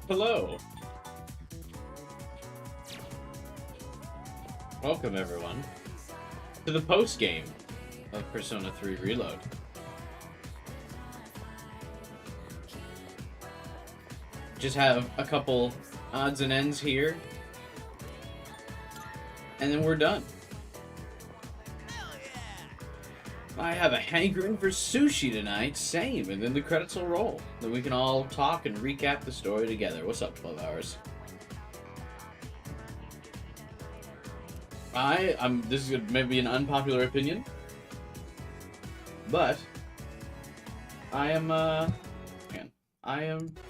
Hello. Welcome everyone to the post game of Persona 3 Reload. Just have a couple odds and ends here, and then we're done. I have a hankering for sushi tonight, same, and then the credits will roll. Then we can all talk and recap the story together. What's up, 12 hours? This is maybe an unpopular opinion, but I am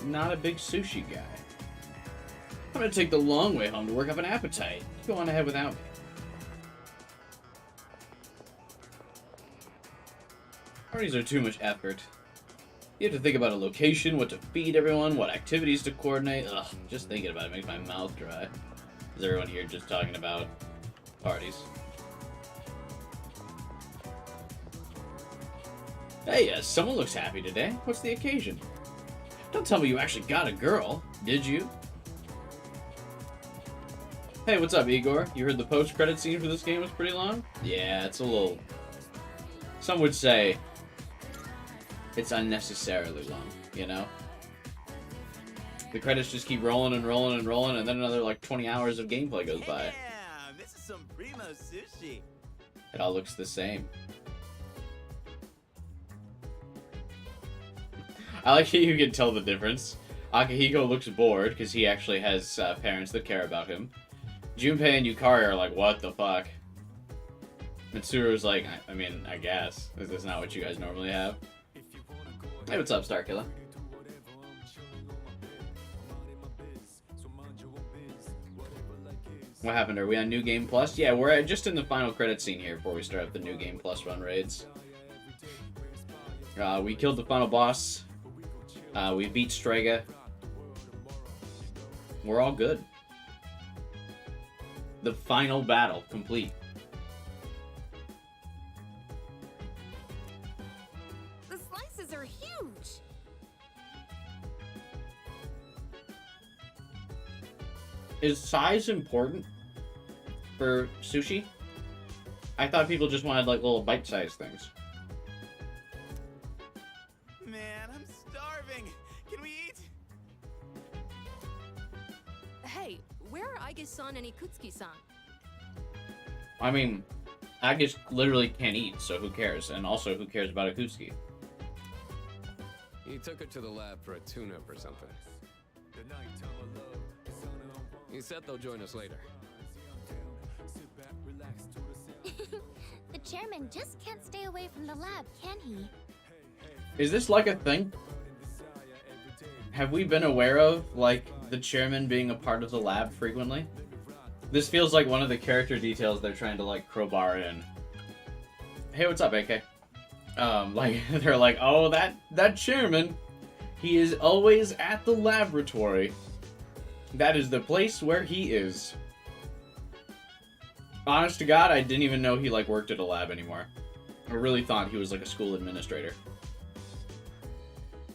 not a big sushi guy. I'm gonna take the long way home to work up an appetite. Go on ahead without me. Parties are too much effort. You have to think about a location, what to feed everyone, what activities to coordinate. Ugh, just thinking about it makes my mouth dry. Is everyone here just talking about parties? Hey, someone looks happy today. What's the occasion? Don't tell me you actually got a girl, did you? Hey, what's up, Igor? You heard the post-credit scene for this game was pretty long? Yeah, it's a little... Some would say it's unnecessarily long, you know? The credits just keep rolling and rolling and rolling, and then another, like, 20 hours of gameplay goes by. Yeah, this is some primo sushi. It all looks the same. I like how you can tell the difference. Akihiko looks bored, because he actually has parents that care about him. Junpei and Yukari are like, what the fuck? Mitsuru's like, I mean, I guess. Is this not what you guys normally have? Hey, what's up, Starkiller? What happened? Are we on New Game Plus? Yeah, we're just in the final credit scene here before we start up the New Game Plus run raids. We killed the final boss. We beat Strega. We're all good. The final battle complete. The slices are huge. Is size important for sushi? I thought people just wanted like little bite-sized things. Man, I'm starving. Can we eat? Hey, where are Aigis-san and Ikutsuki-san? I mean, Aigis literally can't eat, so who cares? And also, who cares about Ikutsuki? He took her to the lab for a tune-up or something. He said they'll join us later. The chairman just can't stay away from the lab, can he? Is this like a thing? Have we been aware of, like, the chairman being a part of the lab frequently? This feels like one of the character details they're trying to, like, crowbar in. Hey, what's up, AK? Like, they're like, oh, that chairman, he is always at the laboratory. That is the place where he is. Honest to God, I didn't even know he, like, worked at a lab anymore. I really thought he was, like, a school administrator.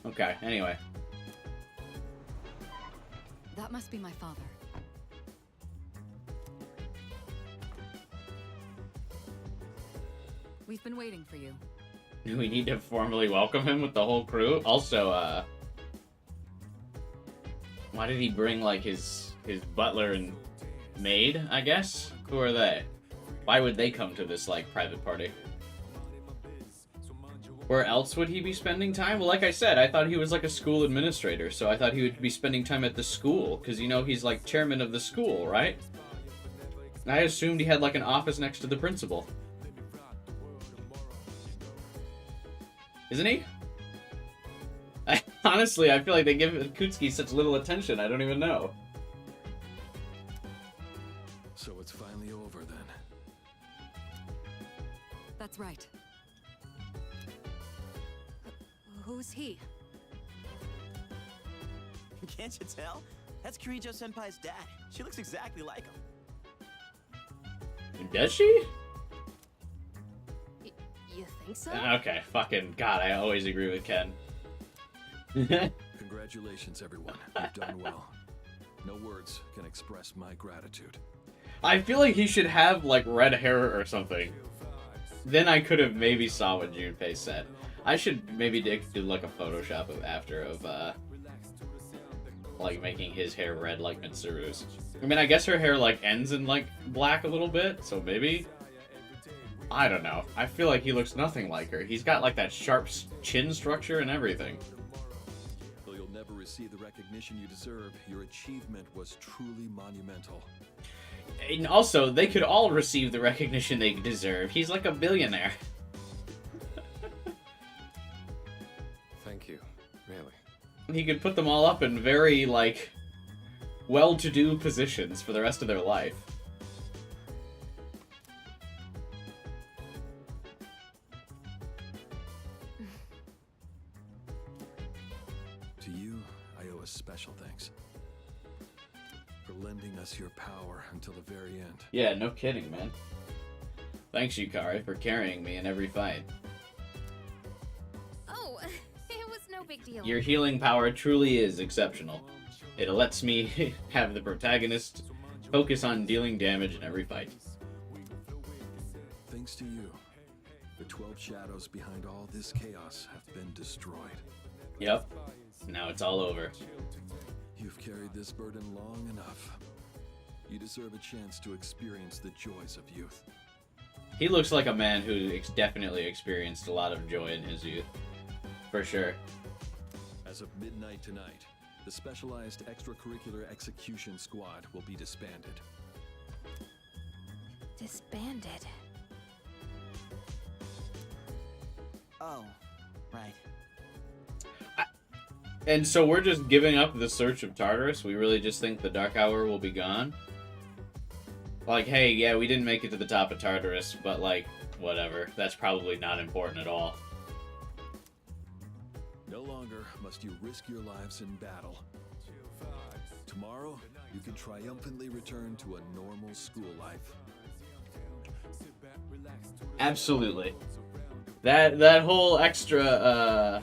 Okay, anyway. That must be my father. We've been waiting for you. Do we need to formally welcome him with the whole crew? Also, why did he bring, like, his butler and maid, I guess? Who are they? Why would they come to this, like, private party? Where else would he be spending time? Well, like I said, I thought he was, like, a school administrator, so I thought he would be spending time at the school, because, you know, he's, like, chairman of the school, right? I assumed he had, like, an office next to the principal. Isn't he? Honestly, I feel like they give Ikutsuki such little attention, I don't even know. That's right. Who's he? Can't you tell? That's Kirijo-senpai's dad. She looks exactly like him. Does she? You think so? Okay, fucking God, I always agree with Ken. Congratulations, everyone. You've done well. No words can express my gratitude. I feel like he should have, like, red hair or something. Then I could have maybe saw what Junpei said. I should maybe do, like, a Photoshop like, making his hair red like Mitsuru's. I mean, I guess her hair, like, ends in, like, black a little bit, so maybe... I don't know. I feel like he looks nothing like her. He's got, like, that sharp chin structure and everything. Though you'll never receive the recognition you deserve, your achievement was truly monumental. And also, they could all receive the recognition they deserve. He's like a billionaire. Thank you. Really. He could put them all up in very, like, well-to-do positions for the rest of their life. To you, I owe a special thanks. For lending us your power until the very end. Yeah, no kidding, man. Thanks, Yukari, for carrying me in every fight. Oh, it was no big deal. Your healing power truly is exceptional. It lets me have the protagonist focus on dealing damage in every fight. Thanks to you, the 12 shadows behind all this chaos have been destroyed. Yep. Now it's all over. You've carried this burden long enough. You deserve a chance to experience the joys of youth. He looks like a man who definitely experienced a lot of joy in his youth. For sure. As of midnight tonight, the Specialized Extracurricular Execution Squad will be disbanded. Disbanded. Oh, right. And so we're just giving up the search of Tartarus? We really just think the Dark Hour will be gone? Like, hey, yeah, we didn't make it to the top of Tartarus, but, like, whatever. That's probably not important at all. No longer must you risk your lives in battle. Tomorrow, you can triumphantly return to a normal school life. Absolutely. That whole extra,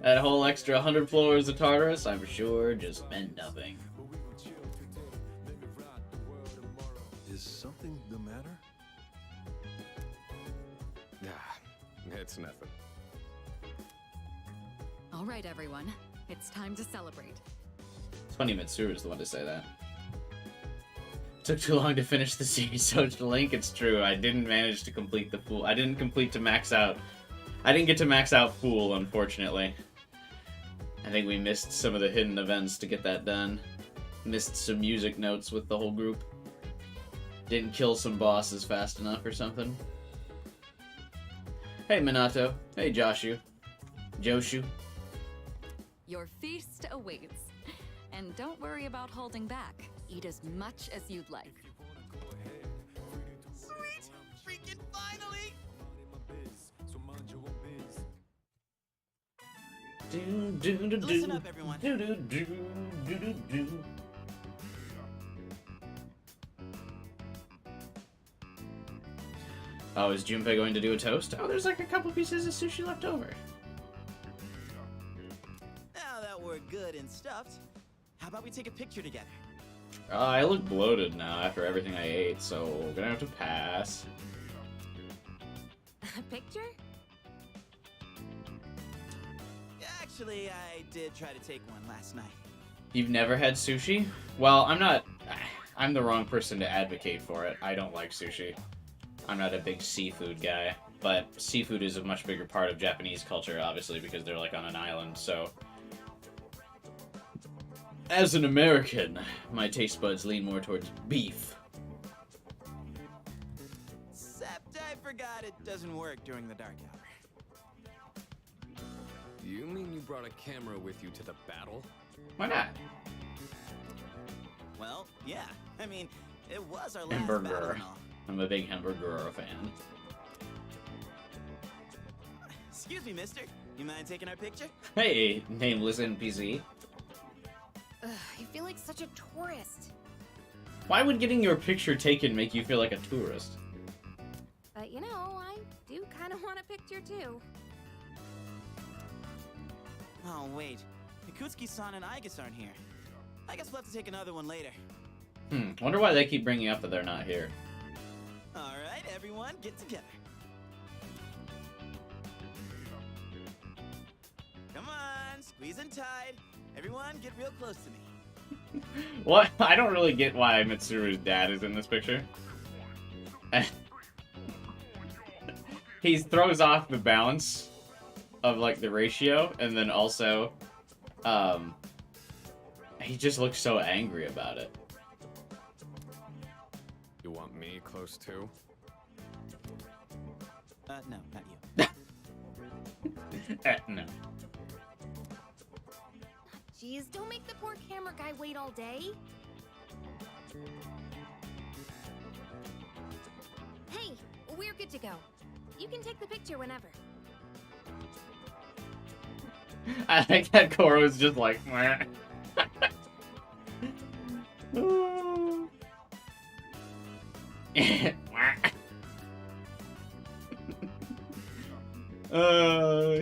that whole extra 100 floors of Tartarus, I'm sure, just meant nothing. Is something the matter? It's nothing. All right, everyone. It's time to celebrate. It's funny Mitsuru is the one to say that. Took too long to finish the series, so to Link, it's true. I didn't manage to complete the Fool. I didn't complete to max out. I didn't get to max out Fool, unfortunately. I think we missed some of the hidden events to get that done. Missed some music notes with the whole group. Didn't kill some bosses fast enough or something. Hey, Minato. Hey, Joshu. Joshu. Your feast awaits. And don't worry about holding back. Eat as much as you'd like. Sweet! Freaking finally! Listen up, everyone. Oh, is Junpei going to do a toast? Oh, there's like a couple pieces of sushi left over. Now that we're good and stuffed, how about we take a picture together? I look bloated now after everything I ate, so we're gonna have to pass. A picture? Actually, I did try to take one last night. You've never had sushi? Well, I'm the wrong person to advocate for it. I don't like sushi. I'm not a big seafood guy, but seafood is a much bigger part of Japanese culture, obviously, because they're like on an island, so... As an American, my taste buds lean more towards beef. Except I forgot it doesn't work during the dark hour. You mean you brought a camera with you to the battle? Why not? Well, yeah. I mean, it was our last Hamburger. battle and all. I'm a big Hamburger fan. Excuse me, mister. You mind taking our picture? Hey, nameless NPC. Ugh, I feel like such a tourist. Why would getting your picture taken make you feel like a tourist? But you know, I do kind of want a picture too. Oh, wait. Ikutsuki-san and Aigis aren't here. I guess we'll have to take another one later. Wonder why they keep bringing up that they're not here. Alright, everyone, get together. Come on, squeeze in tight. Everyone, get real close to me. What? I don't really get why Mitsuru's dad is in this picture. He throws off the balance of, like, the ratio, and then also, he just looks so angry about it. You want me close too? No, not you. No. Jeez, don't make the poor camera guy wait all day. Hey, we're good to go. You can take the picture whenever. I think that Koro's just like, meh.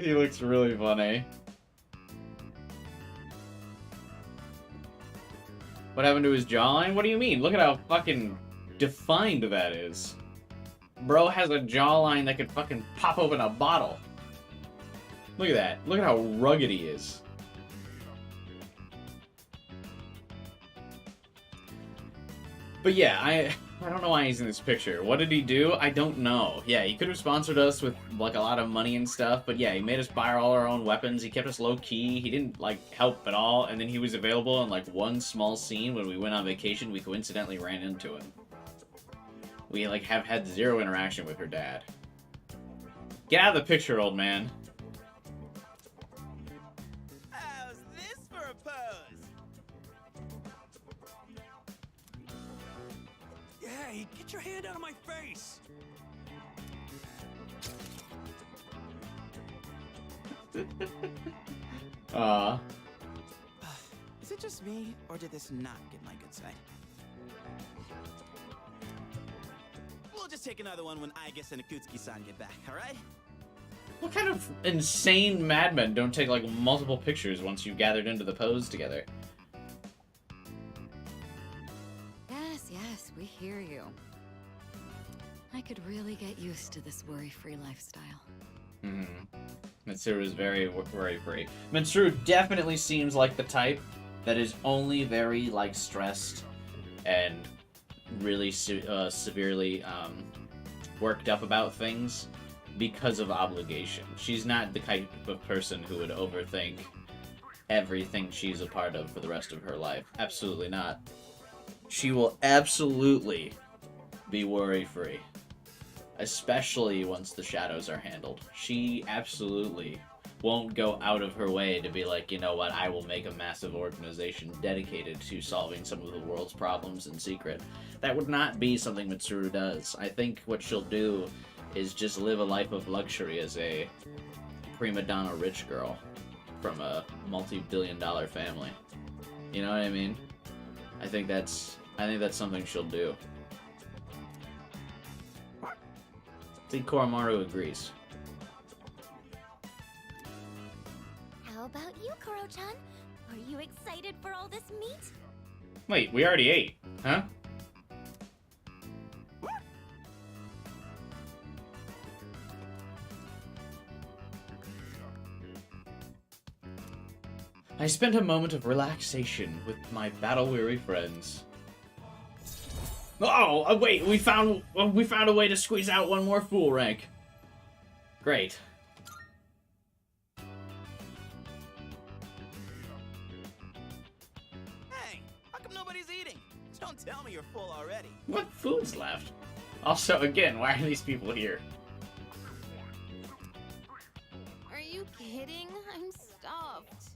He looks really funny. What happened to his jawline? What do you mean? Look at how fucking defined that is. Bro has a jawline that could fucking pop open a bottle. Look at that. Look at how rugged he is. But yeah, I don't know why he's in this picture. What did he do? I don't know. Yeah, he could have sponsored us with, like, a lot of money and stuff, but yeah, he made us buy all our own weapons. He kept us low-key. He didn't, like, help at all, and then he was available in, like, one small scene when we went on vacation. We coincidentally ran into him. We, like, have had zero interaction with her dad. Get out of the picture, old man. How's this for a pose? Hey, get your hand out of my face! Is it just me, or did this not get my good side? We'll just take another one when Aigis and Ikutsuki-san get back, alright? What kind of insane madmen don't take, like, multiple pictures once you've gathered into the pose together? Yes, we hear you. I could really get used to this worry-free lifestyle. Mitsuru is very worry-free. Mitsuru definitely seems like the type that is only very, like, stressed and really severely worked up about things because of obligation. She's not the type of person who would overthink everything she's a part of for the rest of her life. Absolutely not. She will absolutely be worry-free. Especially once the shadows are handled. She absolutely won't go out of her way to be like, you know what, I will make a massive organization dedicated to solving some of the world's problems in secret. That would not be something Mitsuru does. I think what she'll do is just live a life of luxury as a prima donna rich girl from a multi-billion-dollar family. You know what I mean? I think that's something she'll do. I think Koromaru agrees. How about you, Koro-chan? Are you excited for all this meat? Wait, we already ate, huh? I spent a moment of relaxation with my battle-weary friends. Oh, wait, we found a way to squeeze out one more fool rank. Great. Hey, how come nobody's eating? Don't tell me you're full already. What food's left? Also, again, why are these people here? Are you kidding? I'm stuffed.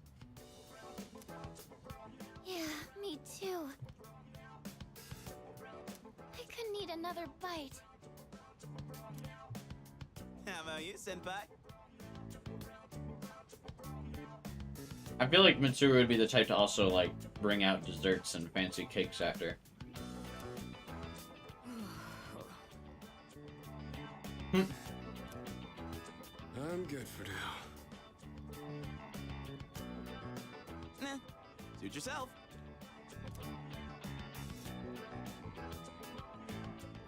Yeah, me too. I could need another bite. How about you, senpai? I feel like Mitsuru would be the type to also, like, bring out desserts and fancy cakes after. I'm good for now. Nah, suit yourself.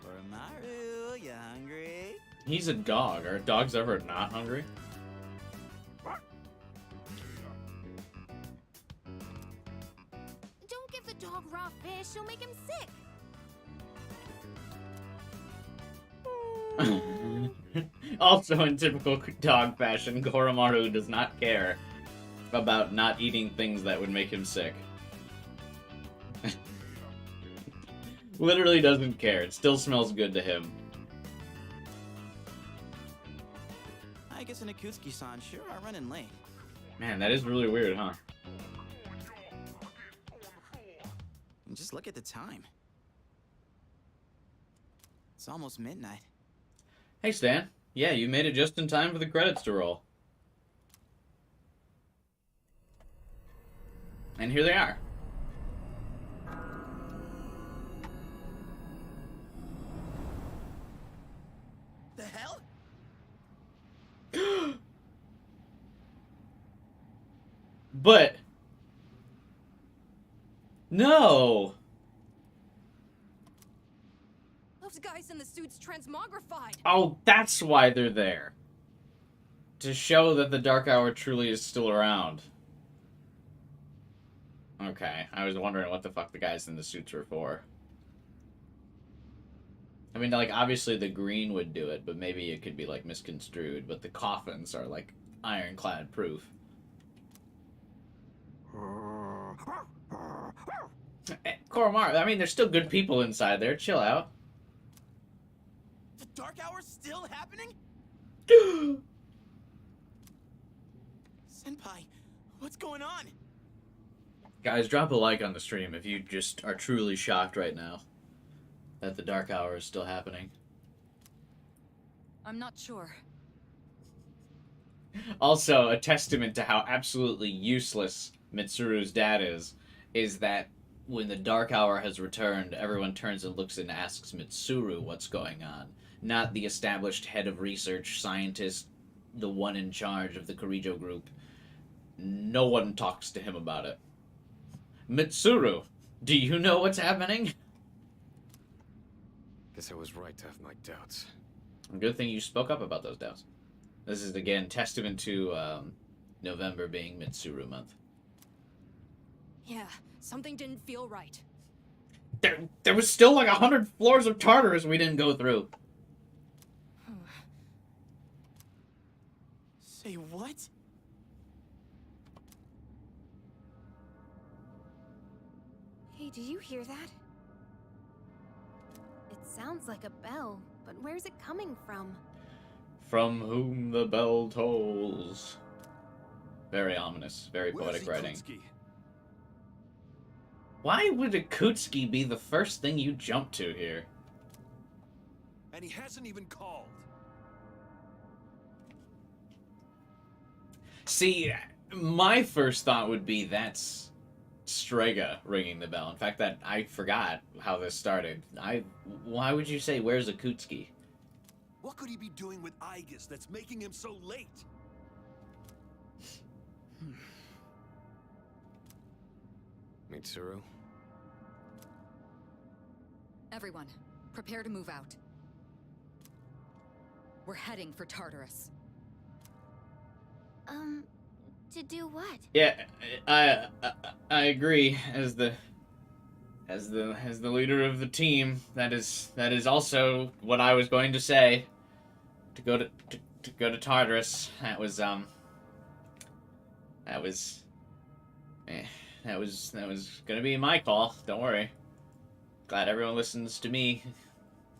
Oromaru, you hungry? He's a dog. Are dogs ever not hungry? Don't give the dog raw fish, you'll make him sick. Also, in typical dog fashion, Goromaru does not care about not eating things that would make him sick. Literally doesn't care. It still smells good to him. Aigis and Ikutsuki-san sure are running late. Man, that is really weird, huh? And just look at the time. It's almost midnight. Hey, Stan. Yeah, you made it just in time for the credits to roll. And here they are. The hell? But... No! Those guys in the suits transmogrified. Oh, that's why they're there. To show that the Dark Hour truly is still around. Okay, I was wondering what the fuck the guys in the suits were for. I mean, like, obviously the green would do it, but maybe it could be, like, misconstrued. But the coffins are, like, ironclad proof. Koromaru, I mean, there's still good people inside there. Chill out. The Dark Hour's still happening? Senpai, what's going on? Guys, drop a like on the stream if you just are truly shocked right now that the Dark Hour is still happening. I'm not sure. Also, a testament to how absolutely useless Mitsuru's dad is that when the Dark Hour has returned, everyone turns and looks and asks Mitsuru what's going on. Not the established head of research, scientist, the one in charge of the Korijo group. No one talks to him about it. Mitsuru, do you know what's happening? Guess I was right to have my doubts. Good thing you spoke up about those doubts. This is, again, testament to November being Mitsuru month. Yeah, something didn't feel right. There was still like 100 floors of Tartarus we didn't go through. Say what? Hey, did you hear that? It sounds like a bell, but where's it coming from? From whom the bell tolls. Very ominous, very Where's poetic writing. Ikutsuki? Why would Ikutsuki be the first thing you jump to here? And he hasn't even called. See, my first thought would be that's Strega ringing the bell. In fact, that I forgot how this started. Why would you say, where's Ikutsuki? What could he be doing with Aigis that's making him so late? Mitsuru? Everyone, prepare to move out. We're heading for Tartarus. To do what? Yeah, I agree. As the leader of the team, that is also what I was going to say. To go to Tartarus. That was gonna be my call. Don't worry. Glad everyone listens to me,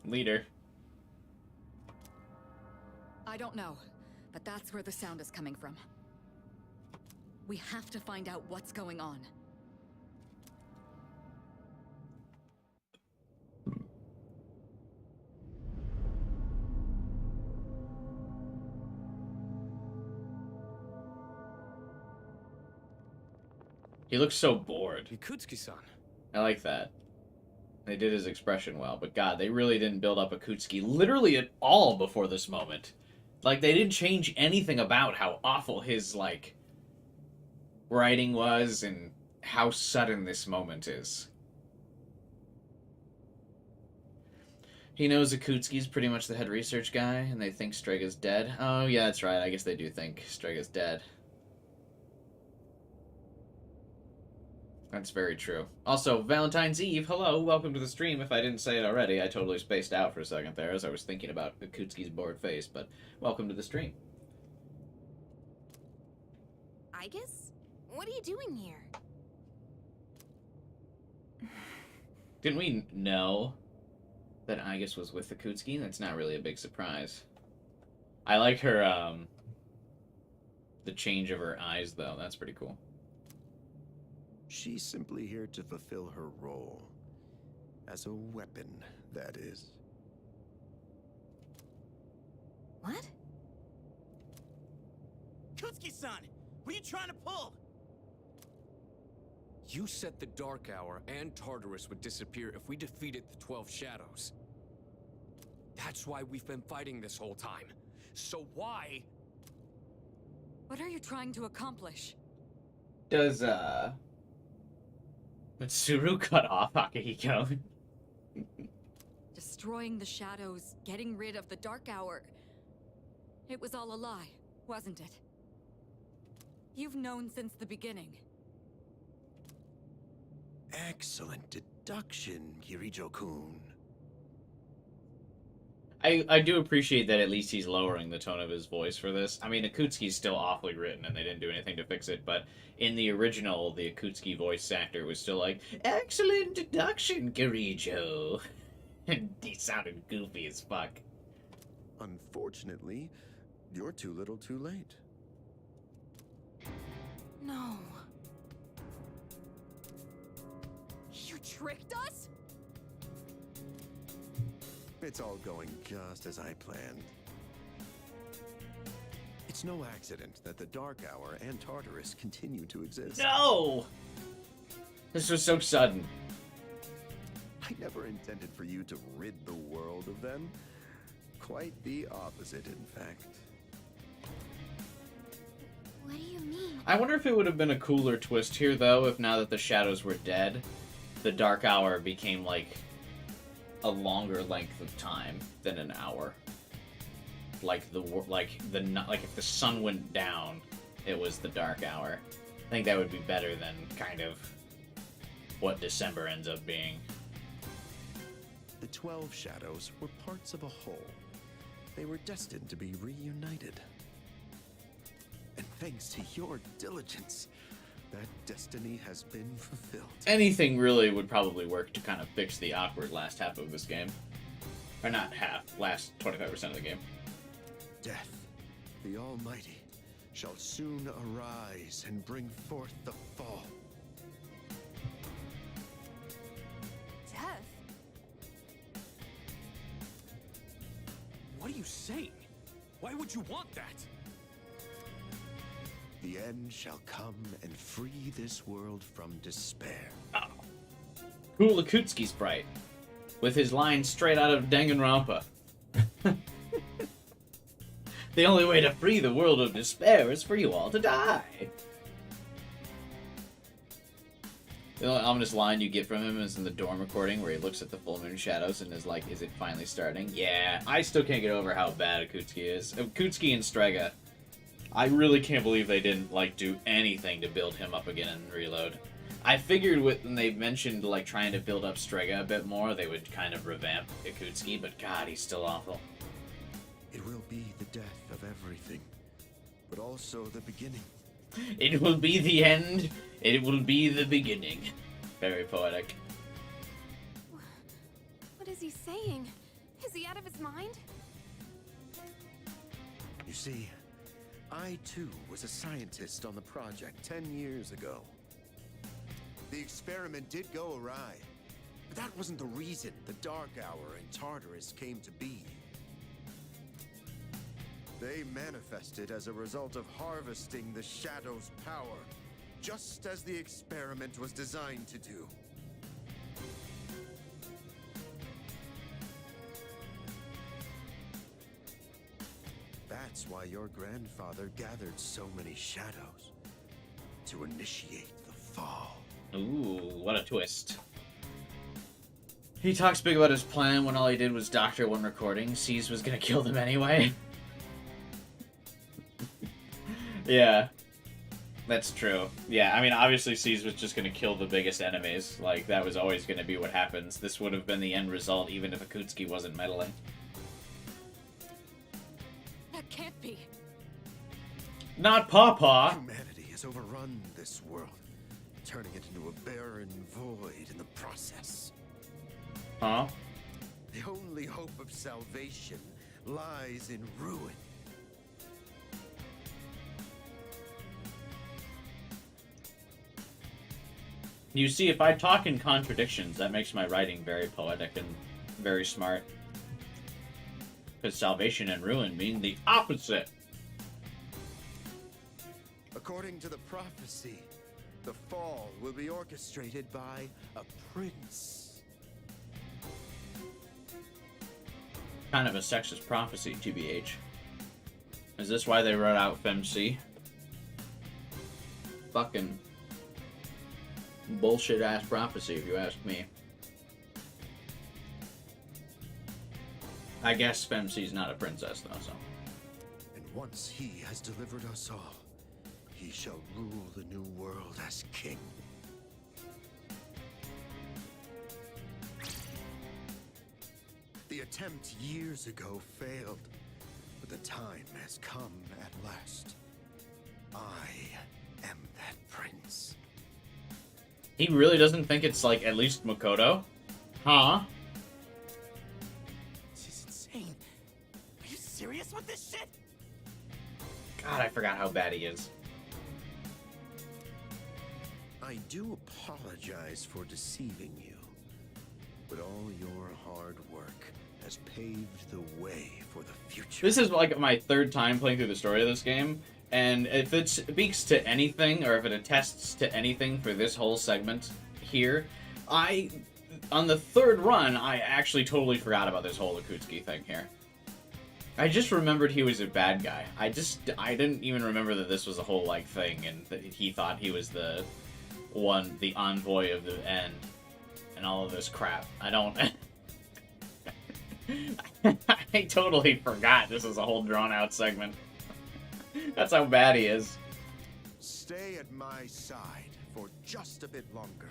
leader. I don't know, but that's where the sound is coming from. We have to find out what's going on. He looks so bored. Ikutsuki-san. I like that. They did his expression well, but God, they really didn't build up Ikutsuki literally at all before this moment. Like, they didn't change anything about how awful his, like, writing was and how sudden this moment is. He knows Ikutsuki's pretty much the head research guy, and they think Strega's dead. Oh, yeah, that's right. I guess they do think Strega's dead. That's very true. Also, Valentine's Eve, hello, welcome to the stream. If I didn't say it already, I totally spaced out for a second there as I was thinking about Ikutsuki's bored face, but welcome to the stream. Aigis? What are you doing here? Didn't we know that Aigis was with Ikutsuki? That's not really a big surprise. I like her, the change of her eyes, though. That's pretty cool. She's simply here to fulfill her role. As a weapon, that is. What? Ikutsuki-san! What are you trying to pull? You said the Dark Hour and Tartarus would disappear if we defeated the 12 Shadows. That's why we've been fighting this whole time. So why? What are you trying to accomplish? Does, Mitsuru cut off Akihiko? Destroying the shadows, getting rid of the Dark Hour. It was all a lie, wasn't it? You've known since the beginning. Excellent deduction, Kirijo-kun. I do appreciate that at least he's lowering the tone of his voice for this. I mean, Ikutsuki's still awfully written, and they didn't do anything to fix it, but in the original, the Ikutsuki voice actor was still like, excellent deduction, Kirijo. And he sounded goofy as fuck. Unfortunately, you're too little too late. No. You tricked us? It's all going just as I planned. It's no accident that the Dark Hour and Tartarus continue to exist. No! This was so sudden. I never intended for you to rid the world of them. Quite the opposite, in fact. What do you mean? I wonder if it would have been a cooler twist here, though, if now that the shadows were dead, the Dark Hour became, like, a longer length of time than an hour. Like if the sun went down, it was the Dark Hour. I think that would be better than kind of what December ends up being. The 12 Shadows were parts of a whole. They were destined to be reunited. And thanks to your diligence, that destiny has been fulfilled. Anything really would probably work to kind of fix the awkward last half of this game. Or not half, last 25% of the game. Death, the Almighty, shall soon arise and bring forth the fall. Death? What are you saying? Why would you want that? The end shall come and free this world from despair. Oh. Cool Ikutsuki sprite. With his line straight out of Danganronpa. The only way to free the world of despair is for you all to die. The only ominous line you get from him is in the dorm recording where he looks at the full moon shadows and is like, is it finally starting? Yeah, I still can't get over how bad Ikutsuki is. Ikutsuki and Strega, I really can't believe they didn't, like, do anything to build him up again in Reload. I figured when they mentioned, like, trying to build up Strega a bit more, they would kind of revamp Ikutsuki, but God, he's still awful. It will be the death of everything, but also the beginning. It will be the end, it will be the beginning. Very poetic. What is he saying? Is he out of his mind? You see, I too was a scientist on the project 10 years ago. The experiment did go awry, but that wasn't the reason the Dark Hour and Tartarus came to be. They manifested as a result of harvesting the Shadow's power. just as the experiment was designed to do. That's why your grandfather gathered so many shadows. To initiate the fall. Ooh, what a twist. He talks big about his plan when all he did was doctor one recording. SEES was gonna kill them anyway. Yeah. That's true. Yeah, I mean, obviously SEES was just gonna kill the biggest enemies. Like, that was always gonna be what happens. This would have been the end result, even if Ikutsuki wasn't meddling. That can't be. Not Pawpaw! Humanity has overrun this world, turning it into a barren void in the process. Huh? The only hope of salvation lies in ruin. You see, if I talk in contradictions, that makes my writing very poetic and very smart. Because salvation and ruin mean the opposite. According to the prophecy, the fall will be orchestrated by a prince. Kind of a sexist prophecy, TBH. Is this why they wrote out FemC? Fucking bullshit ass prophecy, if you ask me. I guess FemC's not a princess, though, so. And once he has delivered us all, he shall rule the new world as king. The attempt years ago failed, but the time has come at last. I am that prince. He really doesn't think it's, like, at least Makoto? Huh? This is insane. Are you serious with this shit? God, I forgot how bad he is. I do apologize for deceiving you, but all your hard work has paved the way for the future. This is, like, my third time playing through the story of this game, and if it speaks to anything, or if it attests to anything for this whole segment here, on the third run, I actually totally forgot about this whole Ikutsuki thing here. I just remembered he was a bad guy. I didn't even remember that this was a whole, like, thing, and that he thought he was the envoy of the end, and all of this crap. I don't... I totally forgot this was a whole drawn-out segment. That's how bad he is. Stay at my side for just a bit longer,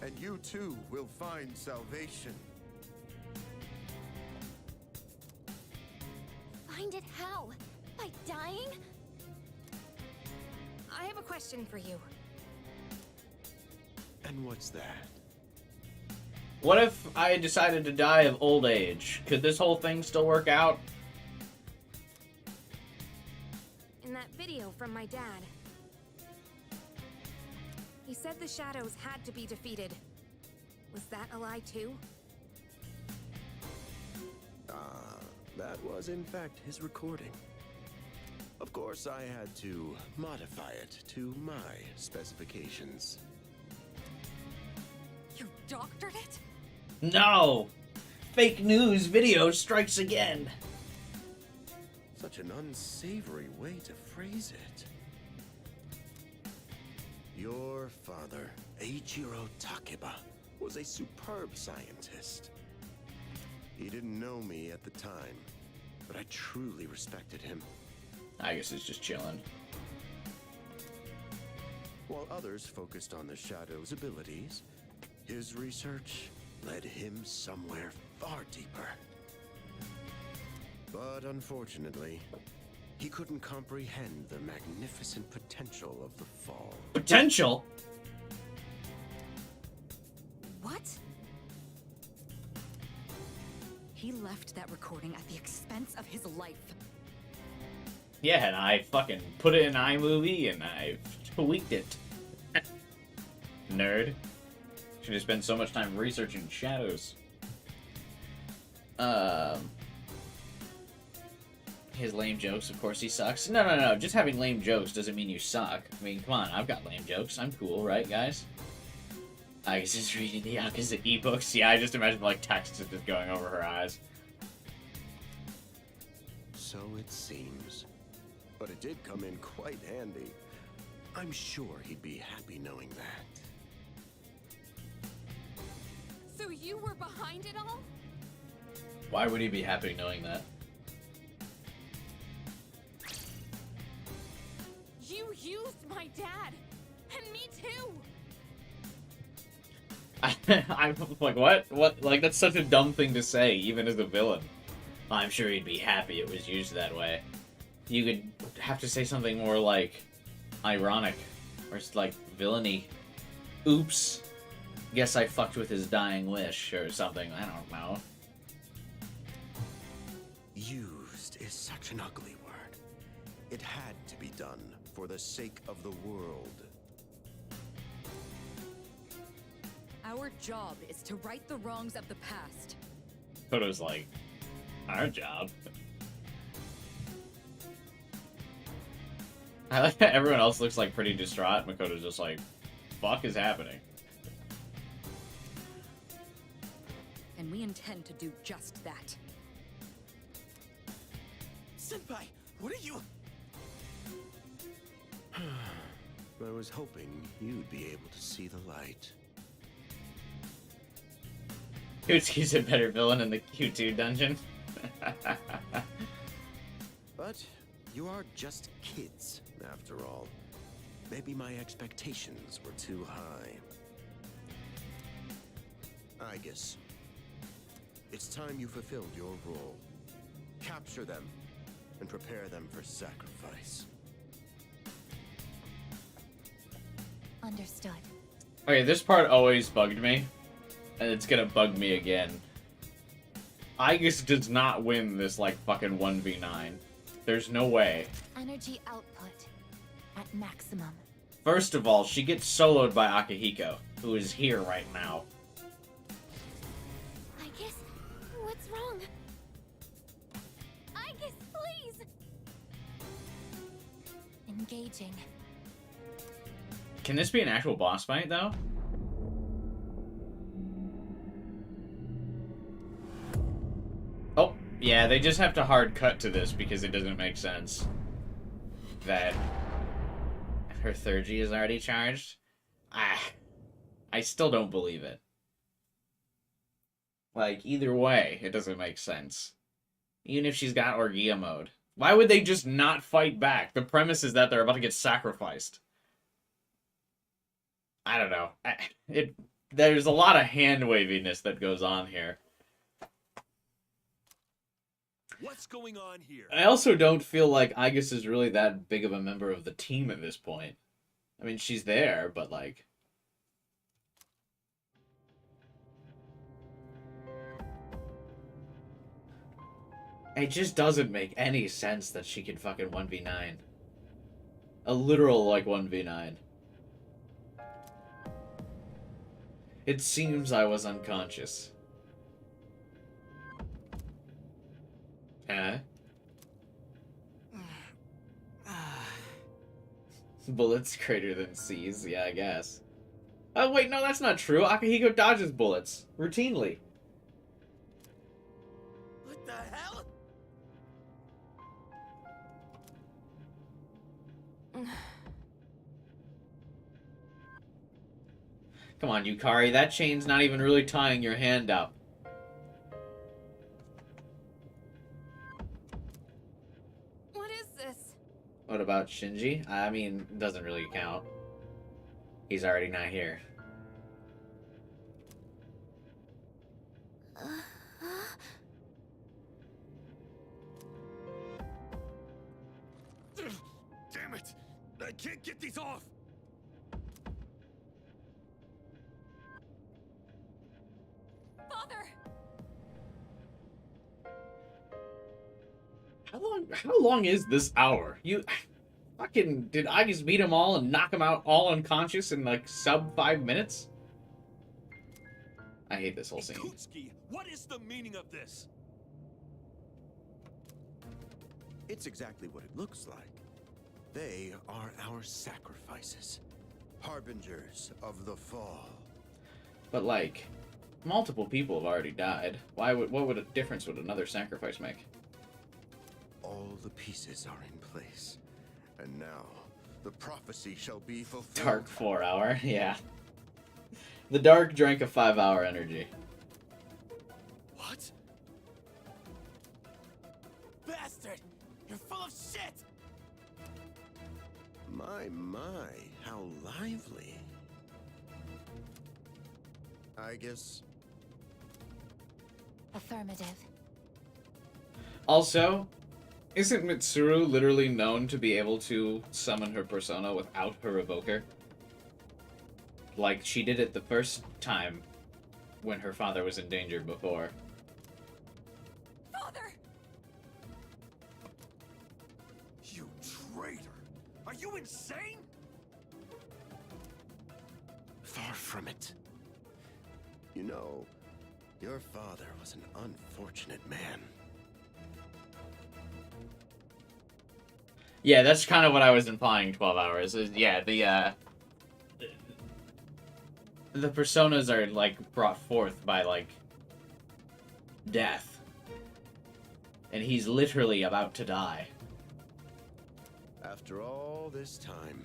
and you too will find salvation. Find it how? By dying? I have a question for you. And what's that? What if I decided to die of old age? Could this whole thing still work out? In that video from my dad, he said the shadows had to be defeated. Was that a lie too? That was in fact his recording. Of course, I had to modify it to my specifications. You doctored it? No! Fake news video strikes again. Such an unsavory way to phrase it. Your father, Eiichiro Takeba, was a superb scientist. He didn't know me at the time, but I truly respected him. Aigis is just chilling. While others focused on the Shadow's abilities, his research led him somewhere far deeper. But unfortunately, he couldn't comprehend the magnificent potential of the fall. Potential? What? He left that recording at the expense of his life. Yeah, and I fucking put it in iMovie and I tweaked it. Nerd. Should have spent so much time researching shadows. His lame jokes, of course he sucks. No, no, no, just having lame jokes doesn't mean you suck. I mean, come on, I've got lame jokes. I'm cool, right, guys? I was just reading the Yakuza ebooks. Yeah, I just imagine, like, text is just going over her eyes. So it seems. But it did come in quite handy. I'm sure he'd be happy knowing that. So you were behind it all? Why would he be happy knowing that? You used my dad! And me too! I'm like, what? What? Like, that's such a dumb thing to say, even as a villain. I'm sure he'd be happy it was used that way. You could have to say something more, like, ironic. Or, like, villainy. Oops. Guess I fucked with his dying wish, or something. I don't know. Used is such an ugly word. It had to be done for the sake of the world. Our job is to right the wrongs of the past. Koto's like, our job? I like that everyone else looks like pretty distraught. Makoto's just like, fuck is happening? And we intend to do just that. Senpai, what are you? I was hoping you'd be able to see the light. Ikutsuki's a better villain in the Q2 dungeon. But you are just kids, after all. Maybe my expectations were too high. Aigis, it's time you fulfilled your role. Capture them and prepare them for sacrifice. Understood. Okay, this part always bugged me, and it's gonna bug me again. Aigis does not win this, like, fucking 1v9. There's no way. Energy output at maximum. First of all, she gets soloed by Akihiko, who is here right now. Aigis, what's wrong? Aigis, please! Engaging. Can this be an actual boss fight, though? Oh, yeah, they just have to hard cut to this because it doesn't make sense that her third G is already charged. I still don't believe it. Like, either way, it doesn't make sense. Even if she's got Orgia mode. Why would they just not fight back? The premise is that they're about to get sacrificed. I don't know. There's a lot of hand-waviness that goes on here. What's going on here? I also don't feel like Aigis is really that big of a member of the team at this point. I mean, she's there, but like... It just doesn't make any sense that she can fucking 1v9. A literal, like, 1v9. It seems I was unconscious. Huh? Bullets greater than SEES, yeah, I guess. Oh, wait, no, that's not true. Akihiko dodges bullets. Routinely. What the hell? Come on, Yukari, that chain's not even really tying your hand up. What is this? What about Shinji? I mean, it doesn't really count. He's already not here. Damn it! I can't get these off! Father! How long is this hour? You fucking did Aigis beat them all and knock them out all unconscious in like sub 5 minutes? I hate this whole scene. Ikutsuki, what is the meaning of this? It's exactly what it looks like. They are our sacrifices, harbingers of the fall. But like, multiple people have already died. What difference would another sacrifice make? All the pieces are in place, and now the prophecy shall be fulfilled. Dark 4 hour, yeah. The Dark drank a 5-hour energy. What? Bastard! You're full of shit! My, how lively. I guess. Affirmative. Also, isn't Mitsuru literally known to be able to summon her persona without her evoker? Like, she did it the first time when her father was in danger before. Father! You traitor! Are you insane? Far from it. You know, your father was an unfortunate man. Yeah, that's kind of what I was implying, 12 hours. Yeah, the personas are, like, brought forth by, like, death. And he's literally about to die. After all this time,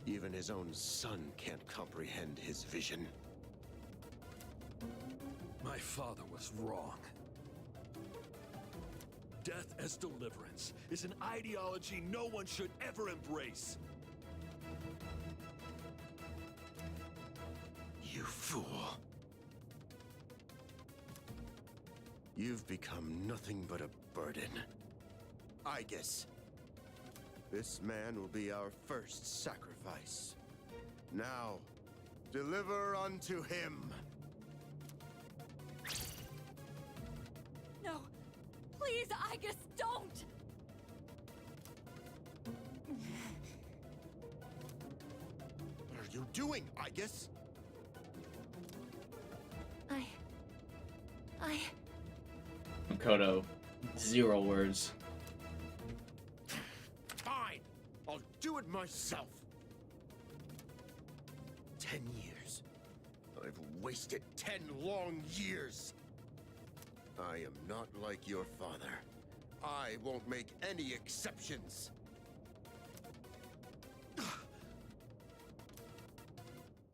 even his own son can't comprehend his vision. My father was wrong. Death as deliverance is an ideology no one should ever embrace. You fool. You've become nothing but a burden. Aigis. This man will be our first sacrifice. Now, deliver unto him. No! Please, Aigis, don't! What are you doing, Aigis? Kyoto, 0 words. Fine! I'll do it myself! 10 years. I've wasted 10 long years. I am not like your father. I won't make any exceptions.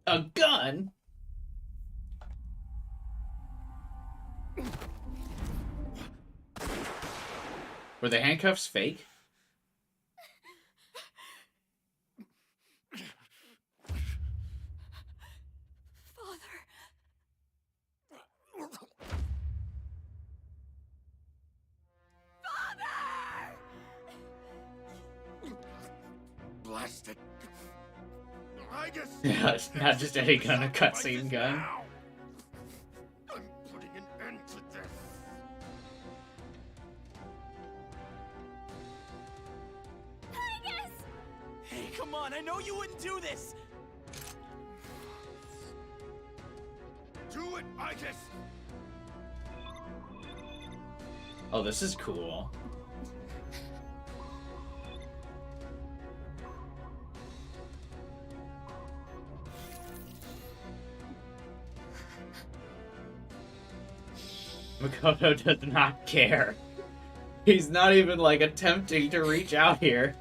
A gun? Were the handcuffs fake? Blast it! Aigis! Yeah, it's not just any kind of cutscene gun. Now! I'm putting an end to this. Aigis! Hey, come on, I know you wouldn't do this! Do it, Aigis! Oh, this is cool. Makoto does not care. He's not even, like, attempting to reach out here.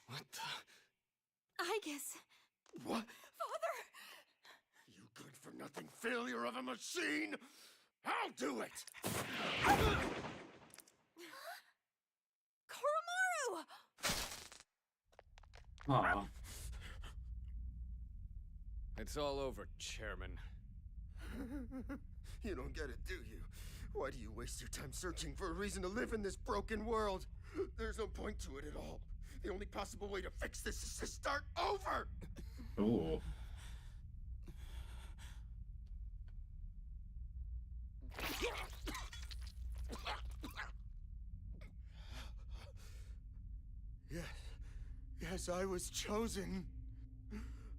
What the? Aigis. What? Father! You good-for-nothing failure of a machine! I'll do it! Koromaru! Aw. It's all over, Chairman. You don't get it, do you? Why do you waste your time searching for a reason to live in this broken world? There's no point to it at all. The only possible way to fix this is to start over! Ooh. Yes, I was chosen.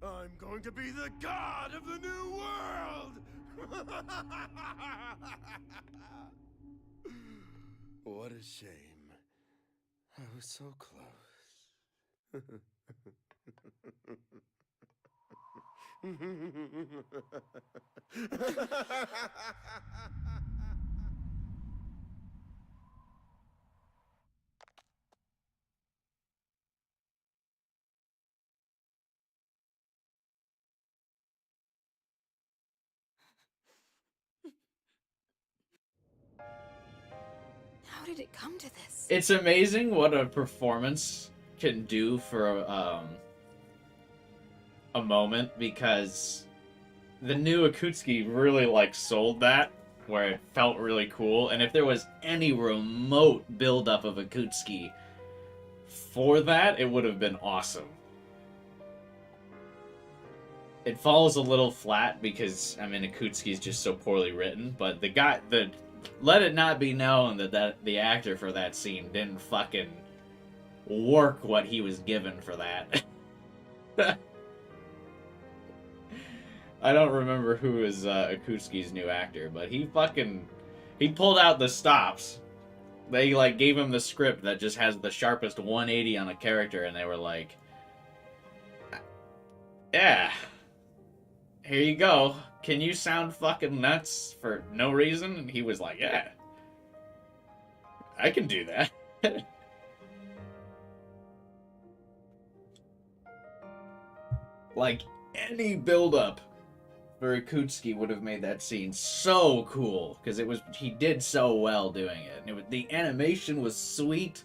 I'm going going to be the god of the new world! What a shame. I was so close. How did it come to this? It's amazing what a performance can do for a moment, because the new Ikutsuki really like sold that, where it felt really cool. And if there was any remote buildup of Ikutsuki for that, it would have been awesome. It falls a little flat because, I mean, Ikutsuki is just so poorly written, but let it not be known that the actor for that scene didn't fucking work what he was given for that. I don't remember who is Ikutsuki's new actor, but he pulled out the stops. They like gave him the script that just has the sharpest 180 on a character, and they were like, yeah, here you go. Can you sound fucking nuts for no reason? And he was like, yeah, I can do that. Like, any build-up for Ikutsuki would have made that scene so cool, because he did so well doing it. The animation was sweet.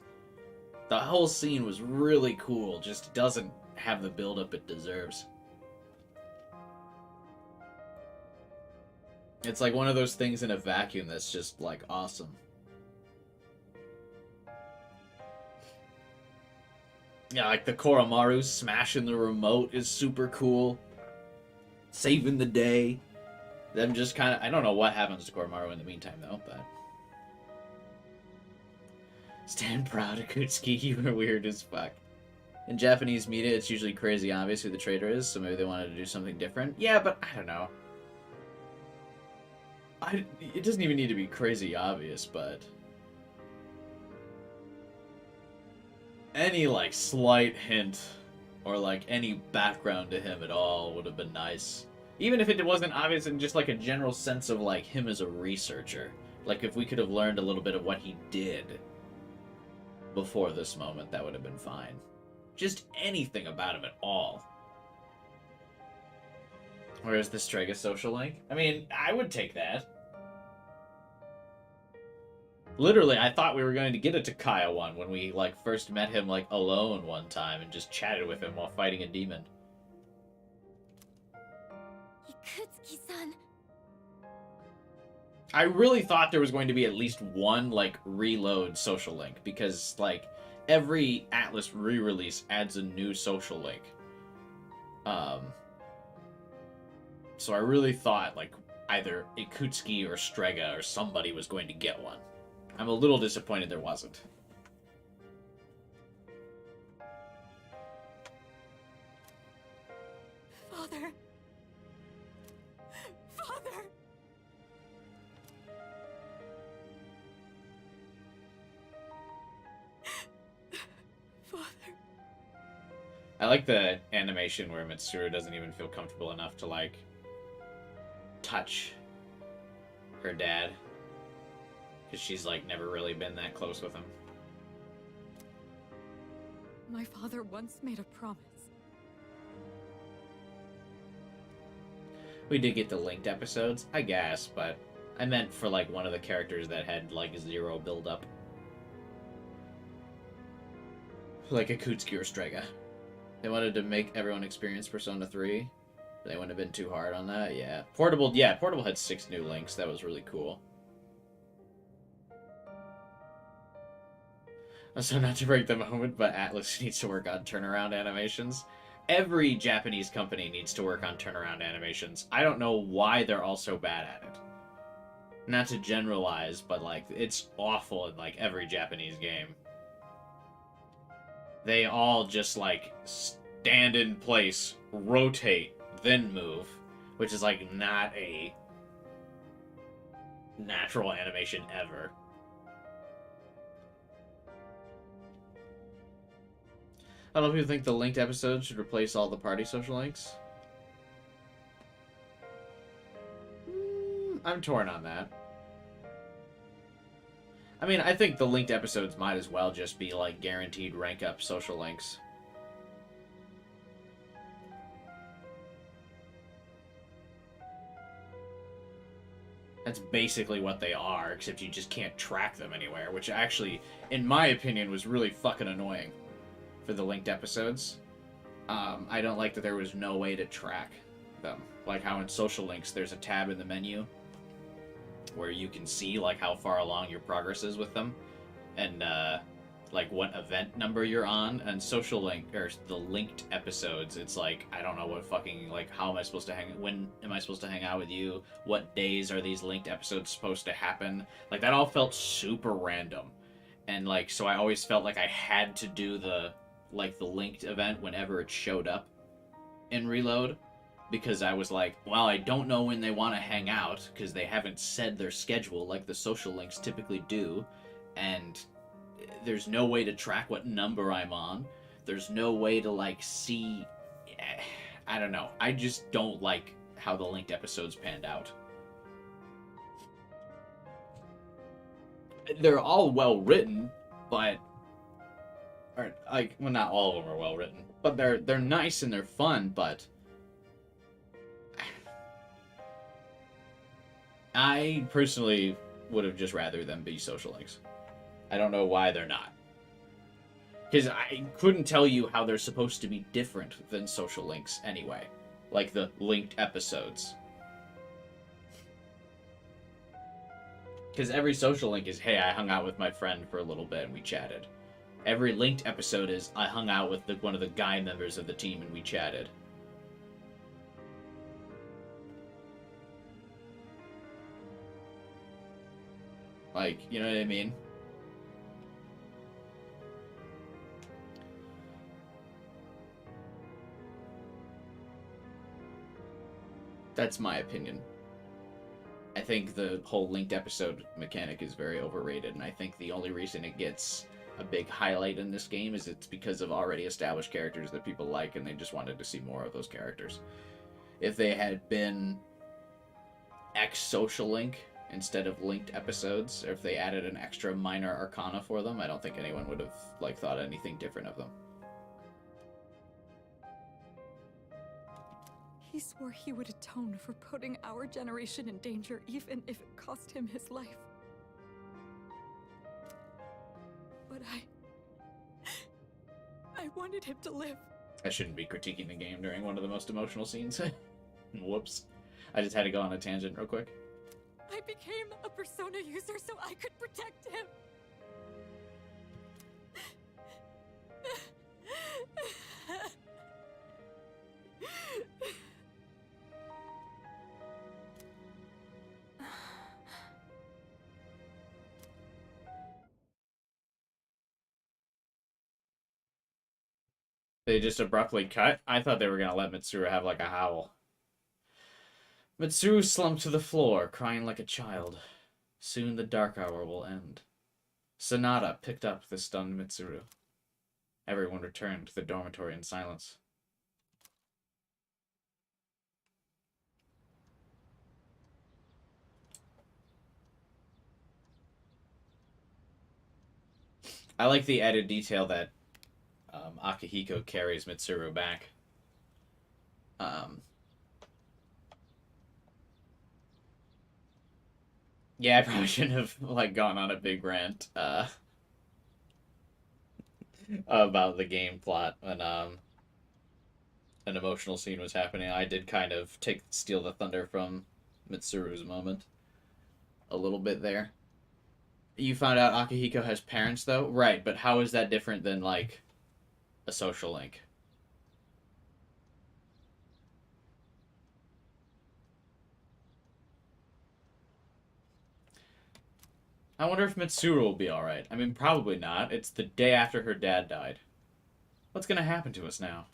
The whole scene was really cool, just doesn't have the build-up it deserves. It's like one of those things in a vacuum that's just, like, awesome. Yeah, like the Koromaru smashing the remote is super cool. Saving the day. Them just kind of... I don't know what happens to Koromaru in the meantime, though, but... Stand proud, Ikutsuki. You were weird as fuck. In Japanese media, it's usually crazy obvious who the traitor is, so maybe they wanted to do something different. Yeah, but I don't know. It doesn't even need to be crazy obvious, but... any, like, slight hint, or, like, any background to him at all would have been nice. Even if it wasn't obvious and just, like, a general sense of, like, him as a researcher. Like, if we could have learned a little bit of what he did before this moment, that would have been fine. Just anything about him at all. Where's the Strega social link? I mean, I would take that. Literally, I thought we were going to get a Takaya one when we, like, first met him, like, alone one time and just chatted with him while fighting a demon. Ikutsuki-san. I really thought there was going to be at least one, like, reload social link, because, like, every Atlas re-release adds a new social link. So I really thought, like, either Ikutsuki or Strega or somebody was going to get one. I'm a little disappointed there wasn't. Father. Father. Father. I like the animation where Mitsuru doesn't even feel comfortable enough to, like, touch her dad. Because she's, like, never really been that close with him. My father once made a promise. We did get the linked episodes, I guess, but I meant for, like, one of the characters that had, like, zero build-up. Like Ikutsuki or Strega. They wanted to make everyone experience Persona 3. They wouldn't have been too hard on that, yeah. Portable had 6 new links, that was really cool. So not to break the moment, but Atlas needs to work on turnaround animations. Every Japanese company needs to work on turnaround animations. I don't know why they're all so bad at it. Not to generalize, but, like, it's awful in, like, every Japanese game. They all just, like, stand in place, rotate, then move, which is like not a natural animation ever. I don't know if you think the linked episodes should replace all the party social links. I'm torn on that. I mean, I think the linked episodes might as well just be like guaranteed rank up social links. That's basically what they are, except you just can't track them anywhere, which actually, in my opinion, was really fucking annoying for the linked episodes. I don't like that there was no way to track them. Like how in social links, there's a tab in the menu where you can see like how far along your progress is with them, and like what event number you're on. And social link, or the linked episodes, it's like, I don't know what fucking, like, how am I supposed to when am I supposed to hang out with you? What days are these linked episodes supposed to happen? Like, that all felt super random. And like, so I always felt like I had to do the linked event whenever it showed up in Reload, because I was like, well, I don't know when they want to hang out, because they haven't said their schedule like the social links typically do, and there's no way to track what number I'm on. There's no way to, like, see... I don't know. I just don't like how the linked episodes panned out. They're all well written, but... Or, like, well, not all of them are well written, but they're nice and they're fun, but... I personally would have just rather them be social links. I don't know why they're not. Because I couldn't tell you how they're supposed to be different than social links anyway. Like the linked episodes. Because every social link is, hey, I hung out with my friend for a little bit and we chatted. Every linked episode is, I hung out with one of the guy members of the team and we chatted. Like, you know what I mean? That's my opinion. I think the whole linked episode mechanic is very overrated, and I think the only reason it gets a big highlight in this game is it's because of already established characters that people like, and they just wanted to see more of those characters. If they had been X social link instead of linked episodes, or if they added an extra minor arcana for them, I don't think anyone would have like thought anything different of them. He swore he would atone for putting our generation in danger, even if it cost him his life. But I wanted him to live. I shouldn't be critiquing the game during one of the most emotional scenes. Whoops. I just had to go on a tangent real quick. I became a persona user so I could protect him. They just abruptly cut? I thought they were going to let Mitsuru have like a howl. Mitsuru slumped to the floor, crying like a child. Soon the dark hour will end. Sonata picked up the stunned Mitsuru. Everyone returned to the dormitory in silence. I like the added detail that Akihiko carries Mitsuru back. Yeah, I probably shouldn't have like gone on a big rant about the game plot when an emotional scene was happening. I did kind of steal the thunder from Mitsuru's moment a little bit there. You found out Akihiko has parents though? Right, but how is that different than like a social link? I wonder if Mitsuru will be alright. I mean, probably not. It's the day after her dad died. What's gonna happen to us now?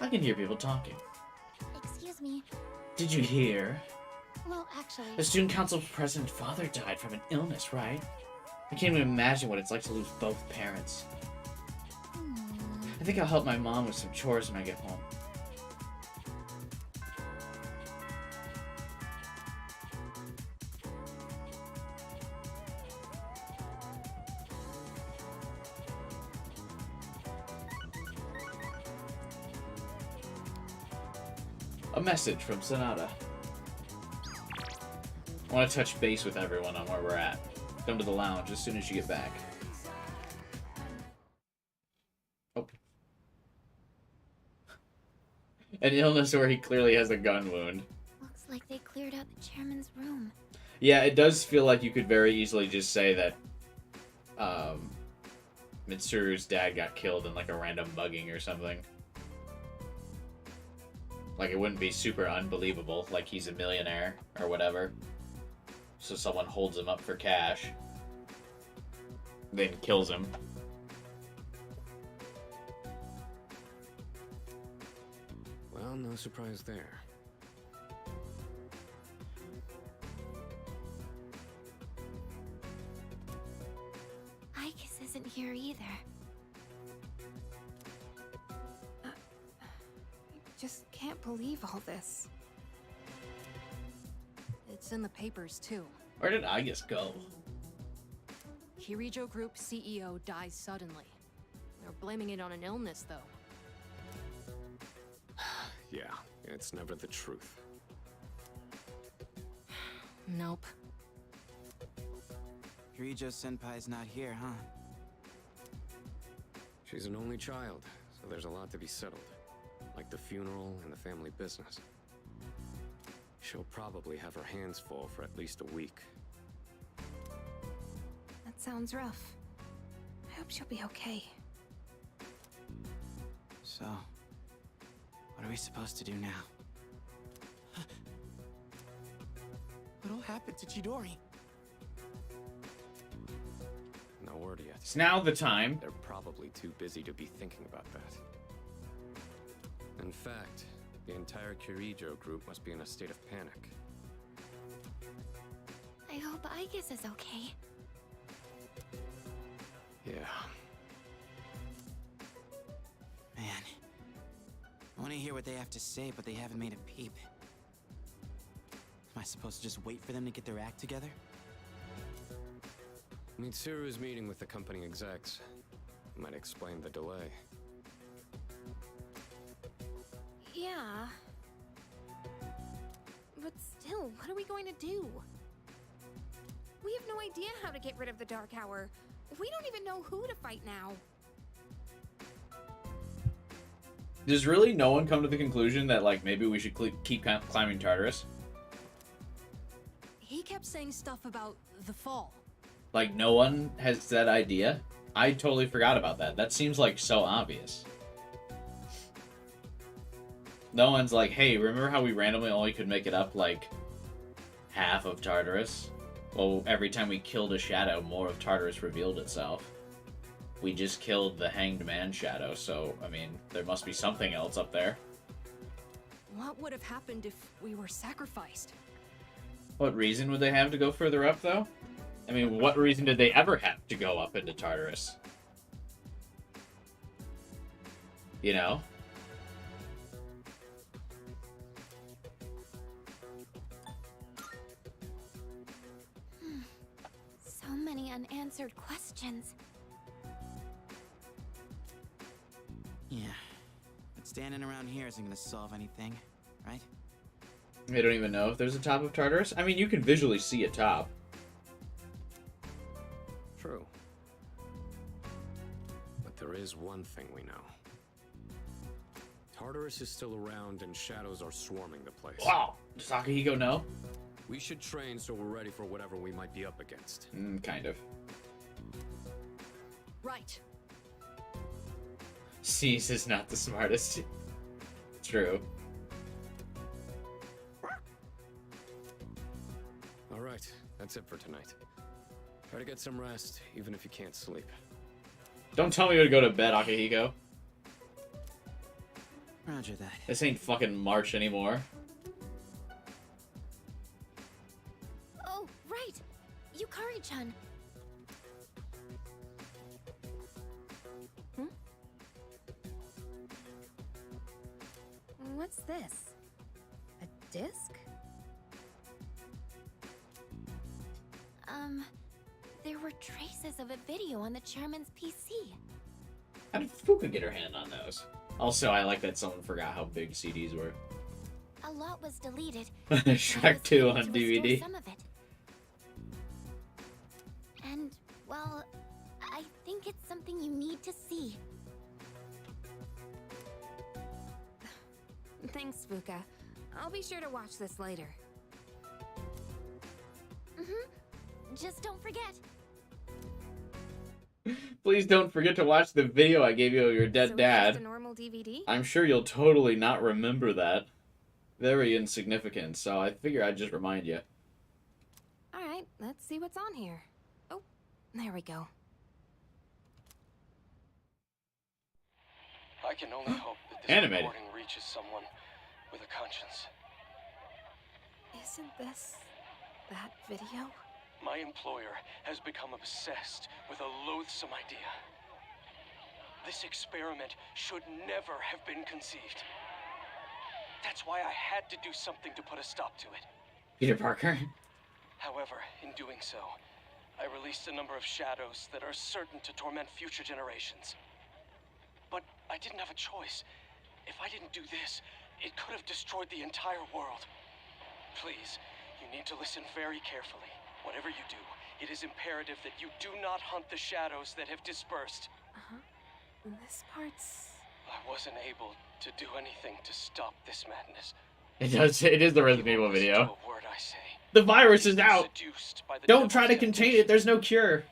I can hear people talking. Excuse me. Did you hear? Well, actually... The student council president's father died from an illness, right? I can't even imagine what it's like to lose both parents. I think I'll help my mom with some chores when I get home. A message from Sonata. I want to touch base with everyone on where we're at. Come to the lounge as soon as you get back. Oh. An illness where he clearly has a gun wound. Looks like they cleared out the chairman's room. Yeah, it does feel like you could very easily just say that Mitsuru's dad got killed in like a random mugging or something. Like, it wouldn't be super unbelievable, like he's a millionaire or whatever. So someone holds him up for cash, then kills him. Well, no surprise there. Aigis isn't here either. Just can't believe all this. It's in the papers, too. Where did Aigis go? Kirijo Group CEO dies suddenly. They're blaming it on an illness, though. Yeah, it's never the truth. Nope. Kirijo Senpai's not here, huh? She's an only child, so there's a lot to be settled. Like the funeral and the family business. She'll probably have her hands full for at least a week. That sounds rough. I hope she'll be okay. So, what are we supposed to do now? What'll happen to Chidori? No word yet. It's now the time. They're probably too busy to be thinking about that. In fact, the entire Kirijo group must be in a state of panic. I hope Aigis is okay. Yeah. Man, I want to hear what they have to say, but they haven't made a peep. Am I supposed to just wait for them to get their act together? Mitsuru is meeting with the company execs. Might explain the delay. Yeah. But still, what are we going to do? We have no idea how to get rid of the Dark Hour. We don't even know who to fight now. Does really no one come to the conclusion that, like, maybe we should keep climbing Tartarus? He kept saying stuff about the fall. Like, no one has that idea? I totally forgot about that. That seems, like, so obvious. No one's like, hey, remember how we randomly only could make it up, like, half of Tartarus? Well, every time we killed a shadow, more of Tartarus revealed itself. We just killed the Hanged Man shadow, so, I mean, there must be something else up there. What would have happened if we were sacrificed? What reason would they have to go further up, though? I mean, what reason did they ever have to go up into Tartarus? You know? So many unanswered questions. Yeah. But standing around here isn't gonna solve anything, right? They don't even know if there's a top of Tartarus? I mean, you can visually see a top. True. But there is one thing we know. Tartarus is still around and shadows are swarming the place. Wow! Does Akihiko know? We should train so we're ready for whatever we might be up against. Kind of. Right. SEES is not the smartest. True. Alright, that's it for tonight. Try to get some rest, even if you can't sleep. Don't tell me to go to bed, Akihiko. Roger that. This ain't fucking March anymore. Oh, right! Yukari-chan. What's this? A disc? There were traces of a video on the chairman's PC. How did Fuka get her hand on those? Also, I like that someone forgot how big CDs were. A lot was deleted. I Shrek was 2 able on to DVD. restore some of it. And, well, I think it's something you need to see. Thanks, Fuka. I'll be sure to watch this later. Just don't forget. Please don't forget to watch the video I gave you of your dead So it's dad. just a normal DVD? I'm sure you'll totally not remember that. Very insignificant, so I figure I'd just remind you. Alright, let's see what's on here. Oh, there we go. I can only hope that this Animated. recording reaches someone with a conscience. Isn't this that video? My employer has become obsessed with a loathsome idea. This experiment should never have been conceived. That's why I had to do something to put a stop to it. Peter Parker? However, in doing so, I released a number of shadows that are certain to torment future generations. But I didn't have a choice. If I didn't do this, it could have destroyed the entire world. Please, you need to listen very carefully. Whatever you do, it is imperative that you do not hunt the shadows that have dispersed. This part's... I wasn't able to do anything to stop this madness. It is the Resident You Evil won't listen video. to a word I say. The virus is out! Seduced by the Don't try to devil's contain temptation. it, there's no cure.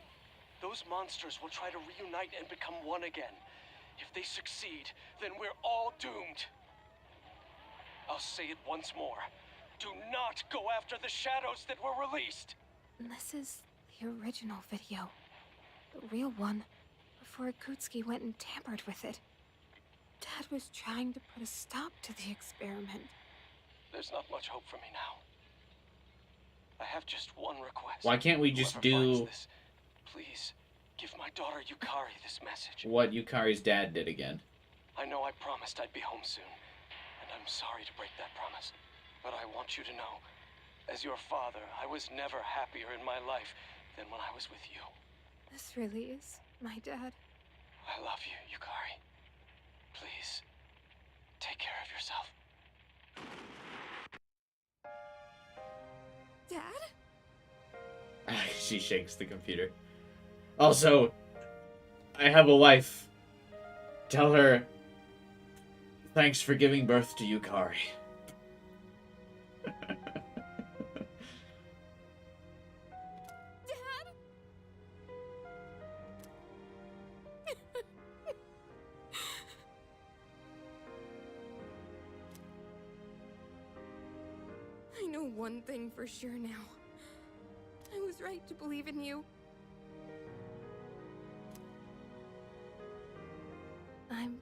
Those monsters will try to reunite and become one again. If they succeed, then we're all doomed. I'll say it once more. Do not go after the shadows that were released. This is the original video. The real one, before Ikutsuki went and tampered with it. Dad was trying to put a stop to the experiment. There's not much hope for me now. I have just one request. Why can't we just Whoever finds do this, please give my daughter Yukari this message. what Yukari's dad did again? I know I promised I'd be home soon, and I'm sorry to break that promise. But I want you to know, as your father, I was never happier in my life than when I was with you. This really is my dad. I love you, Yukari. Please, take care of yourself. Dad? She shakes the computer. Also, I have a wife. Tell her, thanks for giving birth to Yukari. I know one thing for sure now. I was right to believe in you. I'm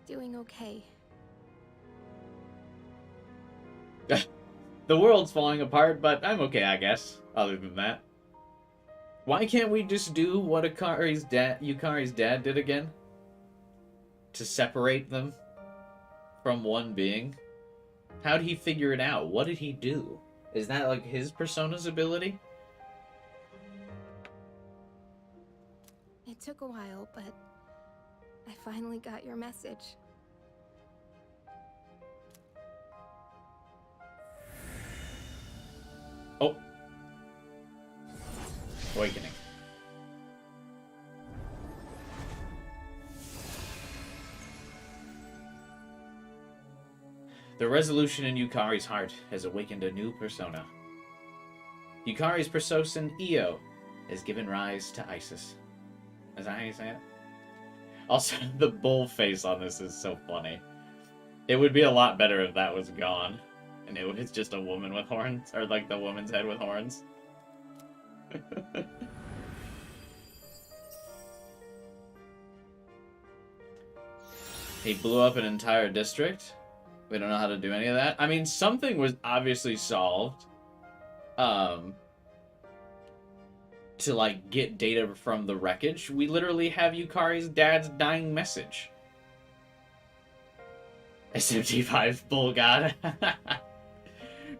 doing okay. The world's falling apart, but I'm okay, I guess. Other than that. Why can't we just do what Yukari's dad did again? To separate them from one being? How did he figure it out? What did he do? Is that like his persona's ability? It took a while, but I finally got your message. Oh. Awakening. The resolution in Yukari's heart has awakened a new persona. Yukari's person, Io, has given rise to Isis. Is that how you say it? Also, the bull face on this is so funny. It would be a lot better if that was gone. And it was just a woman with horns. Or like the woman's head with horns. He blew up an entire district. We don't know how to do any of that. I mean, something was obviously solved. To, like, get data from the wreckage. We literally have Yukari's dad's dying message. SMT5 bull god.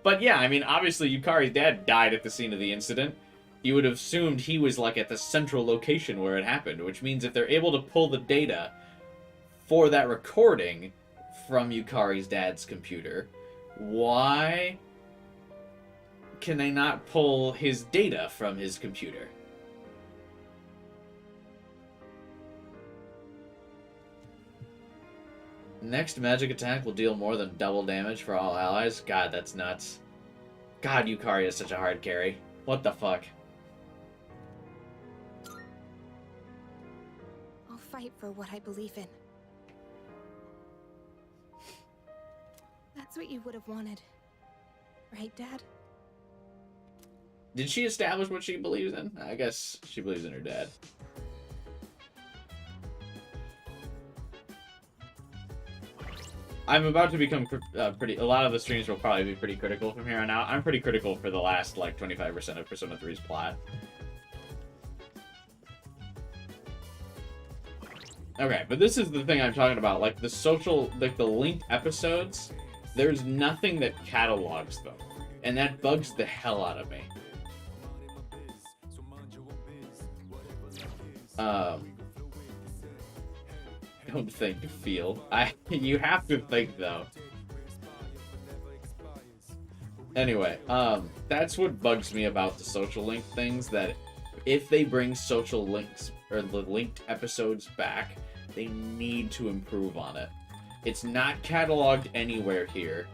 But yeah, I mean, obviously Yukari's dad died at the scene of the incident. You would have assumed he was, like, at the central location where it happened, which means if they're able to pull the data for that recording from Yukari's dad's computer, why can they not pull his data from his computer? Next magic attack will deal more than double damage for all allies. God, that's nuts. God, Yukari is such a hard carry. What the fuck? I'll fight for what I believe in. That's what you would have wanted. Right, Dad? Did she establish what she believes in? I guess she believes in her dad. I'm about to become pretty... A lot of the streams will probably be pretty critical from here on out. I'm pretty critical for the last, like, 25% of Persona 3's plot. Okay, but this is the thing I'm talking about. Like, the social... Like, the linked episodes, there's nothing that catalogs them. And that bugs the hell out of me. Don't think, feel. You have to think, though. Anyway, that's what bugs me about the social link things, that if they bring social links, or the linked episodes back, they need to improve on it. It's not cataloged anywhere here.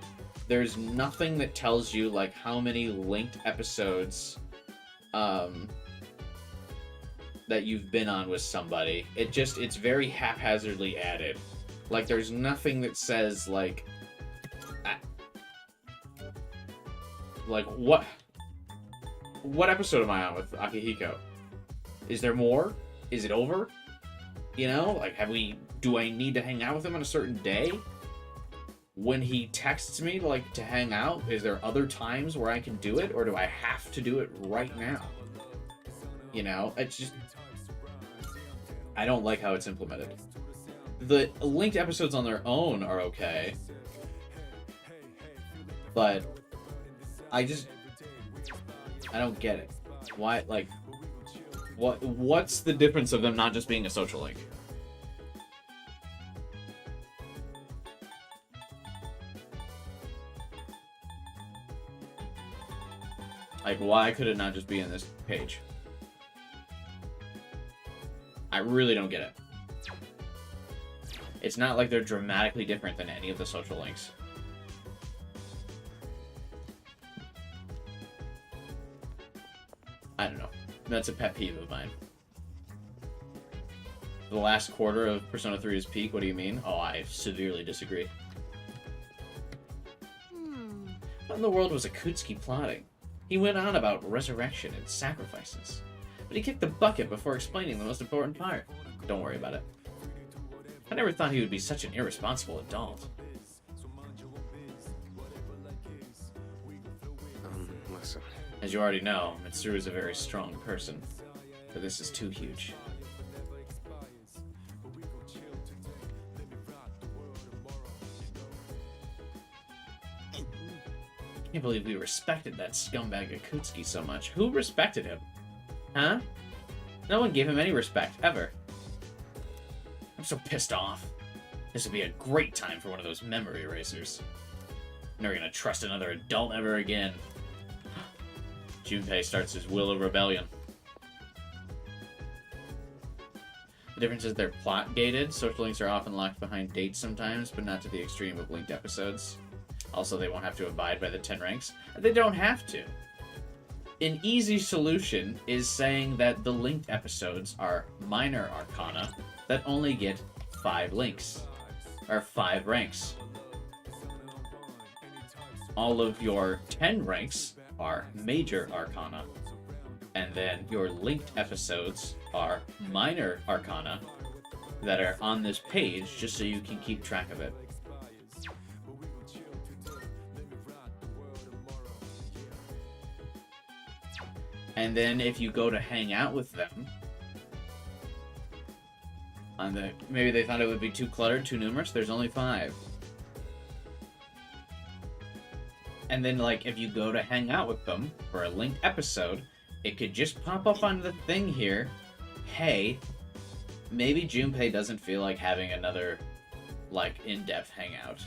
There's nothing that tells you, like, how many linked episodes, that you've been on with somebody. It's very haphazardly added. Like, there's nothing that says, like, what episode am I on with Akihiko? Is there more? Is it over? You know, like, do I need to hang out with him on a certain day? When he texts me, like, to hang out, is there other times where I can do it, or do I have to do it right now? You know, it's just... I don't like how it's implemented. The linked episodes on their own are okay. But... I don't get it. Why, like... What's the difference of them not just being a social link? Like, why could it not just be in this page? I really don't get it. It's not like they're dramatically different than any of the social links. I don't know. That's a pet peeve of mine. The last quarter of Persona 3's peak, what do you mean? Oh, I severely disagree. What in the world was Ikutsuki plotting? He went on about resurrection and sacrifices. But he kicked the bucket before explaining the most important part. Don't worry about it. I never thought he would be such an irresponsible adult. Listen. As you already know, Mitsuru is a very strong person. But this is too huge. I can't believe we respected that scumbag Ikutsuki so much. Who respected him? Huh? No one gave him any respect, ever. I'm so pissed off. This would be a great time for one of those memory erasers. Never gonna trust another adult ever again. Junpei starts his will of rebellion. The difference is they're plot-gated. Social links are often locked behind dates sometimes, but not to the extreme of linked episodes. Also, they won't have to abide by the 10 ranks. They don't have to. An easy solution is saying that the linked episodes are minor arcana that only get 5 links. Or 5 ranks. All of your 10 ranks are major arcana. And then your linked episodes are minor arcana. that are on this page just so you can keep track of it. And then if you go to hang out with them, maybe they thought it would be too cluttered, too numerous, there's only 5. And then, like, if you go to hang out with them for a linked episode, it could just pop up on the thing here, hey, maybe Junpei doesn't feel like having another, like, in-depth hangout.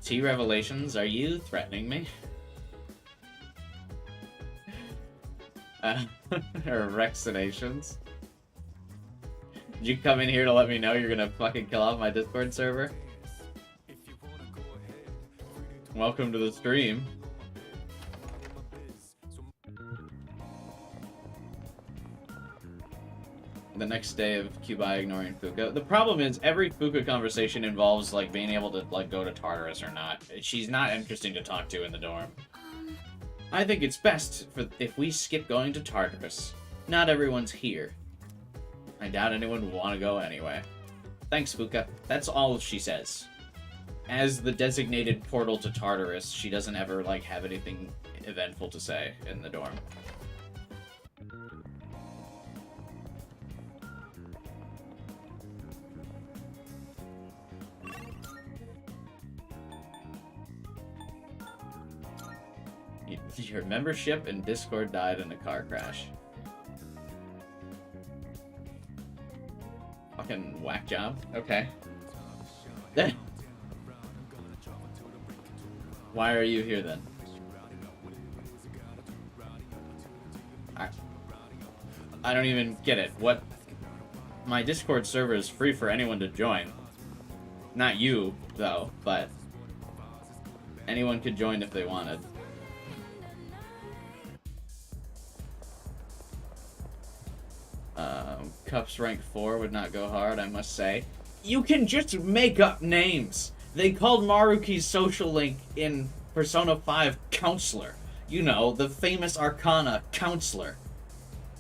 T-Revelations, are you threatening me? Or Rexinations? Did you come in here to let me know you're gonna fucking kill off my Discord server? Welcome to the stream. The next day of Kyubai ignoring Fuka. The problem is every Fuka conversation involves like being able to like go to Tartarus or not. She's not interesting to talk to in the dorm. I think it's best if we skip going to Tartarus. Not everyone's here. I doubt anyone would want to go anyway. Thanks, Fuka. That's all she says. As the designated portal to Tartarus, she doesn't ever like have anything eventful to say in the dorm. Your membership in Discord died in a car crash. Fucking whack job. Okay. Why are you here then? I don't even get it. What? My Discord server is free for anyone to join. Not you, though, but anyone could join if they wanted. Cups rank 4 would not go hard, I must say. You can just make up names. They called Maruki's social link in Persona 5 Counselor. You know, the famous Arcana Counselor.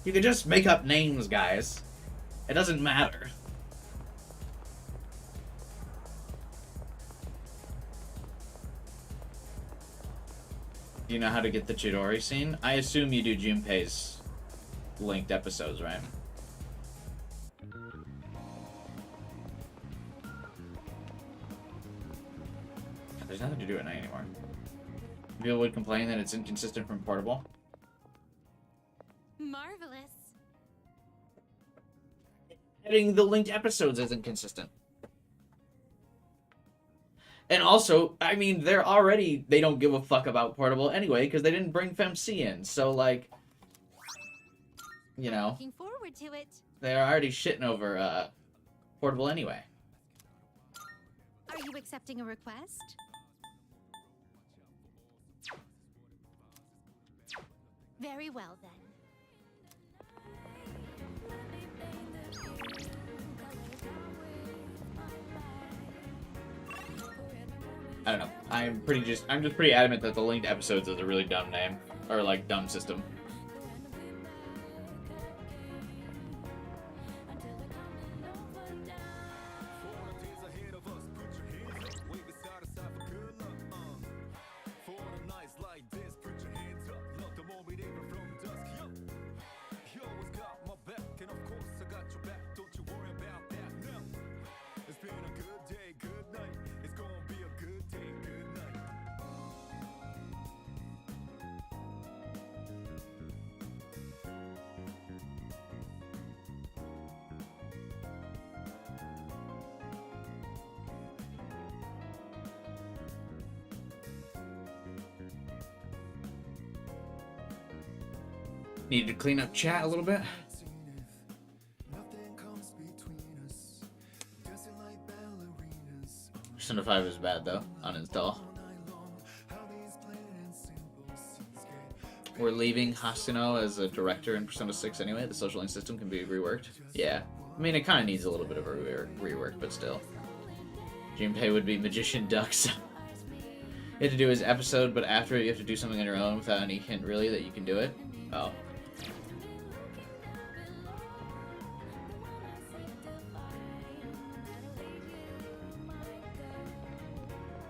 You can just make up names, guys. It doesn't matter. Do you know how to get the Chidori scene? I assume you do Junpei's linked episodes, right? There's nothing to do at night anymore. People would complain that it's inconsistent from Portable. Marvelous. Editing the linked episodes isn't consistent. And also, I mean, they don't give a fuck about Portable anyway, because they didn't bring FemC in. So, like, you know, Looking forward to it. they're already shitting over Portable anyway. Are you accepting a request? Very well then. I don't know. I'm just pretty adamant that the linked episodes is a really dumb name. Or, like, dumb system. Need to clean up chat a little bit. Persona 5 is bad though. Uninstall. We're leaving Hasuno as a director in Persona 6 anyway. The social link system can be reworked. Yeah. I mean, it kind of needs a little bit of a rework, but still. Junpei would be Magician Ducks. You have to do his episode, but after it you have to do something on your own without any hint really that you can do it. Oh.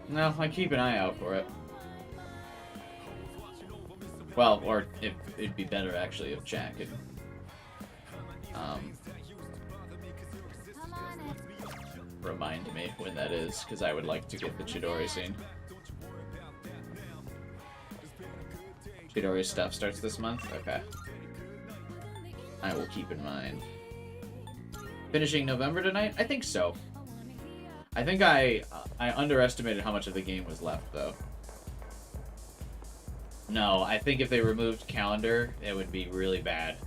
No, I keep an eye out for it. Well, or if it'd be better actually if Jack could remind me when that is, because I would like to get the Chidori scene. Chidori stuff starts this month? Okay. I will keep in mind. Finishing November tonight? I think so. I think I underestimated how much of the game was left, though. No, I think if they removed calendar, it would be really bad.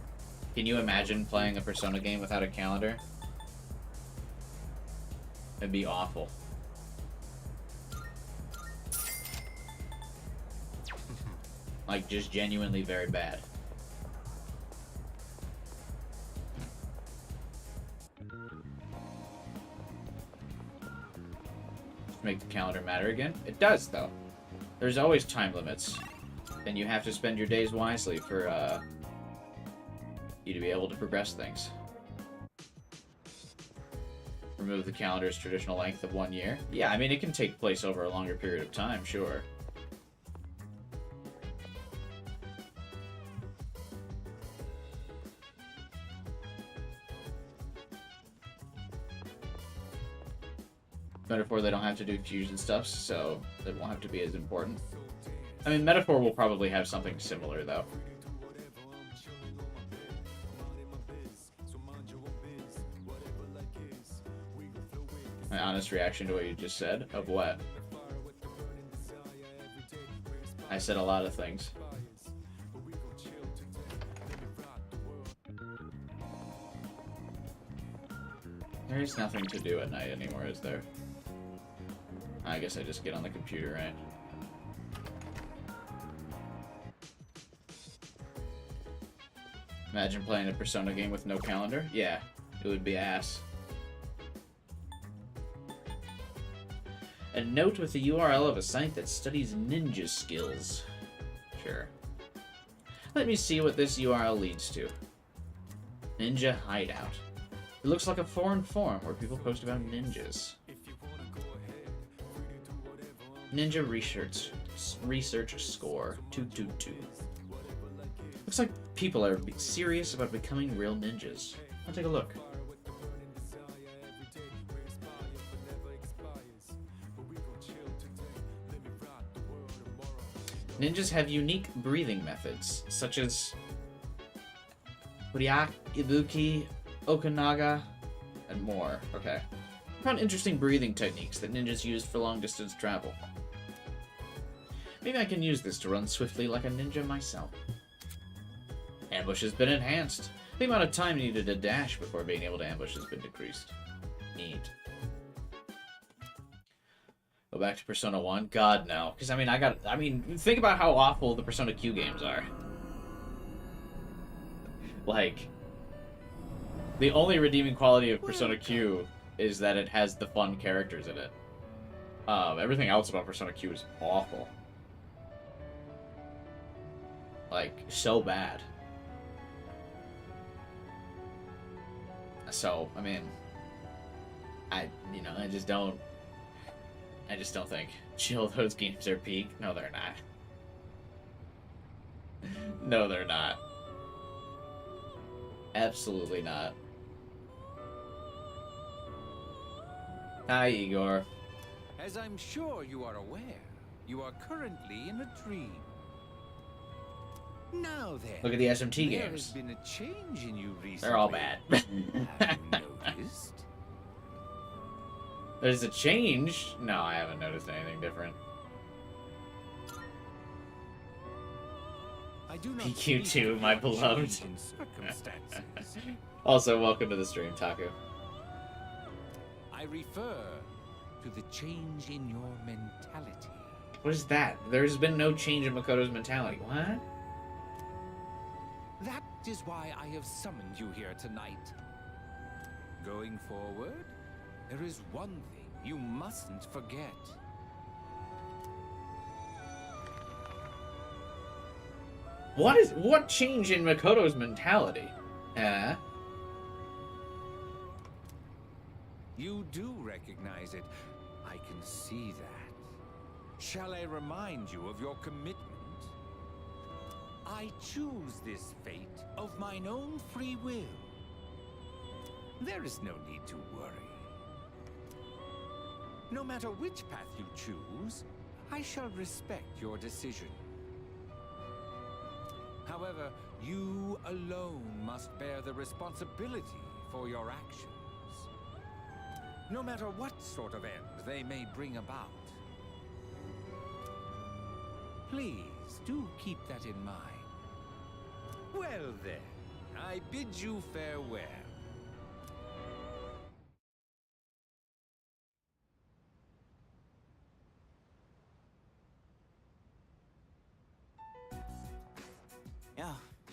Can you imagine playing a Persona game without a calendar? It'd be awful. Like, just genuinely very bad. Make the calendar matter again? It does, though. There's always time limits. And you have to spend your days wisely for, you to be able to progress things. Remove the calendar's traditional length of 1 year. Yeah, I mean, it can take place over a longer period of time, sure. Metaphor, they don't have to do fusion stuff, so it won't have to be as important. I mean, Metaphor will probably have something similar, though. My honest reaction to what you just said? Of what? I said a lot of things. There's nothing to do at night anymore, is there? I guess I just get on the computer, right? Imagine playing a Persona game with no calendar? Yeah, it would be ass. A note with the URL of a site that studies ninja skills. Sure. Let me see what this URL leads to. Ninja Hideout. It looks like a foreign forum where people post about ninjas. Ninja research score 222. Looks like people are serious about becoming real ninjas. I'll take a look. Ninjas have unique breathing methods, such as Huriaki, Ibuki, Okanaga, and more. Okay. I found interesting breathing techniques that ninjas use for long-distance travel. Maybe I can use this to run swiftly like a ninja myself. Ambush has been enhanced. The amount of time needed to dash before being able to ambush has been decreased. Neat. Go back to Persona 1? God, no. Because, I mean, think about how awful the Persona Q games are. Like, the only redeeming quality of Persona Q is that it has the fun characters in it. Everything else about Persona Q is awful. Like, so bad. So, I mean, I just don't think chill those games are peak. No, they're not. No, they're not. Absolutely not. Hi, Igor. As I'm sure you are aware, you are currently in a dream. Now then, Look at the SMT there games. has been a change in you recently. They're all bad. Have you noticed? There's a change? No, I haven't noticed anything different. I do not PQ2, speak my of your beloved. change in circumstances. Also, welcome to the stream, Taku. I refer to the change in your mentality. What is that? There's been no change in Makoto's mentality. What? That is why I have summoned you here tonight. Going forward, there is one thing you mustn't forget. What change in Makoto's mentality? You do recognize it. I can see that. Shall I remind you of your commitment? I choose this fate of mine own free will. There is no need to worry. No matter which path you choose, I shall respect your decision. However, you alone must bear the responsibility for your actions. No matter what sort of end they may bring about. Please do keep that in mind. Well then, I bid you farewell. Yo,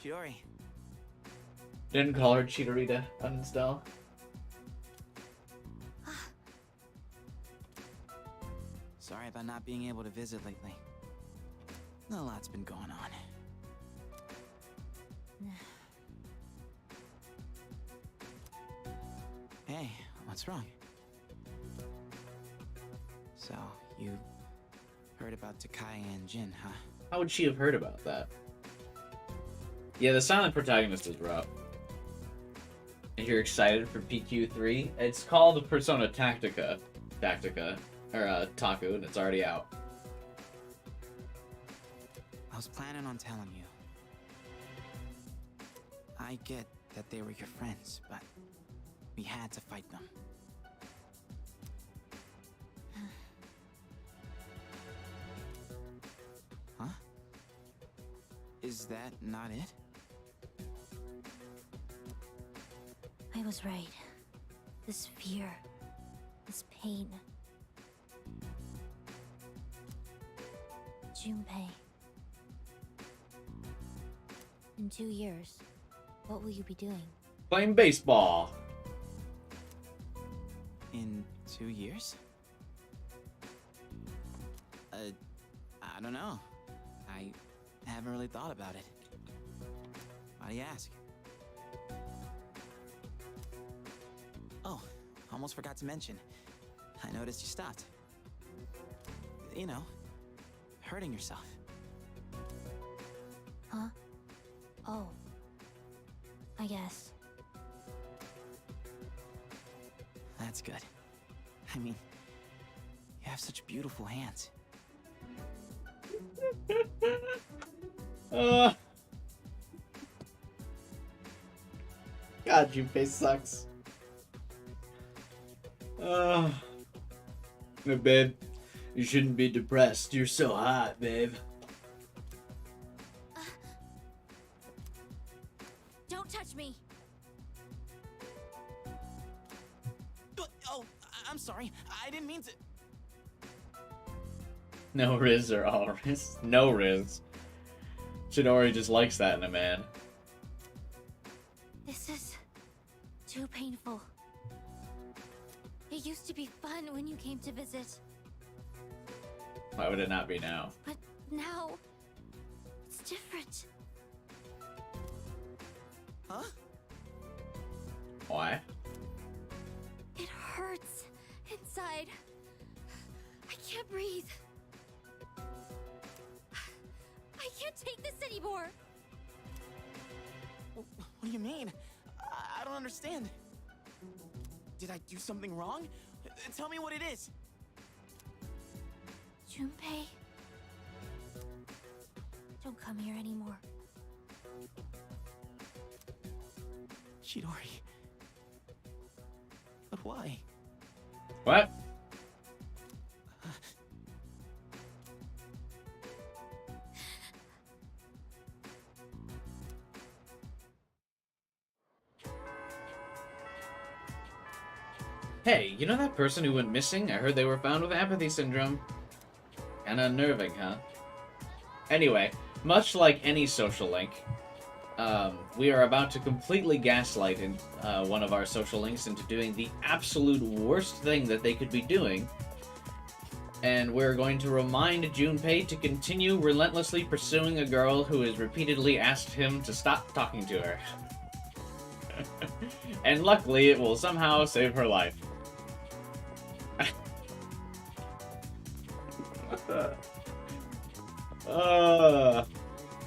Chidori. Didn't call her Chidori to uninstall. Sorry about not being able to visit lately. A lot's been going on. Hey, what's wrong? So, you heard about Takai and Jin, huh? How would she have heard about that? Yeah, the silent protagonist is rough. If you're excited for PQ3, it's called Persona Tactica, or Taku, and it's already out. I was planning on telling you. I get that they were your friends, but we had to fight them. Huh? Is that not it? I was right. This fear, this pain. Junpei. In 2 years, what will you be doing? Playing baseball. In 2 years? I don't know. I haven't really thought about it. Why do you ask? Oh, almost forgot to mention. I noticed you stopped. You know, hurting yourself. Huh? Oh. I guess. That's good. I mean, you have such beautiful hands. God, Junpei sucks. Hey, babe, you shouldn't be depressed. You're so hot, babe. Don't touch me! Oh, I'm sorry. I didn't mean to. No Riz or all Riz. No Riz. Chidori just likes that in a man. This is too painful. It used to be fun when you came to visit, Why would it not be now? but now it's different. Huh? Why? It hurts inside. I can't breathe. I can't take this anymore. What do you mean? I don't understand. Did I do something wrong? Tell me what it is. Junpei, don't come here anymore. Chidori. But why? What? Hey, you know that person who went missing? I heard they were found with apathy syndrome. Kinda unnerving, huh? Anyway, much like any social link, we are about to completely gaslight one of our social links into doing the absolute worst thing that they could be doing. And we're going to remind Junpei to continue relentlessly pursuing a girl who has repeatedly asked him to stop talking to her. And luckily, it will somehow save her life.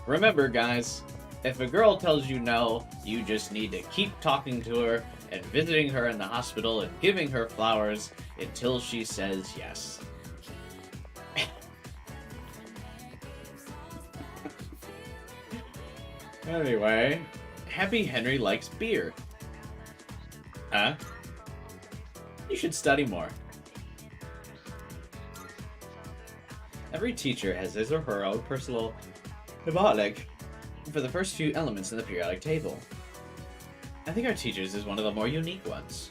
Remember, guys, if a girl tells you no, you just need to keep talking to her and visiting her in the hospital and giving her flowers until she says yes. Anyway, Happy Henry likes beer. Huh? You should study more. Every teacher has his or her own personal mnemonic for the first few elements in the periodic table. I think our teacher's is one of the more unique ones.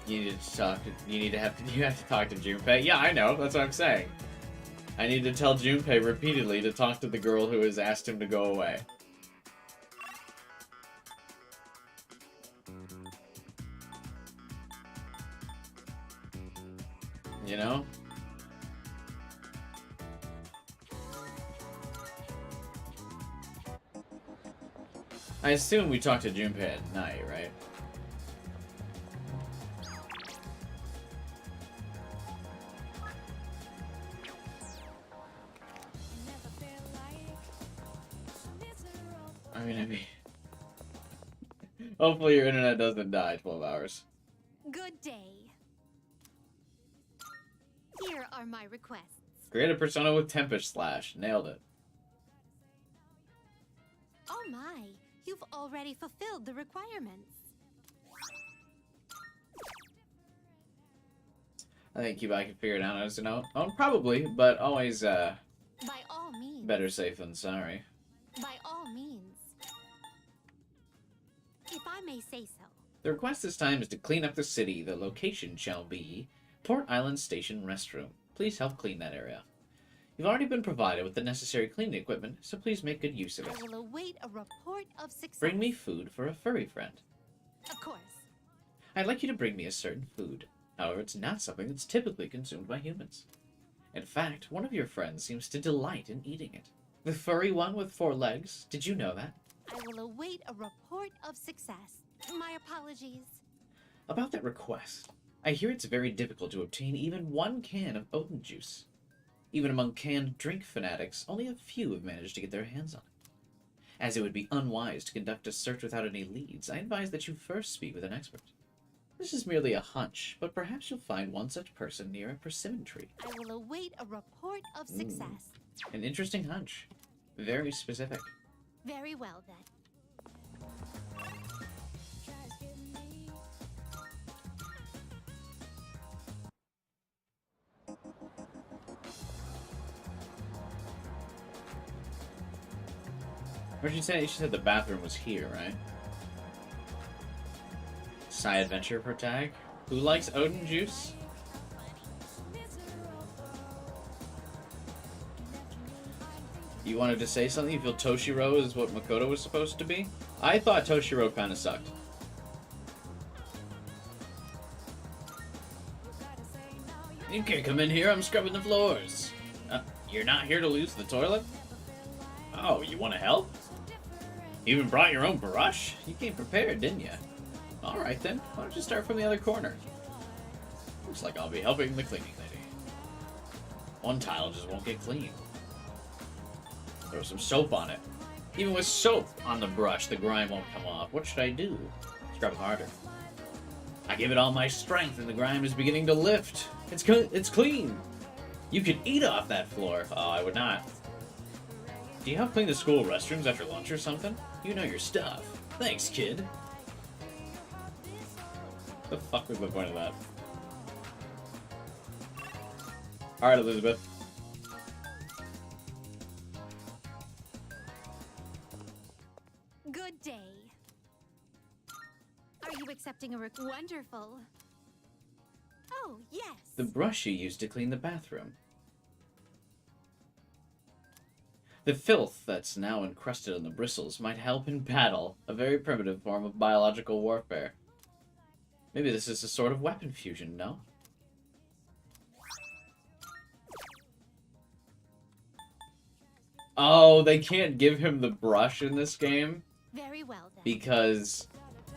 You have to talk to Junpei. Yeah, I know, that's what I'm saying. I need to tell Junpei repeatedly to talk to the girl who has asked him to go away. You know? I assume we talk to Junpei at night, right? I mean, hopefully your internet doesn't die 12 hours. Good day. Here are my requests. Create a persona with Tempest Slash. Nailed it. Oh my, you've already fulfilled the requirements. I think I can figure it out as to know. Oh, probably, but always, By all means. better safe than sorry. By all means. If I may say so. The request this time is to clean up the city. The location shall be Port Island Station Restroom. Please help clean that area. You've already been provided with the necessary cleaning equipment, so please make good use of it. I will await a report of success. Bring me food for a furry friend. Of course. I'd like you to bring me a certain food. However, it's not something that's typically consumed by humans. In fact, one of your friends seems to delight in eating it. The furry one with 4 legs. Did you know that? I will await a report of success. My apologies. About that request, I hear it's very difficult to obtain even 1 can of Odin juice. Even among canned drink fanatics, only a few have managed to get their hands on it. As it would be unwise to conduct a search without any leads, I advise that you first speak with an expert. This is merely a hunch, but perhaps you'll find one such person near a persimmon tree. I will await a report of success. An interesting hunch. Very specific. Very well, then. What did she say? She said the bathroom was here, right? Side adventure per tag. Who likes Odin juice? You wanted to say something? You feel Toshiro is what Makoto was supposed to be? I thought Toshiro kind of sucked. You can't come in here, I'm scrubbing the floors. You're not here to use the toilet? Oh, you want to help? You even brought your own brush? You came prepared, didn't you? Alright then, why don't you start from the other corner? Looks like I'll be helping the cleaning lady. One tile just won't get clean. Throw some soap on it. Even with soap on the brush, the grime won't come off. What should I do? Scrub harder. I give it all my strength and the grime is beginning to lift. It's clean. You could eat off that floor. Oh, I would not. Do you help clean the school restrooms after lunch or something? You know your stuff. Thanks, kid. The fuck was the point of that? Alright, Elizabeth. Good day. Are you accepting a Wonderful. Oh, yes. The brush you used to clean the bathroom. The filth that's now encrusted on the bristles might help in battle, a very primitive form of biological warfare. Maybe this is a sort of weapon fusion, no? Oh, they can't give him the brush in this game? Very well, then. Because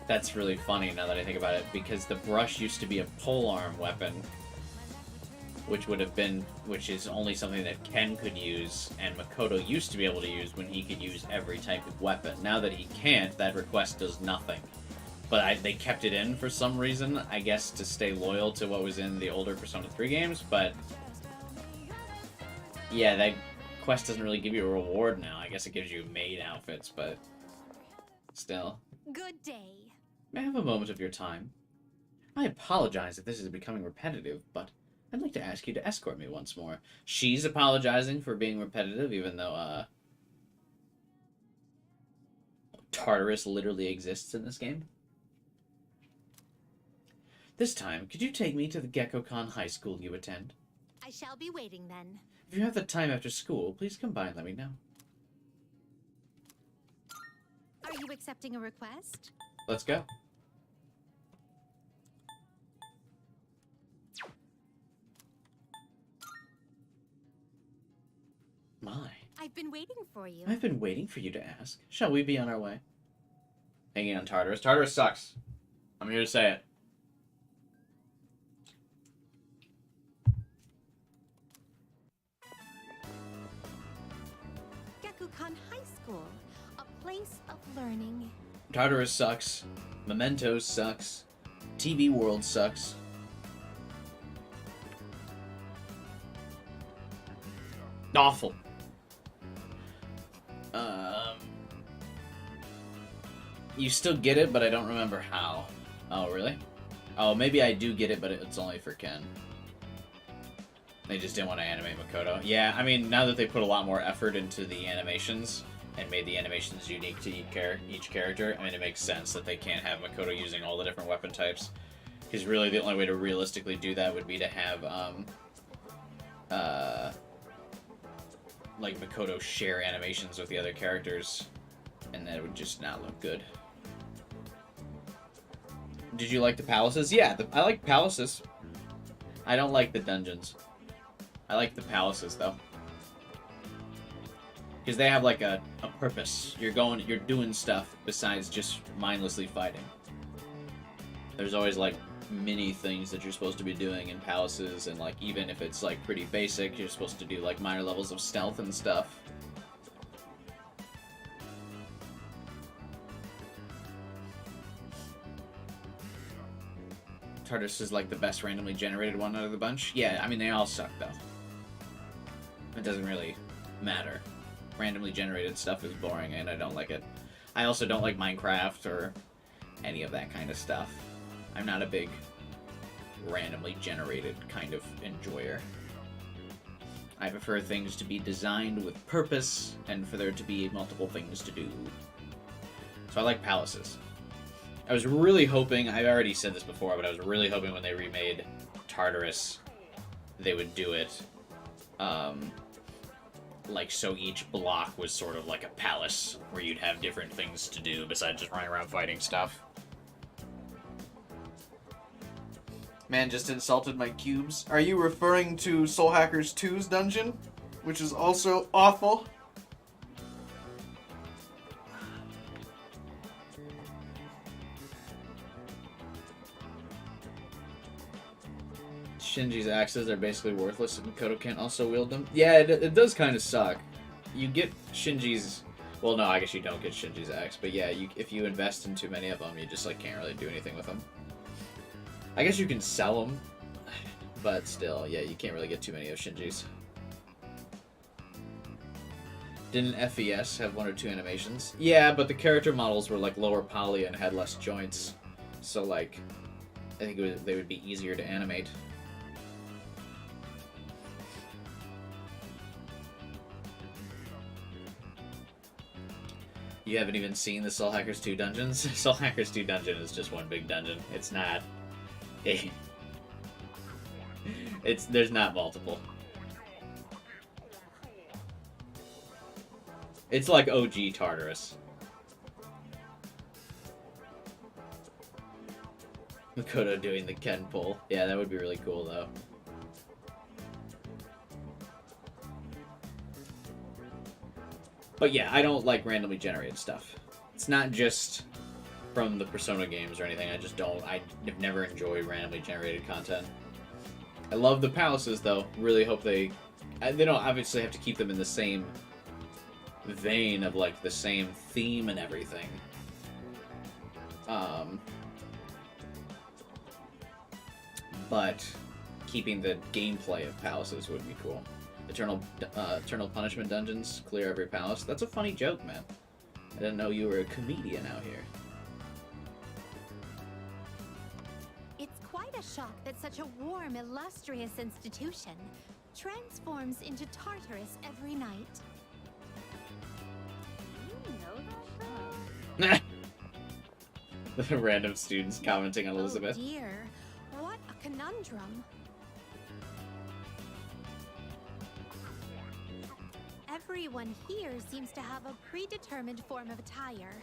That's really funny now that I think about it, because the brush used to be a polearm weapon, which is only something that Ken could use, and Makoto used to be able to use when he could use every type of weapon. Now that he can't, that request does nothing. But they kept it in for some reason, I guess to stay loyal to what was in the older Persona 3 games, but... yeah, that quest doesn't really give you a reward now. I guess it gives you maid outfits, but... still. Good day. May I have a moment of your time? I apologize if this is becoming repetitive, but I'd like to ask you to escort me once more. She's apologizing for being repetitive, even though, Tartarus literally exists in this game. This time, could you take me to the Gekkoukan High School you attend? I shall be waiting then. If you have the time after school, please come by and let me know. Are you accepting a request? Let's go. My. I've been waiting for you. I've been waiting for you to ask. Shall we be on our way? Hanging on Tartarus. Tartarus sucks. I'm here to say it. Gekkoukan High School, a place of learning. Tartarus sucks. Mementos sucks. TV World sucks. Awful. You still get it, but I don't remember how. Oh, really? Oh, maybe I do get it, but it's only for Ken. They just didn't want to animate Makoto. Yeah, I mean, now that they put a lot more effort into the animations and made the animations unique to each character, I mean, it makes sense that they can't have Makoto using all the different weapon types. Because really, the only way to realistically do that would be to have, like, Makoto share animations with the other characters, and that would just not look good. Did you like the palaces? Yeah, I like palaces. I don't like the dungeons. I like the palaces, though. Because they have, like, a purpose. You're doing stuff besides just mindlessly fighting. There's always, like, mini things that you're supposed to be doing in palaces, and, like, even if it's, like, pretty basic, you're supposed to do, like, minor levels of stealth and stuff. Tartarus is, like, the best randomly generated one out of the bunch. Yeah, I mean, they all suck, though. It doesn't really matter. Randomly generated stuff is boring, and I don't like it. I also don't like Minecraft or any of that kind of stuff. I'm not a big randomly generated kind of enjoyer. I prefer things to be designed with purpose, and for there to be multiple things to do. So I like palaces. I was really hoping, I've already said this before, but I was really hoping when they remade Tartarus, they would do it, like, so each block was sort of like a palace, where you'd have different things to do besides just running around fighting stuff. Man just insulted my cubes. Are you referring to Soul Hackers 2's dungeon? Which is also awful. Shinji's axes are basically worthless if Makoto can't also wield them. Yeah, it does kind of suck. You get Shinji's... Well, no, I guess you don't get Shinji's axe, but yeah, if you invest in too many of them, you just, like, can't really do anything with them. I guess you can sell them, but still, yeah, you can't really get too many of Shinji's. Didn't FES have one or two animations? Yeah, but the character models were, like, lower poly and had less joints, so, like, I think they would be easier to animate. You haven't even seen the Soul Hackers 2 dungeons? Soul Hackers 2 dungeon is just one big dungeon. It's not... There's not multiple. It's like OG Tartarus. Makoto doing the Ken pull. Yeah, that would be really cool, though. But yeah, I don't like randomly generated stuff. It's not just from the Persona games or anything. I just don't. I've never enjoyed randomly generated content. I love the palaces, though. Really hope they don't obviously have to keep them in the same vein of like the same theme and everything. But keeping the gameplay of palaces would be cool. Eternal punishment dungeons, clear every palace. That's a funny joke, man. I didn't know you were a comedian out here. It's quite a shock that such a warm, illustrious institution transforms into Tartarus every night. You know that? The random students commenting on Elizabeth. Oh dear, what a conundrum. Everyone here seems to have a predetermined form of attire.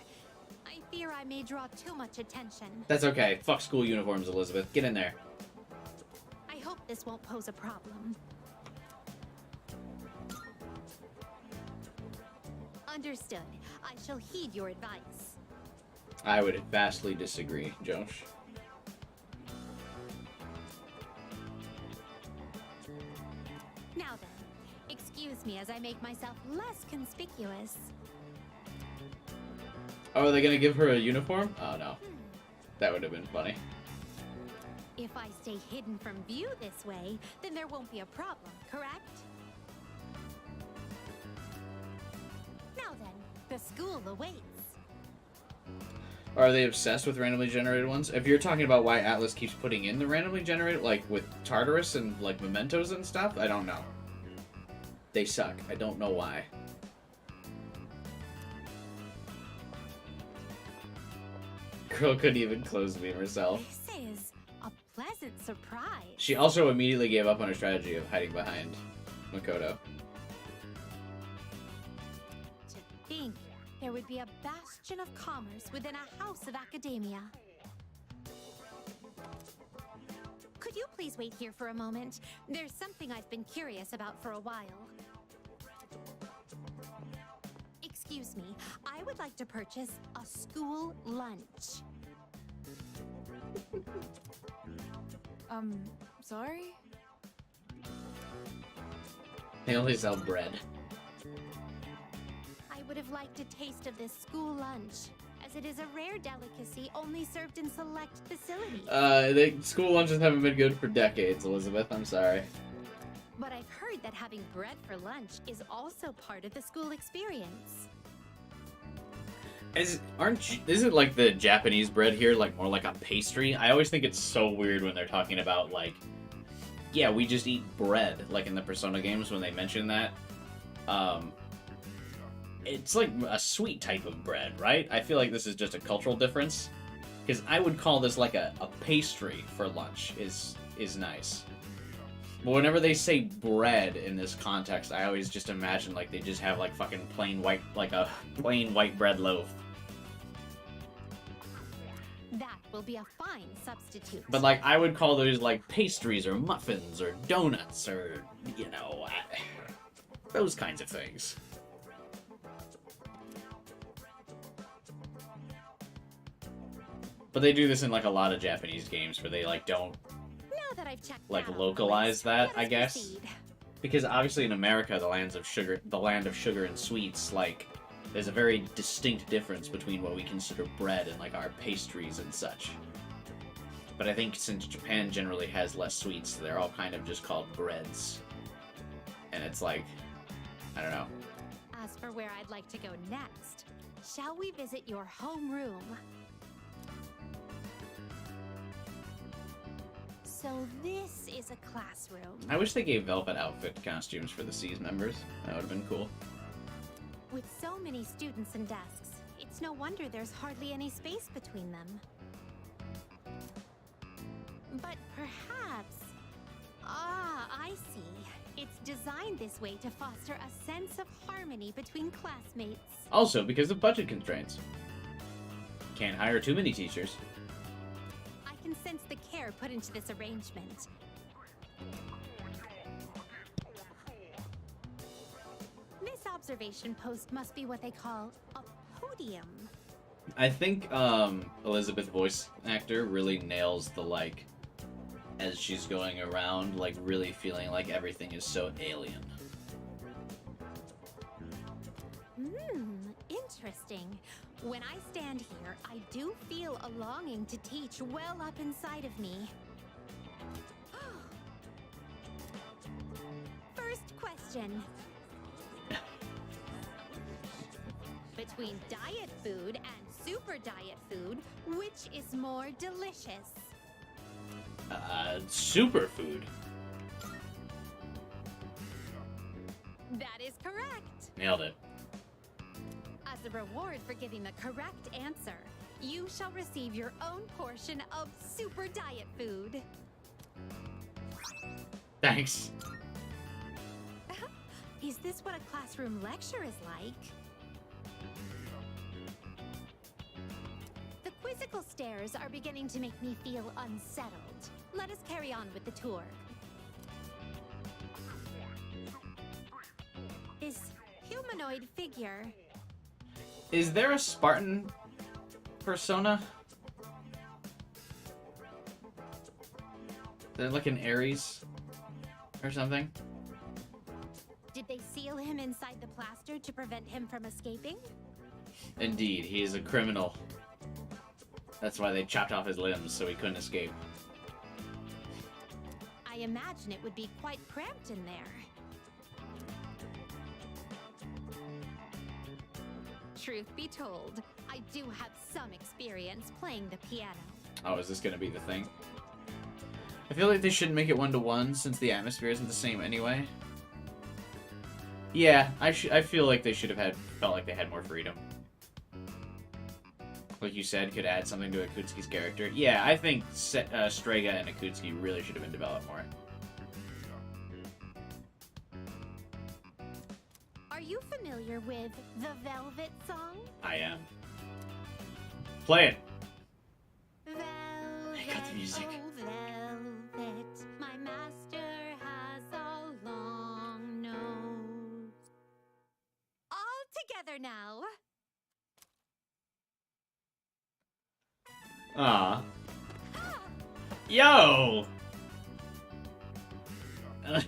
I fear I may draw too much attention. That's okay. Fuck school uniforms, Elizabeth. Get in there. I hope this won't pose a problem. Understood. I shall heed your advice. I would vastly disagree, Josh. Now then, excuse me as I make myself less conspicuous. Oh, are they gonna give her a uniform? Oh no. That would have been funny. If I stay hidden from view this way, then there won't be a problem, correct? Now then, the school awaits. Are they obsessed with randomly generated ones? If you're talking about why Atlas keeps putting in the randomly generated, like with Tartarus and like mementos and stuff, I don't know. They suck. I don't know why. Girl couldn't even close the beam herself. This is a pleasant surprise. She also immediately gave up on her strategy of hiding behind Makoto. To think there would be a bastion of commerce within a house of academia. Could you please wait here for a moment? There's something I've been curious about for a while. Excuse me, I would like to purchase a school lunch. Sorry? They only sell bread. I would have liked a taste of this school lunch, as it is a rare delicacy only served in select facilities. School lunches haven't been good for decades, Elizabeth. I'm sorry. But I've heard that having bread for lunch is also part of the school experience. Isn't like the Japanese bread here like more like a pastry? I always think it's so weird when they're talking about like, yeah, we just eat bread, like in the Persona games when they mention that. It's like a sweet type of bread, right? I feel like this is just a cultural difference. Because I would call this like a pastry for lunch is nice. But whenever they say bread in this context, I always just imagine like they just have like fucking plain white, like a plain white bread loaf. That will be a fine substitute. But like I would call those like pastries or muffins or donuts or, you know, those kinds of things. But they do this in like a lot of Japanese games where they like don't Now that I've checked like out localize that, let I us guess. proceed. Because obviously in America, the land of sugar and sweets, like there's a very distinct difference between what we consider bread and like our pastries and such. But I think since Japan generally has less sweets, they're all kind of just called breads. And it's like, I don't know. As for where I'd like to go next, shall we visit your homeroom? So this is a classroom. I wish they gave velvet outfit costumes for the SEES members. That would have been cool. With so many students and desks, it's no wonder there's hardly any space between them. But perhaps... Ah, I see. It's designed this way to foster a sense of harmony between classmates. Also, because of budget constraints. Can't hire too many teachers. I can sense the care put into this arrangement. This observation post must be what they call a podium. I think Elizabeth voice actor really nails the like as she's going around like really feeling like everything is so alien. Interesting. When I stand here, I do feel a longing to teach well up inside of me. First question. Between diet food and super diet food, which is more delicious? Superfood. That is correct. Nailed it. As a reward for giving the correct answer, you shall receive your own portion of super diet food. Thanks. Is this what a classroom lecture is like? The quizzical stares are beginning to make me feel unsettled. Let us carry on with the tour. This humanoid figure. Is there a Spartan persona? They're like an Ares or something? Did they seal him inside the plaster to prevent him from escaping? Indeed, he is a criminal. That's why they chopped off his limbs so he couldn't escape. I imagine it would be quite cramped in there. Truth be told, I do have some experience playing the piano. Oh, is this gonna be the thing? I feel like they shouldn't make it 1-to-1 since the atmosphere isn't the same anyway. Yeah, I feel like they should have felt like they had more freedom. Like you said, could add something to Ikutsuki's character. Yeah, I think Strega and Ikutsuki really should have been developed more. Are you familiar with the Velvet song? I am. Play it. Velvet, I got the music. oh velvet, my master has a long nose. All together now. Aw. Yo!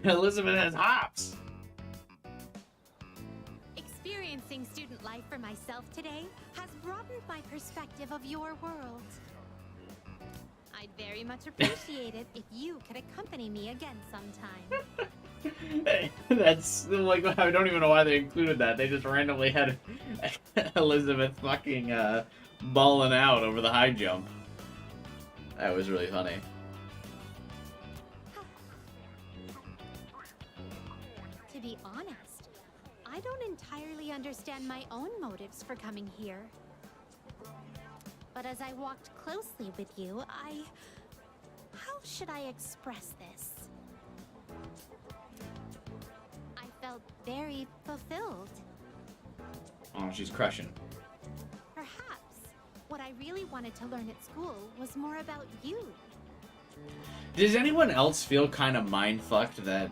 Elizabeth has hops. Experiencing student life for myself today has broadened my perspective of your world. I'd very much appreciate it if you could accompany me again sometime. Hey, that's like, I don't even know why they included that. They just randomly had Elizabeth fucking balling out over the high jump. That was really funny. To be honest, I don't entirely understand my own motives for coming here. But as I walked closely with you, how should I express this? I felt very fulfilled. Oh, she's crushing. Perhaps what I really wanted to learn at school was more about you. Does anyone else feel kind of mind-fucked that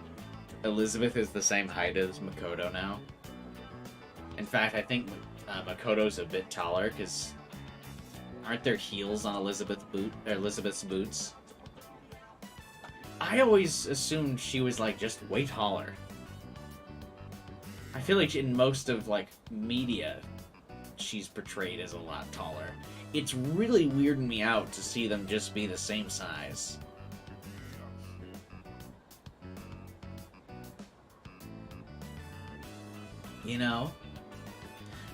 Elizabeth is the same height as Makoto now? In fact, I think Makoto's a bit taller, because aren't there heels on Elizabeth's boots? I always assumed she was, like, just way taller. I feel like in most of, like, media, she's portrayed as a lot taller. It's really weirding me out to see them just be the same size. You know?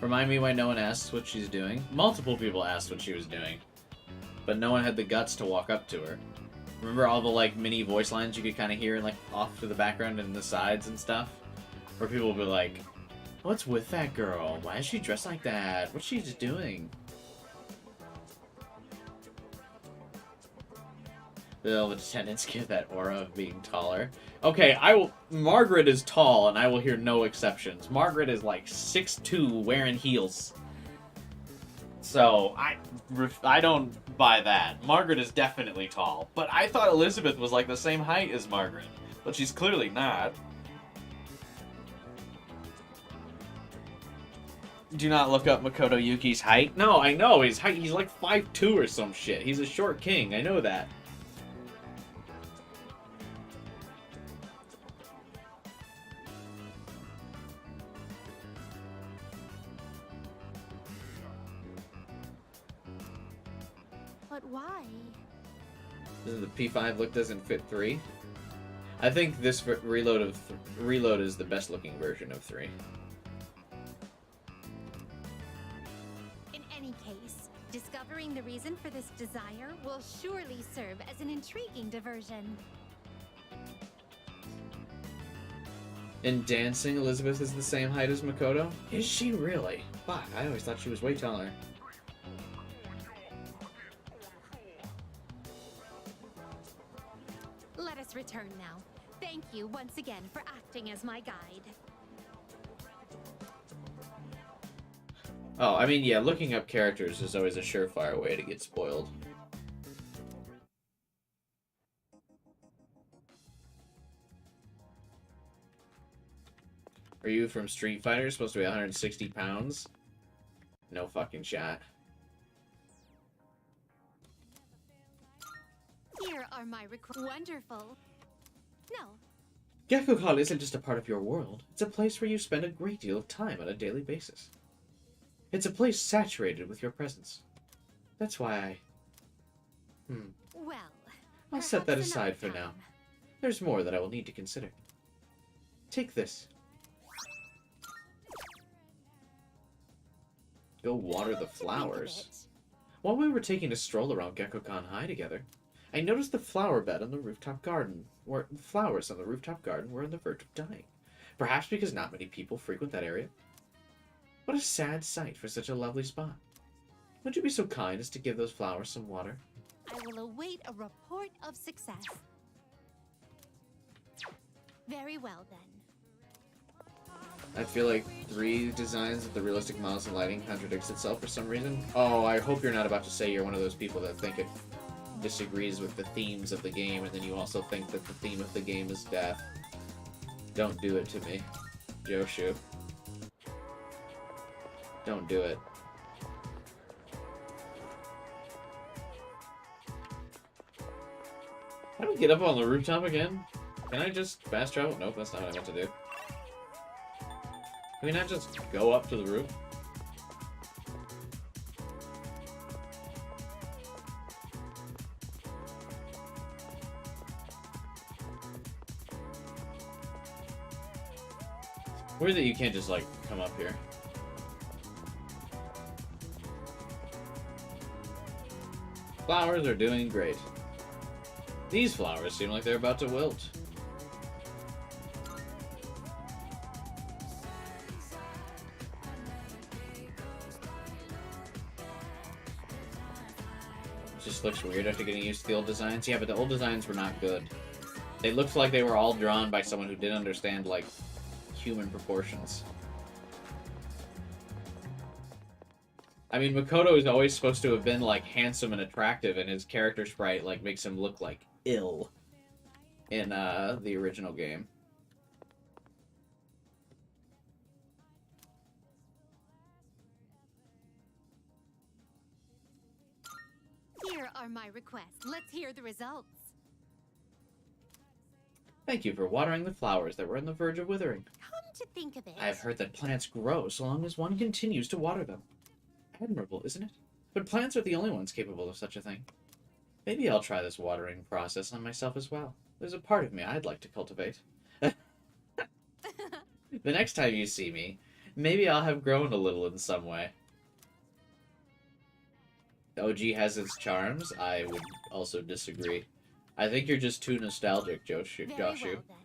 Remind me why no one asked what she's doing. Multiple people asked what she was doing, but no one had the guts to walk up to her. Remember all the, like, mini voice lines you could kind of hear, like, off to the background and the sides and stuff? Where people would be like, what's with that girl? Why is she dressed like that? What's she just doing? The attendants give that aura of being taller. Okay, Margaret is tall, and I will hear no exceptions. Margaret is like 6'2", wearing heels. So, I don't buy that. Margaret is definitely tall. But I thought Elizabeth was like the same height as Margaret. But she's clearly not. Do not look up Makoto Yuki's height. No, I know his height. He's like 5'2" or some shit. He's a short king. I know that. But why? This is the P5 look doesn't fit 3. I think this reload is the best looking version of 3. In any case, discovering the reason for this desire will surely serve as an intriguing diversion. In dancing, Elizabeth is the same height as Makoto? Is she really? Fuck, I always thought she was way taller. Let us return now. Thank you once again for acting as my guide. Oh, I mean, yeah, looking up characters is always a surefire way to get spoiled. Are you from Street Fighter? Supposed to be 160 pounds? No fucking shot. Here are my requests. Wonderful. No. Gekukan isn't just a part of your world. It's a place where you spend a great deal of time on a daily basis. It's a place saturated with your presence. That's why Well, I'll set that perhaps aside for another now. time. There's more that I will need to consider. Take this. Go water the flowers. While we were taking a stroll around Gekukan High together, I noticed the flower bed on the rooftop garden, where the flowers on the rooftop garden were on the verge of dying. Perhaps because not many people frequent that area. What a sad sight for such a lovely spot. Would you be so kind as to give those flowers some water? I will await a report of success. Very well, then. I feel like 3 designs of the realistic models and lighting contradicts itself for some reason. Oh, I hope you're not about to say you're one of those people that think it disagrees with the themes of the game, and then you also think that the theme of the game is death. Don't do it to me, Joshu. Don't do it. How do we get up on the rooftop again? Can I just fast travel? Nope, that's not what I meant to do. Can we not just go up to the roof? Weird that you can't just, like, come up here. Flowers are doing great. These flowers seem like they're about to wilt. Just looks weird after getting used to the old designs. Yeah, but the old designs were not good. They looked like they were all drawn by someone who didn't understand, like, human proportions. I mean, Makoto is always supposed to have been, like, handsome and attractive, and his character sprite, like, makes him look, like, ill in, the original game. Here are my requests. Let's hear the results. Thank you for watering the flowers that were on the verge of withering. Come to think of it. I have heard that plants grow so long as one continues to water them. Admirable, isn't it? But plants are the only ones capable of such a thing. Maybe I'll try this watering process on myself as well. There's a part of me I'd like to cultivate. The next time you see me, maybe I'll have grown a little in some way. OG has its charms. I would also disagree. I think you're just too nostalgic, Joshu. Very well, then.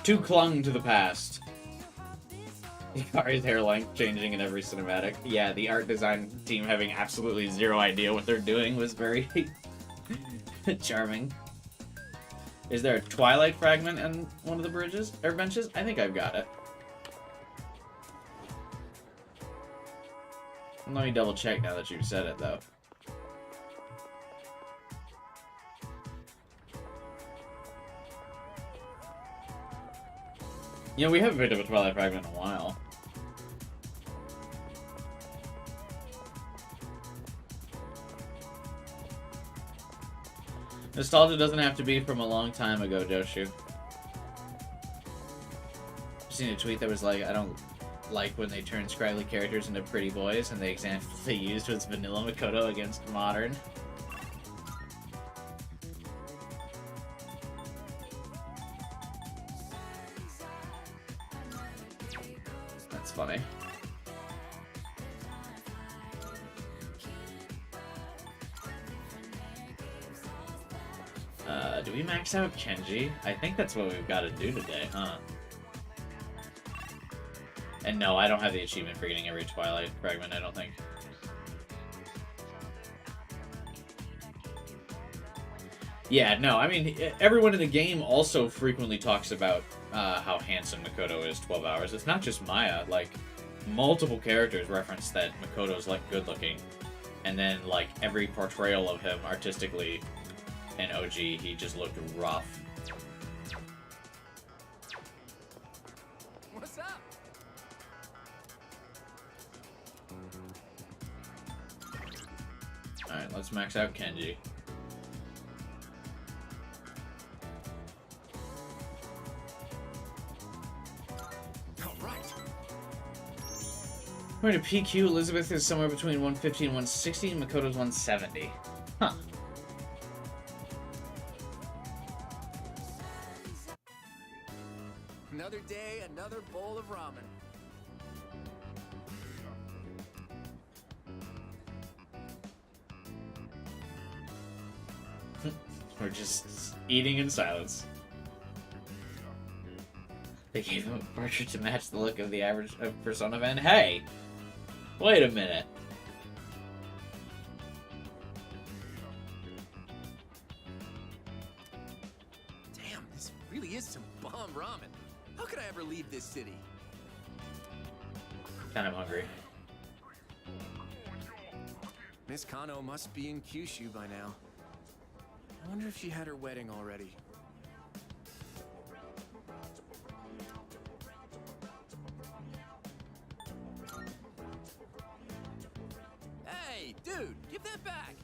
Too clung to the past. Yukari's hair length changing in every cinematic. Yeah, the art design team having absolutely zero idea what they're doing was very charming. Is there a Twilight fragment in one of the bridges or benches? I think I've got it. Let me double check now that you've said it, though. You know, we haven't picked up a Twilight Fragment in a while. Nostalgia doesn't have to be from a long time ago, Joshu. I've seen a tweet that was like, I don't like when they turn scraggly characters into pretty boys, and the example they used was vanilla Makoto against modern. That's funny. Do we max out Kenji? I think that's what we've got to do today, huh? And no, I don't have the achievement for getting every Twilight Fragment, I don't think. Yeah, no, I mean, everyone in the game also frequently talks about how handsome Makoto is 12 hours. It's not just Maya, like, multiple characters reference that Makoto's, like, good-looking. And then, like, every portrayal of him artistically in OG, he just looked rough. What's up? Alright, let's max out Kenji. Alright. According to PQ, Elizabeth is somewhere between 150 and 160, and Makoto's 170. Huh. Another day, another bowl of ramen. We're just eating in silence. They gave him a portrait to match the look of the average Persona fan. Hey! Wait a minute. Damn, this really is some bomb ramen. How could I ever leave this city? Kind of hungry. Miss Kano must be in Kyushu by now. I wonder if she had her wedding already. Hey, dude, give that back!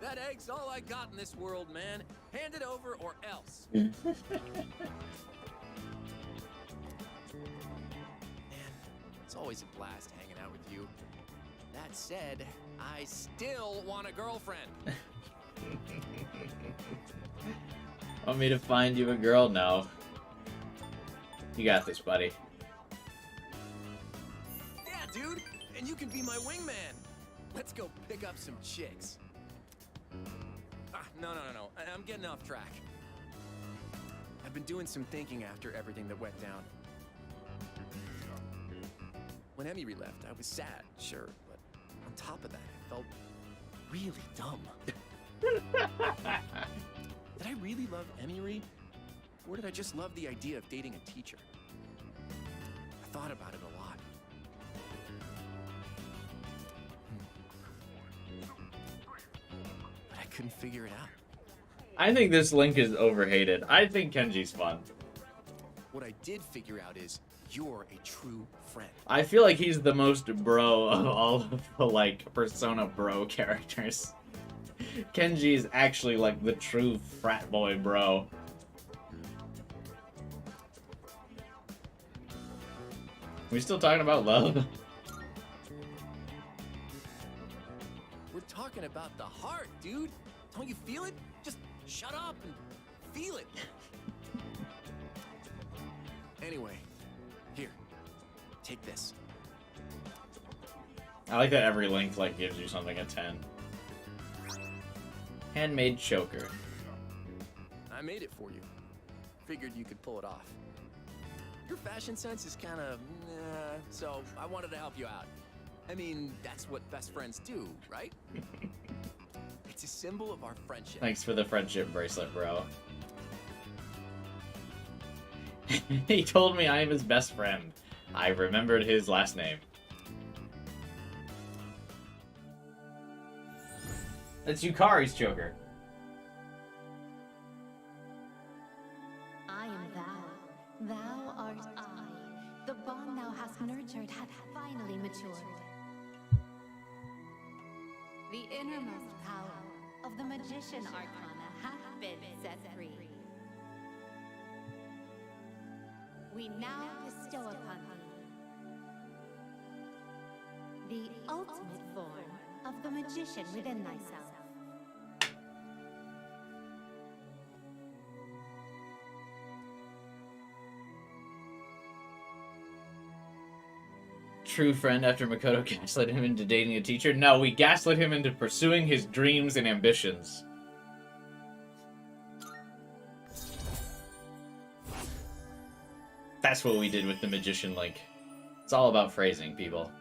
That egg's all I got in this world, man. Hand it over or else. Man, it's always a blast hanging out with you. That said, I still want a girlfriend. Want me to find you a girl? No. You got this, buddy. Yeah, dude! And you can be my wingman! Let's go pick up some chicks. No. I'm getting off track. I've been doing some thinking after everything that went down. When Emiri left, I was sad, sure, but on top of that, I felt really dumb. Did I really love Emiri? Or did I just love the idea of dating a teacher? I thought about it a lot. But I couldn't figure it out. I think this Link is overhated. I think Kenji's fun. What I did figure out is you're a true friend. I feel like he's the most bro of all of the, like, Persona bro characters. Kenji is actually, like, the true frat boy bro. We still talking about love? We're talking about the heart, dude. Don't you feel it? Just shut up and feel it. Anyway, here. Take this. I like that every Link, like, gives you something at 10. Handmade choker. I made it for you. Figured you could pull it off. Your fashion sense is kind of, so I wanted to help you out. I mean, that's what best friends do, right? It's a symbol of our friendship. Thanks for the friendship bracelet, bro. He told me I am his best friend. I remembered his last name. That's Yukari's choker. I am thou. Thou art innermost power of the Magician Arcana hath been set free. We now bestow upon thee the ultimate form of the magician within thyself. True friend after Makoto gaslit him into dating a teacher? No, we gaslit him into pursuing his dreams and ambitions. That's what we did with the Magician Link. It's all about phrasing, people.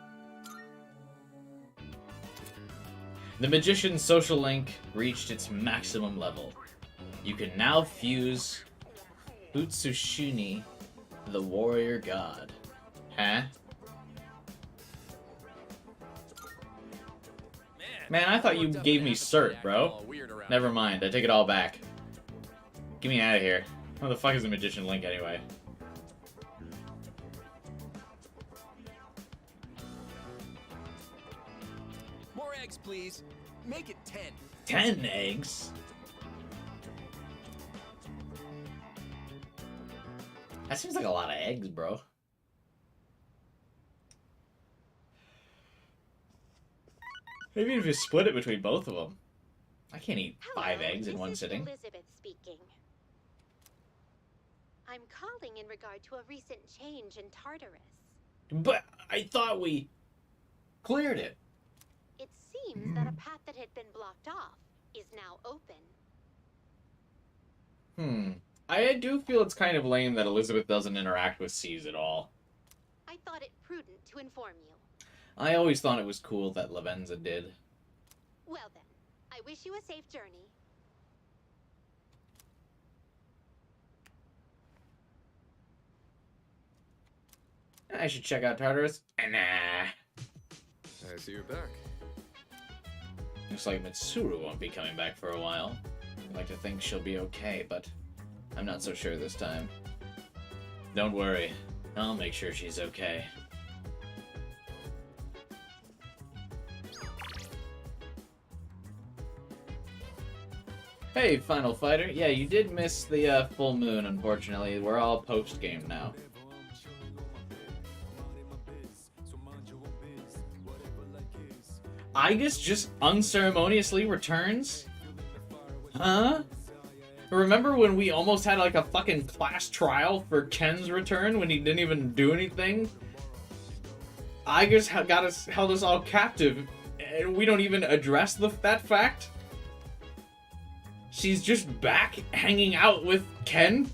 The Magician's social link reached its maximum level. You can now fuse Utsushuni, the warrior god. Huh? Man, I thought you gave me cert, bro. Never mind, I take it all back. Get me out of here. What the fuck is a Magician Link anyway? More eggs, please. Make it 10. 10 eggs? That seems like a lot of eggs, bro. Maybe if you split it between both of them. I can't eat 5 eggs in one sitting. Elizabeth speaking. I'm calling in regard to a recent change in Tartarus. But I thought we cleared it. It seems that a path that had been blocked off is now open. I do feel it's kind of lame that Elizabeth doesn't interact with SEES at all. I thought it prudent to inform you. I always thought it was cool that Lavenza did. Well then, I wish you a safe journey. I should check out Tartarus. Nah. I see you're back. Looks like Mitsuru won't be coming back for a while. I'd like to think she'll be okay, but I'm not so sure this time. Don't worry. I'll make sure she's okay. Hey, Final Fighter. Yeah, you did miss the full moon, unfortunately. We're all post-game now. Aigis just unceremoniously returns? Huh? Remember when we almost had like a fucking class trial for Ken's return when he didn't even do anything? Aigis held us all captive, and we don't even address that fact? She's just back hanging out with Ken?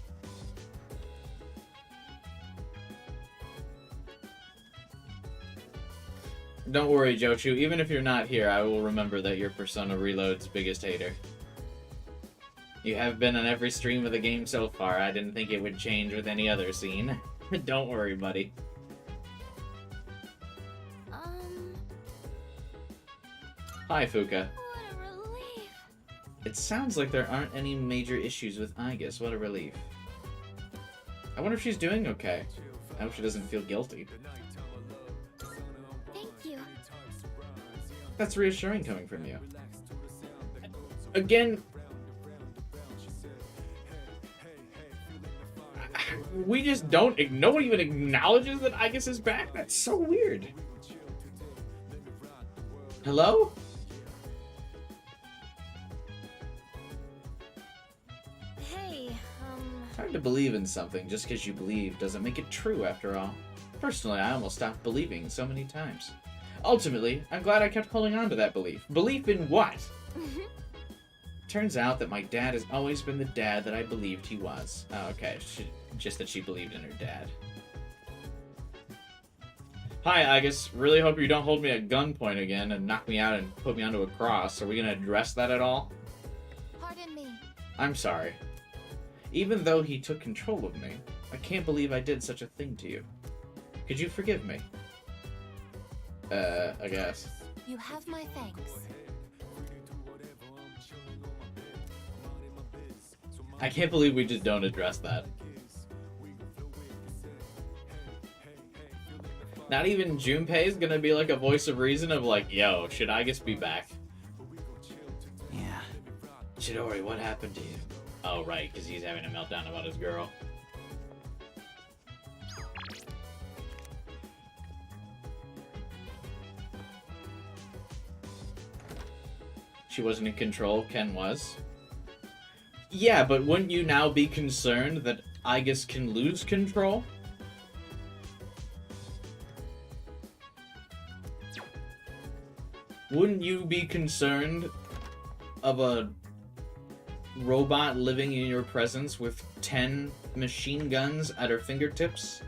Don't worry, Jochu. Even if you're not here, I will remember that you're Persona Reload's biggest hater. You have been on every stream of the game so far. I didn't think it would change with any other scene. Don't worry, buddy. Hi, Fuka. What a relief. It sounds like there aren't any major issues with Aigis. What a relief. I wonder if she's doing okay. I hope she doesn't feel guilty. Thank you. That's reassuring coming from you. Again, we just don't, no one even acknowledges that Aigis is back? That's so weird. Hello? Hey, Hard to believe in something just because you believe doesn't make it true after all. Personally, I almost stopped believing so many times. Ultimately, I'm glad I kept holding on to that belief. Belief in what? Turns out that my dad has always been the dad that I believed he was. Oh, okay. Just that she believed in her dad. Hi, Aigis. Really hope you don't hold me at gunpoint again and knock me out and put me onto a cross. Are we going to address that at all? Pardon me. I'm sorry. Even though he took control of me, I can't believe I did such a thing to you. Could you forgive me? I guess. You have my thanks. I can't believe we just don't address that. Not even Junpei is gonna be like a voice of reason of like, yo, should Aigis be back? Chidori, what happened to you? Oh, right, because he's having a meltdown about his girl. She wasn't in control, Ken was. Yeah, but wouldn't you now be concerned that Aigis can lose control? Wouldn't you be concerned of a robot living in your presence with 10 machine guns at her fingertips?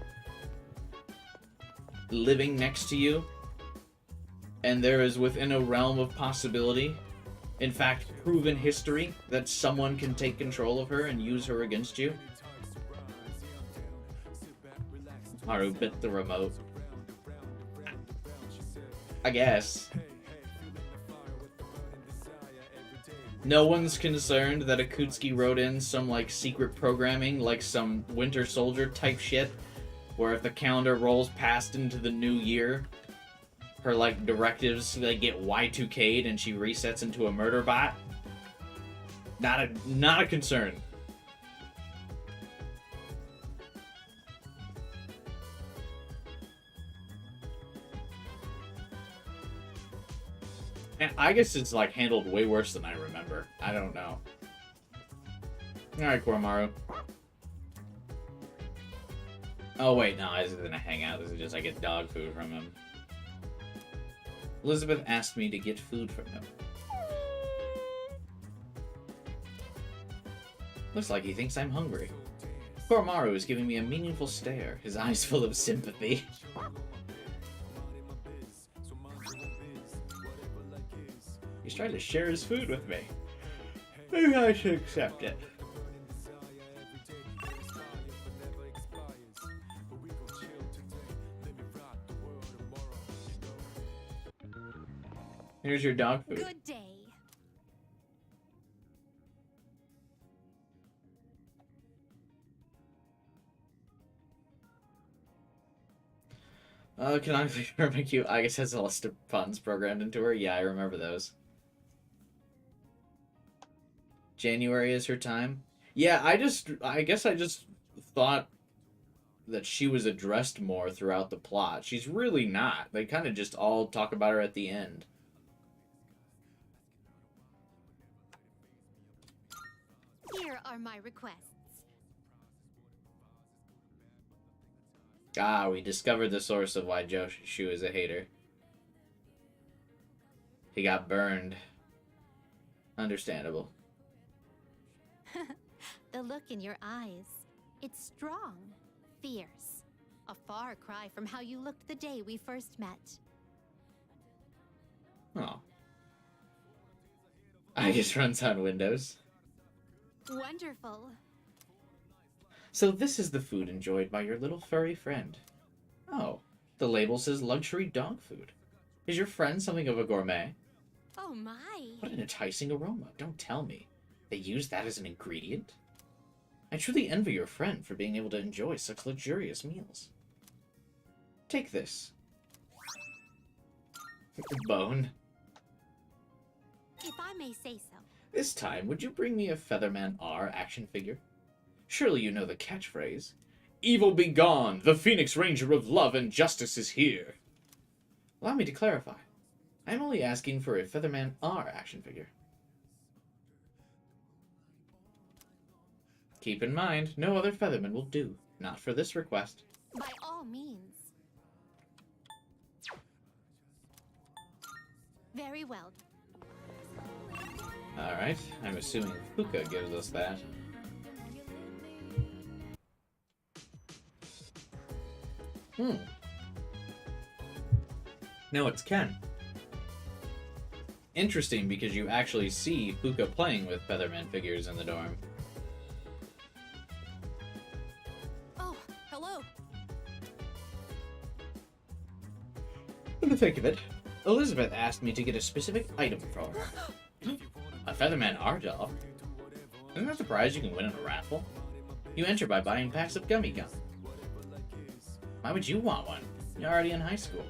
Living next to you? And there is within a realm of possibility, in fact, proven history, that someone can take control of her and use her against you? Haru bit the remote. I guess. No one's concerned that Ikutsuki wrote in some, like, secret programming, like some Winter Soldier type shit, where if the calendar rolls past into the new year, her, like, directives, like, get Y2K'd and she resets into a murder bot? Not a concern. And I guess it's, like, handled way worse than I remember. I don't know. Alright, Koromaru. Oh, wait, no, this isn't a hangout. This is just, I get dog food from him. Elizabeth asked me to get food from him. Looks like he thinks I'm hungry. Koromaru is giving me a meaningful stare, his eyes full of sympathy. He's trying to share his food with me. Maybe I should accept it. Here's your dog food. Good day. Can I make you? I guess has a list of puns programmed into her. Yeah, I remember those. January is her time. Yeah, I guess I just thought that she was addressed more throughout the plot. She's really not. They kind of just all talk about her at the end. Here are my requests. Ah, we discovered the source of why Joshu is a hater. He got burned. Understandable. The look in your eyes. It's strong, fierce. A far cry from how you looked the day we first met. Oh. I just runs on Windows. Wonderful. So this is the food enjoyed by your little furry friend. Oh, the label says luxury dog food. Is your friend something of a gourmet? Oh my. What an enticing aroma. Don't tell me. They use that as an ingredient? I truly envy your friend for being able to enjoy such luxurious meals. Take this. Bone. If I may say so. This time, would you bring me a Featherman R action figure? Surely you know the catchphrase. Evil be gone! The Phoenix Ranger of love and justice is here! Allow me to clarify. I am only asking for a Featherman R action figure. Keep in mind, no other Featherman will do. Not for this request. By all means. Very well. Alright, I'm assuming Fuka gives us that. No, it's Ken. Interesting, because you actually see Fuka playing with Featherman figures in the dorm. Oh, hello. Come to think of it, Elizabeth asked me to get a specific item for her. A Featherman R doll? Isn't that surprised you can win in a raffle? You enter by buying packs of gummy gum. Why would you want one? You're already in high school.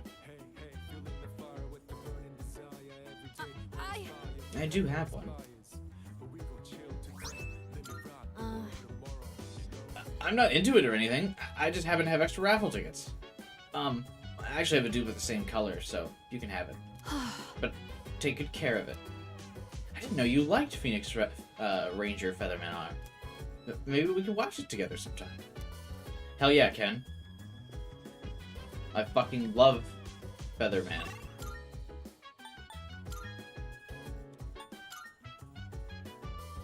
I do have one. I'm not into it or anything. I just happen to have extra raffle tickets. I actually have a dupe with the same color, so you can have it. But take good care of it. I didn't know you liked Phoenix Ranger Featherman arm. Maybe we can watch it together sometime. Hell yeah, Ken. I fucking love Featherman.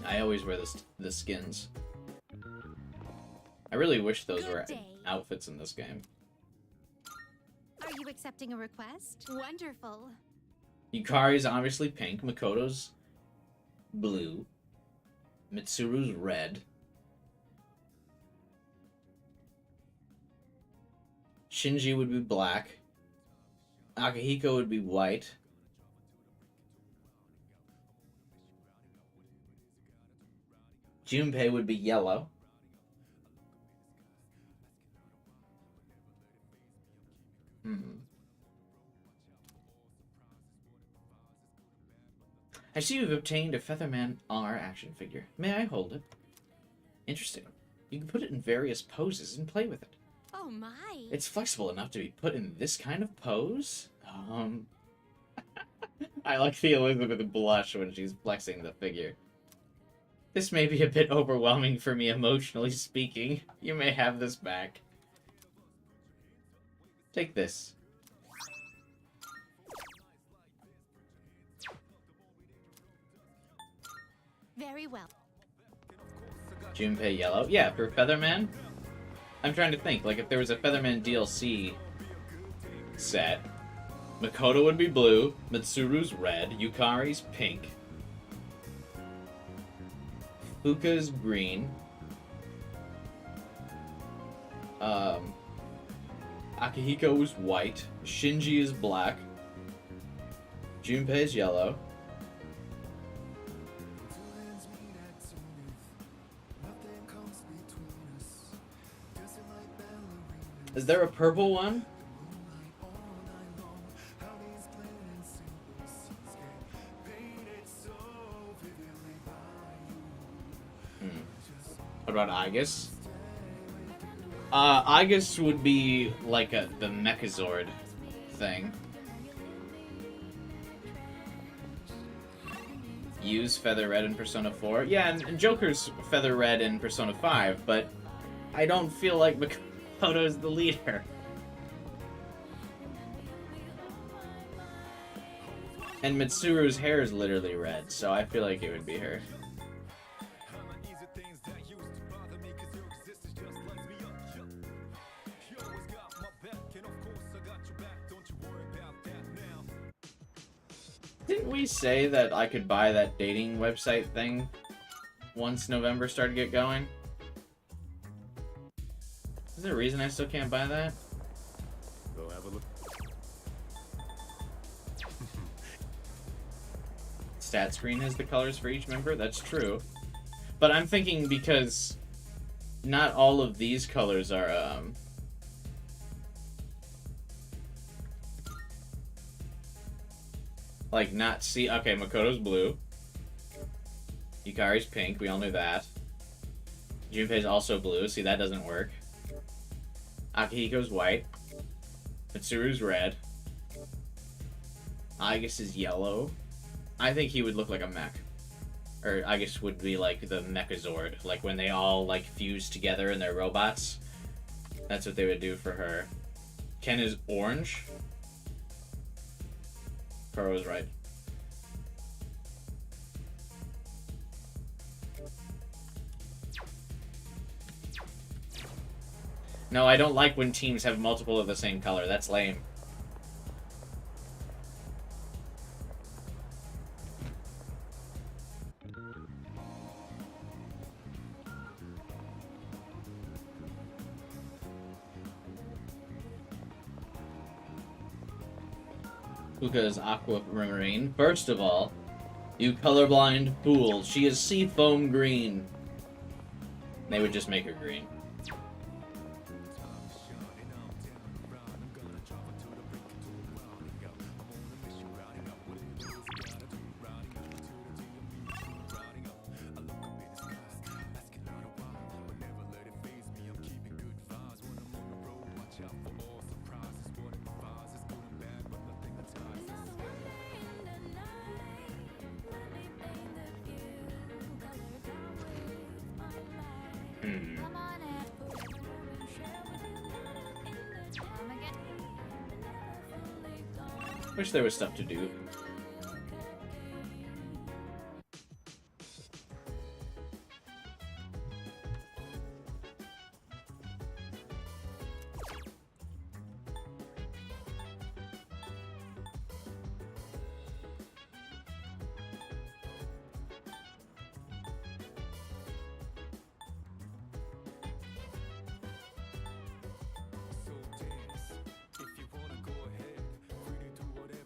I always wear the skins. I really wish those were outfits in this game. Are you accepting a request? Wonderful. Yukari's obviously pink, Makoto's blue, Mitsuru's red, Shinji would be black, Akihiko would be white, Junpei would be yellow, I see you've obtained a Featherman R action figure. May I hold it? Interesting. You can put it in various poses and play with it. Oh my. It's flexible enough to be put in this kind of pose. I like the Elizabeth blush when she's flexing the figure. This may be a bit overwhelming for me emotionally speaking. You may have this back. Take this. Very well. Junpei yellow. Yeah, for Featherman. I'm trying to think. Like, if there was a Featherman DLC set, Makoto would be blue, Mitsuru's red, Yukari's pink, Fuka's green, Akihiko is white, Shinji is black, Junpei's yellow. Is there a purple one? What about Aigis? Aigis would be like the Mechazord thing. Use Feather Red in Persona 4. Yeah, and Joker's Feather Red in Persona 5, but I don't feel like Makoto's the leader. And Mitsuru's hair is literally red, so I feel like it would be her. Didn't we say that I could buy that dating website thing once November started to get going? Is there a reason I still can't buy that? Go have a look. Stat screen has the colors for each member? That's true. But I'm thinking because not all of these colors are, like, not see. Okay, Makoto's blue. Yukari's pink. We all knew that. Junpei's also blue. See, that doesn't work. Akihiko's white. Mitsuru's red. Aigis is yellow. I think he would look like a mech. Or Aigis would be like the Mechazord. Like when they all like fuse together and they're robots. That's what they would do for her. Ken is orange. Kuro was right. No, I don't like when teams have multiple of the same color. That's lame. Fuka's aquamarine. First of all, you colorblind fool. She is seafoam green. They would just make her green. Wish there was stuff to do.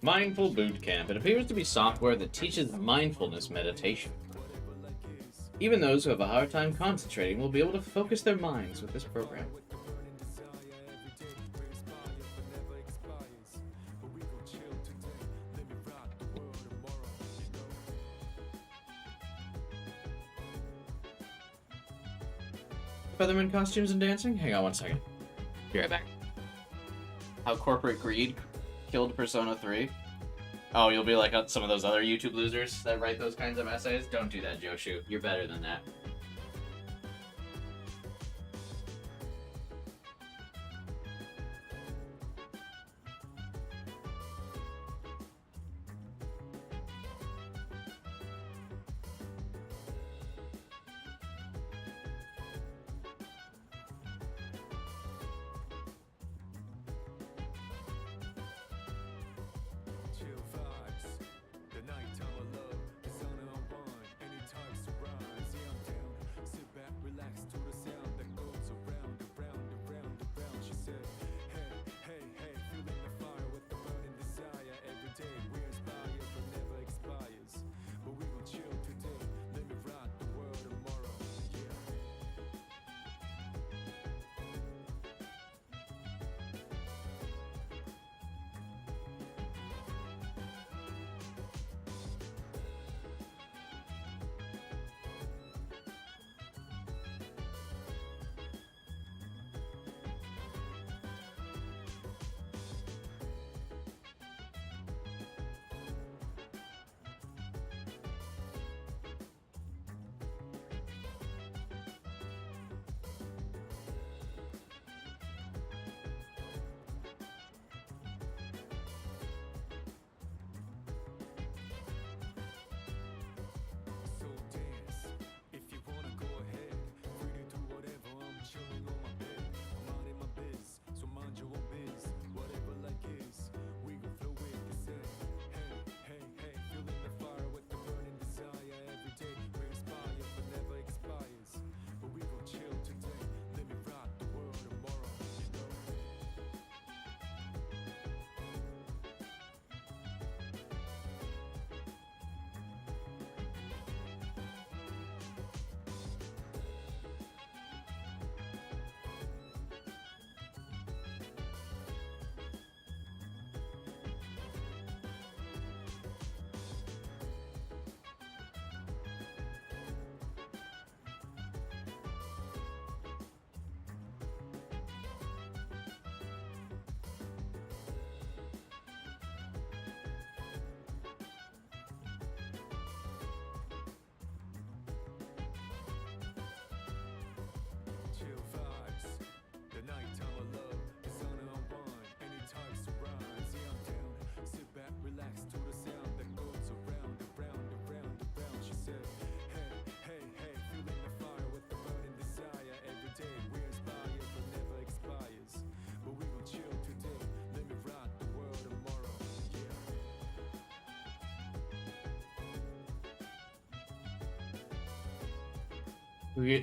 Mindful Boot Camp. It appears to be software that teaches mindfulness meditation. Even those who have a hard time concentrating will be able to focus their minds with this program. Featherman costumes and dancing? Hang on one second. Be right back. How corporate greed killed Persona 3. Oh, you'll be like some of those other YouTube losers that write those kinds of essays? Don't do that, Joshu. You're better than that.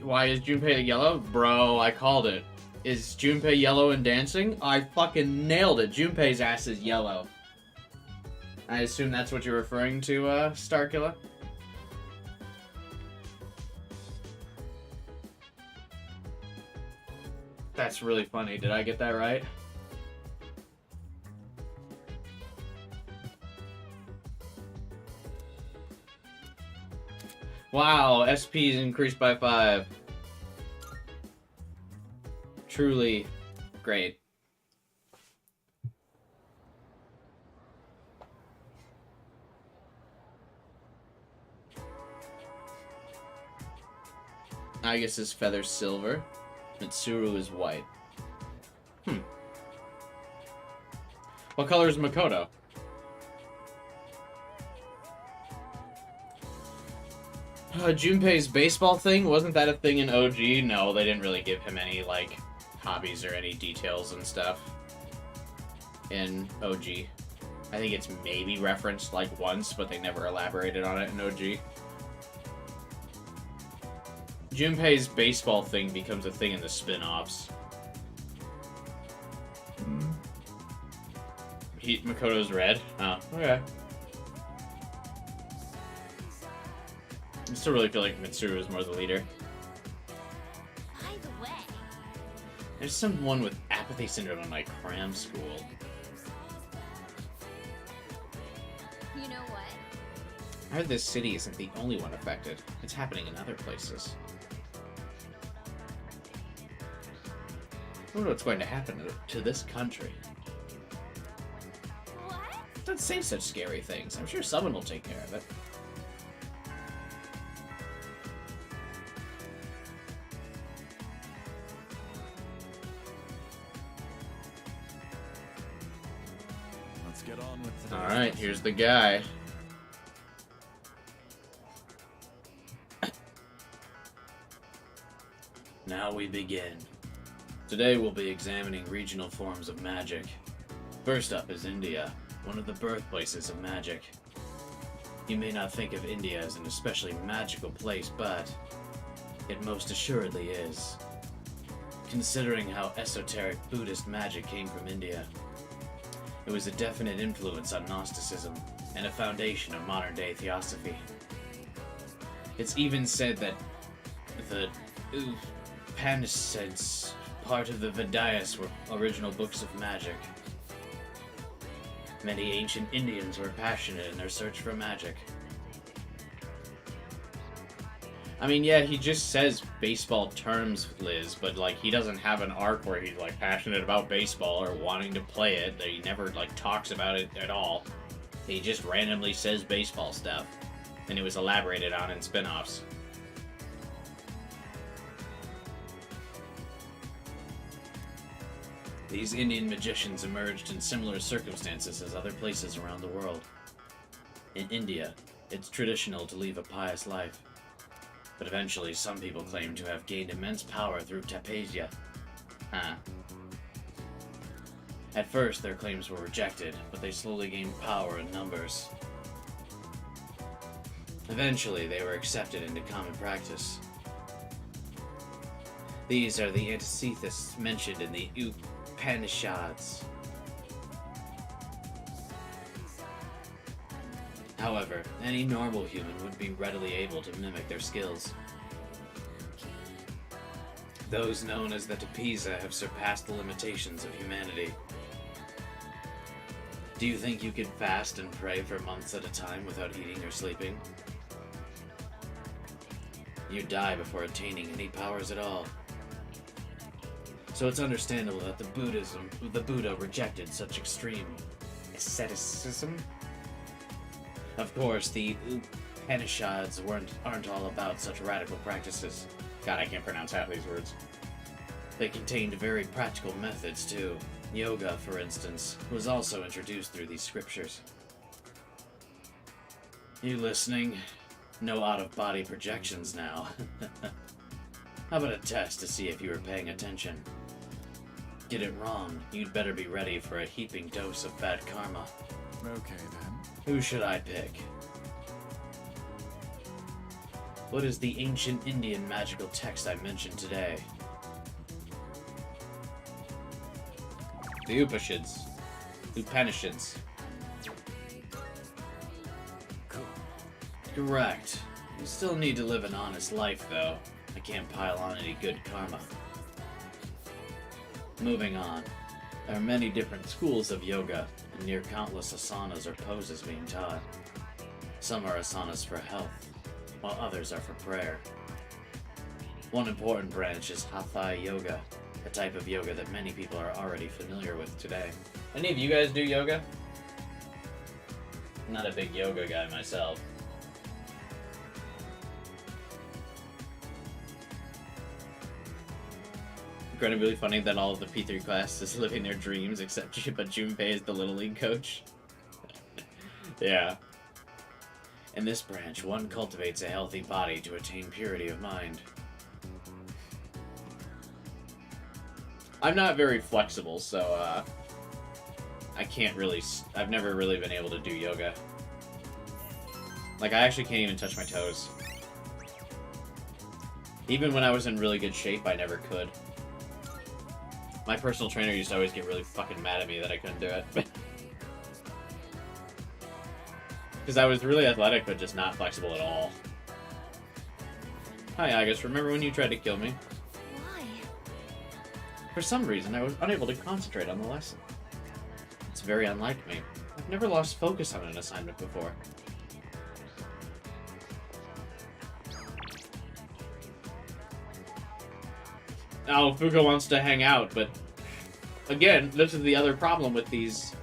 Why is Junpei yellow? Bro, I called it. Is Junpei yellow and dancing? I fucking nailed it. Junpei's ass is yellow. I assume that's what you're referring to, Starkiller? That's really funny. Did I get that right? Wow, SP's increased by 5. Truly great. Aigis is feather silver. Mitsuru is white. What color is Makoto? Junpei's baseball thing, wasn't that a thing in OG? No, they didn't really give him any, like, hobbies or any details and stuff in OG. I think it's maybe referenced, like, once, but they never elaborated on it in OG. Junpei's baseball thing becomes a thing in the spin-offs. Makoto's red? Oh, okay. I still really feel like Mitsuru is more the leader. By the way, There's someone with apathy syndrome in my cram school. you know what? I heard this city isn't the only one affected. It's happening in other places. I wonder what's going to happen to this country. What? Don't say such scary things. I'm sure someone will take care of it. Let's get on with today's Alright, lesson. here's the guy. Now we begin. Today we'll be examining regional forms of magic. First up is India, one of the birthplaces of magic. You may not think of India as an especially magical place, but it most assuredly is. Considering how esoteric Buddhist magic came from India, it was a definite influence on Gnosticism and a foundation of modern-day theosophy. It's even said that the Upanishads, part of the Vedas, were original books of magic. Many ancient Indians were passionate in their search for magic. I mean, yeah, he just says baseball terms, Liz, but, like, he doesn't have an arc where he's, like, passionate about baseball or wanting to play it. He never, like, talks about it at all. He just randomly says baseball stuff, and it was elaborated on in spin-offs. These Indian magicians emerged in similar circumstances as other places around the world. In India, it's traditional to lead a pious life. But eventually, some people claim to have gained immense power through tapasya. At first, their claims were rejected, but they slowly gained power in numbers. Eventually, they were accepted into common practice. These are the antitheses mentioned in the Upanishads. However, any normal human would be readily able to mimic their skills. Those known as the Tapisa have surpassed the limitations of humanity. Do you think you could fast and pray for months at a time without eating or sleeping? You'd die before attaining any powers at all. So it's understandable that the Buddha rejected such extreme asceticism. Of course, the Upanishads aren't all about such radical practices. God, I can't pronounce half these words. They contained very practical methods too. Yoga, for instance, was also introduced through these scriptures. You listening? No out-of-body projections now. How about a test to see if you were paying attention? Get it wrong, you'd better be ready for a heaping dose of bad karma. Okay, then. Who should I pick? What is the ancient Indian magical text I mentioned today? The Upanishads. Correct. You still need to live an honest life, though. I can't pile on any good karma. Moving on. There are many different schools of yoga, and near countless asanas or poses being taught. Some are asanas for health, while others are for prayer. One important branch is Hatha Yoga, a type of yoga that many people are already familiar with today. Any of you guys do yoga? I'm not a big yoga guy myself. Incredibly funny that all of the P3 class is living their dreams except but Junpei is the Little League coach. Yeah. In this branch, one cultivates a healthy body to attain purity of mind. I'm not very flexible, so, I can't really... I've never really been able to do yoga. Like, I actually can't even touch my toes. Even when I was in really good shape, I never could. My personal trainer used to always get really fucking mad at me that I couldn't do it. Because I was really athletic, but just not flexible at all. Hi, Aigis. Remember when you tried to kill me? Why? For some reason, I was unable to concentrate on the lesson. It's very unlike me. I've never lost focus on an assignment before. Oh, Fuka wants to hang out, but... Again, this is the other problem with these...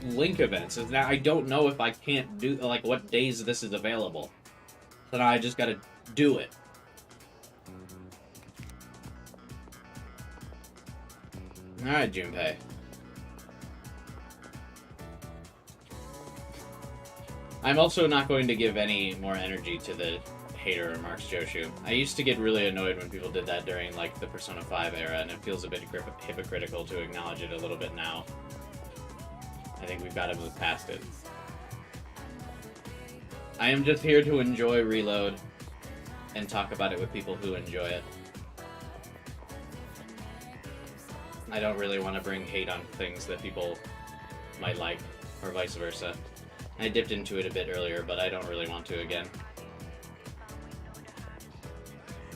Link events is that I don't know if I can't do, like, what days this is available. So now I just gotta do it. Alright, Junpei. I'm also not going to give any more energy to the hater remarks Joshu. I used to get really annoyed when people did that during, like, the Persona 5 era, and it feels a bit hypocritical to acknowledge it a little bit now. I think we've got to move past it. I am just here to enjoy Reload and talk about it with people who enjoy it. I don't really want to bring hate on things that people might like, or vice versa. I dipped into it a bit earlier, but I don't really want to again.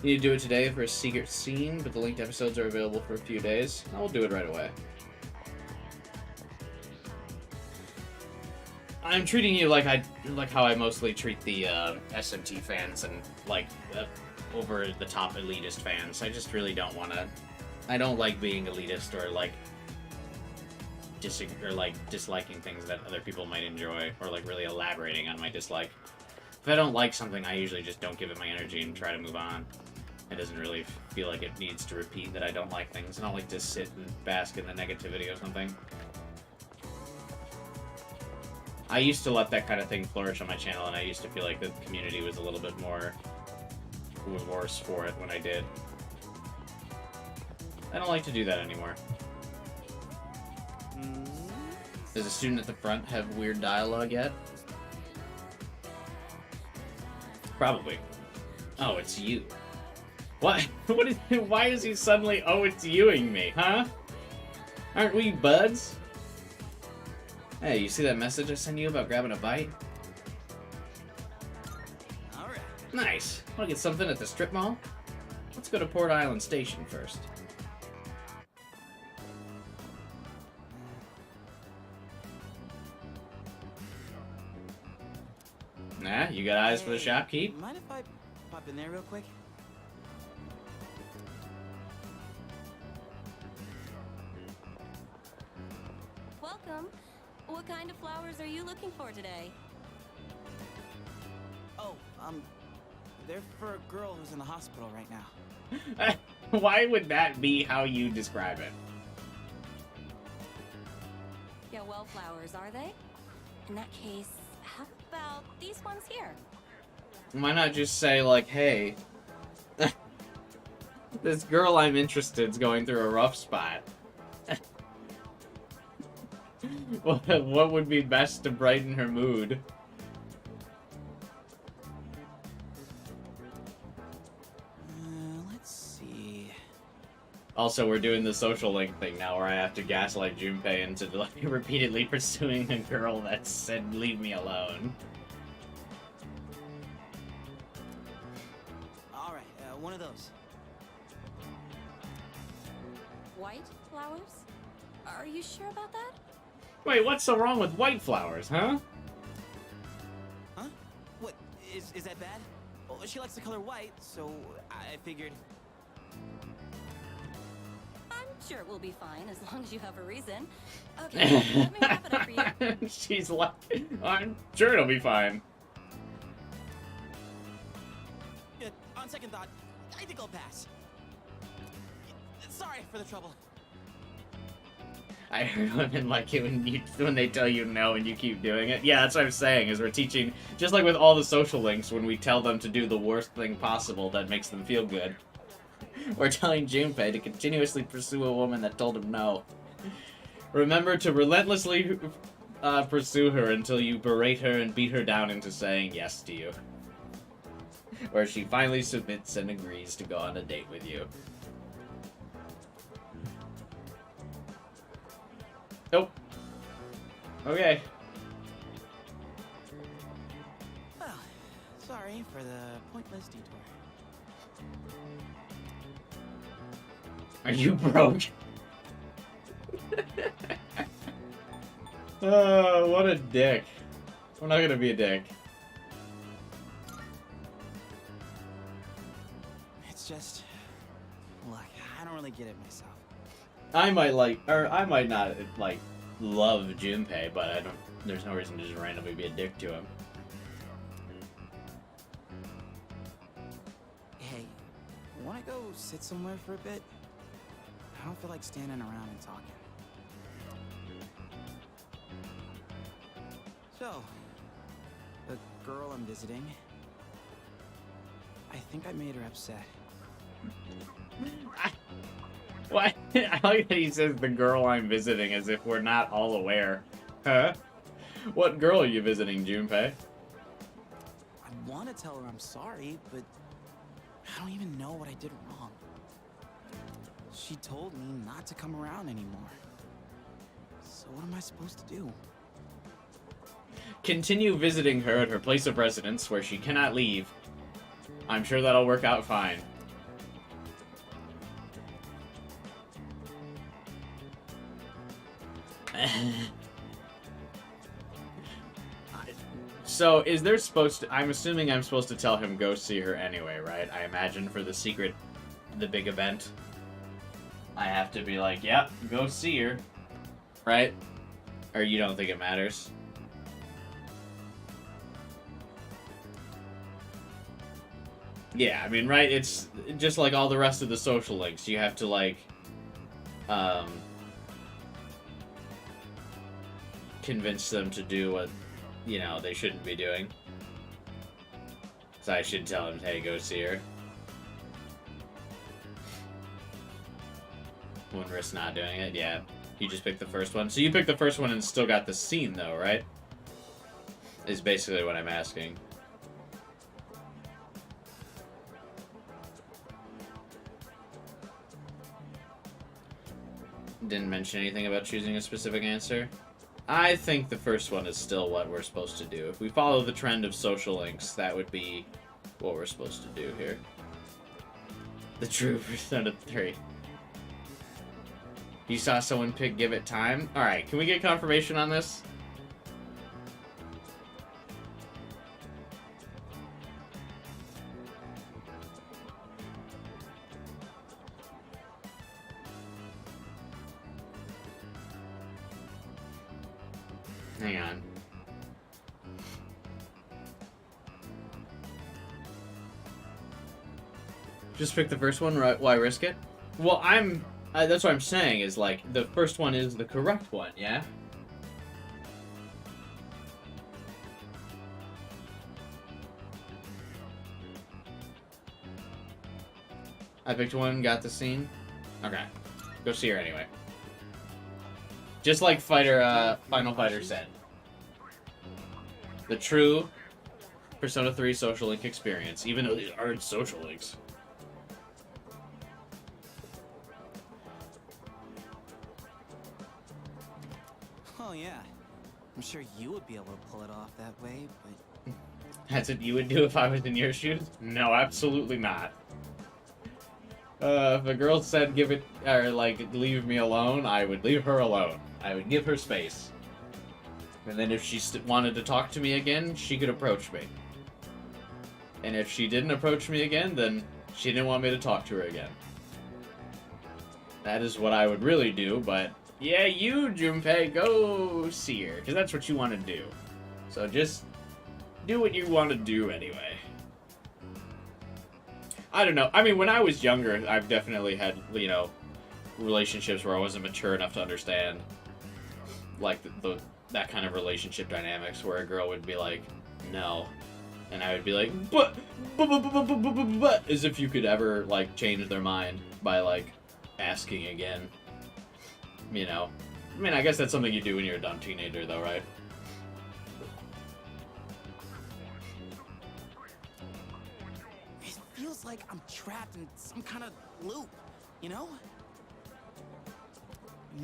You need to do it today for a secret scene, but the linked episodes are available for a few days. I will do it right away. I'm treating you like how I mostly treat the SMT fans and like over-the-top elitist fans. I just really don't want to. I don't like being elitist or like disliking things that other people might enjoy, or like really elaborating on my dislike. If I don't like something, I usually just don't give it my energy and try to move on. It doesn't really feel like it needs to repeat that I don't like things. I don't like to sit and bask in the negativity or something. I used to let that kind of thing flourish on my channel, and I used to feel like the community was a little bit more worse for it when I did. I don't like to do that anymore. Does a student at the front have weird dialogue yet? Probably. Oh, it's you. What? What is? Why is he suddenly, oh, it's youing me, huh? Aren't we buds? Hey, you see that message I sent you about grabbing a bite? Alright. Nice. Wanna get something at the strip mall? Let's go to Port Island Station first. Nah, you got eyes for the shopkeep? Mind if I pop in there real quick? Welcome. What kind of flowers are you looking for today? Oh, they're for a girl who's in the hospital right now. Why would that be how you describe it? Yeah, well flowers, are they? In that case, how about these ones here? Why not just say, like, hey, this girl I'm interested is going through a rough spot. What would be best to brighten her mood? Let's see. Also, we're doing the social link thing now where I have to gaslight Junpei into like repeatedly pursuing a girl that said, leave me alone. Alright, one of those. White flowers? Are you sure about that? Wait, what's so wrong with white flowers, huh? Huh? What? Is that bad? Well, she likes the color white, so I figured... I'm sure it will be fine as long as you have a reason. Okay, let me wrap it up for you. She's like, I'm sure it'll be fine. On second thought, I think I'll pass. for the trouble. I heard women like it when they tell you no and you keep doing it. Yeah, that's what I'm saying, is we're teaching, just like with all the social links, when we tell them to do the worst thing possible that makes them feel good. We're telling Junpei to continuously pursue a woman that told him no. Remember to relentlessly pursue her until you berate her and beat her down into saying yes to you. Where she finally submits and agrees to go on a date with you. Nope. Okay. Well, sorry for the pointless detour. Are you broke? Oh, what a dick. I'm not gonna be a dick. It's just... Look, I don't really get it myself. I might not, like, love Junpei, but I don't, there's no reason to just randomly be a dick to him. Hey, wanna go sit somewhere for a bit? I don't feel like standing around and talking. So, the girl I'm visiting, I think I made her upset. What? I like that he says the girl I'm visiting as if we're not all aware. Huh? What girl are you visiting, Junpei? I want to tell her I'm sorry, but I don't even know what I did wrong. She told me not to come around anymore. So what am I supposed to do? Continue visiting her at her place of residence where she cannot leave. I'm sure that'll work out fine. So, is there supposed to... I'm assuming I'm supposed to tell him go see her anyway, right? I imagine for the big event. I have to be like, yep, go see her. Right? Or you don't think it matters? Yeah, I mean, right? It's just like all the rest of the social links. You have to, like, convince them to do what, you know, they shouldn't be doing. So I should tell them, hey, go see her. When risk not doing it, yeah. You just picked the first one. So you picked the first one and still got the scene, though, right? Is basically what I'm asking. Didn't mention anything about choosing a specific answer. I think the first one is still what we're supposed to do. If we follow the trend of social links, that would be what we're supposed to do here. The true Persona 3. You saw someone pick Give It Time? Alright, can we get confirmation on this? Hang on. Just pick the first one, right? Why risk it? Well, that's what I'm saying, is like, the first one is the correct one, yeah? I picked one, got the scene. Okay. Go see her anyway. Just like Final Fighter said. The true Persona 3 social link experience, even though these aren't social links. Oh yeah, I'm sure you would be able to pull it off that way, but... That's what you would do if I was in your shoes? No, absolutely not. If a girl said give it, or like, leave me alone, I would leave her alone. I would give her space. And then if she wanted to talk to me again, she could approach me. And if she didn't approach me again, then she didn't want me to talk to her again. That is what I would really do, but... Yeah, you, Junpei, go see her, because that's what you want to do. So just do what you want to do anyway. I don't know. I mean, when I was younger, I've definitely had, you know, relationships where I wasn't mature enough to understand, like, that kind of relationship dynamics where a girl would be like, no. And I would be like, but, as if you could ever, like, change their mind by, like, asking again. You know? I mean, I guess that's something you do when you're a dumb teenager, though, right? It feels like I'm trapped in some kind of loop, you know?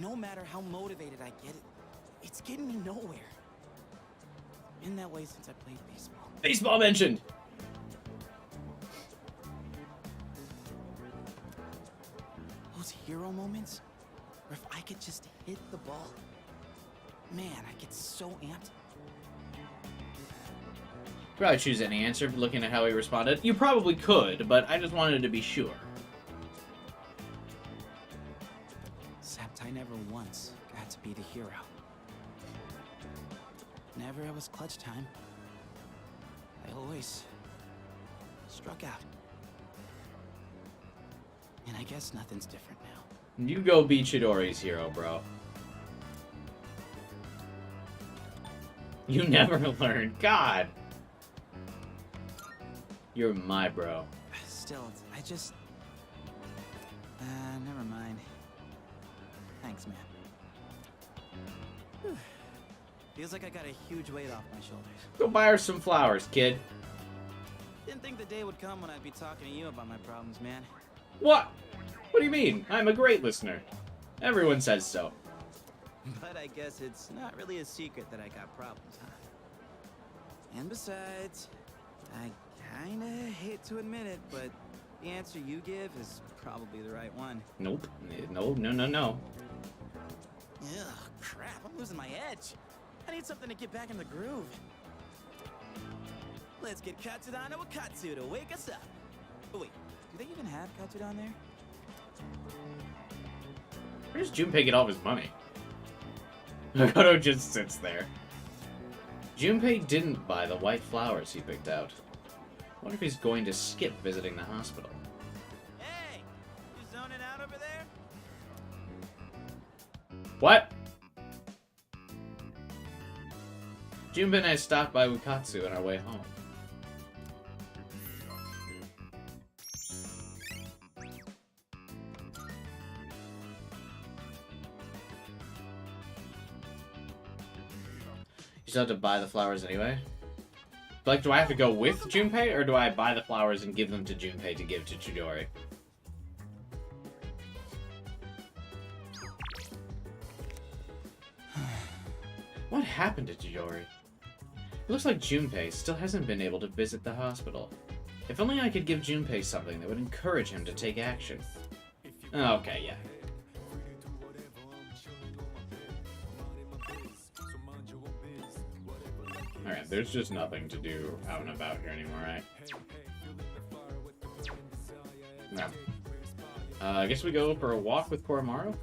No matter how motivated I get, it's getting me nowhere. Been that way since I played baseball. Baseball mentioned! Those hero moments, where if I could just hit the ball, man, I get so amped. Probably choose any answer, looking at how he responded. You probably could, but I just wanted to be sure. Except I never once got to be the hero. Whenever it was clutch time, I always struck out. And I guess nothing's different now. You go be Chidori's hero, bro. You never learn. God! You're my bro. Still, I just... never mind. Thanks, man. Whew. Feels like I got a huge weight off my shoulders. Go buy her some flowers, kid. Didn't think the day would come when I'd be talking to you about my problems, man. What? What do you mean? I'm a great listener. Everyone says so. But I guess it's not really a secret that I got problems, huh? And besides, I kinda hate to admit it, but the answer you give is probably the right one. Nope. No. Ugh, crap, I'm losing my edge. I need something to get back in the groove. Let's get Katsudan to Wakatsu to wake us up. Oh wait, do they even have Katsu down there? Where does Junpei get all of his money? Makoto just sits there. Junpei didn't buy the white flowers he picked out. I wonder if he's going to skip visiting the hospital. Hey! You zoning out over there? What? Junpei and I stopped by Wakatsu on our way home. You still have to buy the flowers anyway? Like, do I have to go with Junpei, or do I buy the flowers and give them to Junpei to give to Chidori? What happened to Chidori? It looks like Junpei still hasn't been able to visit the hospital. If only I could give Junpei something that would encourage him to take action. Okay, yeah. Alright, there's just nothing to do out and about here anymore, right? No. I guess we go for a walk with Koromaru?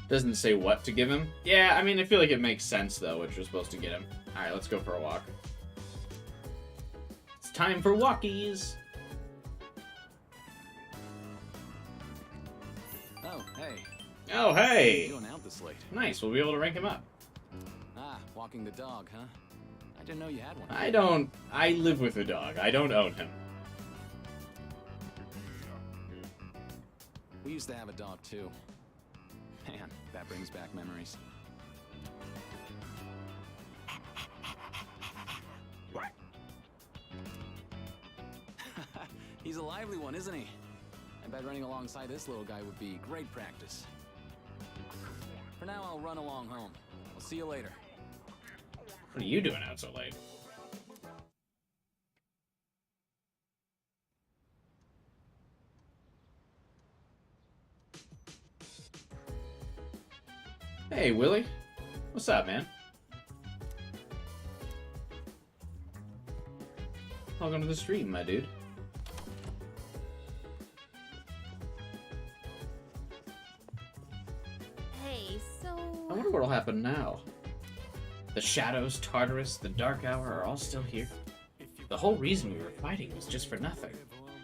Doesn't say what to give him. Yeah, I mean, I feel like it makes sense, though, what you're supposed to get him. Alright, let's go for a walk. It's time for walkies! Oh, hey. Oh, hey! What are you doing out this late? Nice, we'll be able to rank him up. Ah, walking the dog, huh? I didn't know you had one. I live with a dog. I don't own him. We used to have a dog, too. Man, that brings back memories. He's a lively one, isn't he? I bet running alongside this little guy would be great practice. For now, I'll run along home. I'll see you later. What are you doing out so late? Hey, Willie. What's up, man? Welcome to the stream, my dude. I wonder what'll happen now. The shadows, Tartarus, the Dark Hour are all still here. The whole reason we were fighting was just for nothing.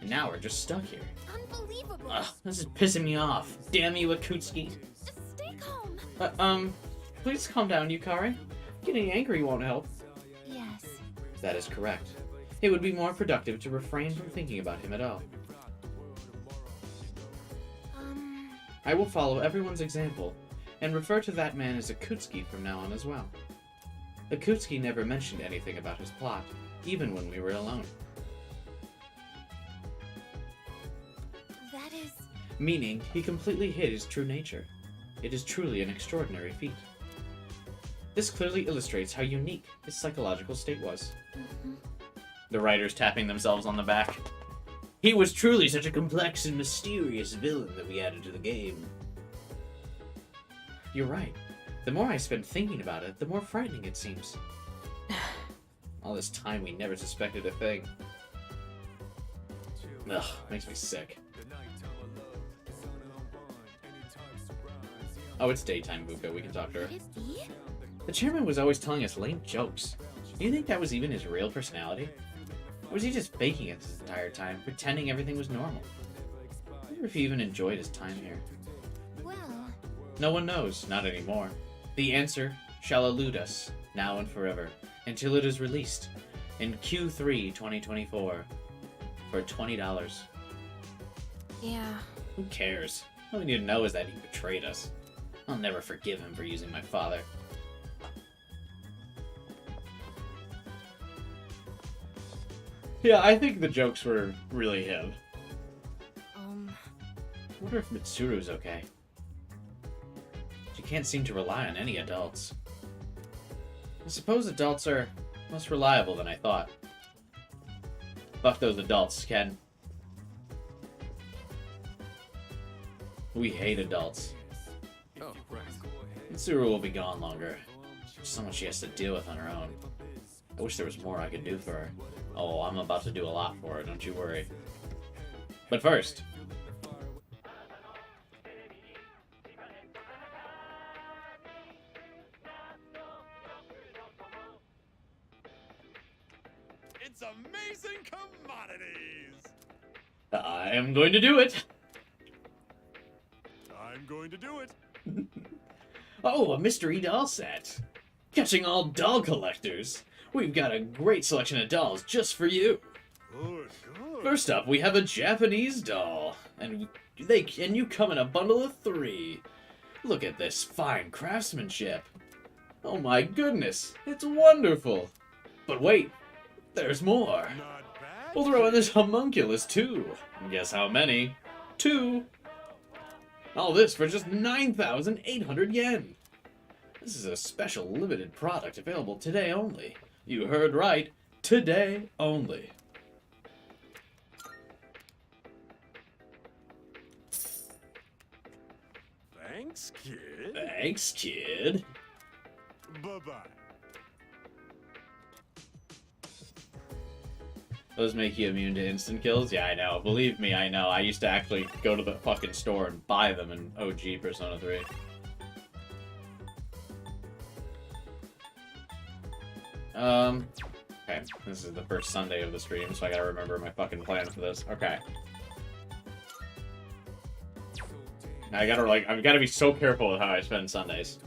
And now we're just stuck here. Unbelievable. Ugh, this is pissing me off. Damn you, Ikutsuki. Just stay calm. Please calm down, Yukari. Getting angry won't help. Yes. That is correct. It would be more productive to refrain from thinking about him at all. I will follow everyone's example, and refer to that man as Ikutsuki from now on as well. Ikutsuki never mentioned anything about his plot, even when we were alone. That is... Meaning, he completely hid his true nature. It is truly an extraordinary feat. This clearly illustrates how unique his psychological state was. The writers tapping themselves on the back. He was truly such a complex and mysterious villain that we added to the game. You're right. The more I spend thinking about it, the more frightening it seems. All this time we never suspected a thing. Ugh, makes me sick. Oh, it's daytime, Buka. We can talk to her. The chairman was always telling us lame jokes. Do you think that was even his real personality? Or was he just faking it this entire time, pretending everything was normal? I wonder if he even enjoyed his time here. Well... No one knows, not anymore. The answer shall elude us, now and forever, until it is released in Q3 2024 for $20. Yeah. Who cares? All we need to know is that he betrayed us. I'll never forgive him for using my father. Yeah, I think the jokes were really him. I wonder if Mitsuru's okay. She can't seem to rely on any adults. I suppose adults are less reliable than I thought. Fuck those adults, Ken. We hate adults. Oh, right. Mitsuru will be gone longer. There's so much she has to deal with on her own. I wish there was more I could do for her. Oh, I'm about to do a lot for her, don't you worry. But first... It's amazing commodities! I am going to do it! I'm going to do it. Oh, a mystery doll set! Catching all doll collectors! We've got a great selection of dolls just for you! Good, good. First up, we have a Japanese doll, and you come in a bundle of 3. Look at this fine craftsmanship. Oh my goodness, it's wonderful! But wait, there's more! Not bad. We'll throw in this homunculus too. And guess how many? 2! All this for just 9,800 yen! This is a special limited product available today only. You heard right, today only. Thanks, kid. Thanks, kid. Bye-bye. Those make you immune to instant kills? Yeah, I know. Believe me, I know. I used to actually go to the fucking store and buy them in OG Persona 3. Okay. This is the first Sunday of the stream, so I gotta remember my fucking plan for this. Okay. Now I've gotta be so careful with how I spend Sundays.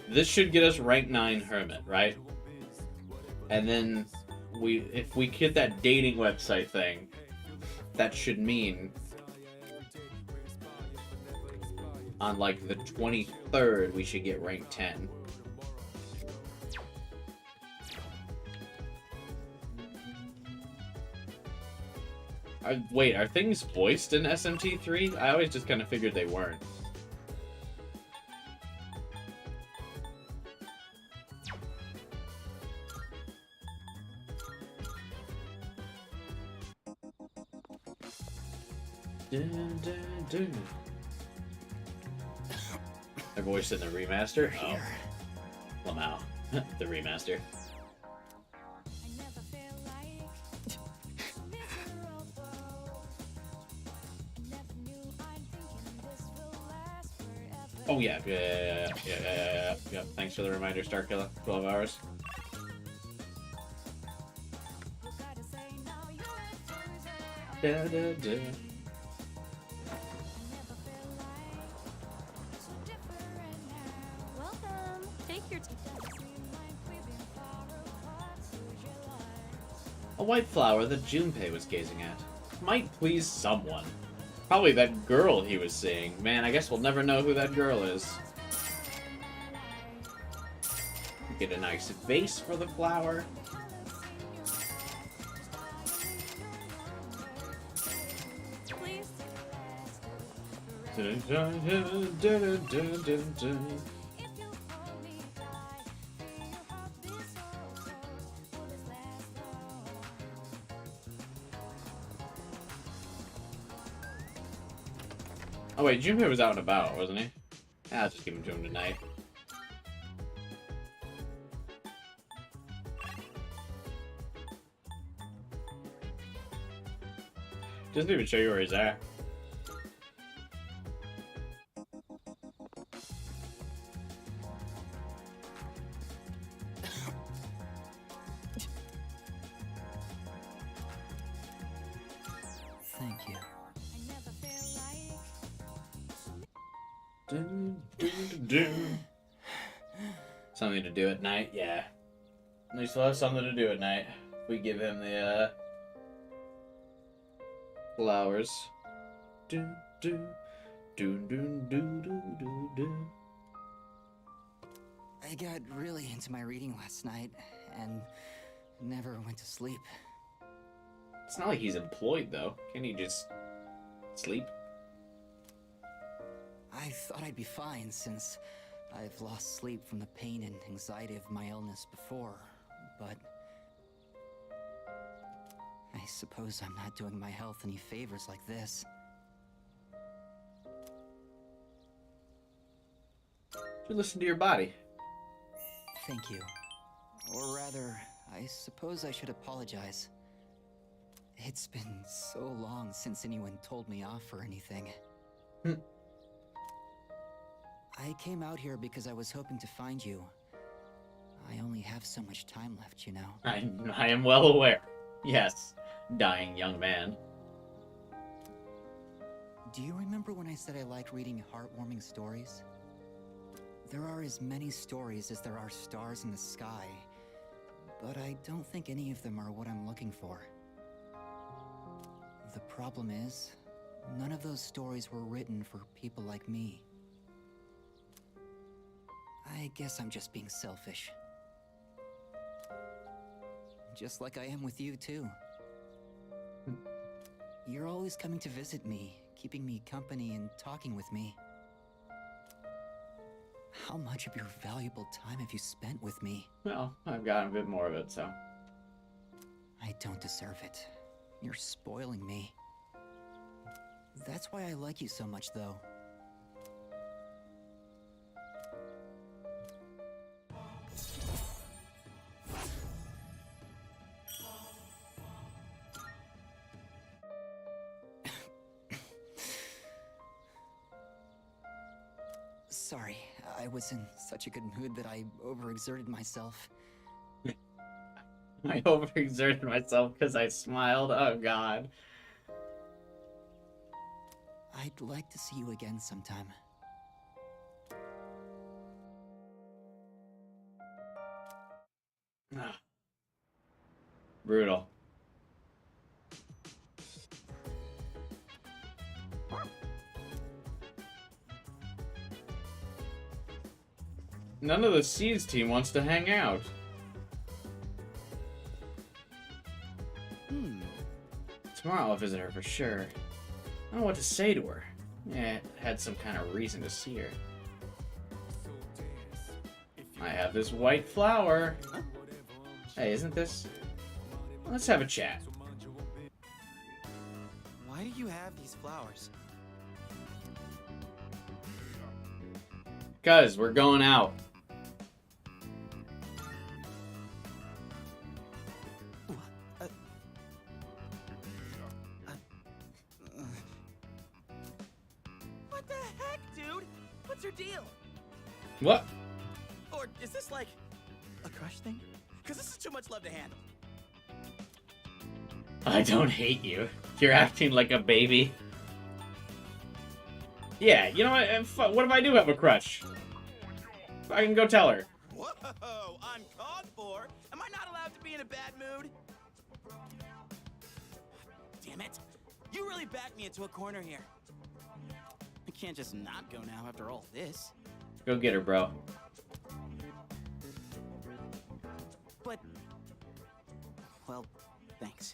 This should get us rank 9 Hermit, right? And then if we get that dating website thing, that should mean on like the 23rd we should get rank 10. Wait, are things voiced in SMT3? I always just kind of figured they weren't. Dun, dun, dun. They're voiced in the remaster? Oh. Lamau. The remaster. Oh yeah. Yeah. Thanks for the reminder, Starkiller. 12 hours. Da. Welcome. Take your time. A white flower that Junpei was gazing at. Might please someone. Probably that girl he was seeing. Man, I guess we'll never know who that girl is. Get a nice vase for the flower. Please. Dun, dun, dun, dun, dun, dun, dun. Oh wait, Junpei was out and about, wasn't he? I'll just give him to him tonight. Doesn't even show you where he's at. Thank you. Dun, dun, dun. Something to do at night, yeah. At least we'll have something to do at night. We give him the flowers. Dun, dun, dun, dun, dun, dun, dun, dun. I got really into my reading last night and never went to sleep. It's not like he's employed though. Can he just sleep? I thought I'd be fine since I've lost sleep from the pain and anxiety of my illness before, but I suppose I'm not doing my health any favors like this. You listen to your body. Thank you. Or rather, I suppose I should apologize. It's been so long since anyone told me off for anything. I came out here because I was hoping to find you. I only have so much time left, you know. I am well aware. Yes, dying young man. Do you remember when I said I like reading heartwarming stories? There are as many stories as there are stars in the sky, but I don't think any of them are what I'm looking for. The problem is, none of those stories were written for people like me. I guess I'm just being selfish. Just like I am with you, too. You're always coming to visit me, keeping me company and talking with me. How much of your valuable time have you spent with me? Well, I've got a bit more of it, so. I don't deserve it. You're spoiling me. That's why I like you so much, though. Sorry, I was in such a good mood that I overexerted myself. I overexerted myself because I smiled. Oh, God. I'd like to see you again sometime. Brutal. None of the SEES team wants to hang out. Tomorrow I'll visit her for sure. I don't know what to say to her. Yeah, had some kind of reason to see her. I have this white flower. Hey, isn't this? Let's have a chat. Why do you have these flowers? Cuz, we're going out. What the heck, dude? What's your deal? What? Or is this like a crush thing? Because this is too much love to handle. I don't hate you. You're acting like a baby. Yeah, you know what? What if I do have a crush? I can go tell her. Whoa, uncalled for. Am I not allowed to be in a bad mood? Damn it. You really backed me into a corner here. I can't just not go now after all this. Go get her, bro. But, well, thanks.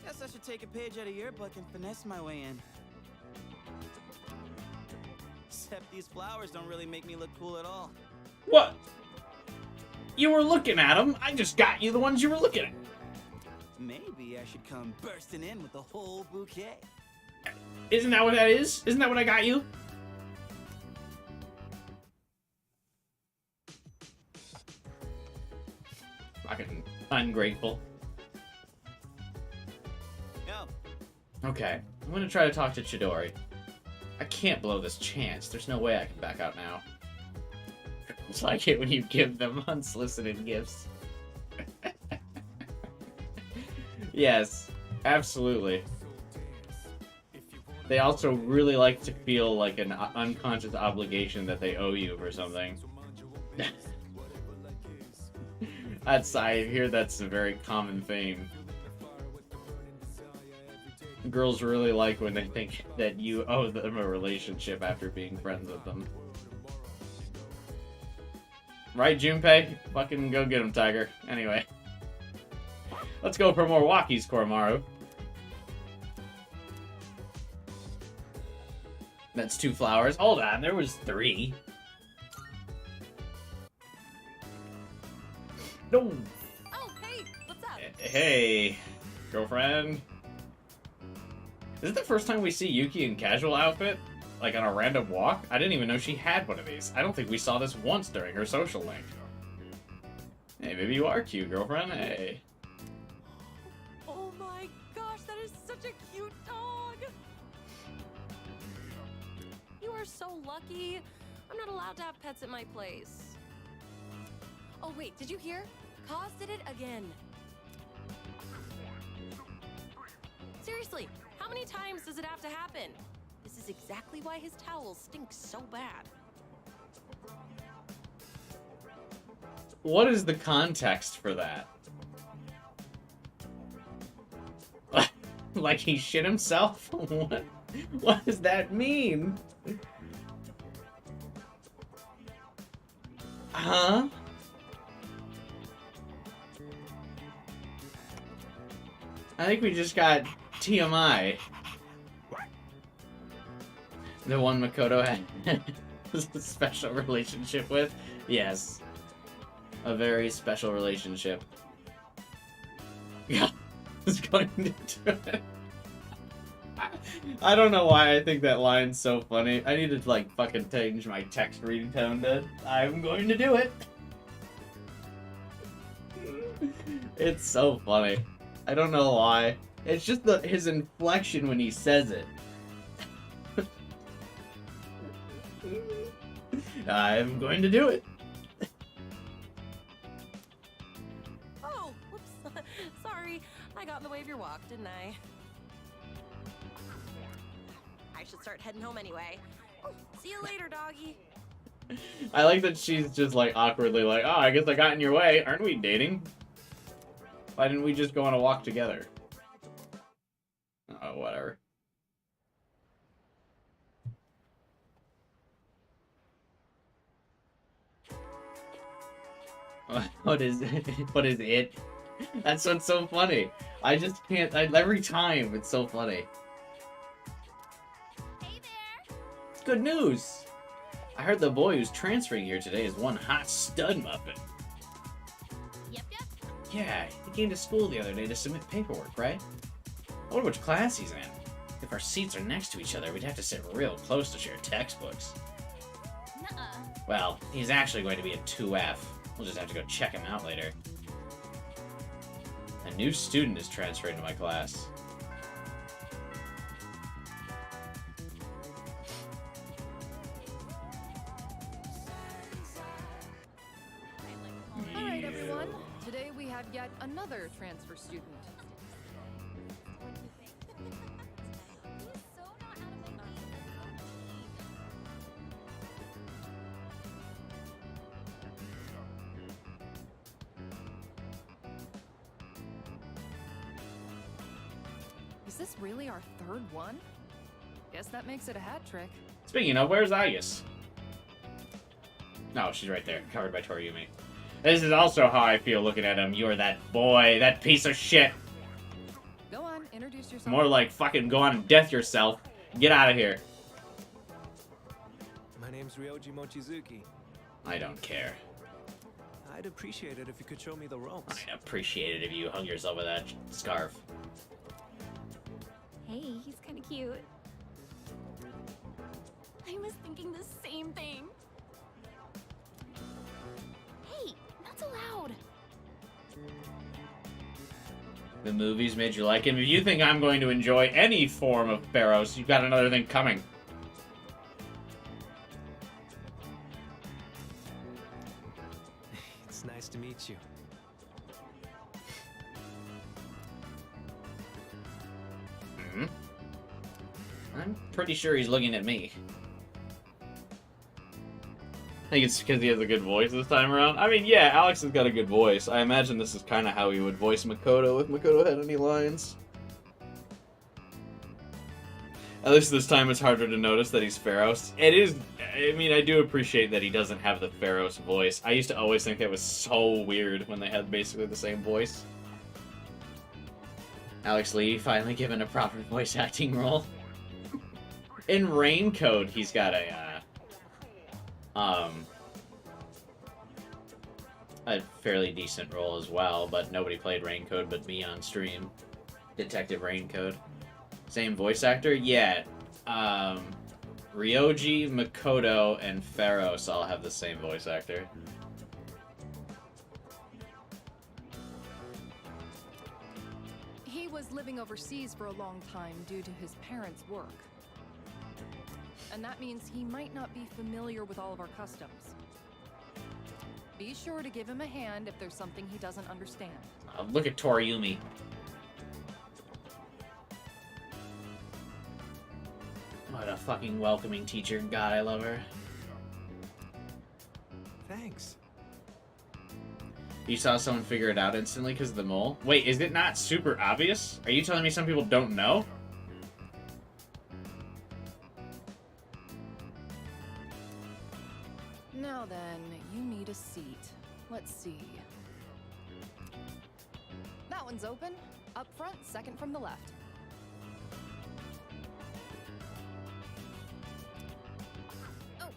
Guess I should take a page out of your book and finesse my way in. Except these flowers don't really make me look cool at all. What? You were looking at them. I just got you the ones you were looking at. Maybe I should come bursting in with the whole bouquet. Isn't that what that is? Isn't that what I got you? Fucking ungrateful. No. Okay, I'm gonna try to talk to Chidori. I can't blow this chance. There's no way I can back out now. It's like it when you give them unsolicited gifts. Yes, absolutely. They also really like to feel like an unconscious obligation that they owe you for something. I hear that's a very common theme. Girls really like when they think that you owe them a relationship after being friends with them. Right, Junpei? Fucking go get him, Tiger. Anyway. Let's go for more walkies, Koromaru. That's 2 flowers. Hold on, there was 3. No! Oh, hey, what's up? Hey, girlfriend. Is it the first time we see Yuki in casual outfit? Like on a random walk? I didn't even know she had one of these. I don't think we saw this once during her social link. Hey, maybe you are cute, girlfriend. Hey. Oh my gosh, that is such a cute dog. You are so lucky. I'm not allowed to have pets at my place. Oh wait, did you hear? Kaz did it again. Seriously, how many times does it have to happen? This is exactly why his towels stink so bad. What is the context for that? Like he shit himself? What does that mean? Huh? I think we just got TMI. The one Makoto had a special relationship with? Yes. A very special relationship. Yeah, it's going to do it. I don't know why I think that line's so funny. I need to, like, fucking change my text reading tone to, I'm going to do it. It's so funny. I don't know why. It's just his inflection when he says it. I'm going to do it. Oh, whoops. Sorry, I got in the way of your walk, didn't I? I should start heading home anyway. See you later, doggy. I like that she's just like awkwardly like, oh, I guess I got in your way. Aren't we dating? Why didn't we just go on a walk together? Oh, whatever. What is it? What is it? That's what's so funny. I just can't. Every time it's so funny. Hey there. It's good news. I heard the boy who's transferring here today is one hot stud muppet. Yep. Yeah, he came to school the other day to submit paperwork, right? I wonder which class he's in. If our seats are next to each other, we'd have to sit real close to share textbooks. Nuh-uh. Well, he's actually going to be a 2F. We'll just have to go check him out later. A new student is transferring to my class. transfer student. Is this really our third one? Guess that makes it a hat trick. Speaking of, where's Aigis? No, she's right there, covered by Toriumi. This is also how I feel looking at him. You're that boy, that piece of shit. Go on, introduce yourself. More like fucking go on and death yourself. Get out of here. My name's Ryoji Mochizuki. I don't care. I'd appreciate it if you could show me the ropes. I'd appreciate it if you hung yourself with that scarf. Hey, he's kind of cute. I was thinking the same thing. Hey, not so loud. The movies made you like him. If you think I'm going to enjoy any form of Barrows, you've got another thing coming. It's nice to meet you. Hmm? I'm pretty sure he's looking at me. I think it's because he has a good voice this time around. I mean, yeah, Alex has got a good voice. I imagine this is kind of how he would voice Makoto if Makoto had any lines. At least this time it's harder to notice that he's Pharos. It is, I mean, I do appreciate that he doesn't have the Pharos voice. I used to always think that was so weird when they had basically the same voice. Alex Lee finally given a proper voice acting role. In Raincoat, he's got a fairly decent role as well, but nobody played Raincoat but me on stream. Detective Raincoat. Same voice actor? Yeah. Ryoji, Makoto, and Pharos all have the same voice actor. He was living overseas for a long time due to his parents' work. And that means he might not be familiar with all of our customs. Be sure to give him a hand if there's something he doesn't understand. Look at Toriumi. What a fucking welcoming teacher. God, I love her. Thanks. You saw someone figure it out instantly because of the mole? Wait, is it not super obvious? Are you telling me some people don't know? Now then, you need a seat. Let's see. That one's open. Up front, second from the left. Oh,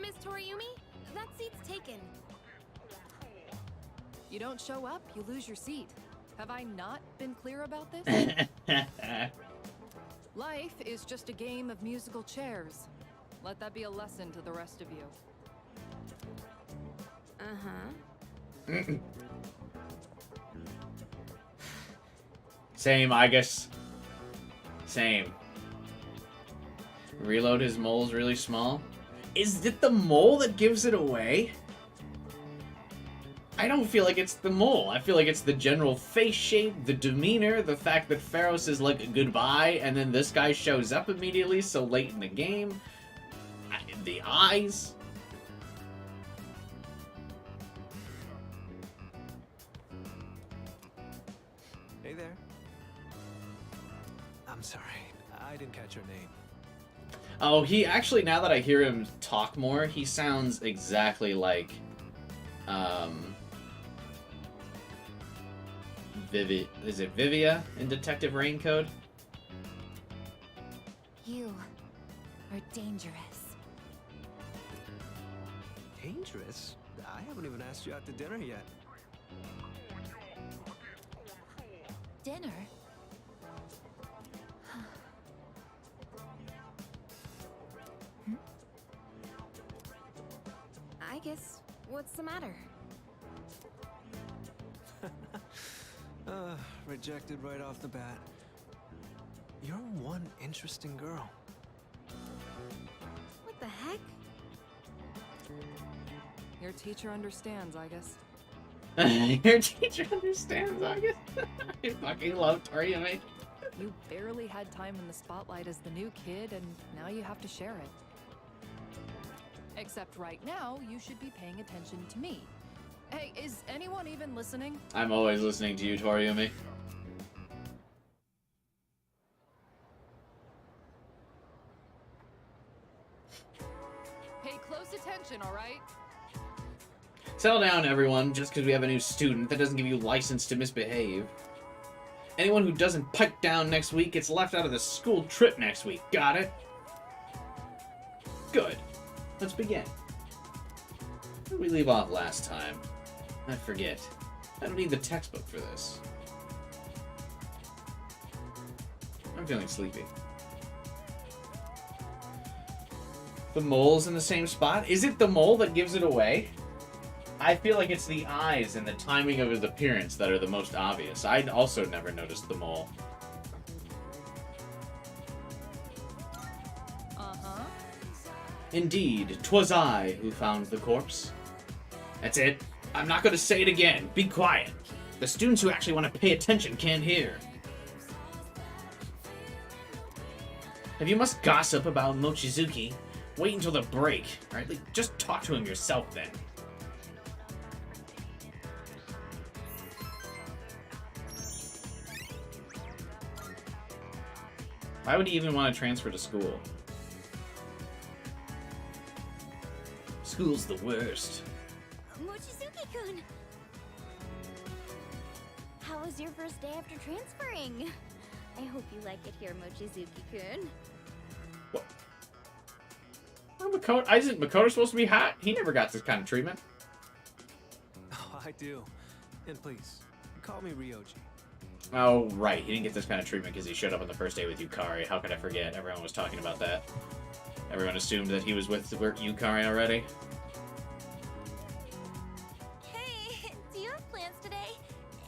Miss Toriumi? That seat's taken. You don't show up, you lose your seat. Have I not been clear about this? Life is just a game of musical chairs. Let that be a lesson to the rest of you. Uh-huh. Same, I guess. Same. Reload his mole's really small. Is it the mole that gives it away? I don't feel like it's the mole. I feel like it's the general face shape, the demeanor, the fact that Pharos is like goodbye, and then this guy shows up immediately so late in the game. The eyes. Hey there. I'm sorry, I didn't catch your name. Oh, he actually, now that I hear him talk more, he sounds exactly like, is it Vivia in Detective Raincoat? You are dangerous. Dangerous? I haven't even asked you out to dinner yet. Dinner? I guess, what's the matter? Rejected right off the bat. You're one interesting girl. What the heck? Your teacher understands, I guess. Your teacher understands, August. I fucking love Toriumi. You barely had time in the spotlight as the new kid, and now you have to share it. Except right now, you should be paying attention to me. Hey, is anyone even listening? I'm always listening to you, Toriumi. Pay close attention, all right? Settle down, everyone. Just because we have a new student, that doesn't give you license to misbehave. Anyone who doesn't pipe down next week gets left out of the school trip next week. Got it? Good. Let's begin. Where did we leave off last time? I forget. I don't need the textbook for this. I'm feeling sleepy. The mole's in the same spot? Is it the mole that gives it away? I feel like it's the eyes and the timing of his appearance that are the most obvious. I'd also never noticed the mole. Uh-huh. Indeed, 'twas I who found the corpse. That's it. I'm not going to say it again. Be quiet. The students who actually want to pay attention can't hear. If you must gossip about Mochizuki, wait until the break. Alright, like, just talk to him yourself then. Why would he even want to transfer to school? School's the worst. Mochizuki-kun! How was your first day after transferring? I hope you like it here, Mochizuki-kun. What? Oh, isn't Makoto supposed to be hot? He never got this kind of treatment. Oh, I do. And please, call me Ryoji. Oh, right. He didn't get this kind of treatment because he showed up on the first day with Yukari. How could I forget? Everyone was talking about that. Everyone assumed that he was with Yukari already. Hey, do you have plans today?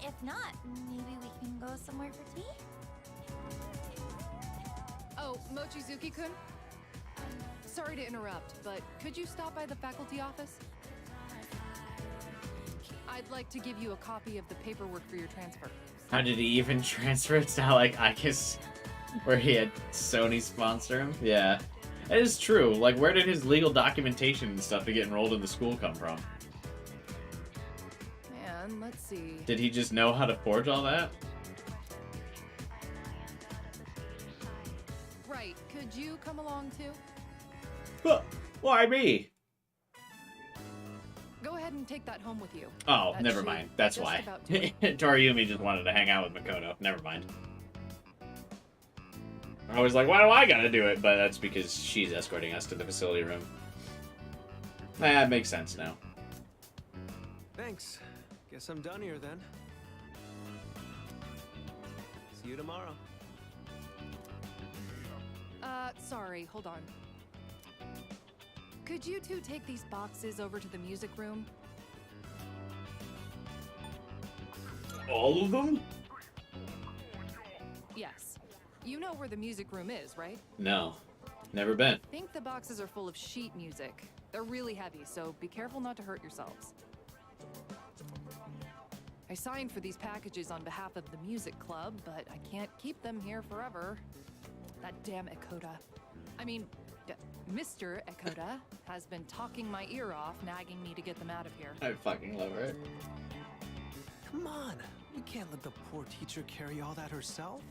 If not, maybe we can go somewhere for tea? Oh, Mochizuki-kun? Sorry to interrupt, but could you stop by the faculty office? I'd like to give you a copy of the paperwork for your transfer. How did he even transfer? It's not like Aigis, where he had Sony sponsor him. Yeah, that is true. Like, where did his legal documentation and stuff to get enrolled in the school come from? Man, let's see. Did he just know how to forge all that? Right, could you come along too? Why me? Go ahead and take that home with you. Oh, That never should mind. That's just why. about do it. Toriumi just wanted to hang out with Makoto. Never mind. I was like, why do I gotta do it? But that's because she's escorting us to the facility room. That makes sense now. Thanks. Guess I'm done here then. See you tomorrow. Sorry, hold on. Could you two take these boxes over to the music room? All of them? Yes. You know where the music room is, right? No. Never been. I think the boxes are full of sheet music. They're really heavy, so be careful not to hurt yourselves. I signed for these packages on behalf of the music club, but I can't keep them here forever. That damn Ekota. Mr. Ekota has been talking my ear off, nagging me to get them out of here. I fucking love her. Come on. We can't let the poor teacher carry all that herself.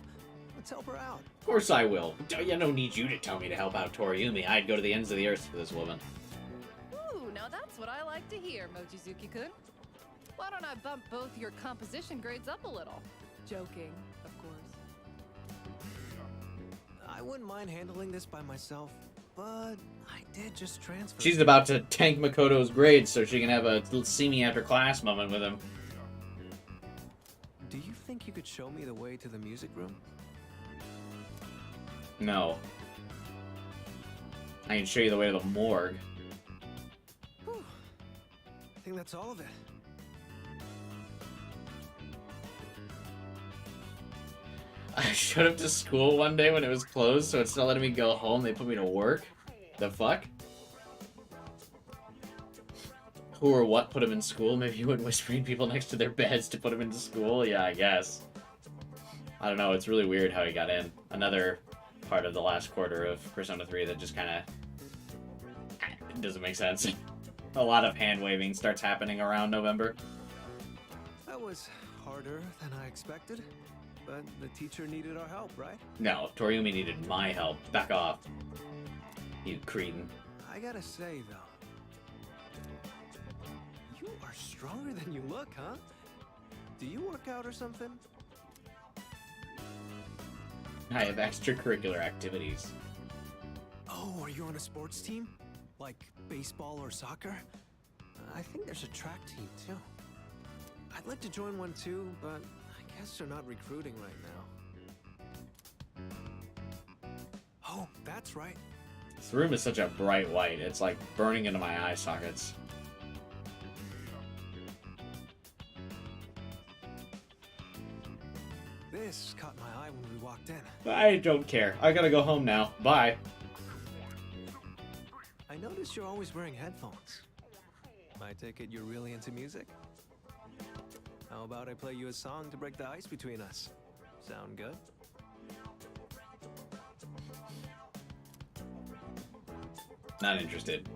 Let's help her out. Of course I will. I don't need you to tell me to help out Toriumi. I'd go to the ends of the earth for this woman. Ooh, now that's what I like to hear, Mochizuki-kun. Why don't I bump both your composition grades up a little? Joking, of course. I wouldn't mind handling this by myself, but I did just transfer. She's about to tank Makoto's grades so she can have a see me after class moment with him. Do you think you could show me the way to the music room? No. I can show you the way to the morgue. Whew. I think that's all of it. I showed up to school one day when it was closed, so it's not letting me go home. They put me to work. The fuck? Who or what put him in school? Maybe he went whispering people next to their beds to put him into school? Yeah, I guess. I don't know, it's really weird how he got in. Another part of the last quarter of Persona 3 that just kind of doesn't make sense. A lot of hand-waving starts happening around November. That was harder than I expected, but the teacher needed our help, right? No, Toriumi needed my help. Back off. You cretin. I gotta say, though, you are stronger than you look, huh? Do you work out or something? I have extracurricular activities. Oh, are you on a sports team? Like baseball or soccer? I think there's a track team, too. I'd like to join one, too, but I guess they're not recruiting right now. Oh, that's right. This room is such a bright white, it's like burning into my eye sockets. This caught my eye when we walked in. I don't care. I gotta go home now. Bye. I noticed you're always wearing headphones. I take it you're really into music? How about I play you a song to break the ice between us? Sound good? Not interested.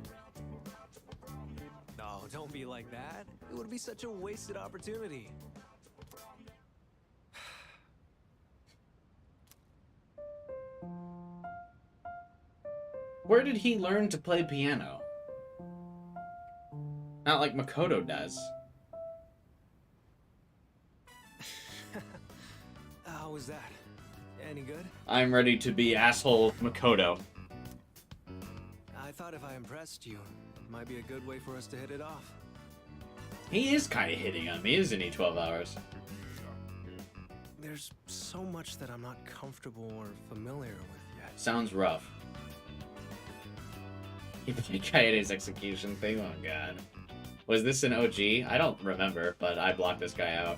No, don't be like that. It would be such a wasted opportunity. Where did he learn to play piano? Not like Makoto does. How was that? Any good? I'm ready to be asshole Makoto. I thought if I impressed you, it might be a good way for us to hit it off. He is kind of hitting on me, isn't he, 12 hours? There's so much that I'm not comfortable or familiar with yet. Sounds rough. The Kaede's execution thing? Oh god. Was this an OG? I don't remember, but I blocked this guy out.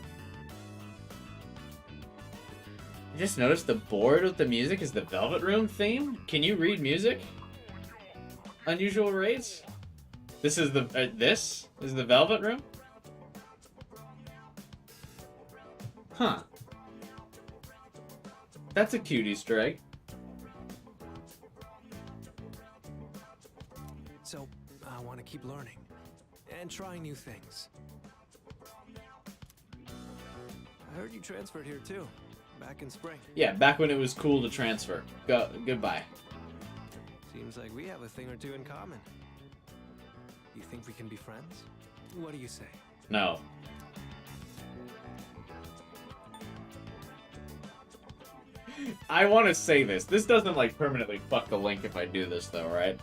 You just noticed the board with the music is the Velvet Room theme? Can you read music? Unusual rates? This is the this is the Velvet Room? Huh. That's a cute Easter egg. So, I want to keep learning and trying new things. I heard you transferred here too, back in spring. Yeah, back when it was cool to transfer. Goodbye. Seems like we have a thing or two in common. You think we can be friends? What do you say? No. I want to say this. This doesn't, like, permanently fuck the link if I do this, though, right?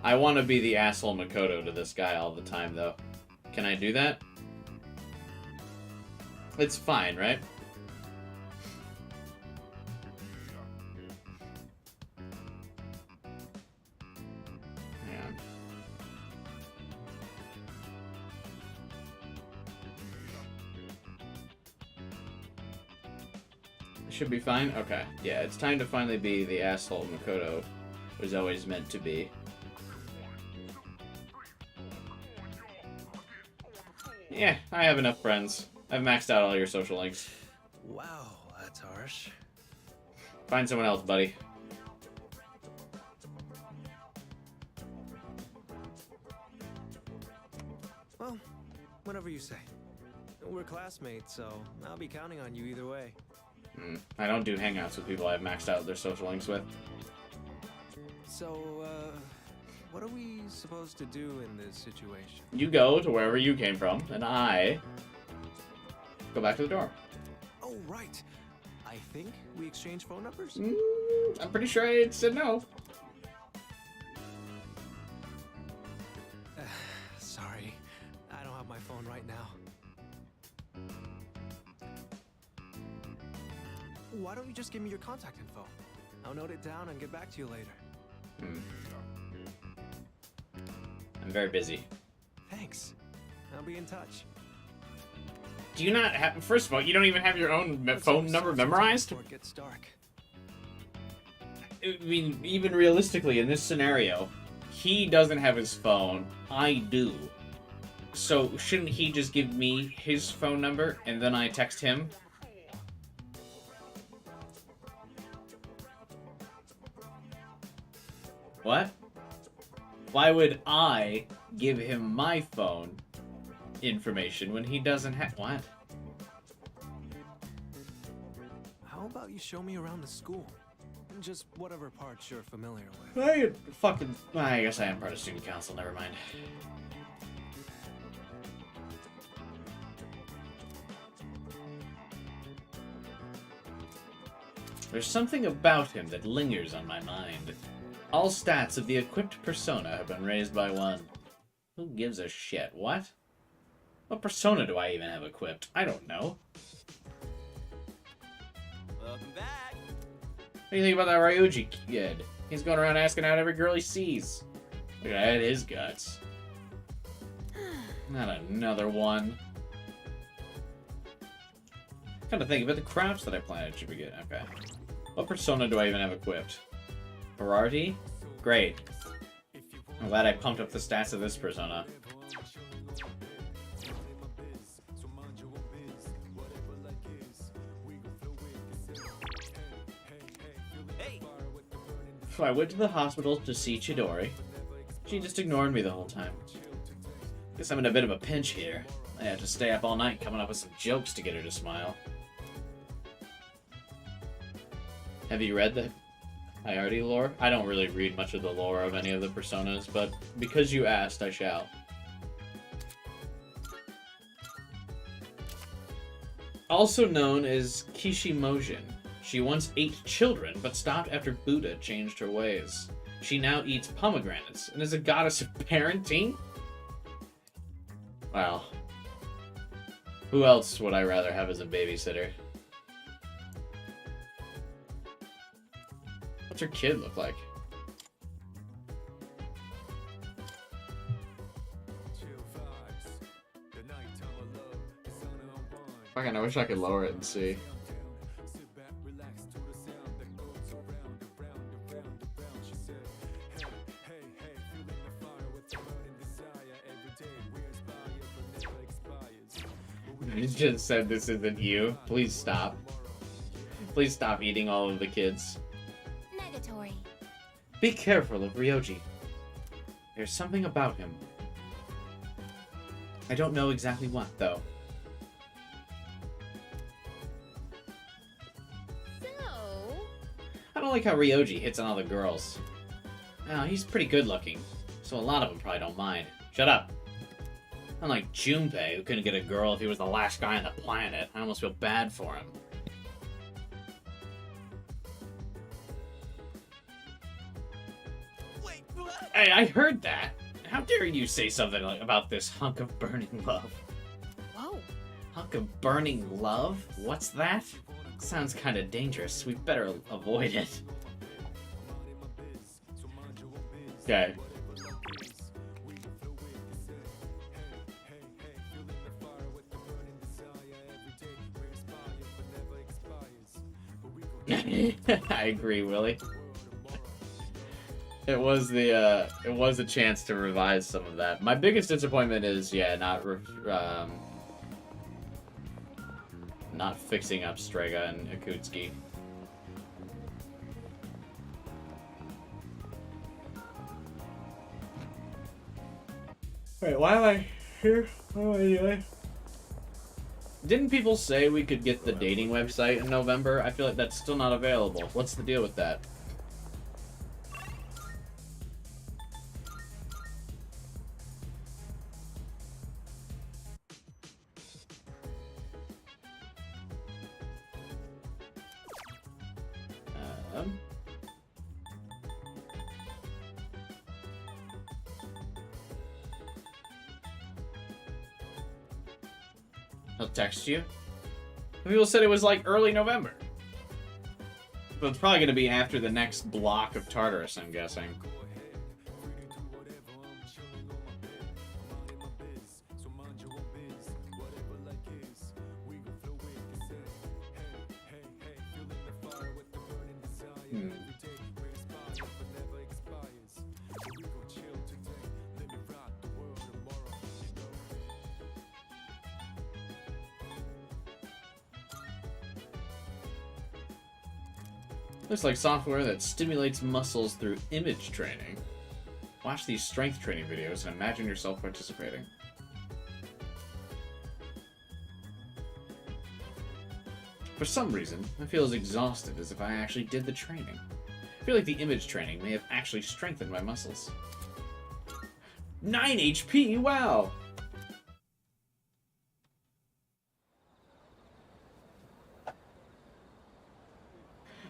I want to be the asshole Makoto to this guy all the time, though. Can I do that? It's fine, right? Yeah. Should be fine? Okay. Yeah, it's time to finally be the asshole Makoto was always meant to be. Yeah, I have enough friends. I've maxed out all your social links. Wow, that's harsh. Find someone else, buddy. Well, whatever you say. We're classmates, so I'll be counting on you either way. I don't do hangouts with people I've maxed out their social links with. So, what are we supposed to do in this situation? You go to wherever you came from, and I go back to the dorm. Oh, right. I think we exchanged phone numbers? I'm pretty sure I said no. Sorry, I don't have my phone right now. Why don't you just give me your contact info? I'll note it down and get back to you later. I'm very busy. Thanks. I'll be in touch. Do you not have... First of all, you don't even have your own phone number memorized? Before it gets dark. I mean, even realistically, in this scenario, he doesn't have his phone. I do. So shouldn't he just give me his phone number and then I text him? What? Why would I give him my phone information when he doesn't have... What? How about you show me around the school? Just whatever parts you're familiar with. I guess I am part of student council, never mind. There's something about him that lingers on my mind. All stats of the equipped persona have been raised by 1. Who gives a shit? What? What persona do I even have equipped? I don't know. Welcome back. What do you think about that Ryuji kid? He's going around asking out every girl he sees. Look at his guts. Not another one. Kind of think about the crops that I planted should we get. Okay. What persona do I even have equipped? Variety? Great. I'm glad I pumped up the stats of this persona. So I went to the hospital to see Chidori. She just ignored me the whole time. Guess I'm in a bit of a pinch here. I had to stay up all night coming up with some jokes to get her to smile. Have you read the Hierarchy lore? I don't really read much of the lore of any of the personas, but because you asked, I shall. Also known as Kishimojin, she once ate children, but stopped after Buddha changed her ways. She now eats pomegranates and is a goddess of parenting? Wow. Who else would I rather have as a babysitter? What's her kid look like? Fucking, I wish I could lower it and see. You just said this isn't you. Please stop. Please stop eating all of the kids. Negatory. Be careful of Ryoji. There's something about him. I don't know exactly what, though. So... I don't like how Ryoji hits on all the girls. Oh, he's pretty good looking, so a lot of them probably don't mind. Shut up. Unlike Junpei, who couldn't get a girl if he was the last guy on the planet. I almost feel bad for him. Wait, what? Hey, I heard that. How dare you say something like about this hunk of burning love? Whoa. Hunk of burning love? What's that? Sounds kind of dangerous. We better avoid it. Okay. I agree, Willie. It was a chance to revise some of that. My biggest disappointment is, yeah, not fixing up Strega and Ikutsuki. Wait, why am I here? Oh, anyway. Didn't people say we could get the dating website in November? I feel like that's still not available. What's the deal with that? He'll text you. People said it was like early November. But it's probably going to be after the next block of Tartarus, I'm guessing. Looks like software that stimulates muscles through image training. Watch these strength training videos and imagine yourself participating. For some reason, I feel as exhausted as if I actually did the training. I feel like the image training may have actually strengthened my muscles. 9 HP, wow!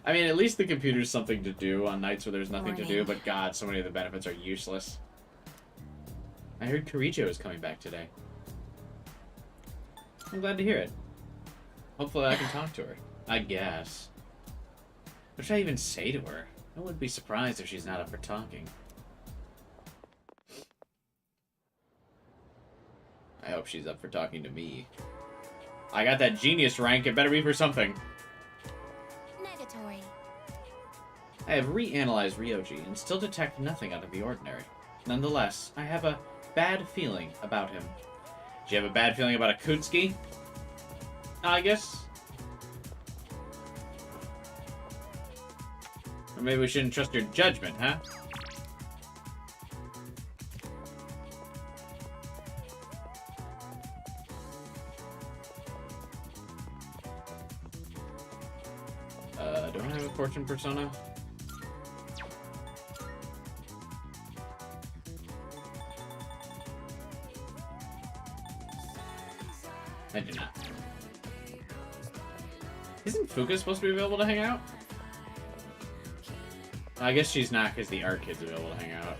I mean, at least the computer's something to do on nights where there's nothing to do, but god, so many of the benefits are useless. I heard Karijo is coming back today. I'm glad to hear it. Hopefully I can talk to her. I guess. What should I even say to her? I wouldn't be surprised if she's not up for talking. I hope she's up for talking to me. I got that genius rank, it better be for something. Negatory. I have reanalyzed Ryoji and still detect nothing out of the ordinary. Nonetheless, I have a bad feeling about him. Do you have a bad feeling about Ikutsuki? I guess. Or maybe we shouldn't trust your judgment, huh? Do I have a fortune persona? I do not. Isn't Fuka supposed to be available to hang out? I guess she's not because the art kid's available to hang out.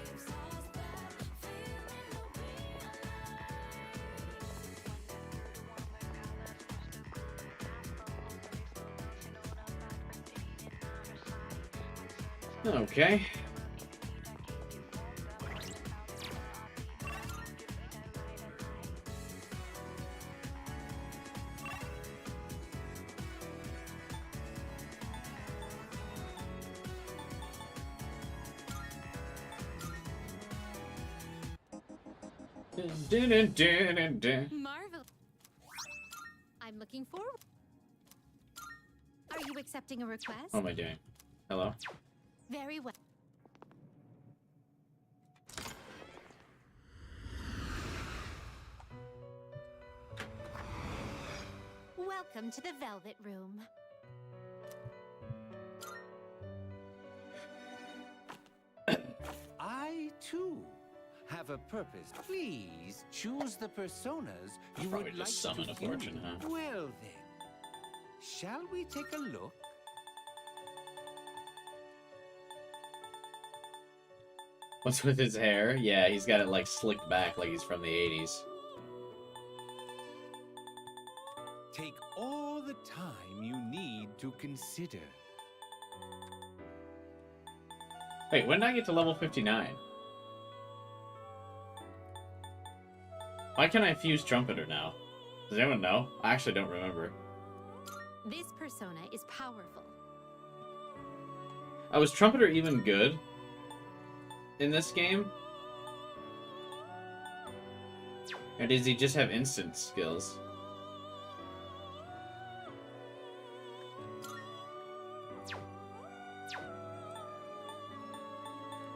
Okay. Marvel. I'm looking forward. Are you accepting a request? What am I doing? Hello? Very well. Welcome to the Velvet Room. I, too, have a purpose. Please choose the personas you Probably would just like summon to a fortune, view. huh? Well then, shall we take a look? What's with his hair? Yeah, he's got it like slicked back like he's from the 80s. Take all the time you need to consider. Wait, when did I get to level 59? Why can't I fuse Trumpeter now? Does anyone know? I actually don't remember. This persona is powerful. Was Trumpeter even good in this game? Or does he just have instant skills?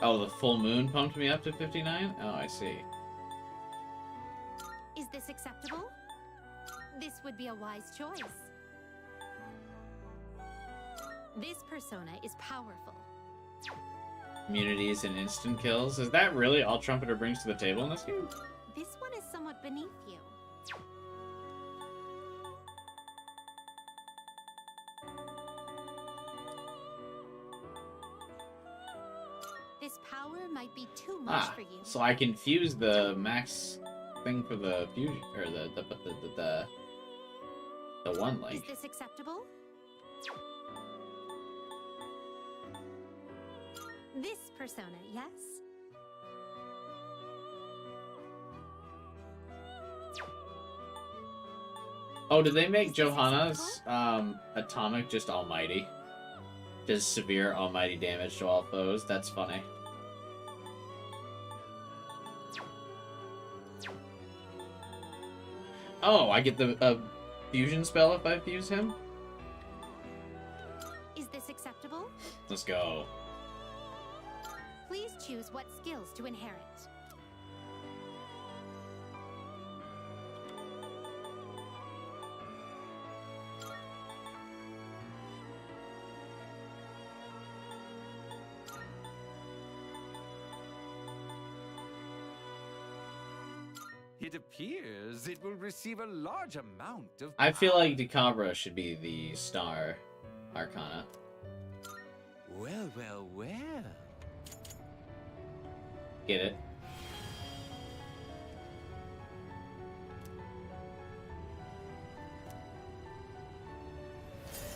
Oh, the full moon pumped me up to 59? Oh, I see. Is this acceptable? This would be a wise choice. This persona is powerful. Immunities and instant kills. Is that really all Trumpeter brings to the table in this game? This one is somewhat beneath you. This power might be too much for you. So I can fuse the max thing for the fusion, or the one link. Is this acceptable? This persona, yes? Oh, did they make Johanna's atomic just almighty? Does severe almighty damage to all foes? That's funny. Oh, I get the fusion spell if I fuse him? Is this acceptable? Let's go. Please choose what skills to inherit. It appears it will receive a large amount of I feel like Decabra should be the star Arcana. Well, well, well. Get it?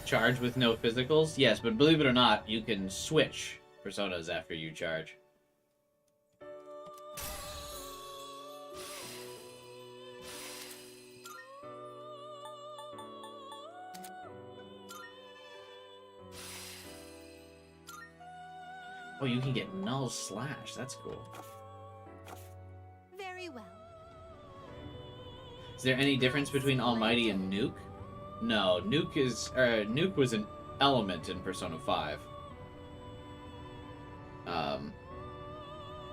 Charge with no physicals? Yes, but believe it or not, you can switch personas after you charge. Oh, you can get null slash. That's cool. Very well. Is there any difference between Almighty and Nuke? No, Nuke was an element in Persona 5.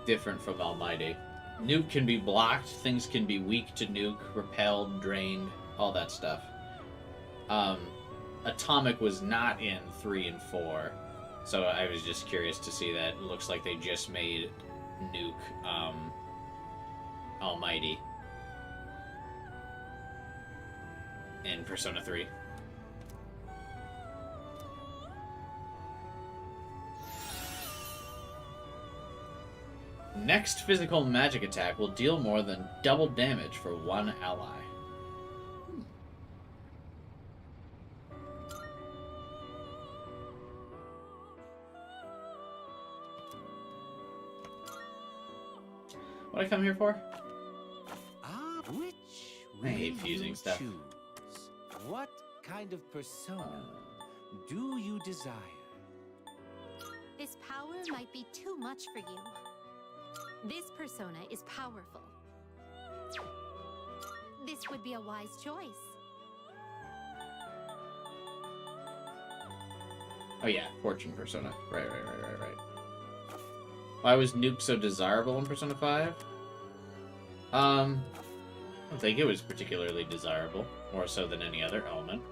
Different from Almighty. Nuke can be blocked, things can be weak to Nuke, repelled, drained, all that stuff. Atomic was not in 3 and 4. So I was just curious to see that. It looks like they just made Nuke Almighty in Persona 3. Next physical magic attack will deal more than double damage for one ally. What I come here for? Which I hate will fusing you stuff. choose? What kind of persona do you desire? This power might be too much for you. This persona is powerful. This would be a wise choice. Oh yeah, Fortune Persona. Right. Why was Nuke so desirable in Persona 5? I don't think it was particularly desirable, more so than any other element.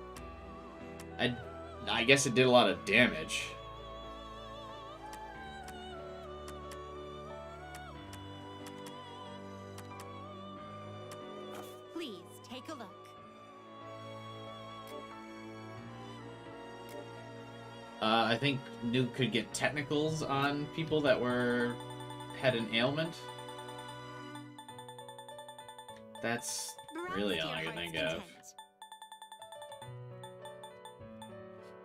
I guess it did a lot of damage. Please take a look. I think Nuke could get technicals on people that had an ailment. That's really all I can think of.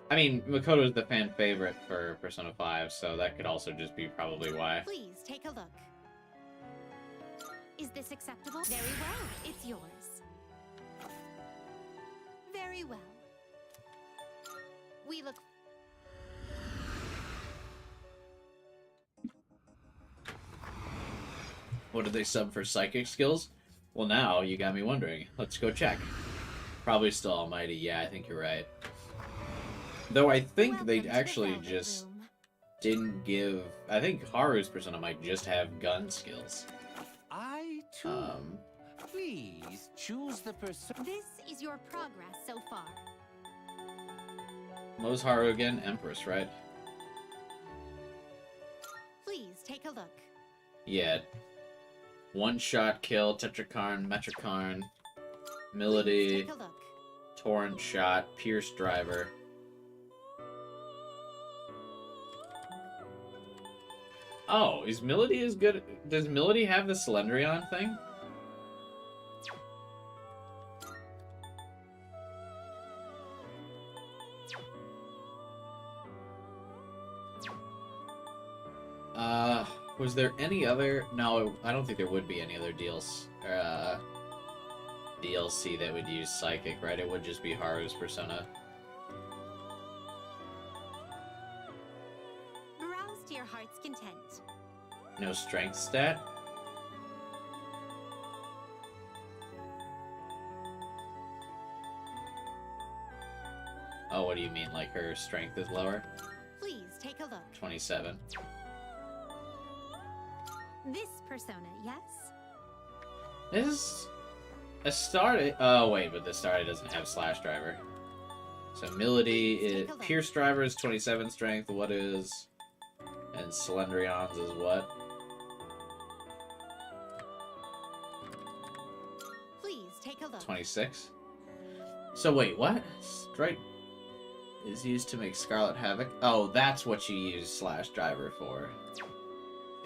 I mean, Makoto is the fan favorite for Persona 5, so that could also just be probably why. Please take a look. Is this acceptable? Very well. It's yours. Very well. We look. What did they sub for psychic skills? Well, now you got me wondering. Let's go check. Probably still Almighty. Yeah, I think you're right. Though I think they actually just didn't give... I think Haru's persona might just have gun skills. I too. Please choose the persona. This is your progress so far. What was Haru again? Empress, right? Please take a look. Yeah. One-shot kill, Tetrakarn, Metrakarn, Melody, Take a look. Torrent shot, Pierce driver. Oh, is Melody as good? Does Melody have the Slendrion thing? Was there any other... No, I don't think there would be any other DLC that would use Psychic, right? It would just be Haru's persona. Browse to your heart's content. No strength stat? Oh, what do you mean? Like her strength is lower? Please take a look. 27. This persona, yes? Is Astarte... Oh, wait, but the Astarte doesn't have slash driver. So Milady is... Pierce driver is 27 strength. What is... And Slendrion's is what? Please take a look. 26. So wait, what? Strike is used to make Scarlet Havoc. Oh, that's what you use slash driver for.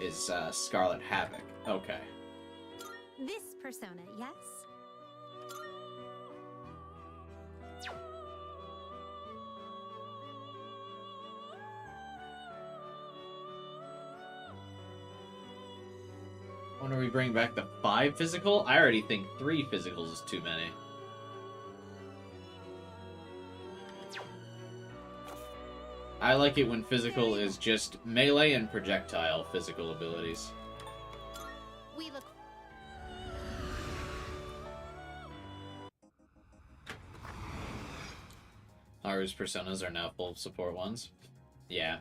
Is Scarlet Havoc. Okay. This persona, yes? When do we bring back the 5 physical? I already think 3 physicals is too many. I like it when physical is just melee and projectile physical abilities. We look. Haru's personas are now full support ones. Yeah.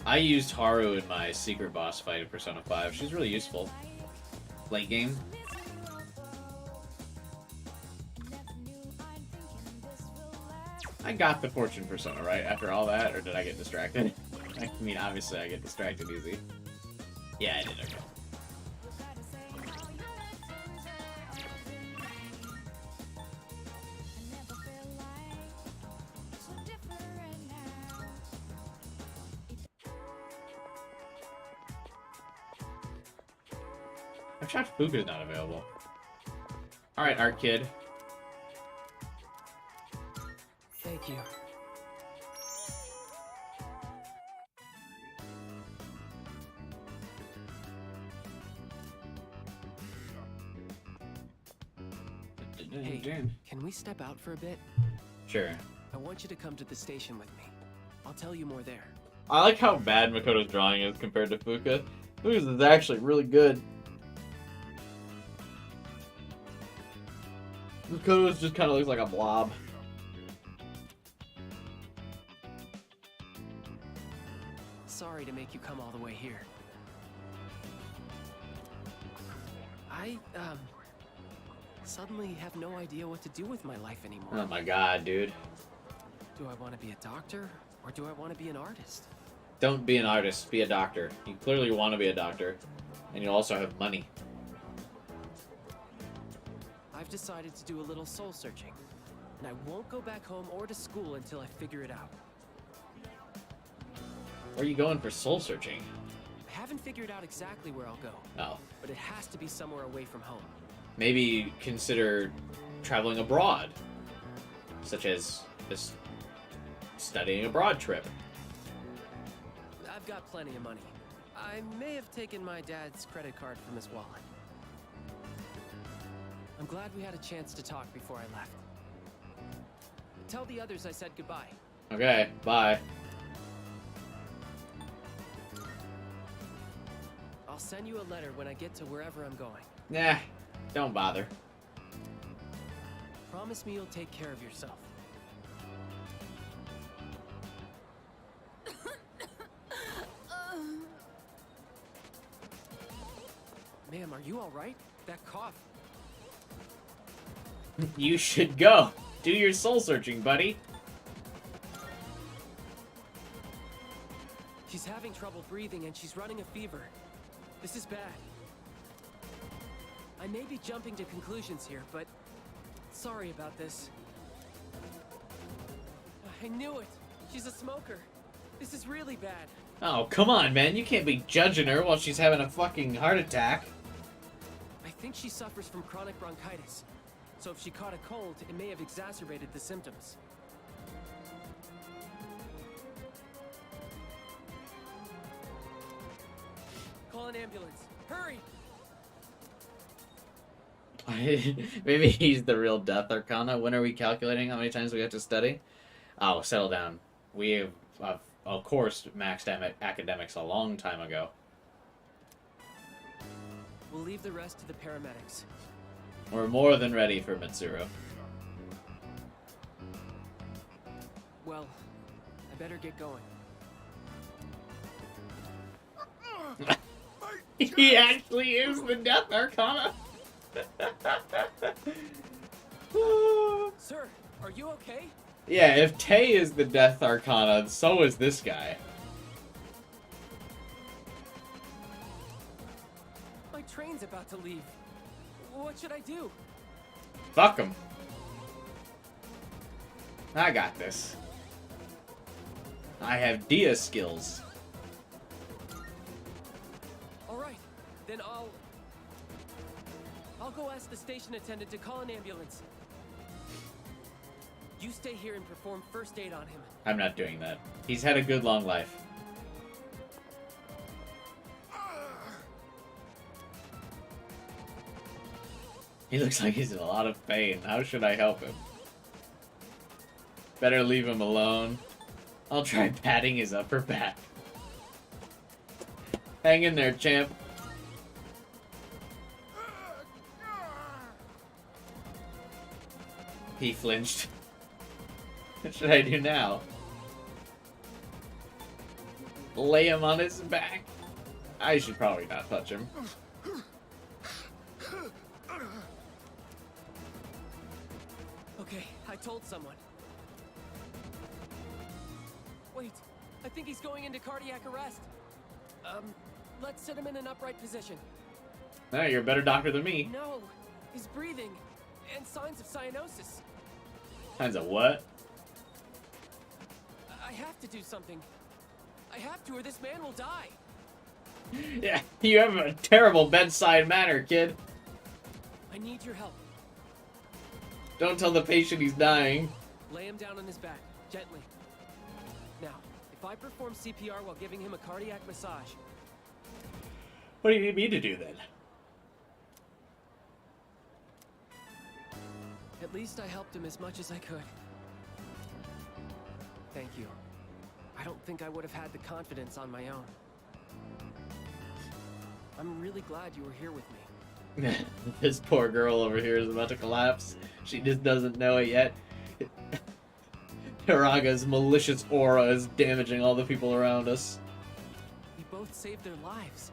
I used Haru in my secret boss fight in Persona 5. She's really useful. Late game. I got the Fortune Persona, right? After all that, or did I get distracted? I mean, obviously I get distracted easy. Yeah, I did, okay. I'm shocked Fuka's not available. Alright, Art Kid. Thank you. Hey, can we step out for a bit? Sure. I want you to come to the station with me. I'll tell you more there. I like how bad Makoto's drawing is compared to Fuka. Fuka's is actually really good. Makoto's just kind of looks like a blob. Sorry to make you come all the way here. I, suddenly have no idea what to do with my life anymore. Oh my god, dude. Do I want to be a doctor, or do I want to be an artist? Don't be an artist, be a doctor. You clearly want to be a doctor. And you also have money. I've decided to do a little soul searching, and I won't go back home or to school until I figure it out. Where are you going for soul searching? I haven't figured out exactly where I'll go. Oh. But it has to be somewhere away from home. Maybe consider traveling abroad. Such as this studying abroad trip. I've got plenty of money. I may have taken my dad's credit card from his wallet. I'm glad we had a chance to talk before I left. Tell the others I said goodbye. Okay, bye. I'll send you a letter when I get to wherever I'm going. Nah, don't bother. Promise me you'll take care of yourself. Ma'am, are you alright? That cough. You should go. Do your soul searching, buddy. She's having trouble breathing and she's running a fever. This is bad. I may be jumping to conclusions here, but sorry about this. I knew it. She's a smoker. This is really bad. Oh, come on, man. You can't be judging her while she's having a fucking heart attack. I think she suffers from chronic bronchitis. So if she caught a cold, it may have exacerbated the symptoms. Call an ambulance. Hurry! Maybe he's the real Death Arcana. When are we calculating how many times we have to study? Oh, settle down. We have, of course, maxed academics a long time ago. We'll leave the rest to the paramedics. We're more than ready for Mitsuru. Well, I better get going. He actually is the Death Arcana. Sir, are you okay? Yeah, if Tay is the Death Arcana, so is this guy. My train's about to leave. What should I do? Fuck him. I got this. I have Dia skills. Alright, then I'll go ask the station attendant to call an ambulance. You stay here and perform first aid on him. I'm not doing that. He's had a good long life. He looks like he's in a lot of pain. How should I help him? Better leave him alone. I'll try patting his upper back. Hang in there, champ. He flinched. What should I do now? Lay him on his back? I should probably not touch him. Okay, I told someone. Wait, I think he's going into cardiac arrest. Let's sit him in an upright position. No, you're a better doctor than me. No, he's breathing, and signs of cyanosis. Signs of what? I have to do something. I have to, or this man will die. Yeah, you have a terrible bedside manner, kid. I need your help. Don't tell the patient he's dying. Lay him down on his back, gently. Now, if I perform CPR while giving him a cardiac massage. What do you need me to do then? At least I helped him as much as I could. Thank you. I don't think I would have had the confidence on my own. I'm really glad you were here with me. This poor girl over here is about to collapse. She just doesn't know it yet. Hiraga's malicious aura is damaging all the people around us. We both saved their lives.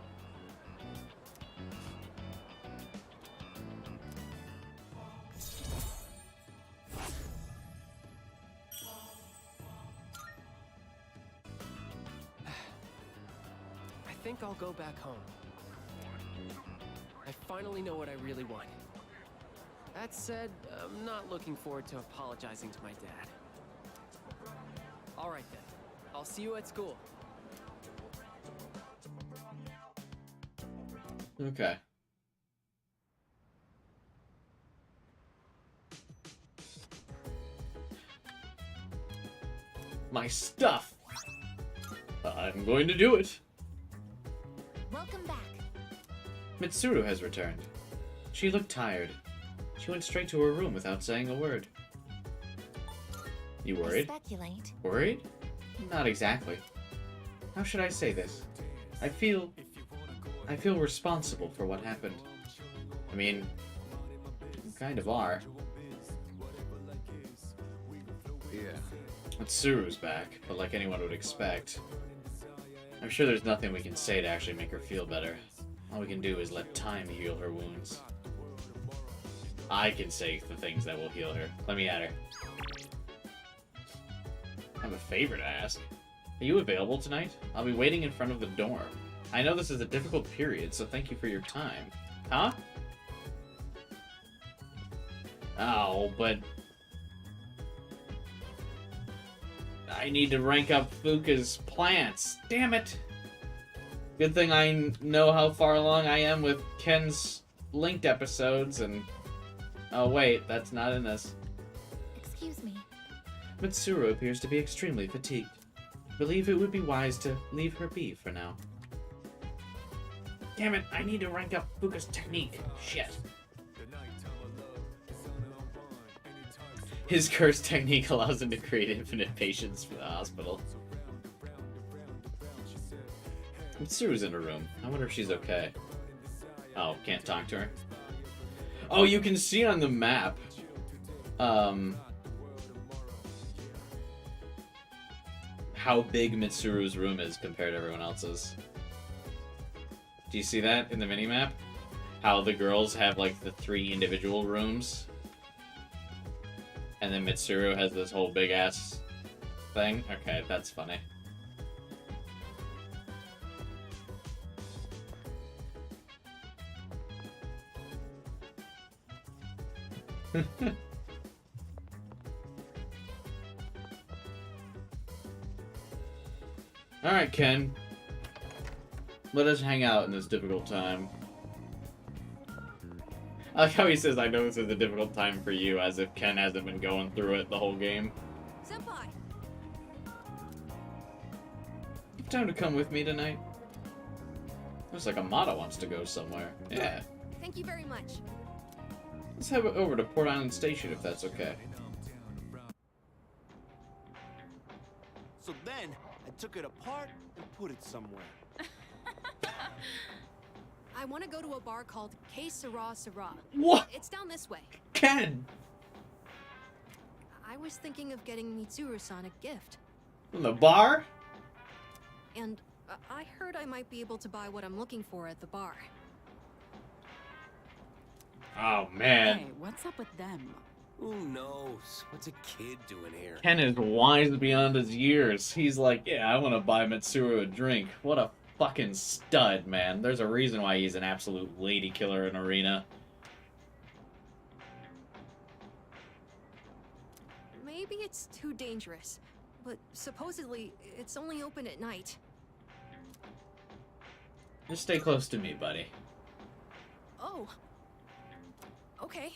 I think I'll go back home. I finally know what I really want. That said, I'm not looking forward to apologizing to my dad. All right then. I'll see you at school. Okay. My stuff. I'm going to do it. Welcome back. Mitsuru has returned. She looked tired. She went straight to her room without saying a word. You worried? Speculate. Worried? Not exactly. How should I say this? I feel responsible for what happened. I mean, you kind of are. Yeah. Mitsuru's back, but like anyone would expect. I'm sure there's nothing we can say to actually make her feel better. All we can do is let time heal her wounds. I can say the things that will heal her. Let me at her. I have a favor to ask. Are you available tonight? I'll be waiting in front of the dorm. I know this is a difficult period, so thank you for your time. Huh? Oh, but... I need to rank up Fuka's plants. Damn it! Good thing I know how far along I am with Ken's linked episodes, and... Oh wait, that's not in this. Excuse me. Mitsuru appears to be extremely fatigued. Believe it would be wise to leave her be for now. Damn it, I need to rank up Fuka's technique. Shit. His curse technique allows him to create infinite patients for the hospital. Mitsuru's in her room. I wonder if she's okay. Oh, can't talk to her. Oh, you can see on the map. how big Mitsuru's room is compared to everyone else's. Do you see that in the minimap? How the girls have like the 3 individual rooms, and then Mitsuru has this whole big ass thing? Okay, that's funny. Alright, Ken. Let us hang out in this difficult time. I like how he says, I know this is a difficult time for you, as if Ken hasn't been going through it the whole game. Senpai! You have time to come with me tonight? Looks like Amada wants to go somewhere. Yeah. Thank you very much. Let's head over to Port Island Station if that's okay. So then, I took it apart and put it somewhere. I want to go to a bar called Que Sera Sera. What? It's down this way. Ken! I was thinking of getting Mitsuru-san a gift. From the bar? And I heard I might be able to buy what I'm looking for at the bar. Oh, man. Hey, what's up with them? Who knows? What's a kid doing here? Ken is wise beyond his years. He's like, yeah, I want to buy Mitsuru a drink. What a fucking stud, man. There's a reason why he's an absolute lady killer in Arena. Maybe it's too dangerous, but supposedly it's only open at night. Just stay close to me, buddy. Oh. Okay.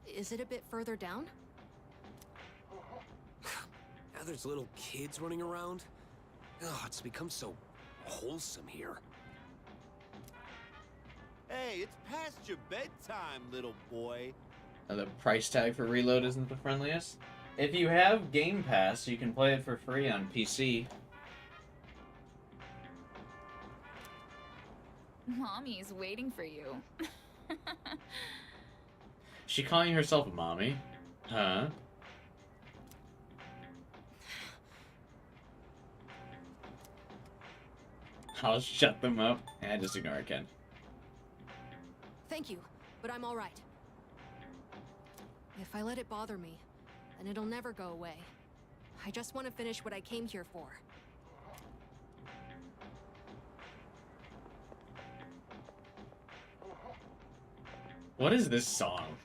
Is it a bit further down? Now there's little kids running around. Oh, it's become so wholesome here. Hey, it's past your bedtime, little boy. The price tag for Reload isn't the friendliest. If you have Game Pass, you can play it for free on PC. Mommy's waiting for you. She calling herself mommy? Huh? I'll shut them up. And just ignore it, Ken. Thank you, but I'm all right. If I let it bother me, then it'll never go away. I just want to finish what I came here for. What is this song?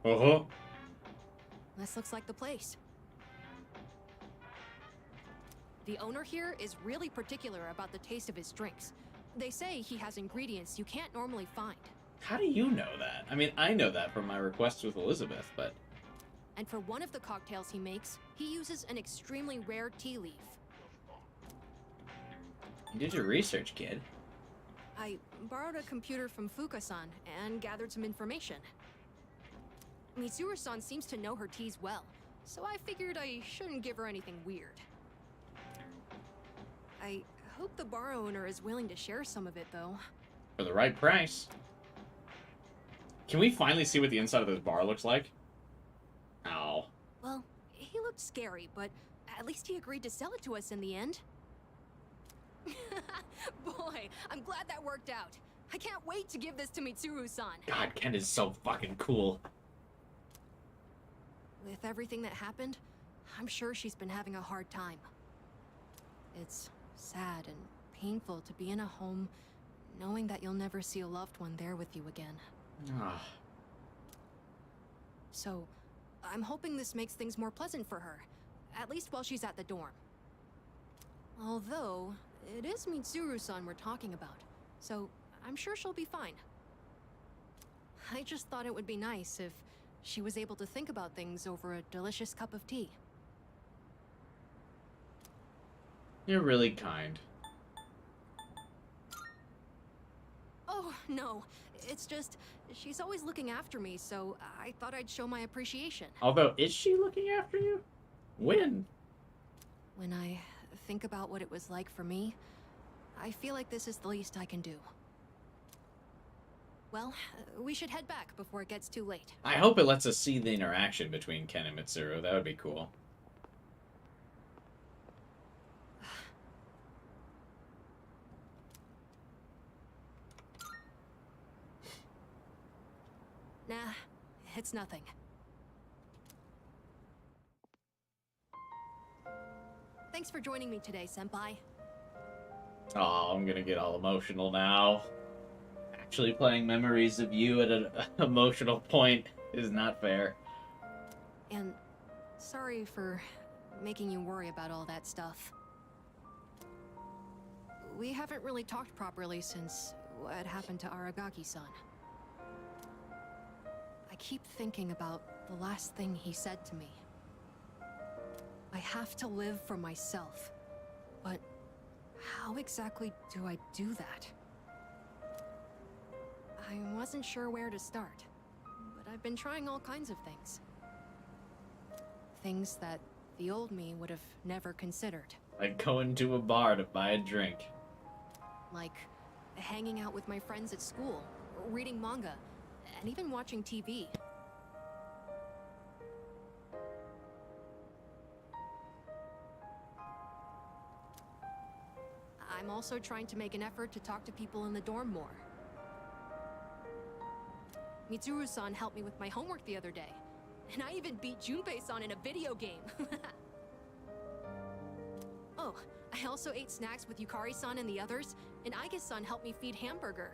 Uh-huh. This looks like the place. The owner here is really particular about the taste of his drinks. They say he has ingredients you can't normally find. How do you know that? I mean, I know that from my requests with Elizabeth, but... And for one of the cocktails he makes, he uses an extremely rare tea leaf. You did your research, kid. I borrowed a computer from Fuka-san and gathered some information. Mitsuru-san seems to know her teas well, so I figured I shouldn't give her anything weird. I hope the bar owner is willing to share some of it, though. For the right price. Can we finally see what the inside of this bar looks like? Ow. Well, he looked scary, but at least he agreed to sell it to us in the end. Boy, I'm glad that worked out. I can't wait to give this to Mitsuru-san. God, Ken is so fucking cool. With everything that happened, I'm sure she's been having a hard time. It's sad and painful to be in a home knowing that you'll never see a loved one there with you again. Ah. So, I'm hoping this makes things more pleasant for her, at least while she's at the dorm. Although, it is Mitsuru-san we're talking about, so I'm sure she'll be fine. I just thought it would be nice if she was able to think about things over a delicious cup of tea. You're really kind. Oh, no. It's just, she's always looking after me, so I thought I'd show my appreciation. Although, is she looking after you? When? When I think about what it was like for me, I feel like this is the least I can do. Well, we should head back before it gets too late. I hope it lets us see the interaction between Ken and Mitsuru. That would be cool. It's nothing. Thanks for joining me today, Senpai. Oh, I'm gonna get all emotional now. Actually playing Memories of You at an emotional point is not fair. And sorry for making you worry about all that stuff. We haven't really talked properly since what happened to Aragaki-san. I keep thinking about the last thing he said to me. I have to live for myself. But how exactly do I do that? I wasn't sure where to start, but I've been trying all kinds of things. Things that the old me would have never considered. Like going to a bar to buy a drink. Like hanging out with my friends at school, reading manga, and even watching TV. I'm also trying to make an effort to talk to people in the dorm more. Mitsuru-san helped me with my homework the other day, and I even beat Junpei-san in a video game. Oh, I also ate snacks with Yukari-san and the others, and Aigis-san helped me feed Hamburger.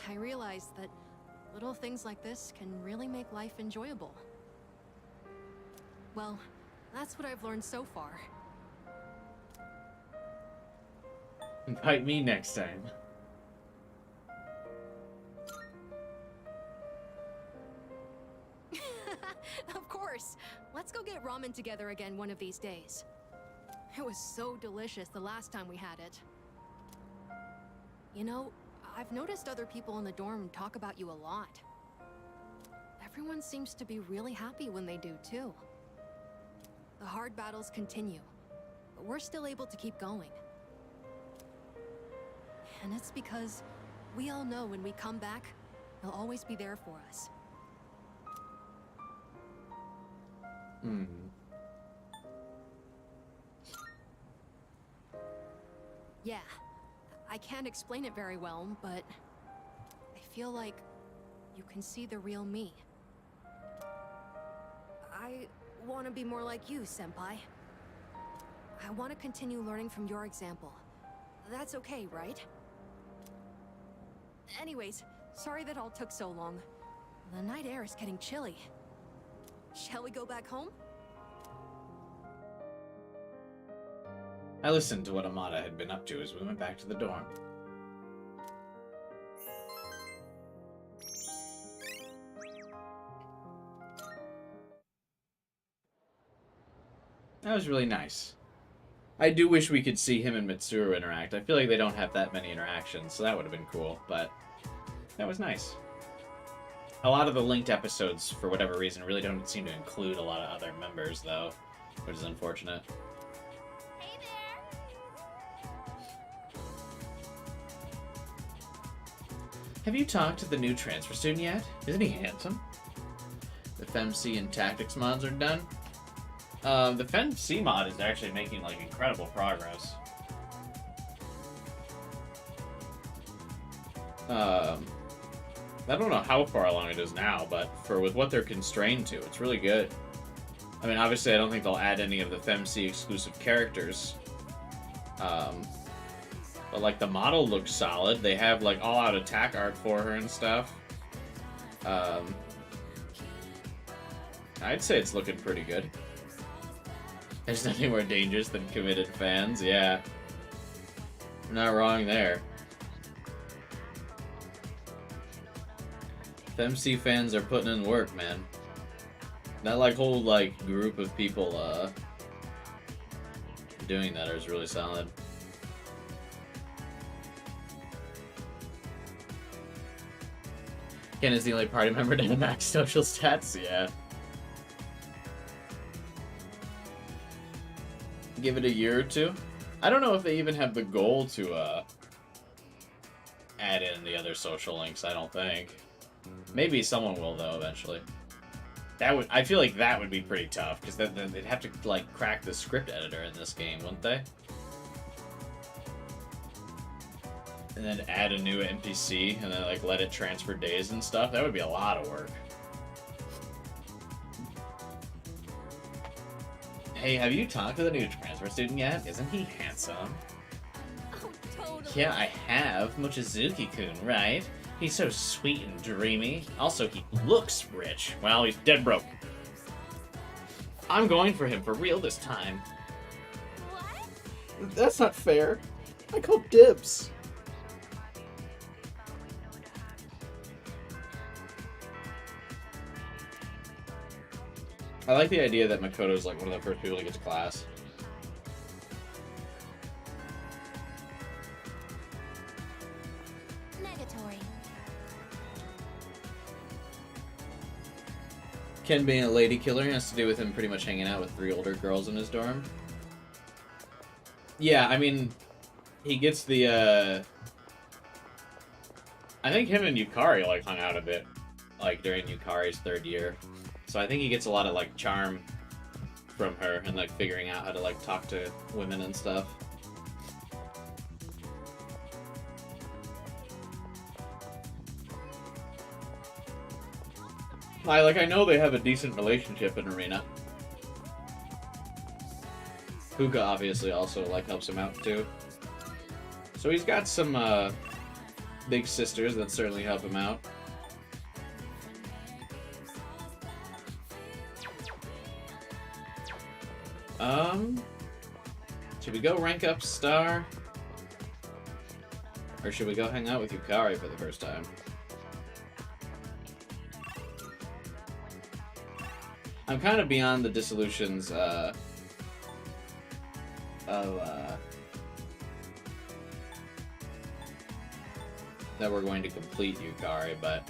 I realized that little things like this can really make life enjoyable. Well, that's what I've learned so far. Invite me next time. Of course! Let's go get ramen together again one of these days. It was so delicious the last time we had it. You know, I've noticed other people in the dorm talk about you a lot. Everyone seems to be really happy when they do, too. The hard battles continue, but we're still able to keep going. And it's because we all know when we come back, they'll always be there for us. Yeah, I can't explain it very well, but I feel like you can see the real me. I want to be more like you, Senpai. I want to continue learning from your example. That's okay, right? Anyways, sorry that all took so long. The night air is getting chilly. Shall we go back home? I listened to what Amada had been up to as we went back to the dorm. That was really nice. I do wish we could see him and Mitsuru interact. I feel like they don't have that many interactions, so that would have been cool, but that was nice. A lot of the linked episodes, for whatever reason, really don't seem to include a lot of other members, though, which is unfortunate. Hey there! Have you talked to the new transfer student yet? Isn't he handsome? The FemC and Tactics mods are done. The FemC mod is actually making, like, incredible progress. I don't know how far along it is now, but with what they're constrained to, it's really good. I mean, obviously, I don't think they'll add any of the FemC exclusive characters. But, like, the model looks solid. They have, like, all-out attack art for her and stuff. I'd say it's looking pretty good. There's nothing more dangerous than committed fans, yeah. I'm not wrong there. FemC fans are putting in work, man. That, like, whole, like, group of people, doing that is really solid. Ken is the only party member to have max social stats, yeah. Give it a year or two. I don't know if they even have the goal to add in the other social links. I don't think. Maybe someone will though eventually. I feel like that would be pretty tough because then they'd have to like crack the script editor in this game, wouldn't they? and then add a new NPC, and then like let it transfer days and stuff. That would be a lot of work. Hey, have you talked to the new transfer student yet? Isn't he handsome? Oh, totally. Yeah, I have. Mochizuki-kun, right? He's so sweet and dreamy. Also, he looks rich. Well, he's dead broke. I'm going for him for real this time. What? That's not fair. I called dibs. I like the idea that Makoto's like one of the first people to get to class. Negatory. Ken being a lady killer has to do with him pretty much hanging out with 3 older girls in his dorm. Yeah, I mean, he gets the, I think him and Yukari, like, hung out a bit, like, during Yukari's 3rd year. So I think he gets a lot of, like, charm from her and, like, figuring out how to, like, talk to women and stuff. I know they have a decent relationship in Arena. Puka obviously also, like, helps him out, too. So he's got some, big sisters that certainly help him out. Should we go rank up Star? Or should we go hang out with Yukari for the first time? I'm kind of beyond the dissolutions, that we're going to complete Yukari, but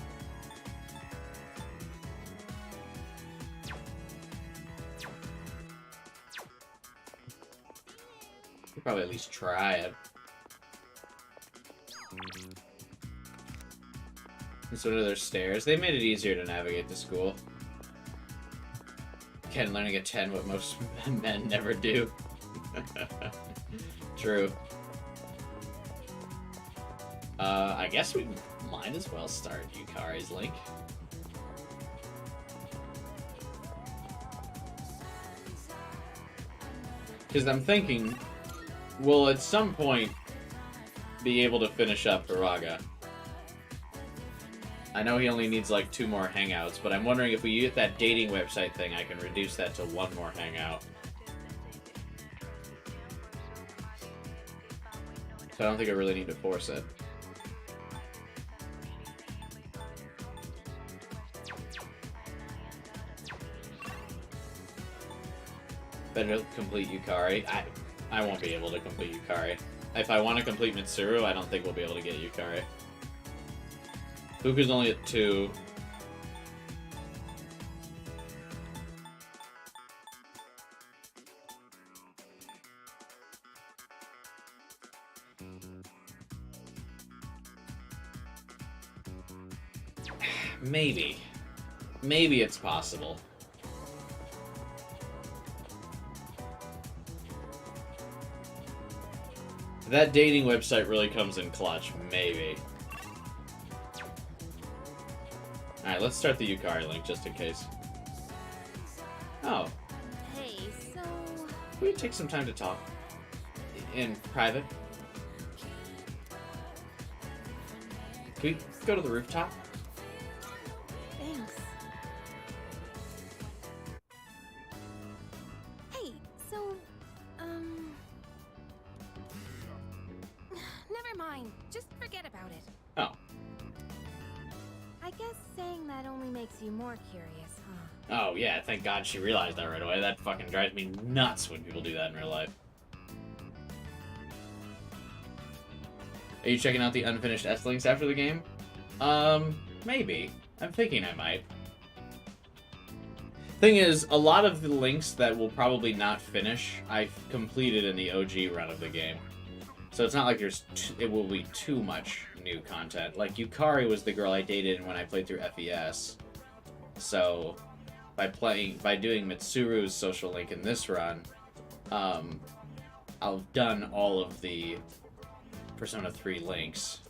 we'll probably at least try it. And so are their stairs. They made it easier to navigate to school. Ken learning a 10, what most men never do. True. I guess we might as well start Yukari's link. Because I'm thinking, we'll at some point be able to finish up Hiraga. I know he only needs like 2 more hangouts, but I'm wondering if we get that dating website thing, I can reduce that to 1 more hangout. So I don't think I really need to force it. Better complete Yukari. I won't be able to complete Yukari. If I want to complete Mitsuru, I don't think we'll be able to get Yukari. Fuku's only at 2. Maybe. Maybe it's possible. If that dating website really comes in clutch, maybe. Alright, let's start the Yukari link just in case. Oh. Hey, so... Can we take some time to talk? In private? Can we go to the rooftop? Thanks. Hey, so... Never mind. Just forget about it. Oh. I guess saying that only makes you more curious, huh? Oh, yeah, thank God she realized that right away. That fucking drives me nuts when people do that in real life. Are you checking out the unfinished S-Links after the game? Maybe. I'm thinking I might. Thing is, a lot of the links that will probably not finish, I've completed in the OG run of the game. So it's not like it will be too much new content. Like, Yukari was the girl I dated when I played through FES. So, by doing Mitsuru's social link in this run, I've done all of the Persona 3 links.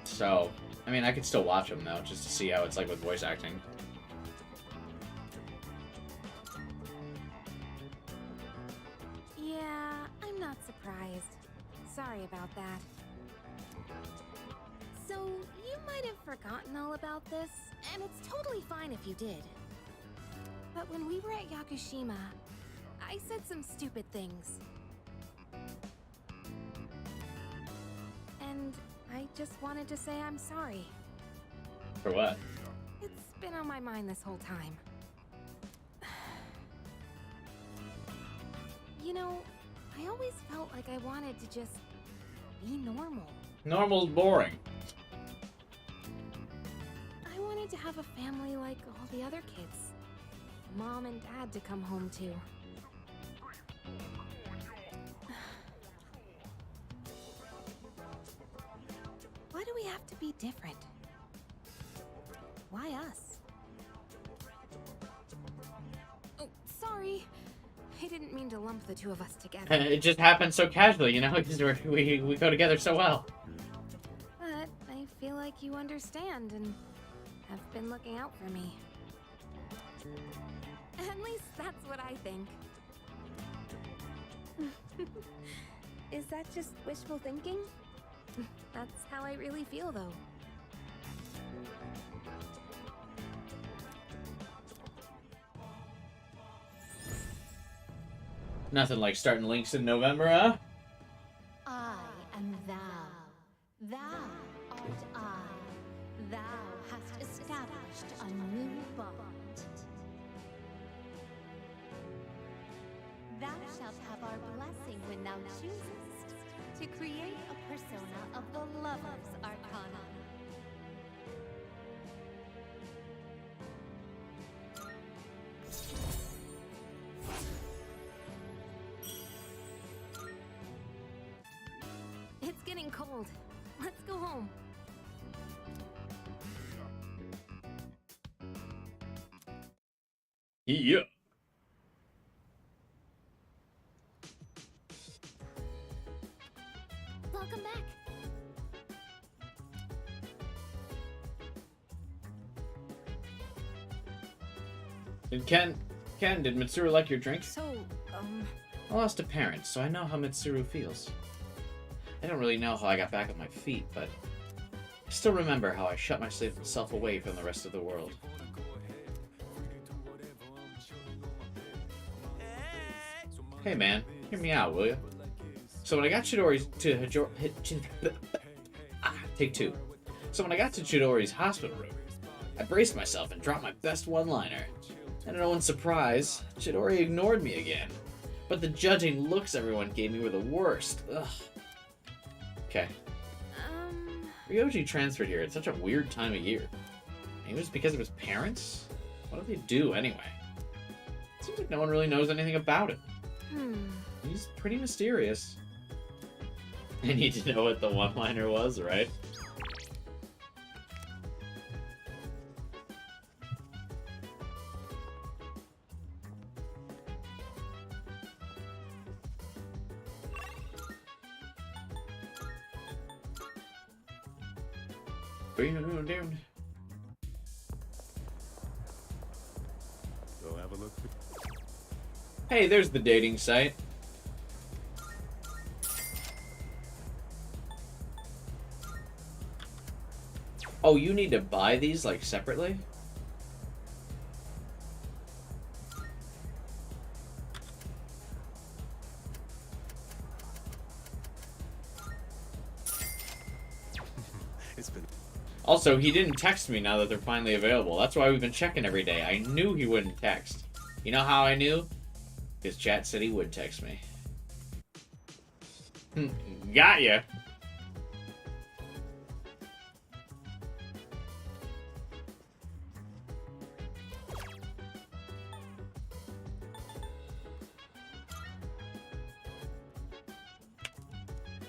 So, I mean, I could still watch them though, just to see how it's like with voice acting. Yeah, I'm not surprised. Sorry about that. So, you might have forgotten all about this, and it's totally fine if you did. But when we were at Yakushima, I said some stupid things. And I just wanted to say I'm sorry. For what? It's been on my mind this whole time. You know, I always felt like I wanted to just be normal. Normal's boring. I wanted to have a family like all the other kids. Mom and dad to come home to. Why do we have to be different? Why us? Oh, sorry. I didn't mean to lump the two of us together. It just happened so casually, you know, because we go together so well. But I feel like you understand and have been looking out for me. At least that's what I think. Is that just wishful thinking? That's how I really feel, though. Nothing like starting links in November, huh? I am thou. Thou art I. Thou hast established a new bond. Thou shalt have our blessing when thou choosest to create a persona of the Lover's Arcana. It's getting cold. Let's go home. Yeah. Welcome back. Did Mitsuru like your drink? So, I lost a parent, so I know how Mitsuru feels. I don't really know how I got back on my feet, but I still remember how I shut myself away from the rest of the world. Hey man, hear me out, will you? So when I got Chidori's take two. So when I got to Chidori's hospital room, I braced myself and dropped my best one-liner. And to no one's surprise, Chidori ignored me again. But the judging looks everyone gave me were the worst. Ugh. Okay. Ryoji transferred here at such a weird time of year. Maybe it was because of his parents? What did they do anyway? Seems like no one really knows anything about him. He's pretty mysterious. I need to know what the one-liner was, right? Down. Go have a look. Hey, there's the dating site. Oh, you need to buy these, like, separately? It's been... Also, he didn't text me now that they're finally available. That's why we've been checking every day. I knew he wouldn't text. You know how I knew? Because chat said he would text me. Got ya.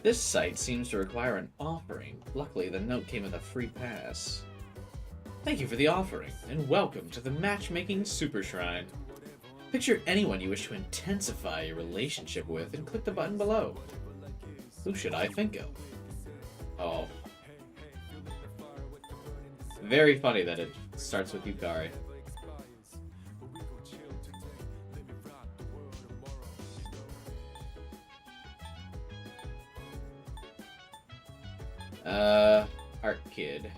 This site seems to require an offering. Luckily, the note came with a free pass. Thank you for the offering, and welcome to the Matchmaking Super Shrine. Picture anyone you wish to intensify your relationship with and click the button below. Who should I think of? Oh. Very funny that it starts with Yukari. Art Kid.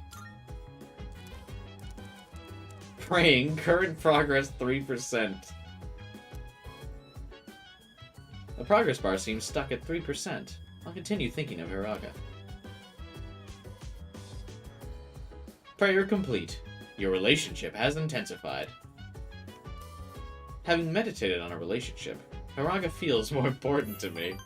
Praying, current progress 3%. The progress bar seems stuck at 3%. I'll continue thinking of Hiraga. Prayer complete. Your relationship has intensified. Having meditated on a relationship, Hiraga feels more important to me.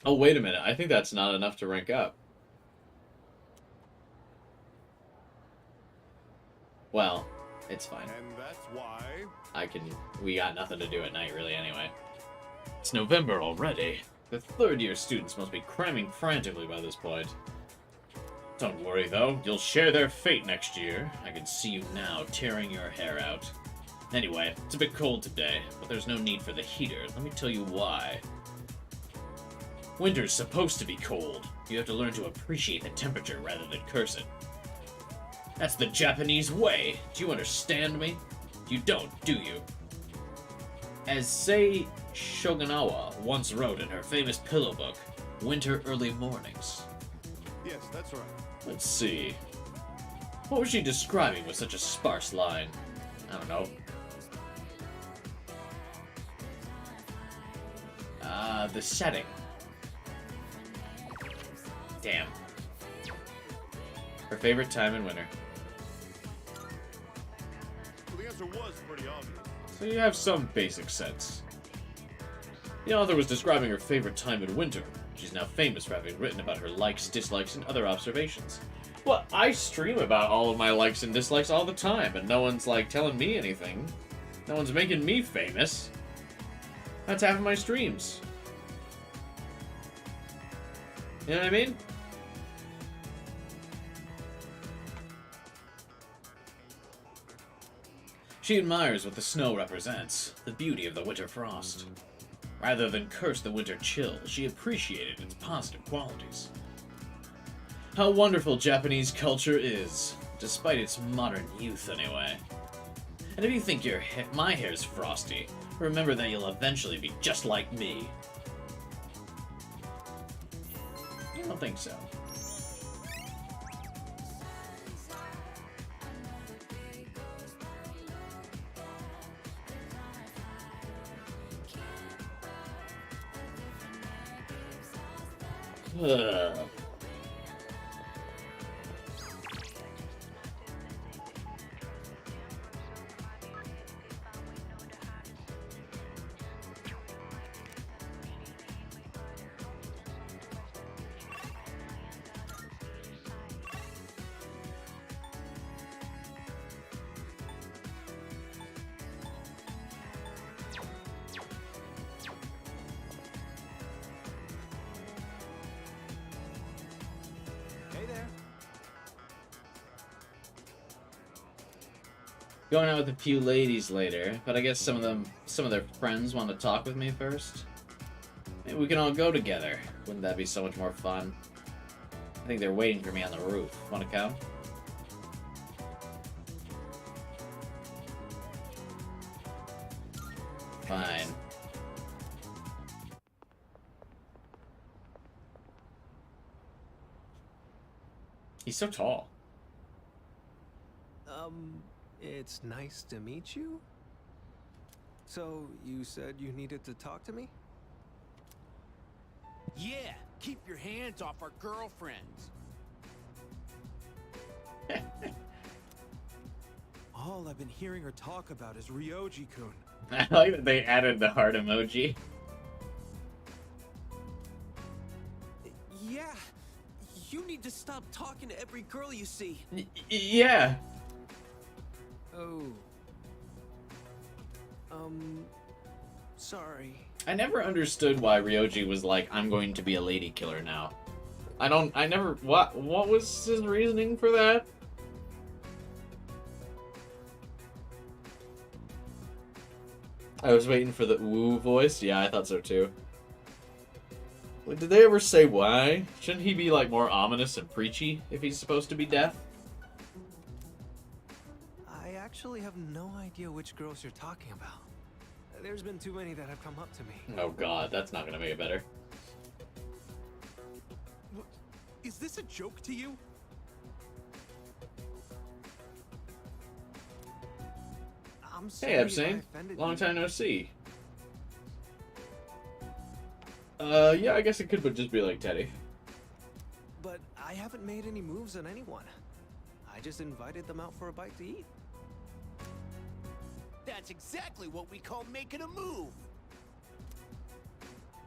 Oh, wait a minute. I think that's not enough to rank up. Well, it's fine. And that's why... We got nothing to do at night, really, anyway. It's November already. The third-year students must be cramming frantically by this point. Don't worry, though. You'll share their fate next year. I can see you now, tearing your hair out. Anyway, it's a bit cold today, but there's no need for the heater. Let me tell you why. Winter's supposed to be cold. You have to learn to appreciate the temperature rather than curse it. That's the Japanese way. Do you understand me? You don't, do you? As Sei Shogunawa once wrote in her famous pillow book, Winter Early Mornings. Yes, that's right. Let's see. What was she describing with such a sparse line? I don't know. The setting. Damn. Her favorite time in winter. Well, the answer was pretty obvious. So you have some basic sense. The author was describing her favorite time in winter. She's now famous for having written about her likes, dislikes, and other observations. Well, I stream about all of my likes and dislikes all the time, and no one's, like, telling me anything. No one's making me famous. That's half of my streams. You know what I mean? She admires what the snow represents, the beauty of the winter frost. Rather than curse the winter chill, she appreciated its positive qualities. How wonderful Japanese culture is, despite its modern youth anyway. And if you think my hair's frosty, remember that you'll eventually be just like me. I don't think so. Ugh. Going out with a few ladies later, but I guess some of their friends want to talk with me first. Maybe we can all go together. Wouldn't that be so much more fun? I think they're waiting for me on the roof. Want to come? Fine. He's so tall. It's nice to meet you. So, you said you needed to talk to me? Yeah, keep your hands off our girlfriends. All I've been hearing her talk about is Ryoji-kun. I like that they added the heart emoji. Yeah, you need to stop talking to every girl you see. Yeah. Oh. Sorry. I never understood why Ryoji was like, I'm going to be a lady killer now. What was his reasoning for that? I was waiting for the woo voice. Yeah, I thought so too. Did they ever say why? Shouldn't he be like more ominous and preachy if he's supposed to be deaf? I actually have no idea which girls you're talking about. There's been too many that have come up to me. Oh god, that's not gonna make it better. Is this a joke to you? I'm sorry Hey, if I Epstein. offended Long you. time no see. Yeah, I guess it could just be like Teddy. But I haven't made any moves on anyone. I just invited them out for a bite to eat. That's exactly what we call making a move.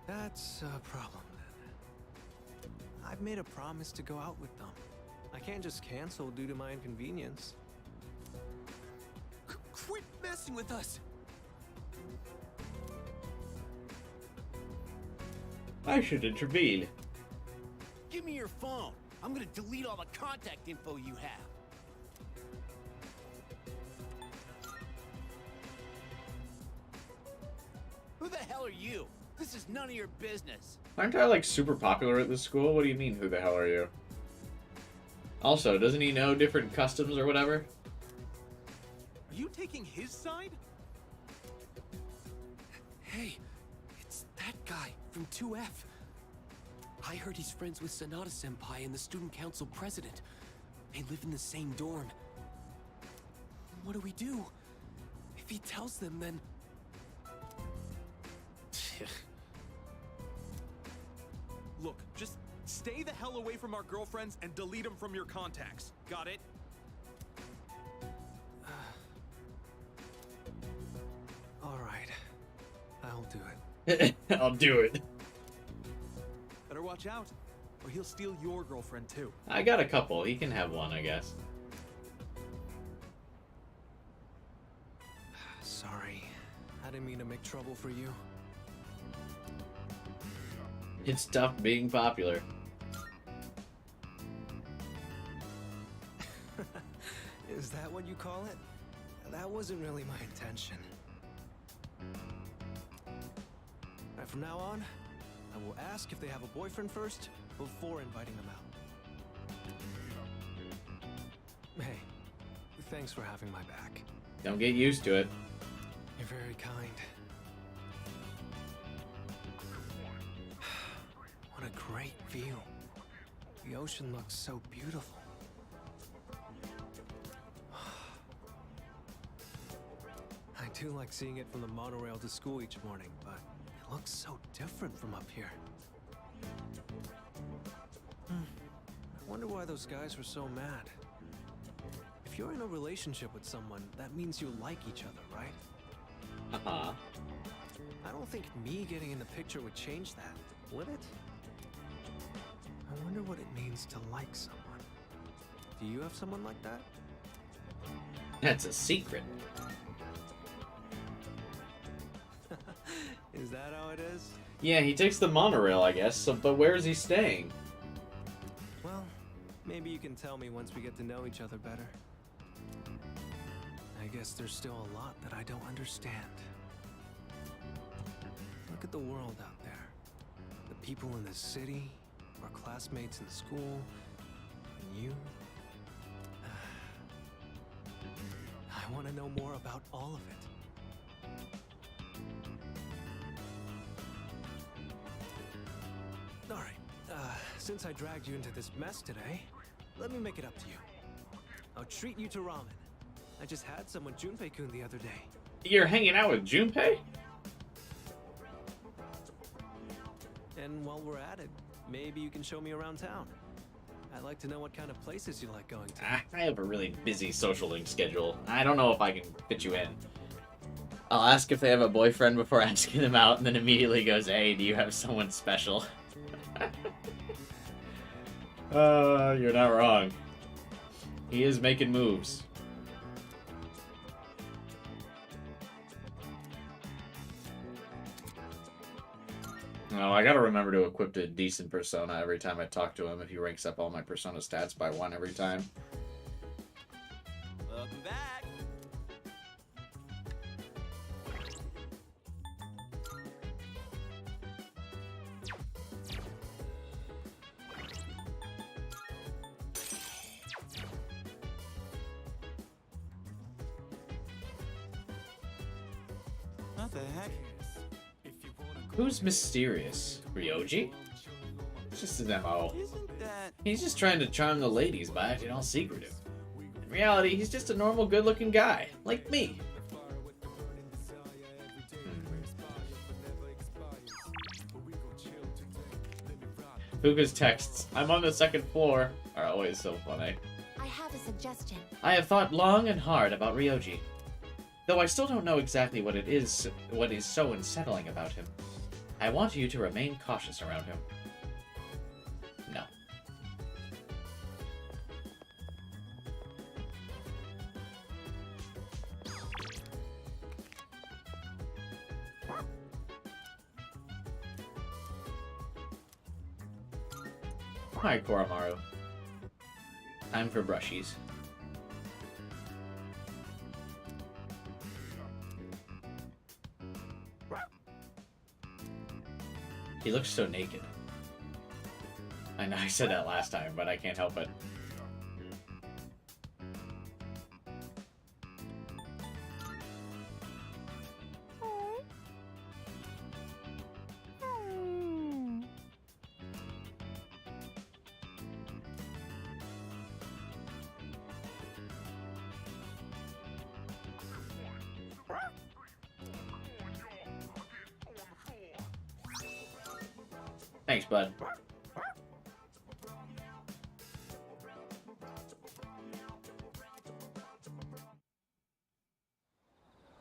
That's a problem then. I've made a promise to go out with them. I can't just cancel due to my inconvenience. Quit messing with us. I should intervene. Give me your phone. I'm gonna delete all the contact info you have. Who the hell are you? This is none of your business. Aren't I like super popular at this school? What do you mean, who the hell are you? Also, doesn't he know different customs or whatever? Are you taking his side? Hey, it's that guy from 2F. I heard he's friends with Sanada-senpai and the student council president. They live in the same dorm. What do we do? If he tells them, then... Look, just stay the hell away from our girlfriends and delete them from your contacts. Got it? All right. I'll do it. I'll do it. Better watch out, or he'll steal your girlfriend too. I got a couple. He can have one, I guess. Sorry. I didn't mean to make trouble for you. It's tough being popular. Is that what you call it? That wasn't really my intention. Right, from now on, I will ask if they have a boyfriend first before inviting them out. Hey, thanks for having my back. Don't get used to it. You're very kind. What a great view. The ocean looks so beautiful. I do like seeing it from the monorail to school each morning, but it looks so different from up here. I wonder why those guys were so mad. If you're in a relationship with someone, that means you like each other, right? Uh-huh. I don't think me getting in the picture would change that, would it? I wonder what it means to like someone. Do you have someone like that? That's a secret. Is that how it is? Yeah, he takes the monorail, I guess. So, but where is he staying? Well, maybe you can tell me once we get to know each other better. I guess there's still a lot that I don't understand. Look at the world out there. The people in this city, our classmates in school, and you. I want to know more about all of it. All right, since I dragged you into this mess today, let me make it up to you. I'll treat you to ramen. I just had some with Junpei-kun the other day. You're hanging out with Junpei? And while we're at it, maybe you can show me around town. I'd like to know what kind of places you like going to. I have a really busy socialing schedule. I don't know if I can fit you in. I'll ask if they have a boyfriend before asking them out, and then immediately goes, hey, do you have someone special? You're not wrong. He is making moves. Oh, I gotta remember to equip a decent persona every time I talk to him if he ranks up all my persona stats by 1 every time. Welcome back. What the heck? Who's mysterious? Ryoji? It's just his MO. Isn't that... He's just trying to charm the ladies by acting all secretive. In reality, he's just a normal, good-looking guy, like me. Fuka's texts, "I'm on the 2nd floor," are always so funny. I have a suggestion. I have thought long and hard about Ryoji. Though I still don't know exactly what is so unsettling about him. I want you to remain cautious around him. No. Hi, Koromaru. Time for brushies. He looks so naked. I know I said that last time, but I can't help it. Thanks, bud.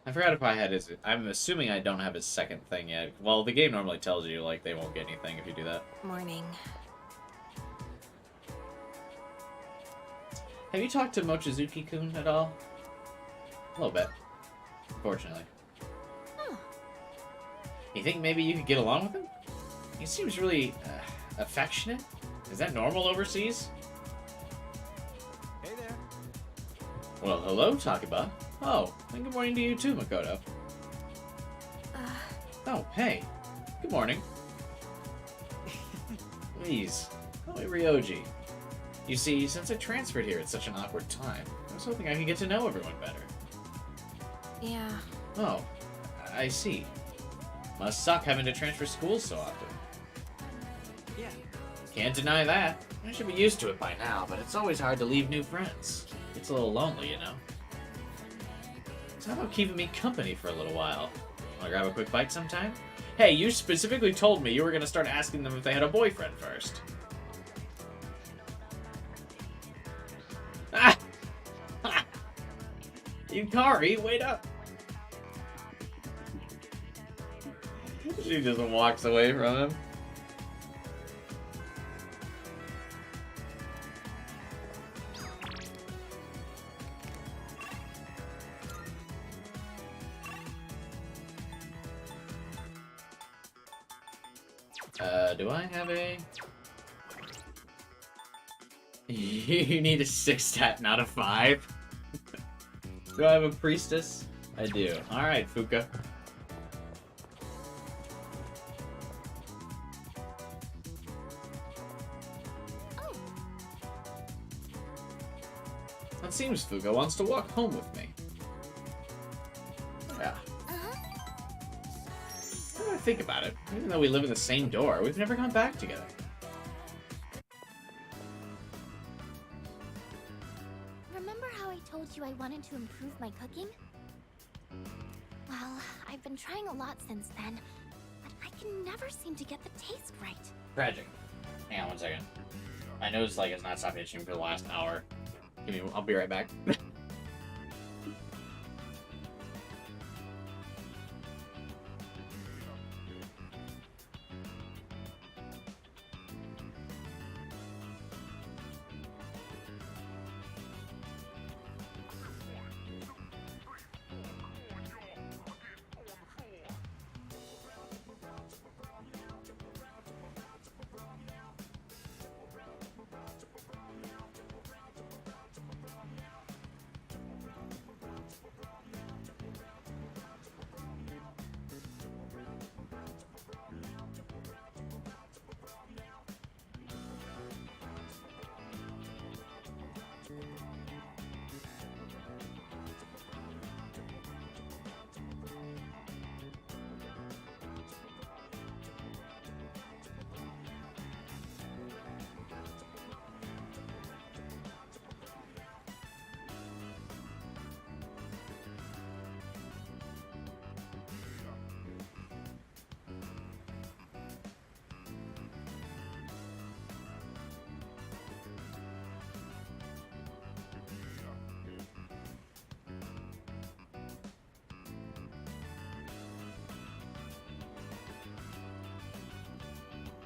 I forgot if I had his... I'm assuming I don't have his 2nd thing yet. Well, the game normally tells you, like, they won't get anything if you do that. Morning. Have you talked to Mochizuki-kun at all? A little bit. Unfortunately. Huh. You think maybe you could get along with him? He seems really affectionate. Is that normal overseas? Hey there. Well, hello, Takeba. Oh, and good morning to you too, Makoto. Oh, hey. Good morning. Please, call me Ryoji. You see, since I transferred here at such an awkward time, I was hoping I could get to know everyone better. Yeah. Oh, I see. Must suck having to transfer schools so often. Yeah. Can't deny that. I should be used to it by now, but it's always hard to leave new friends. It's a little lonely, you know. So how about keeping me company for a little while? Wanna grab a quick bite sometime? Hey, you specifically told me you were gonna start asking them if they had a boyfriend first. Ah! Yukari, wait up! She just walks away from him. Do I have a... You need a 6 stat, not a 5? Do I have a priestess? I do. Alright, Fuka. It seems Fuka wants to walk home with me. Yeah. Now that I think about it, even though we live in the same door, we've never gone back together. Remember how I told you I wanted to improve my cooking? Well, I've been trying a lot since then, but I can never seem to get the taste right. Tragic. Hang on 1 second. My nose like has not stopped itching for the last hour. Give me. I'll be right back.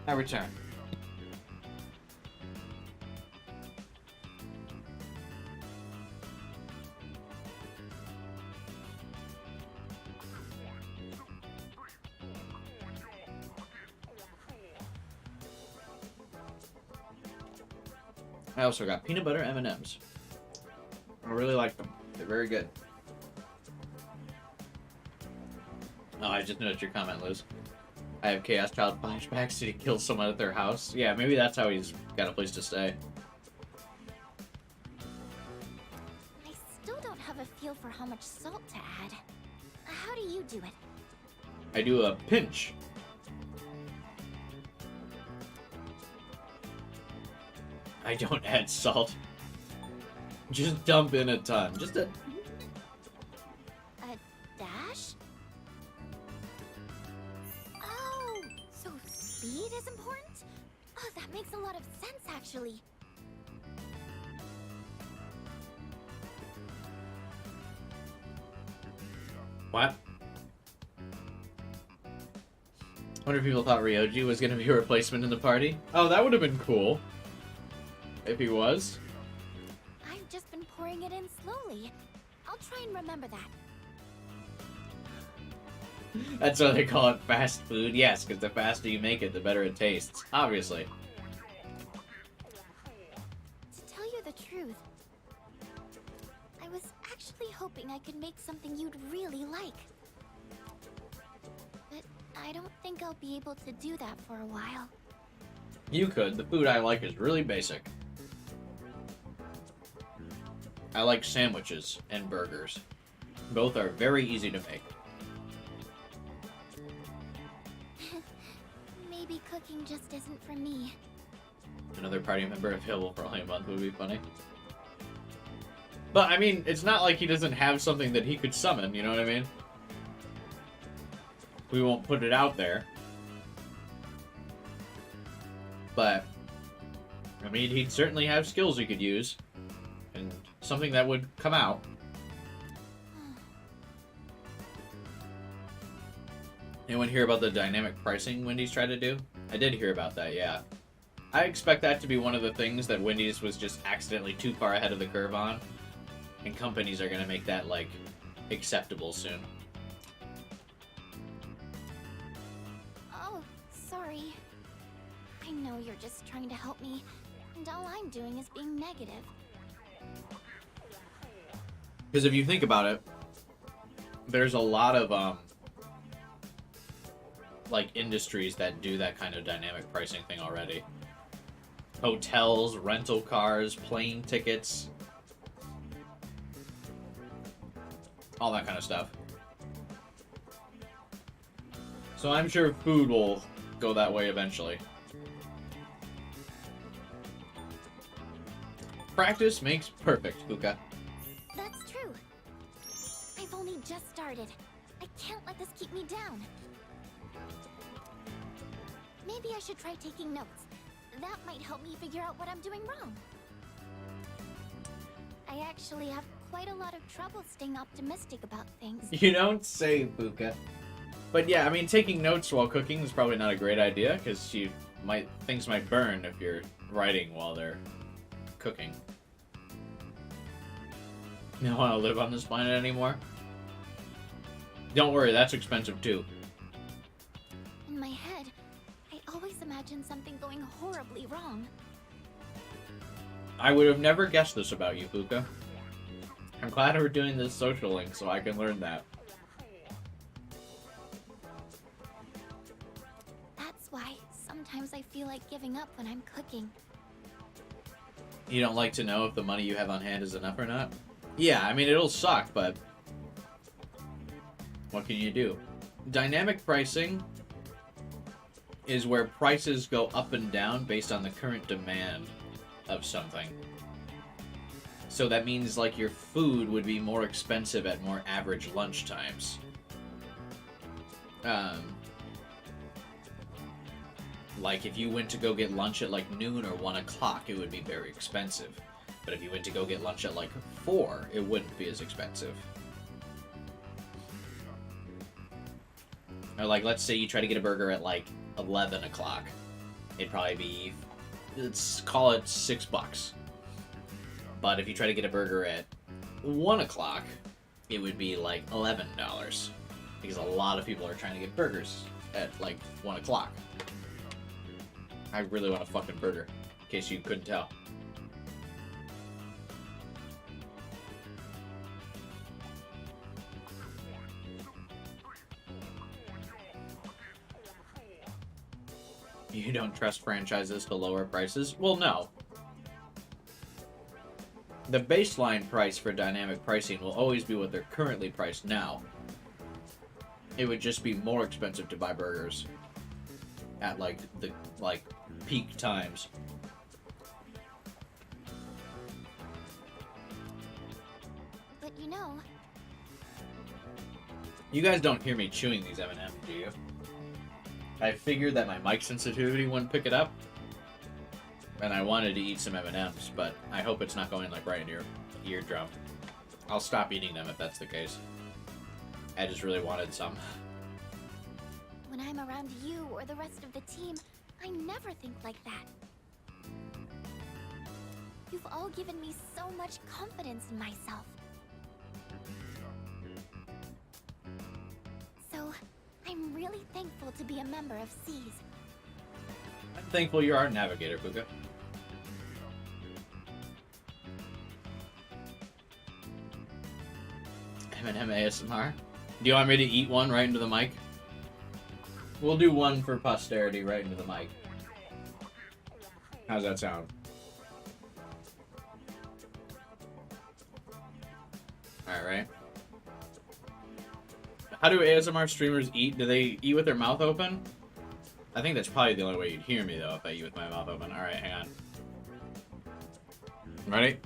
I return. I also got peanut butter M&Ms. I really like them. They're very good. Oh, I just noticed your comment, Liz. I have Chaos Child flashbacks. Did he kill someone at their house? Yeah, maybe that's how he's got a place to stay. I still don't have a feel for how much salt to add. How do you do it? I do a pinch. I don't add salt. Just dump in a ton. Just a... A dash? Oh, so speed is important? Oh, that makes a lot of sense, actually. What? I wonder if people thought Ryoji was going to be a replacement in the party. Oh, that would have been cool. If he was. I've just been pouring it in slowly. I'll try and remember that. That's why they call it fast food. Yes, because the faster you make it, the better it tastes. Obviously. To tell you the truth, I was actually hoping I could make something you'd really like. But I don't think I'll be able to do that for a while. You could. The food I like is really basic. I like sandwiches and burgers. Both are very easy to make. Maybe cooking just isn't for me. Another party member available for only a month would be funny. But, I mean, it's not like he doesn't have something that he could summon, you know what I mean? We won't put it out there. But, I mean, he'd certainly have skills he could use. And something that would come out. Anyone hear about the dynamic pricing Wendy's tried to do? I did hear about that, yeah. I expect that to be one of the things that Wendy's was just accidentally too far ahead of the curve on. And companies are going to make that, like, acceptable soon. Oh, sorry. I know you're just trying to help me, and all I'm doing is being negative. Because if you think about it, there's a lot of, like, industries that do that kind of dynamic pricing thing already. Hotels, rental cars, plane tickets. All that kind of stuff. So I'm sure food will go that way eventually. Practice makes perfect, Fuka. That's true. I've only just started. I can't let this keep me down. Maybe I should try taking notes. That might help me figure out what I'm doing wrong. I actually have quite a lot of trouble staying optimistic about things. You don't say, Fuka. But yeah, I mean, taking notes while cooking is probably not a great idea, because things might burn if you're writing while they're cooking. You don't want to live on this planet anymore? Don't worry, that's expensive too. In my head, I always imagine something going horribly wrong. I would have never guessed this about you, Fuka. I'm glad we're doing this social link so I can learn that. That's why sometimes I feel like giving up when I'm cooking. You don't like to know if the money you have on hand is enough or not? Yeah, I mean, it'll suck, but what can you do? Dynamic pricing is where prices go up and down based on the current demand of something. So that means, like, your food would be more expensive at more average lunch times. Like, if you went to go get lunch at, like, noon or 1 o'clock, it would be very expensive. But if you went to go get lunch at, like, 4, it wouldn't be as expensive. Or, like, let's say you try to get a burger at, like, 11 o'clock. it'd probably be, let's call it $6. But if you try to get a burger at 1 o'clock, it would be like $11. Because a lot of people are trying to get burgers at like 1 o'clock. I really want a fucking burger, in case you couldn't tell. You don't trust franchises to lower prices? Well, no. The baseline price for dynamic pricing will always be what they're currently priced now. It would just be more expensive to buy burgers at like the peak times. But you know, you guys don't hear me chewing these M&Ms, do you? I figured that my mic sensitivity wouldn't pick it up, and I wanted to eat some M&Ms, but I hope it's not going like right in your eardrum. I'll stop eating them if that's the case. I just really wanted some. when I'm around you or the rest of the team, I never think like that. You've all given me so much confidence in myself. So, I'm really thankful to be a member of SEES. I'm thankful you're our navigator, Puka. M&M ASMR. Do you want me to eat one right into the mic? We'll do one for posterity right into the mic. How's that sound? Alright. How do ASMR streamers eat? Do they eat with their mouth open? I think that's probably the only way you'd hear me, though, if I eat with my mouth open. Alright, hang on. Ready?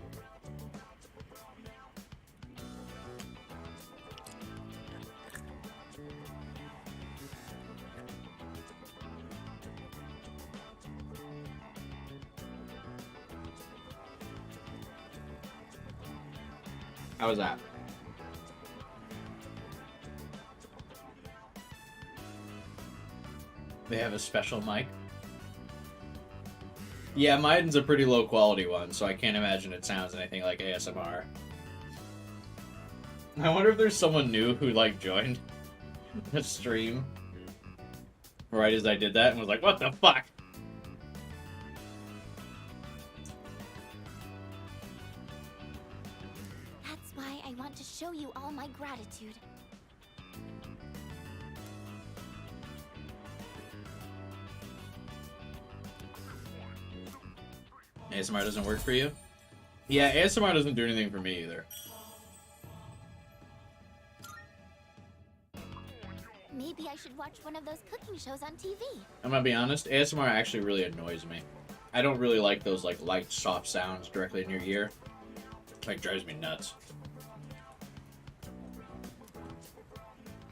How was that? They have a special mic? Yeah, mine's a pretty low quality one, so I can't imagine it sounds anything like ASMR. I wonder if there's someone new who, like, joined the stream right as I did that and was like, what the fuck? That's why I want to show you all my gratitude. ASMR doesn't work for you? Yeah, ASMR doesn't do anything for me either. Maybe I should watch one of those cooking shows on TV. I'm gonna be honest, ASMR actually really annoys me. I don't really like those like light, soft sounds directly in your ear. It like drives me nuts.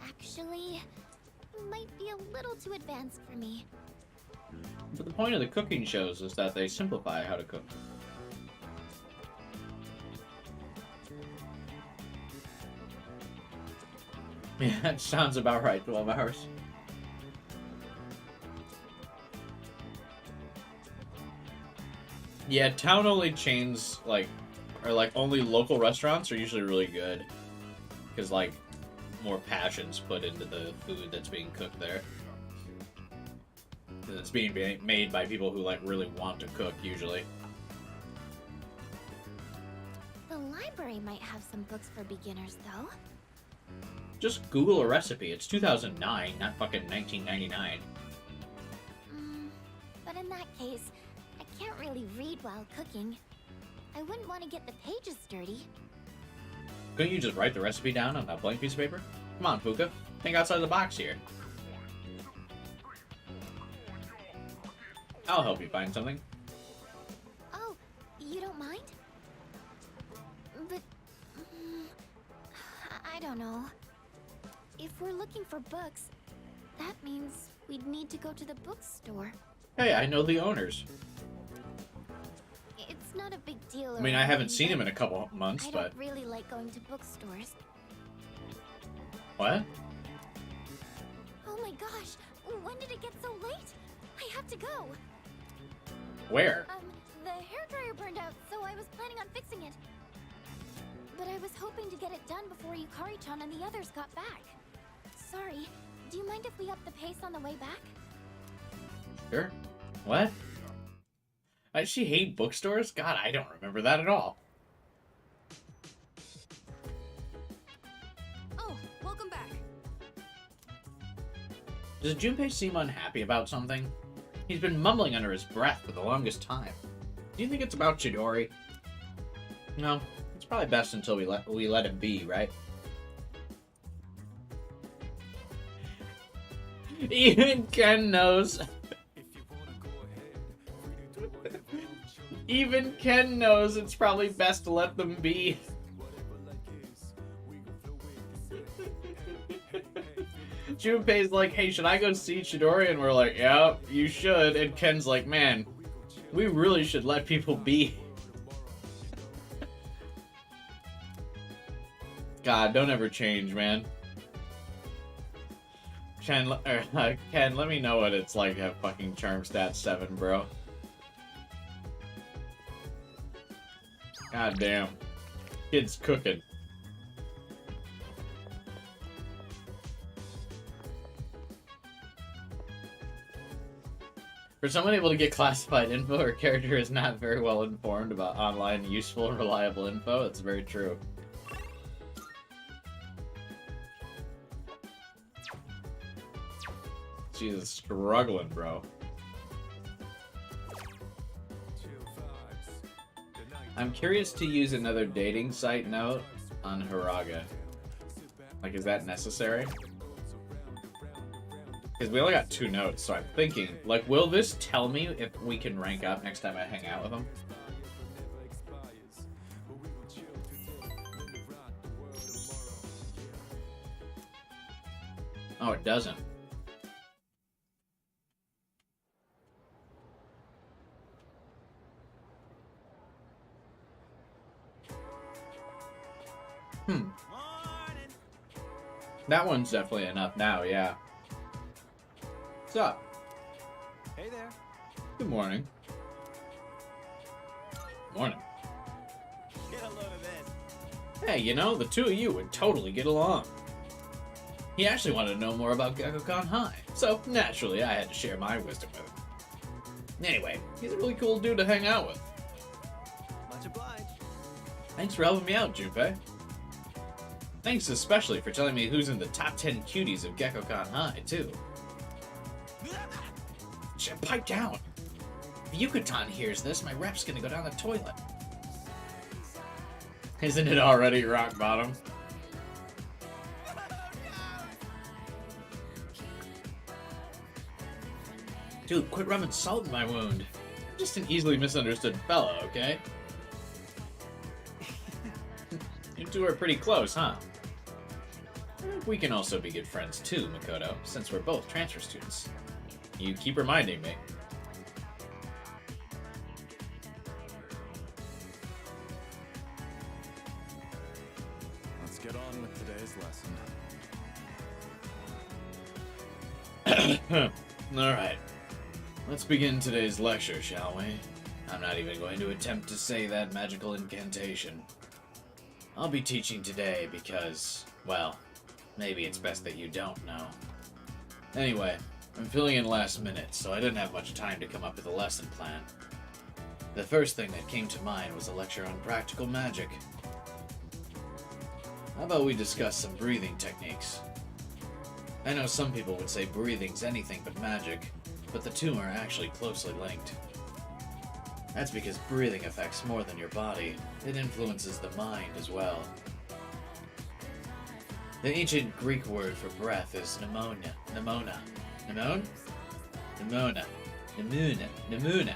Actually, it might be a little too advanced for me. But the point of the cooking shows is that they simplify how to cook. Yeah, that sounds about right, 12 hours. Yeah, town-only chains, like, or like only local restaurants are usually really good. Because, like, more passion's put into the food that's being cooked there. Because it's being made by people who, like, really want to cook, usually. The library might have some books for beginners, though. Just Google a recipe. It's 2009, not fucking 1999. But in that case, I can't really read while cooking. I wouldn't want to get the pages dirty. Couldn't you just write the recipe down on a blank piece of paper? Come on, Puka. Think outside the box here. I'll help you find something. Oh, you don't mind? But... I don't know. If we're looking for books, that means we'd need to go to the bookstore. Hey, I know the owners. It's not a big deal. I mean, I haven't seen him in a couple months, I but... don't really like going to bookstores. What? Oh my gosh! When did it get so late? I have to go! Where? The hairdryer burned out, so I was planning on fixing it. But I was hoping to get it done before Yukari-chan and the others got back. Sorry, do you mind if we up the pace on the way back? Sure. What? Does she hate bookstores? God, I don't remember that at all. Oh, welcome back. Does Junpei seem unhappy about something? He's been mumbling under his breath for the longest time. Do you think it's about Chidori? No, it's probably best until we let him be, right? Even Ken knows. Even Ken knows it's probably best to let them be. Junpei's like, hey, should I go see Chidori? And we're like, yeah, you should. And Ken's like, man, we really should let people be. God, don't ever change, man. Ken, let me know what it's like to have fucking charm stat 7, bro. God damn. Kid's cooking. For someone able to get classified info, her character is not very well informed about online useful and reliable info. It's very true. She's struggling, bro. I'm curious to use another dating site note on Hiraga. Like, is that necessary? Because we only got 2 notes, so I'm thinking, like, will this tell me if we can rank up next time I hang out with him? Oh, it doesn't. That one's definitely enough now, yeah. What's up? Hey there. Good morning. Morning. Get a load of this. Hey, you know, the two of you would totally get along. He actually wanted to know more about Gekkokan High, so naturally I had to share my wisdom with him. Anyway, he's a really cool dude to hang out with. Much obliged. Thanks for helping me out, Junpei. Thanks especially for telling me who's in the top 10 cuties of Gekkokan High, too. Pipe down. If Yukutan hears this, my rep's gonna go down the toilet. Isn't it already rock bottom? Dude, quit rubbing salt in my wound. I'm just an easily misunderstood fella, okay? You two are pretty close, huh? We can also be good friends too, Makoto, since we're both transfer students. You keep reminding me. Let's get on with today's lesson. Alright. Let's begin today's lecture, shall we? I'm not even going to attempt to say that magical incantation. I'll be teaching today because, well, maybe it's best that you don't know. Anyway, I'm filling in last minute, so I didn't have much time to come up with a lesson plan. The first thing that came to mind was a lecture on practical magic. How about we discuss some breathing techniques? I know some people would say breathing's anything but magic, but the two are actually closely linked. That's because breathing affects more than your body. It influences the mind as well. The ancient Greek word for breath is pneumonia. Pneumona. Pneumone? Pneumona. Pneumona. Pneumona.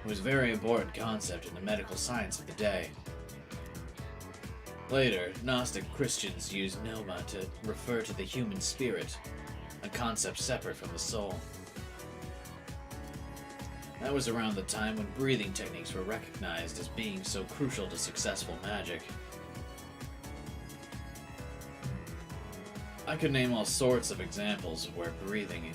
It was a very important concept in the medical science of the day. Later, Gnostic Christians used pneuma to refer to the human spirit, a concept separate from the soul. That was around the time when breathing techniques were recognized as being so crucial to successful magic. I could name all sorts of examples of where breathing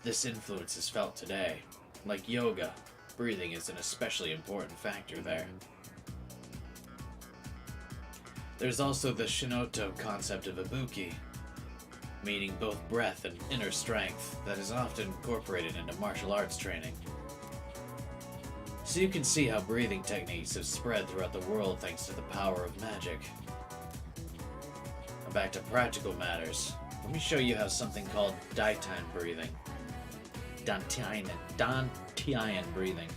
this influence is felt today. Like yoga, breathing is an especially important factor there. There's also the Shinoto concept of ibuki, meaning both breath and inner strength, that is often incorporated into martial arts training. So you can see how breathing techniques have spread throughout the world thanks to the power of magic. Now back to practical matters. Let me show you how something called Daitan breathing. Dantian breathing.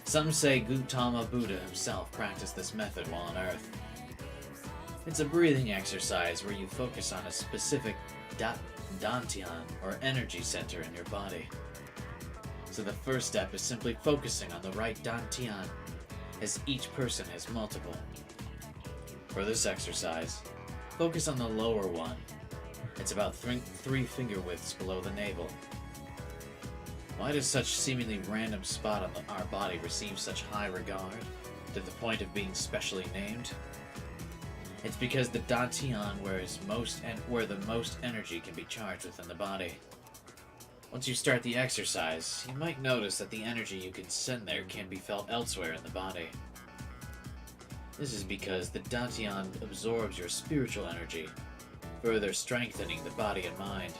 Some say Gautama Buddha himself practiced this method while on Earth. It's a breathing exercise where you focus on a specific dantian, or energy center in your body. So the first step is simply focusing on the right dantian, as each person has multiple. For this exercise, focus on the lower one. It's about 3 finger widths below the navel. Why does such seemingly random spot on our body receive such high regard, to the point of being specially named? It's because the dantian where the most energy can be charged within the body. Once you start the exercise, you might notice that the energy you can send there can be felt elsewhere in the body. This is because the dantian absorbs your spiritual energy, further strengthening the body and mind.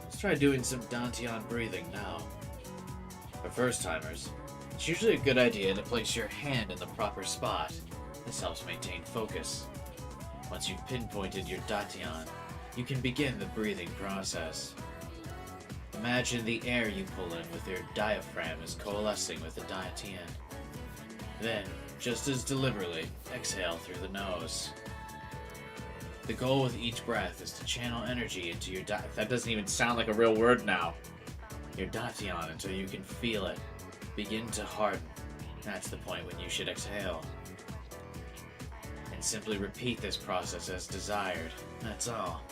Let's try doing some dantian breathing now. For first-timers, it's usually a good idea to place your hand in the proper spot. This helps maintain focus. Once you've pinpointed your dantian, you can begin the breathing process. Imagine the air you pull in with your diaphragm is coalescing with the dantian. Then, just as deliberately, exhale through the nose. The goal with each breath is to channel energy into your that doesn't even sound like a real word now. Your dantian until you can feel it begin to harden. That's the point when you should exhale. And simply repeat this process as desired. That's all.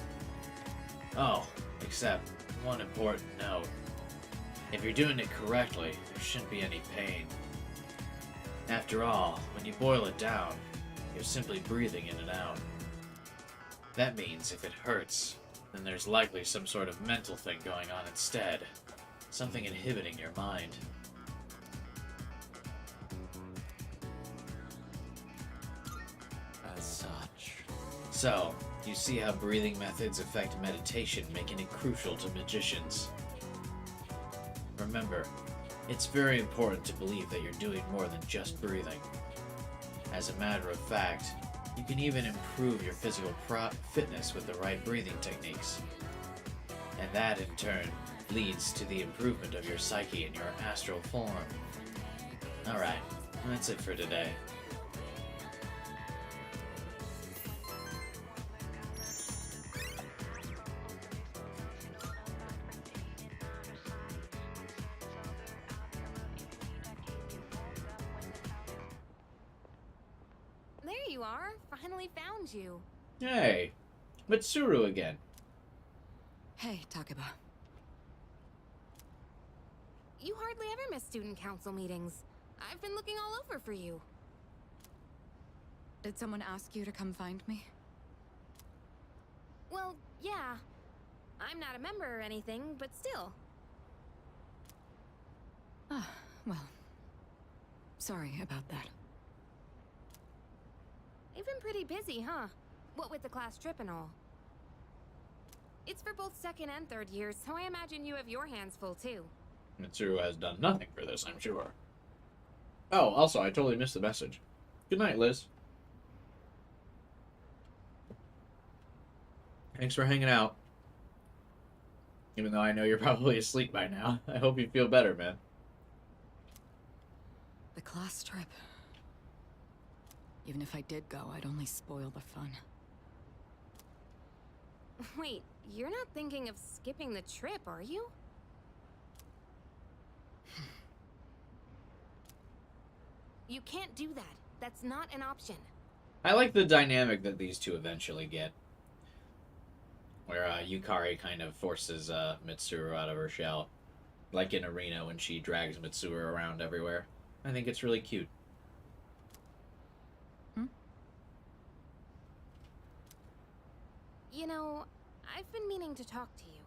Oh, except one important note. If you're doing it correctly, there shouldn't be any pain. After all, when you boil it down, you're simply breathing in and out. That means if it hurts, then there's likely some sort of mental thing going on instead. Something inhibiting your mind. As such. So, you see how breathing methods affect meditation, making it crucial to magicians. Remember, it's very important to believe that you're doing more than just breathing. As a matter of fact, you can even improve your physical fitness with the right breathing techniques. And that, in turn, leads to the improvement of your psyche and your astral form. Alright, that's it for today. There you are. Finally found you. Hey, Mitsuru again. Hey, Takeba. You hardly ever miss student council meetings. I've been looking all over for you. Did someone ask you to come find me? Well, yeah. I'm not a member or anything, but still. Ah, well. Sorry about that. You've been pretty busy, huh? What with the class trip and all. It's for both second and third years, so I imagine you have your hands full too. Mitsuru has done nothing for this, I'm sure. Oh, also, I totally missed the message. Good night, Liz. Thanks for hanging out. Even though I know you're probably asleep by now. I hope you feel better, man. The class trip. Even if I did go, I'd only spoil the fun. Wait, you're not thinking of skipping the trip, are you? You can't do that. That's not an option. I like the dynamic that these two eventually get. Where Yukari kind of forces Mitsuru out of her shell. Like in Arena when she drags Mitsuru around everywhere. I think it's really cute. You know, I've been meaning to talk to you.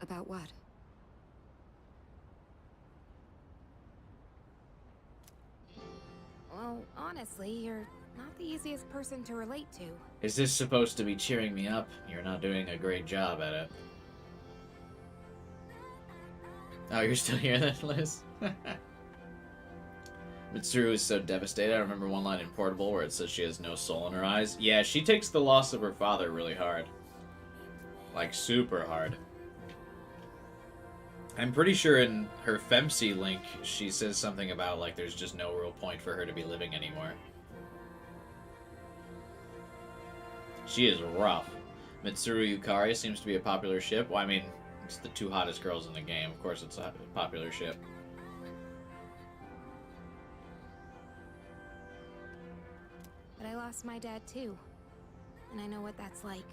About what? Well, honestly, you're not the easiest person to relate to. Is this supposed to be cheering me up? You're not doing a great job at it. Oh, you're still here then, Liz? Mitsuru is so devastated. I remember one line in Portable where it says she has no soul in her eyes. Yeah, she takes the loss of her father really hard. Like, super hard. I'm pretty sure in her Femc link, she says something about, like, there's just no real point for her to be living anymore. She is rough. Mitsuru Yukari seems to be a popular ship. Well, I mean, it's the two hottest girls in the game. Of course it's a popular ship. But I lost my dad too. And I know what that's like.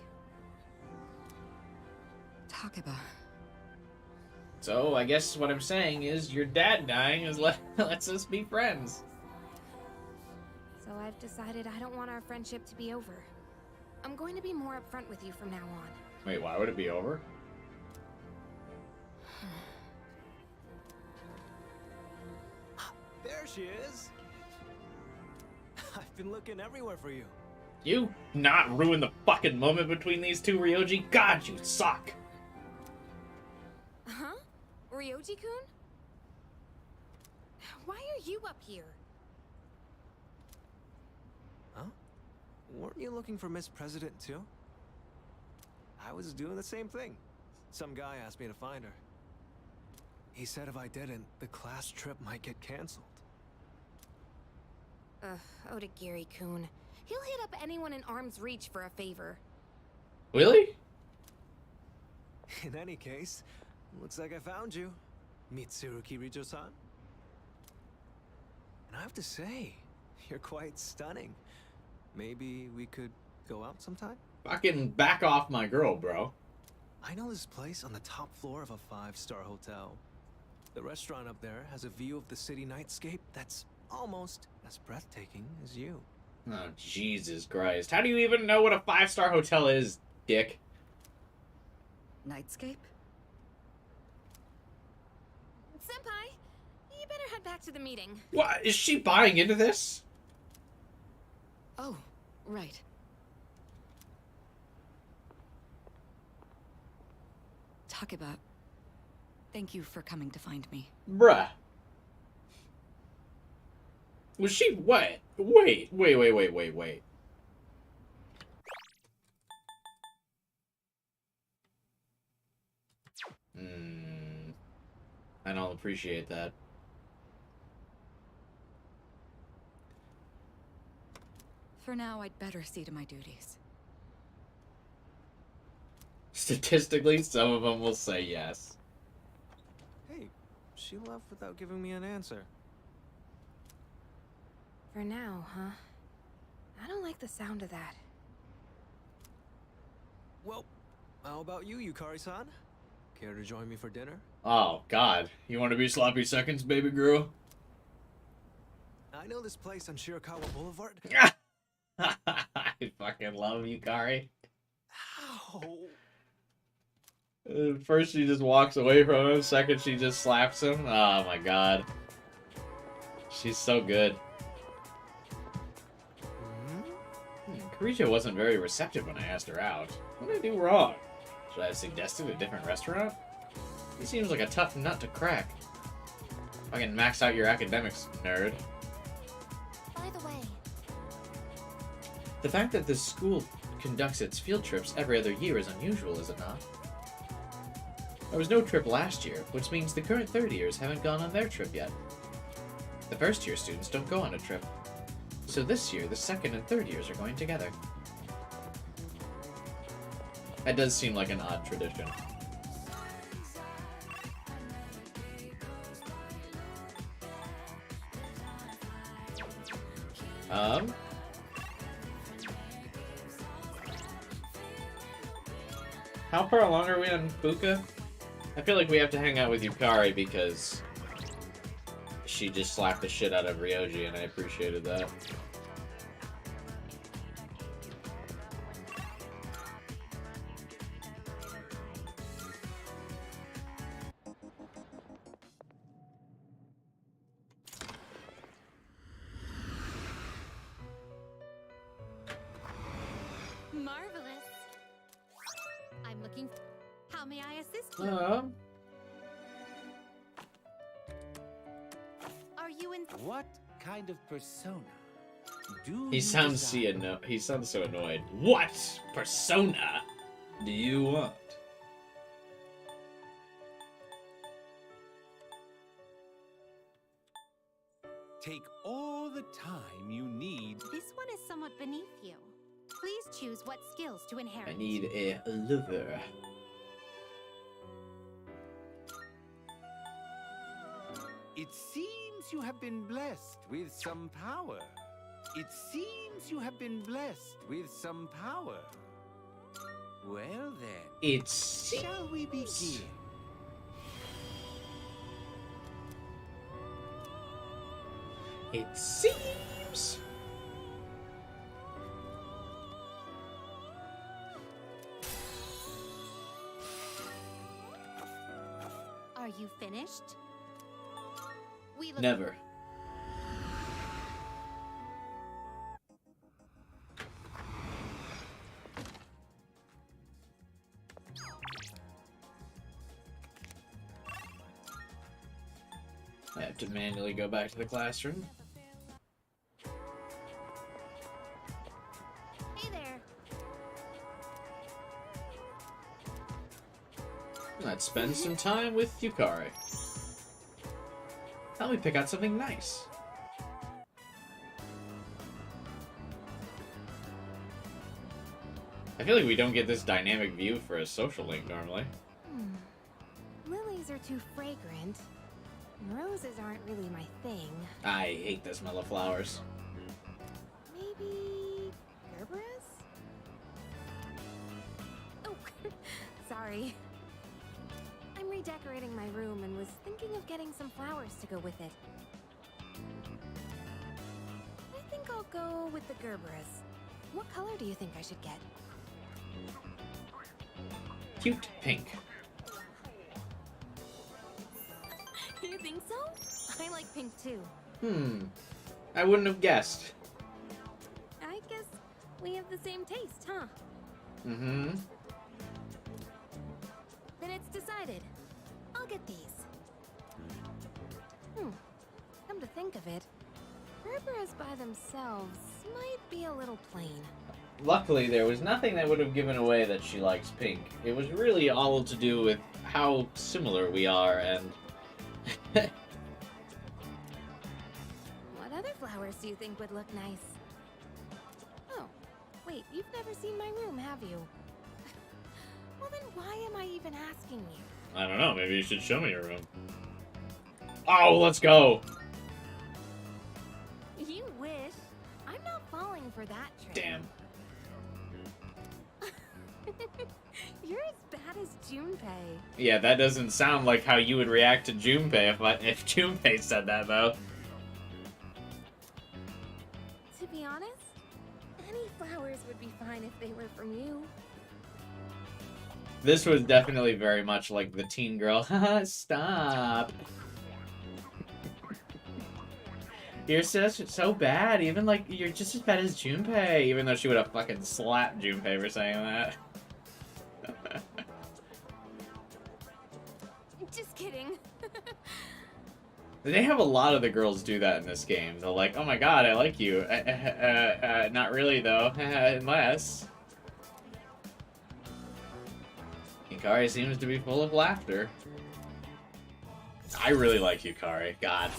Takeba. So, I guess what I'm saying is your dad dying is lets us be friends. So I've decided I don't want our friendship to be over. I'm going to be more upfront with you from now on. Wait, why would it be over? There she is. I've been looking everywhere for you. You not ruin the fucking moment between these two, Ryoji? God, you suck. Huh? Ryoji-kun? Why are you up here? Huh? Weren't you looking for Miss President too? I was doing the same thing. Some guy asked me to find her. He said if I didn't, the class trip might get canceled. Odagiri-kun. He'll hit up anyone in arm's reach for a favor. Really? In any case, looks like I found you, Mitsuru Kirijo-san. And I have to say, you're quite stunning. Maybe we could go out sometime? Fucking back off my girl, bro. I know this place on the top floor of a 5-star hotel. The restaurant up there has a view of the city nightscape that's almost as breathtaking as you. Oh, Jesus Christ. How do you even know what a 5-star hotel is, dick? Nightscape? Senpai, you better head back to the meeting. What? Is she buying into this? Oh, right. Takeba, thank you for coming to find me. Bruh. Was she what? Wait. I don't appreciate that. For now, I'd better see to my duties. Statistically, some of them will say yes. Hey, she left without giving me an answer. For now, huh? I don't like the sound of that. Well, how about you, Yukari-san? Care to join me for dinner? Oh, God. You want to be sloppy seconds, baby girl? I know this place on Shirakawa Boulevard. I fucking love Yukari. Ow. First she just walks away from him, second she just slaps him. Oh my god. She's so good. Karijo wasn't very receptive when I asked her out. What did I do wrong? Should I have suggested a different restaurant? He seems like a tough nut to crack. Fucking max out your academics, nerd. By the way, The fact that this school conducts its field trips every other year is unusual, is it not? There was no trip last year, which means the current third years haven't gone on their trip yet. The first year students don't go on a trip. So this year, the second and third years are going together. That does seem like an odd tradition. How far along are we on Fuka? I feel like we have to hang out with Yukari because she just slapped the shit out of Ryoji, and I appreciated that. may I assist you? Are you in? What kind of persona do He you sounds desire? he sounds so annoyed. What persona do you want? Take all the time you need. This one is somewhat beneath you. Please choose what skills to inherit. I need a lover. It seems you have been blessed with some power. It seems you have been blessed with some power. Well then, It shall we begin? It seems. Are you finished? We look Never. I have to manually go back to the classroom. Hey there. Let's spend some time with Yukari. Help me pick out something nice. I feel like we don't get this dynamic view for a social link normally. Lilies are too fragrant. Roses aren't really my thing. I hate the smell of flowers. Maybe Gerberas? Oh, sorry. I'm redecorating my room and was thinking of getting some flowers to go with it. I think I'll go with the Gerberas. What color do you think I should get? Cute pink. You think so? I like pink too. I wouldn't have guessed. I guess we have the same taste, huh? Mm-hmm. Then it's decided. I'll get these. Come to think of it, Gerberas by themselves might be a little plain. Luckily, there was nothing that would have given away that she likes pink. It was really all to do with how similar we are and... What other flowers do you think would look nice? Oh, wait, you've never seen my room, have you? Well then why am I even asking you? I don't know, maybe you should show me your room. Oh, let's go! You wish. I'm not falling for that trick. Damn. You're as bad as Junpei. Yeah, that doesn't sound like how you would react to Junpei if Junpei said that, though. To be honest, any flowers would be fine if they were from you. This was definitely very much like the teen girl. Haha, stop. You're so bad. Even like you're just as bad as Junpei. Even though she would have fucking slapped Junpei for saying that. Just kidding. They have a lot of the girls do that in this game. They're like, oh my god, I like you. Not really though. Unless. Yukari seems to be full of laughter. I really like Yukari. God.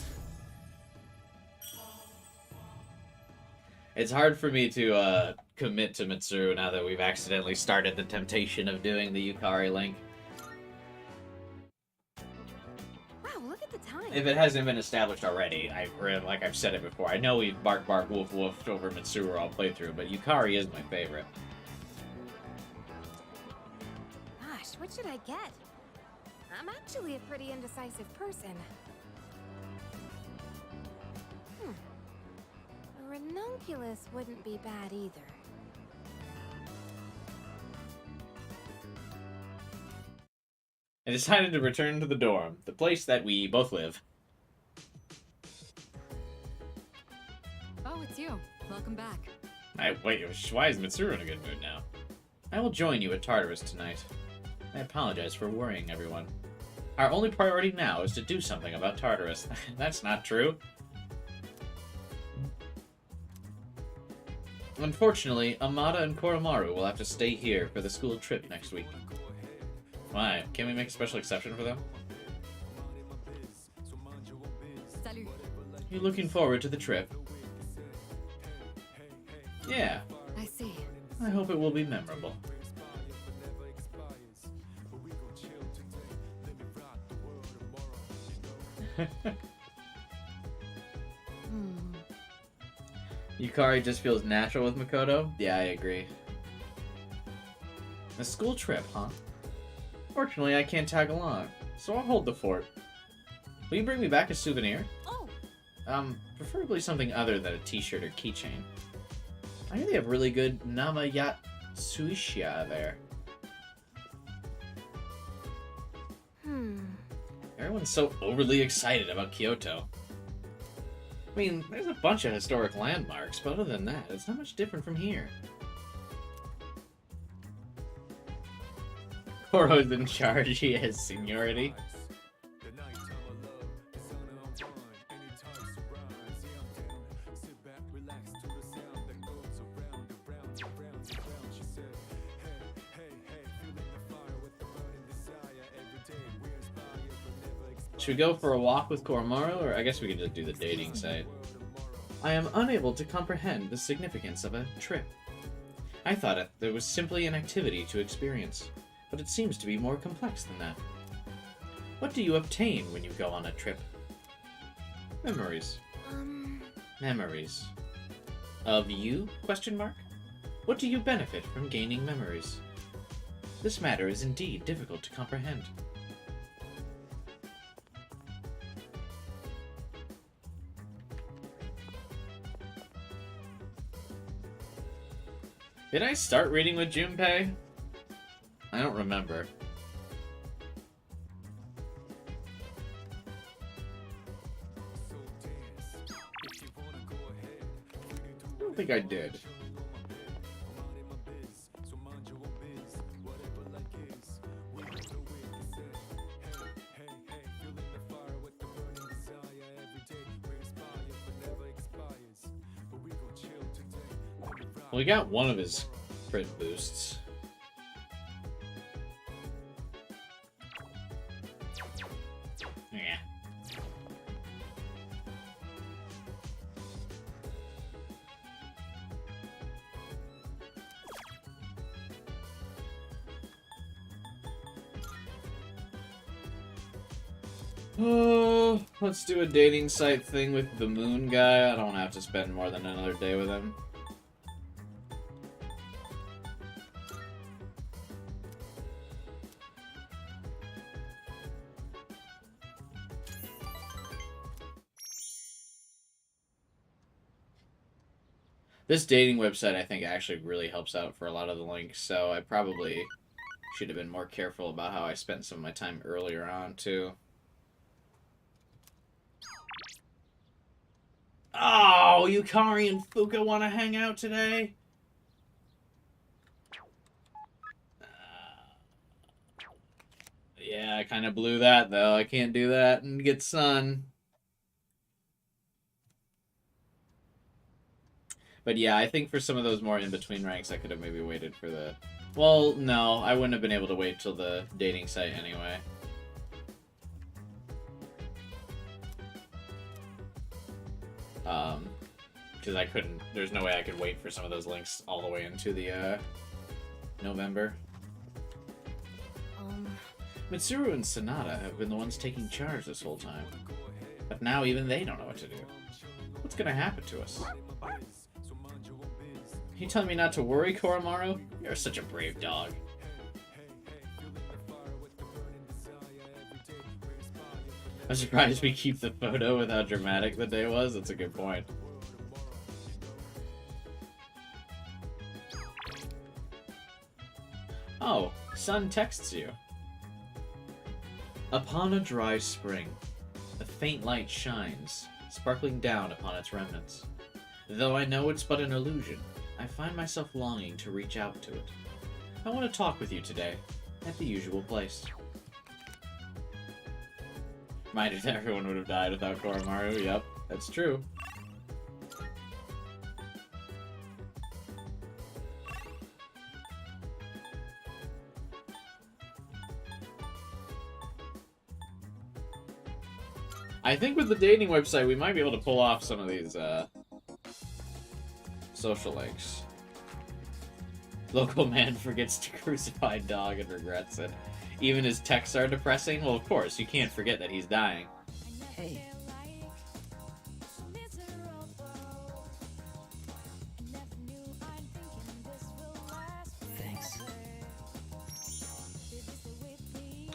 It's hard for me to commit to Mitsuru now that we've accidentally started the temptation of doing the Yukari link. Wow, look at the time. If it hasn't been established already, like I've said it before, I know we've bark bark woof woofed over Mitsuru all playthrough, but Yukari is my favorite. Gosh, what should I get? I'm actually a pretty indecisive person. A ranunculus wouldn't be bad either. I decided to return to the dorm, the place that we both live. Oh, it's you. Welcome back. Wait, why is Mitsuru in a good mood now? I will join you at Tartarus tonight. I apologize for worrying everyone. Our only priority now is to do something about Tartarus. That's not true. Unfortunately, Amada and Koromaru will have to stay here for the school trip next week. Why? Can't we make a special exception for them? Salut. You looking forward to the trip? Yeah. I see. I hope it will be memorable. Yukari just feels natural with Makoto? Yeah, I agree. A school trip, huh? Fortunately, I can't tag along, so I'll hold the fort. Will you bring me back a souvenir? Oh! Preferably something other than a t-shirt or keychain. I hear they have really good Namayatsuisha there. Everyone's so overly excited about Kyoto. I mean, there's a bunch of historic landmarks, but other than that, it's not much different from here. Koro's in charge, he has seniority. Should we go for a walk with Koromaru, or I guess we could just do the dating site. I am unable to comprehend the significance of a trip. I thought it was simply an activity to experience, but it seems to be more complex than that. What do you obtain when you go on a trip? Memories. Memories. Of you? Question mark? What do you benefit from gaining memories? This matter is indeed difficult to comprehend. Did I start reading with Junpei? I don't remember. I don't think I did. We got one of his crit boosts. Yeah. Oh, let's do a dating site thing with the moon guy. I don't have to spend more than another day with him. This dating website, I think, actually really helps out for a lot of the links, so I probably should have been more careful about how I spent some of my time earlier on, too. Oh, Yukari and Fuka want to hang out today? Yeah, I kind of blew that, though. I can't do that and get sun. But yeah, I think for some of those more in-between ranks, I could have maybe waited for the... Well, no, I wouldn't have been able to wait till the dating site anyway. Because I couldn't... There's no way I could wait for some of those links all the way into the, November. Mitsuru and Sonata have been the ones taking charge this whole time. But now even they don't know what to do. What's gonna happen to us? You telling me not to worry, Koromaru? You're such a brave dog. I'm surprised we keep the photo with how dramatic the day was. That's a good point. Oh, Sun texts you. Upon a dry spring, a faint light shines, sparkling down upon its remnants. Though I know it's but an illusion, I find myself longing to reach out to it. I want to talk with you today, at the usual place. Minded everyone would have died without Koromaru. Yep, that's true. I think with the dating website, we might be able to pull off some of these, social links. Local man forgets to crucify dog and regrets it. Even his texts are depressing? Well, of course, you can't forget that he's dying. Hey. Thanks.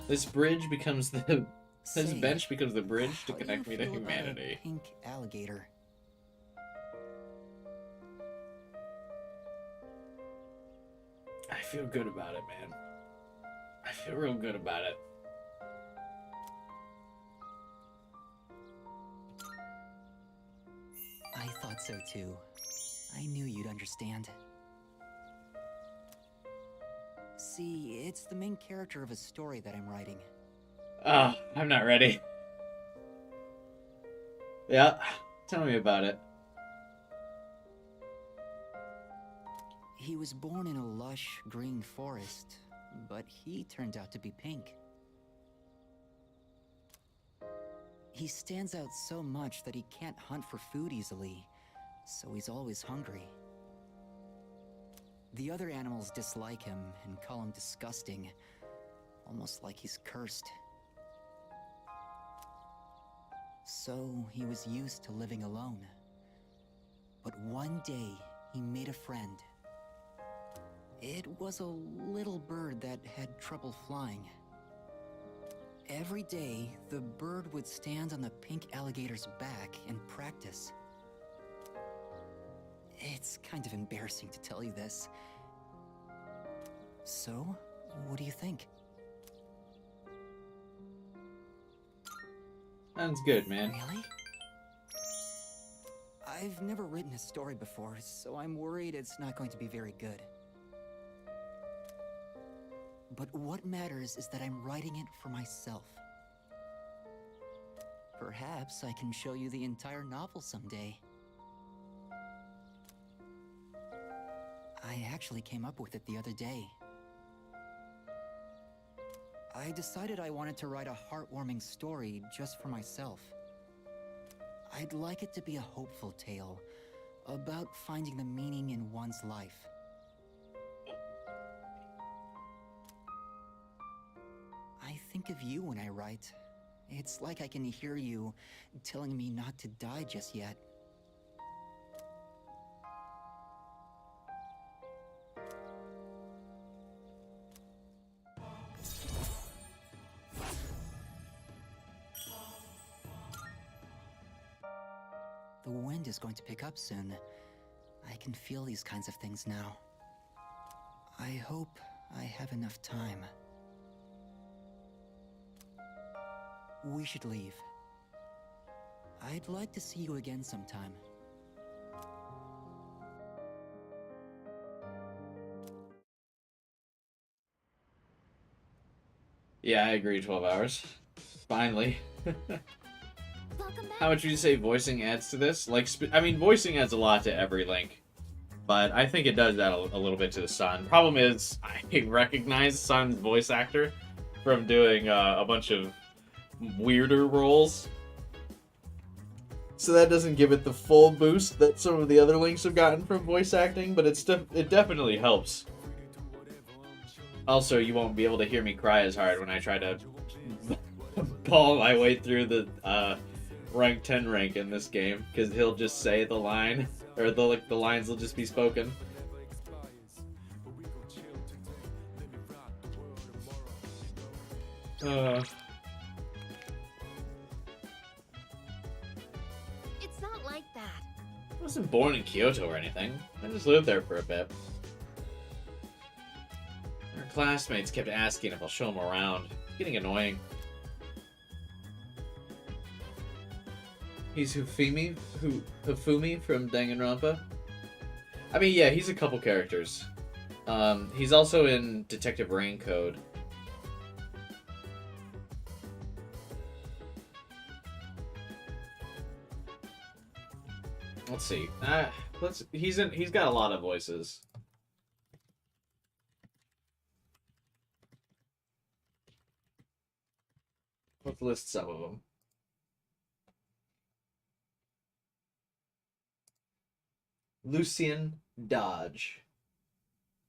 This bridge becomes the... This Say, bench becomes the bridge to how do connect you me to feel about a humanity. pink alligator. I feel good about it, man. I feel real good about it. I thought so too. I knew you'd understand. See, it's the main character of a story that I'm writing. Oh, I'm not ready. Yeah, tell me about it. He was born in a lush, green forest, but he turned out to be pink. He stands out so much that he can't hunt for food easily, so he's always hungry. The other animals dislike him and call him disgusting, almost like he's cursed. So he was used to living alone. But one day, he made a friend. It was a little bird that had trouble flying. Every day, the bird would stand on the pink alligator's back and practice. It's kind of embarrassing to tell you this. So, what do you think? Sounds good, man. Really? I've never written a story before, so I'm worried it's not going to be very good. But what matters is that I'm writing it for myself. Perhaps I can show you the entire novel someday. I actually came up with it the other day. I decided I wanted to write a heartwarming story just for myself. I'd like it to be a hopeful tale about finding the meaning in one's life. I think of you when I write. It's like I can hear you telling me not to die just yet. The wind is going to pick up soon. I can feel these kinds of things now. I hope I have enough time. We should leave. I'd like to see you again sometime. Yeah, I agree, 12 hours. Finally. Welcome back. How much would you say voicing adds to this? Like, I mean, voicing adds a lot to every link. But I think it does add a little bit to the Sun. Problem is, I recognize Sun's voice actor from doing a bunch of weirder roles. So that doesn't give it the full boost that some of the other links have gotten from voice acting, but it definitely helps. Also, you won't be able to hear me cry as hard when I try to ball my way through the rank 10 rank in this game, because he'll just say the line, or the lines will just be spoken. It's not like that. I wasn't born in Kyoto or anything. I just lived there for a bit. Our classmates kept asking if I'll show them around. It's getting annoying. He's Hifumi from Danganronpa. I mean, yeah, he's a couple characters. He's also in Detective Rain Code. Let's see. He's got a lot of voices. Let's list some of them. Lucian Dodge.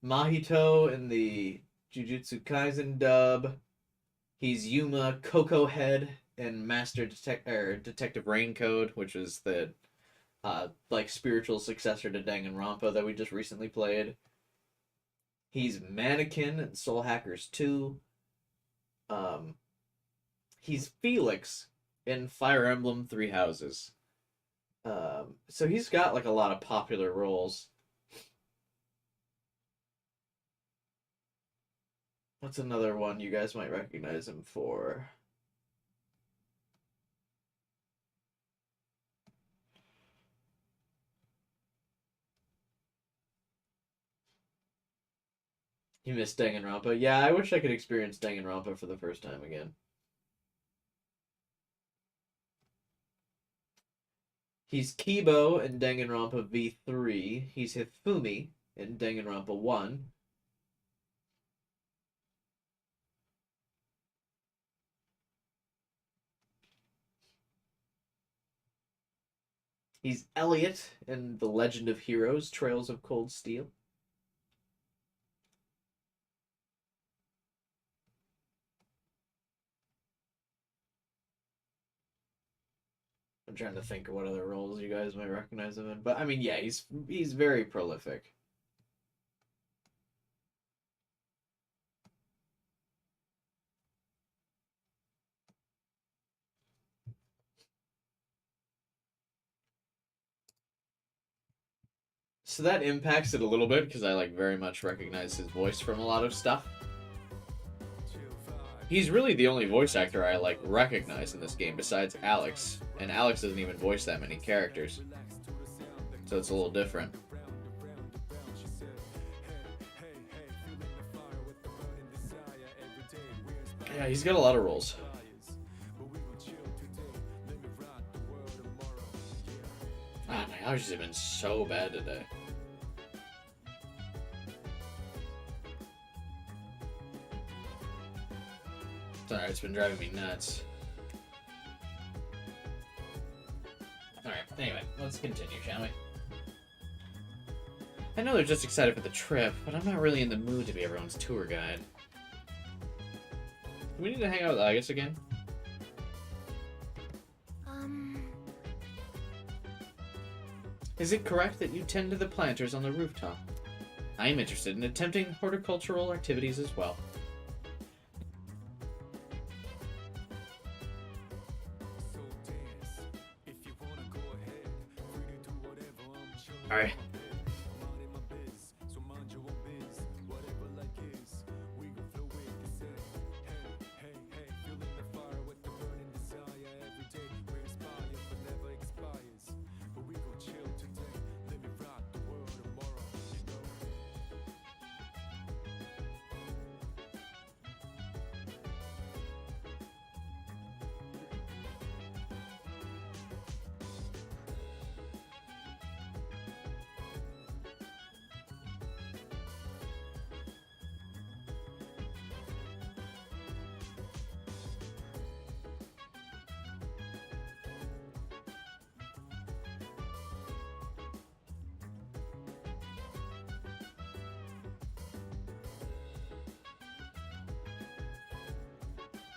Mahito in the Jujutsu Kaisen dub. He's Yuma Coco Head in Detective Raincode, which is the like spiritual successor to Danganronpa that we just recently played. He's Mannequin in Soul Hackers 2. He's Felix in Fire Emblem Three Houses. So he's got like a lot of popular roles. What's another one you guys might recognize him for? You missed Danganronpa? Yeah, I wish I could experience Danganronpa for the first time again. He's Kibo in Danganronpa V3. He's Hifumi in Danganronpa 1. He's Elliot in The Legend of Heroes, Trails of Cold Steel. I'm trying to think of what other roles you guys might recognize him in. But, I mean, yeah, he's very prolific. So that impacts it a little bit, because I, like, very much recognize his voice from a lot of stuff. He's really the only voice actor I, like, recognize in this game besides Alex. And Alex doesn't even voice that many characters. So it's a little different. Yeah, he's got a lot of roles. Ah, my allergies have been so bad today. Sorry, it's been driving me nuts. Alright, anyway, let's continue, shall we? I know they're just excited for the trip, but I'm not really in the mood to be everyone's tour guide. Do we need to hang out with Aigis again? Is it correct that you tend to the planters on the rooftop? I am interested in attempting horticultural activities as well. Alright.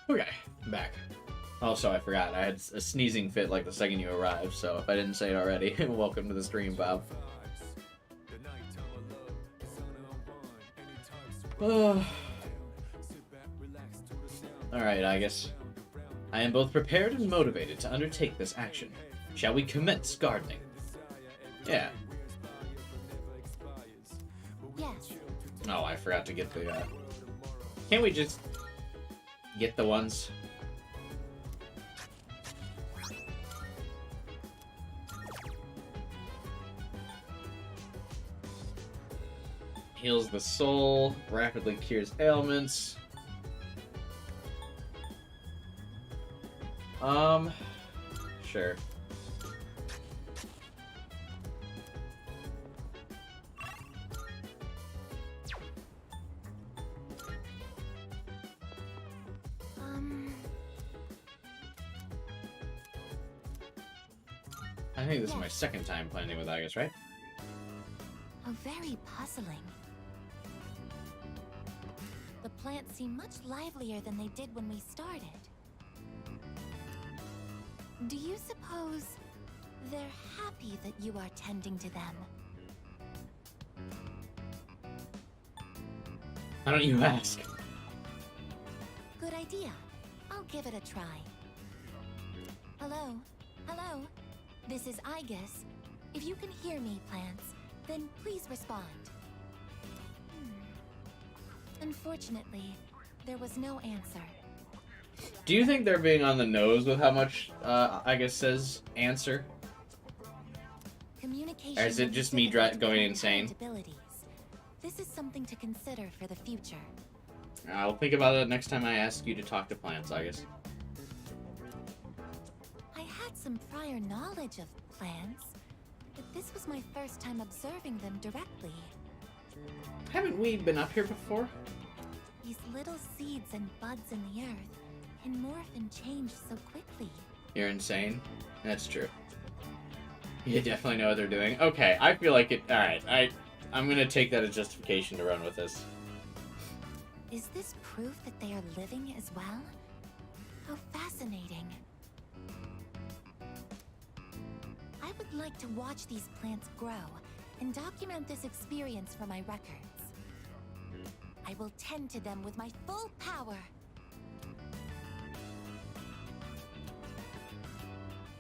Okay, I'm back. Also, I forgot, I had a sneezing fit like the second you arrived, so if I didn't say it already, welcome to the stream, Bob. Alright, Aigis. I am both prepared and motivated to undertake this action. Shall we commence gardening? Yeah. Yes. Oh, I forgot to get the, Can't we just get the ones? Heals the soul, rapidly cures ailments. Sure. I think this is my second time planting with Aigis, right? Oh, very puzzling. The plants seem much livelier than they did when we started. Do you suppose they're happy that you are tending to them? Why don't you ask? Good idea. I'll give it a try. Hello? Hello? This is Aigis. If you can hear me, plants, then please respond. Unfortunately, there was no answer. Do you think they're being on the nose with how much Aigis says answer? Communication Or is it just me going insane? This is something to consider for the future. I'll think about it next time I ask you to talk to plants, Aigis. I had some prior knowledge of plants, but this was my first time observing them directly. Haven't we been up here before? These little seeds and buds in the earth can morph and change so quickly. You're insane. That's true. You definitely know what they're doing. Okay, I feel like it. Alright, I'm gonna take that as justification to run with this. Is this proof that they are living as well? How fascinating. I would like to watch these plants grow and document this experience for my records. I will tend to them with my full power.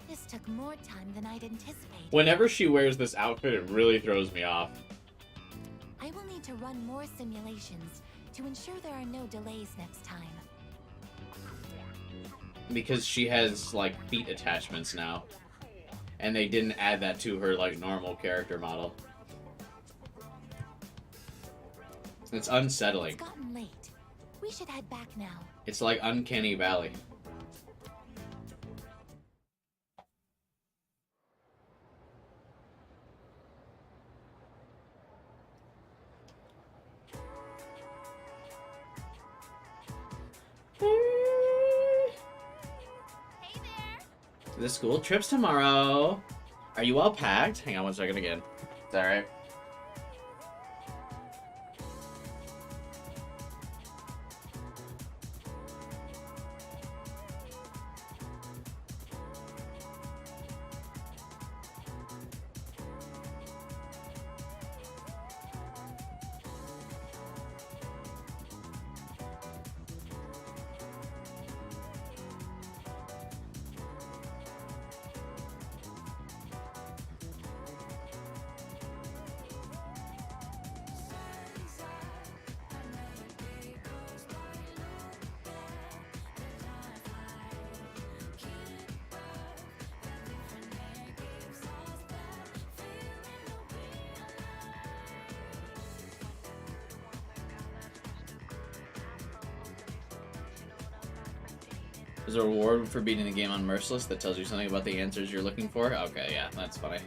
This took more time than I'd anticipated. Whenever she wears this outfit, it really throws me off. I will need to run more simulations to ensure there are no delays next time. Because she has, like, feet attachments now. And they didn't add that to her, like, normal character model. It's unsettling. It's gotten late. We should head back now. It's like Uncanny Valley. The school trip's tomorrow. Are you all packed? Hang on one second again. Is that right? There's a reward for beating the game on Merciless that tells you something about the answers you're looking for. Okay, yeah, that's funny.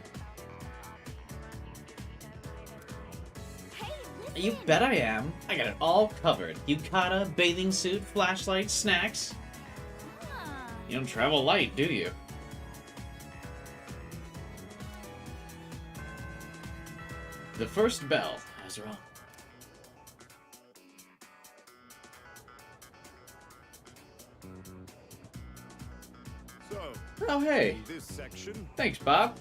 You bet I am. I got it all covered. Yukata, bathing suit, flashlight, snacks. You don't travel light, do you? The first bell has rung. Oh, hey. This section. Thanks, Bob.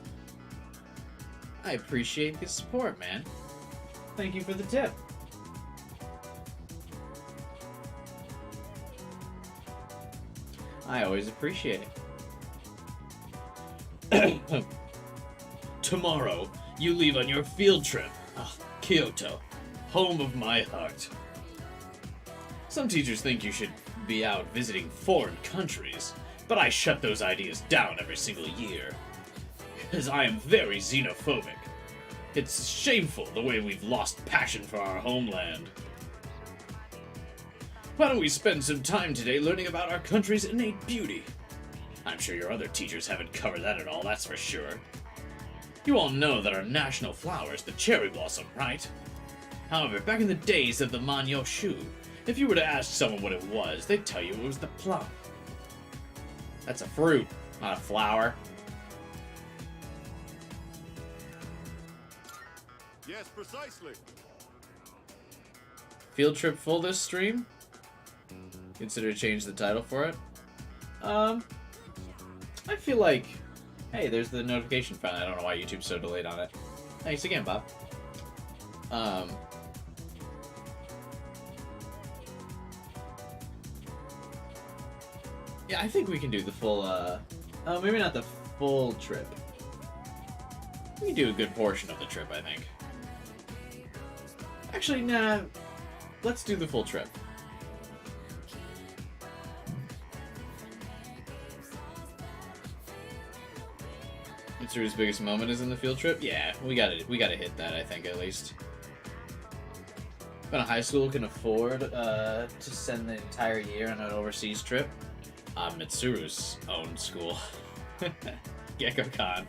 I appreciate the support, man. Thank you for the tip. I always appreciate it. Tomorrow, you leave on your field trip. Oh, Kyoto, home of my heart. Some teachers think you should be out visiting foreign countries, but I shut those ideas down every single year. Because I am very xenophobic. It's shameful the way we've lost passion for our homeland. Why don't we spend some time today learning about our country's innate beauty? I'm sure your other teachers haven't covered that at all, that's for sure. You all know that our national flower is the cherry blossom, right? However, back in the days of the Manyoshu, if you were to ask someone what it was, they'd tell you it was the plum. That's a fruit, not a flower. Yes, precisely. Field trip full this stream? Consider change the title for it. I feel like, hey, there's the notification finally. I don't know why YouTube's so delayed on it. Thanks again, Bob. Yeah, I think we can do the full, maybe not the full trip. We can do a good portion of the trip, I think. Actually, nah. Let's do the full trip. Mitsuru's biggest moment is in the field trip? Yeah, we gotta hit that, I think, at least. When a high school can afford to send the entire year on an overseas trip, Mitsuru's own school. Gekko-kan.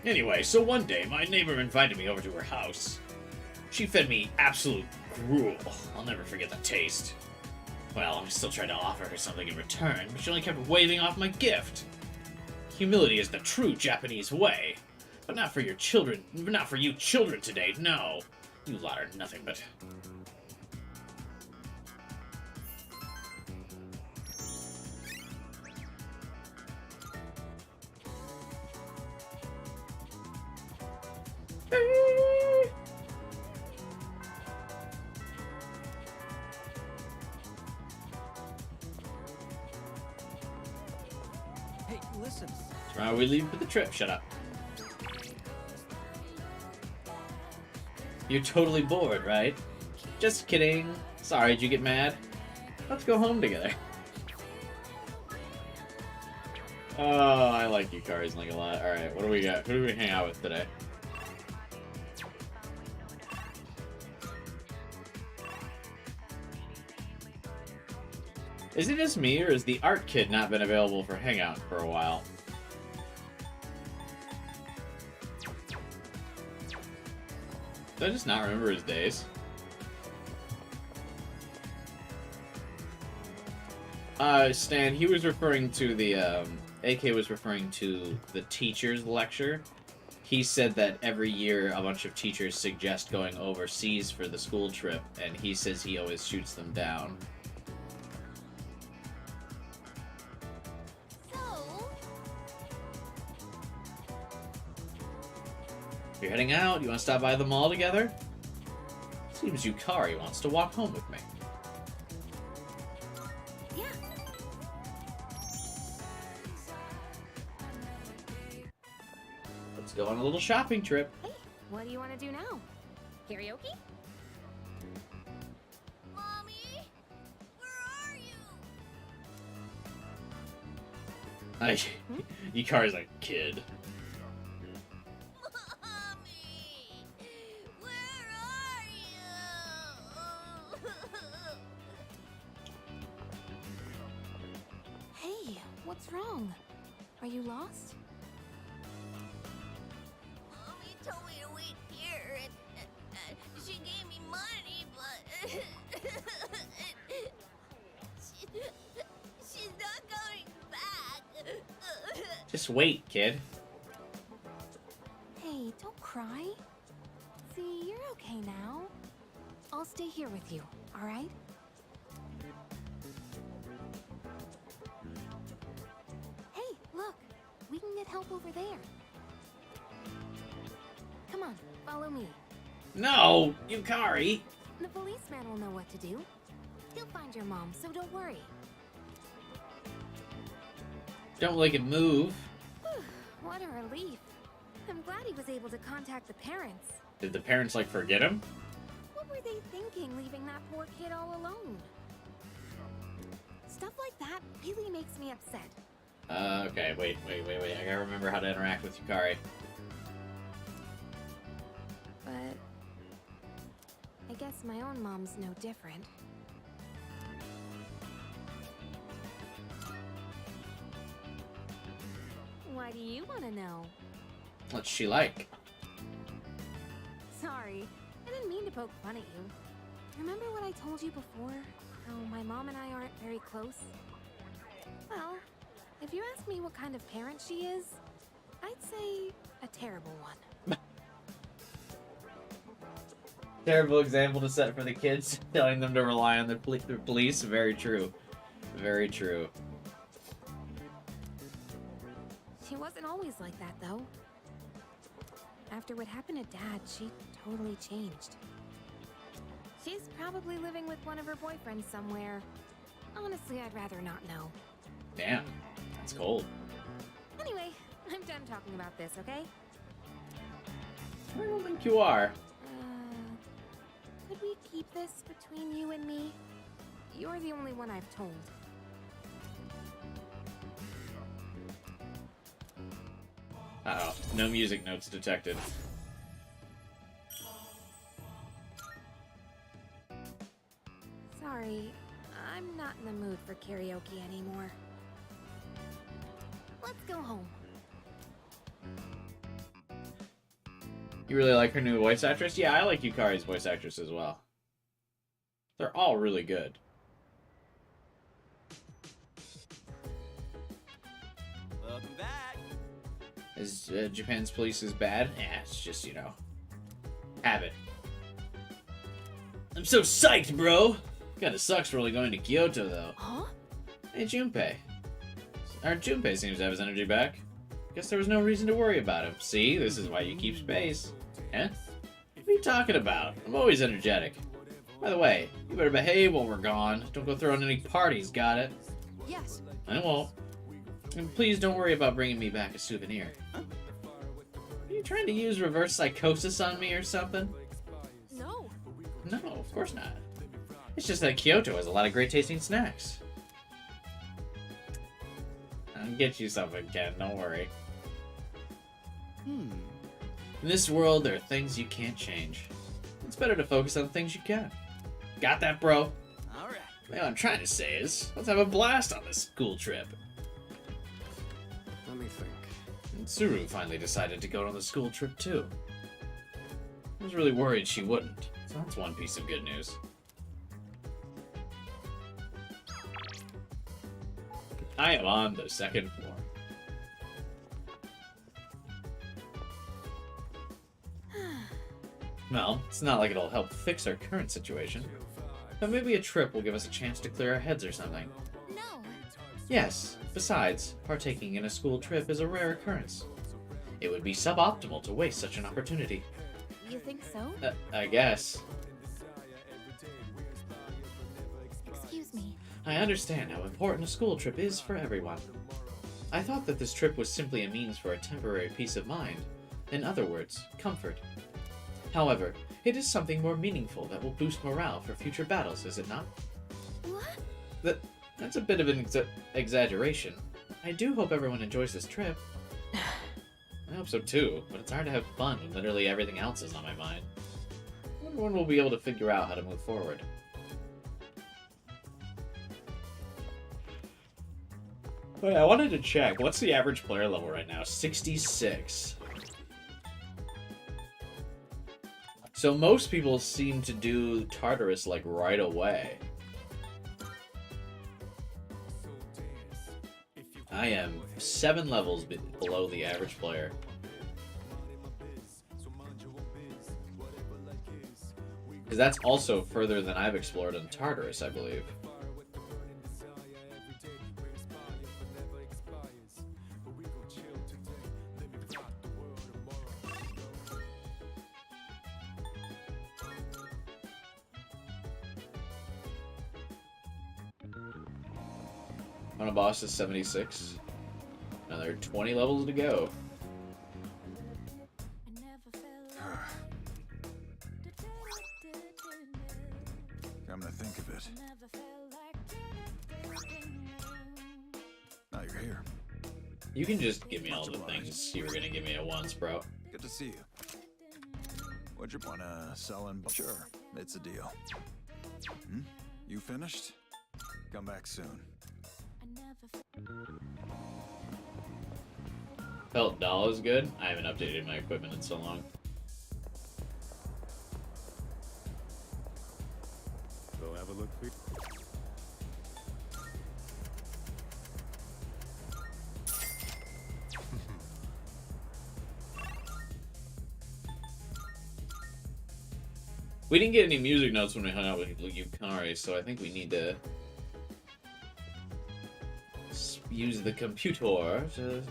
Anyway, so one day, my neighbor invited me over to her house. She fed me absolute gruel. I'll never forget the taste. Well, I still tried to offer her something in return, but she only kept waving off my gift. Humility is the true Japanese way. But not for your children, not for you children today, no. You lot are nothing but... Hey, listen. Tomorrow we leave for the trip. Shut up. You're totally bored, right? Just kidding. Sorry, did you get mad? Let's go home together. Oh, I like Yukari's link a lot. Alright, what do we got? Who do we hang out with today? Is it just me, or has the art kid not been available for Hangout for a while? Did I just not remember his days? Stan, he was referring to the, AK was referring to the teacher's lecture. He said that every year a bunch of teachers suggest going overseas for the school trip, and he says he always shoots them down. You're heading out? You want to stop by the mall together? Seems Yukari wants to walk home with me. Yeah. Let's go on a little shopping trip. Hey, what do you want to do now? Karaoke? Mommy, where are you? Yukari's like, kid. Hey, what's wrong? Are you lost? Mommy told me to wait here, and she gave me money, but she's not coming back. Just wait, kid. Hey, don't cry. See, you're okay now. I'll stay here with you, alright? Hey, look! We can get help over there. Come on, follow me. No, Yukari. The policeman will know what to do. He'll find your mom, so don't worry. Don't like it move. What a relief. I'm glad he was able to contact the parents. Did the parents, like, forget him? What were they thinking, leaving that poor kid all alone? Stuff like that really makes me upset. Okay, wait. I gotta remember how to interact with Yukari. But I guess my own mom's no different. Why do you want to know? What's she like? Sorry, I didn't mean to poke fun at you. Remember what I told you before? How my mom and I aren't very close? Well, if you ask me what kind of parent she is, I'd say a terrible one. Terrible example to set for the kids, telling them to rely on the police. Very true. Very true. She wasn't always like that, though. After what happened to Dad, she totally changed. She's probably living with one of her boyfriends somewhere. Honestly, I'd rather not know. Damn, that's cold. Anyway, I'm done talking about this, okay? I don't think you are. Could we keep this between you and me? You're the only one I've told. Uh-oh, no music notes detected. Sorry, I'm not in the mood for karaoke anymore. Let's go home. You really like her new voice actress? Yeah, I like Yukari's voice actress as well. They're all really good. Welcome back. Is Japan's police is bad? Yeah, it's just, you know, habit. I'm so psyched, bro! Kinda sucks really going to Kyoto, though. Huh? Hey, Junpei. Junpei seems to have his energy back. Guess there was no reason to worry about him. See, this is why you keep space. Eh? What are you talking about? I'm always energetic. By the way, you better behave while we're gone. Don't go throwing any parties, got it? Yes. I won't. And please don't worry about bringing me back a souvenir. Are you trying to use reverse psychosis on me or something? No. No, of course not. It's just that Kyoto has a lot of great tasting snacks. I'll get you something, Ken, don't worry. In this world, there are things you can't change. It's better to focus on things you can. Got that, bro? Alright. What I'm trying to say is, let's have a blast on this school trip. Let me think. Mitsuru finally decided to go on the school trip, too. I was really worried she wouldn't, so that's one piece of good news. I am on the second floor. Well, it's not like it'll help fix our current situation. But maybe a trip will give us a chance to clear our heads or something. No. Yes, besides, partaking in a school trip is a rare occurrence. It would be suboptimal to waste such an opportunity. You think so? I guess. Excuse me. I understand how important a school trip is for everyone. I thought that this trip was simply a means for a temporary peace of mind. In other words, comfort. However, it is something more meaningful that will boost morale for future battles, is it not? What? That's a bit of an exaggeration. I do hope everyone enjoys this trip. I hope so too, but it's hard to have fun when literally everything else is on my mind. I wonder when we'll be able to figure out how to move forward. Wait, I wanted to check. What's the average player level right now? 66. So most people seem to do Tartarus like right away. I am 7 levels below the average player. Because that's also further than I've explored in Tartarus, I believe. On a boss is 76. Another 20 levels to go. Come to think of it. Now you're here. You can just give me all the things you were gonna give me at once, bro. Good to see you. What'd you wanna sell and sure, it's a deal. You finished? Come back soon. Felt doll is good. I haven't updated my equipment in so long. Go have a look. We didn't get any music notes when we hung out with Yukari, so I think we need to use the computer to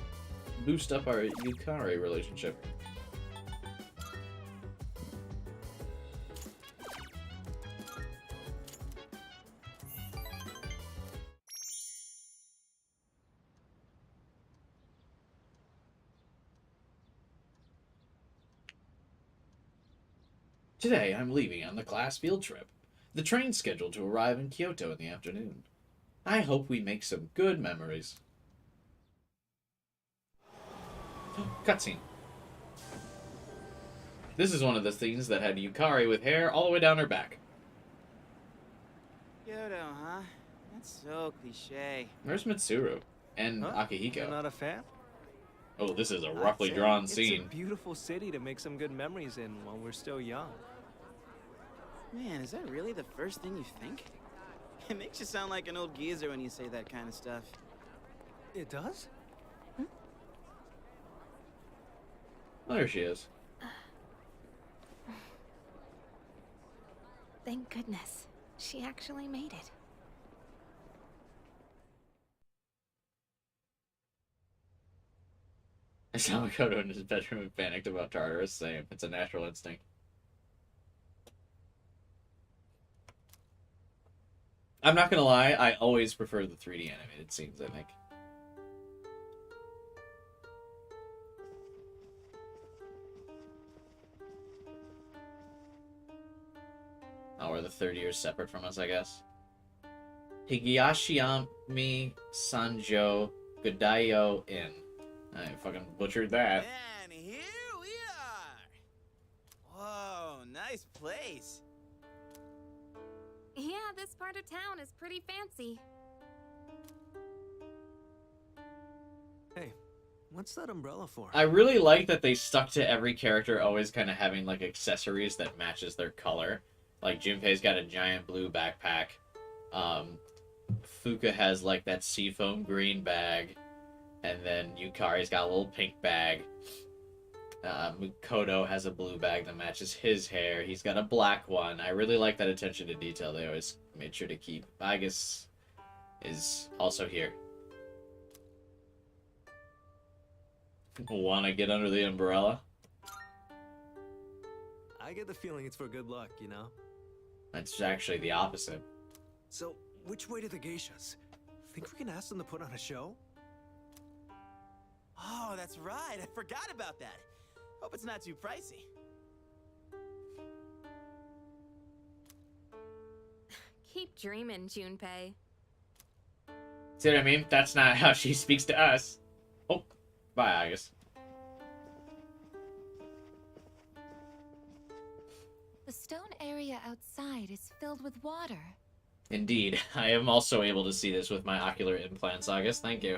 boost up our Yukari relationship. Today, I'm leaving on the class field trip. The train's scheduled to arrive in Kyoto in the afternoon. I hope we make some good memories. Cutscene. This is one of the scenes that had Yukari with hair all the way down her back. Kyoto, huh? That's so cliche. Where's Mitsuru? And Akihiko? You're not a fan? Oh, this is a roughly drawn scene. It's a beautiful city to make some good memories in while we're still young. Man, is that really the first thing you think? It makes you sound like an old geezer when you say that kind of stuff. It does? Oh, there she is. Thank goodness. She actually made it. I saw Makoto in his bedroom and panicked about Tartarus. Same. It's a natural instinct. I'm not gonna lie, I always prefer the 3D animated scenes, I think. Oh, we're the 30 years separate from us, I guess. Higashiyami Sanjo Godayo Inn. I fucking butchered that. And here we are! Whoa, nice place. Yeah, this part of town is pretty fancy. Hey, what's that umbrella for? I really like that they stuck to every character always kind of having, like, accessories that matches their color. Like, Junpei's got a giant blue backpack. Fuka has, like, that seafoam green bag. And then Yukari's got a little pink bag. Makoto has a blue bag that matches his hair. He's got a black one. I really like that attention to detail they always made sure to keep. Aigis is also here. Wanna get under the umbrella? I get the feeling it's for good luck, you know? That's actually the opposite. So, which way to the geishas? Think we can ask them to put on a show? Oh, that's right. I forgot about that. Hope it's not too pricey. Keep dreaming, Junpei. See what I mean? That's not how she speaks to us. Oh, bye, Aigis. The stone area outside is filled with water. Indeed. I am also able to see this with my ocular implants, Aigis. Thank you.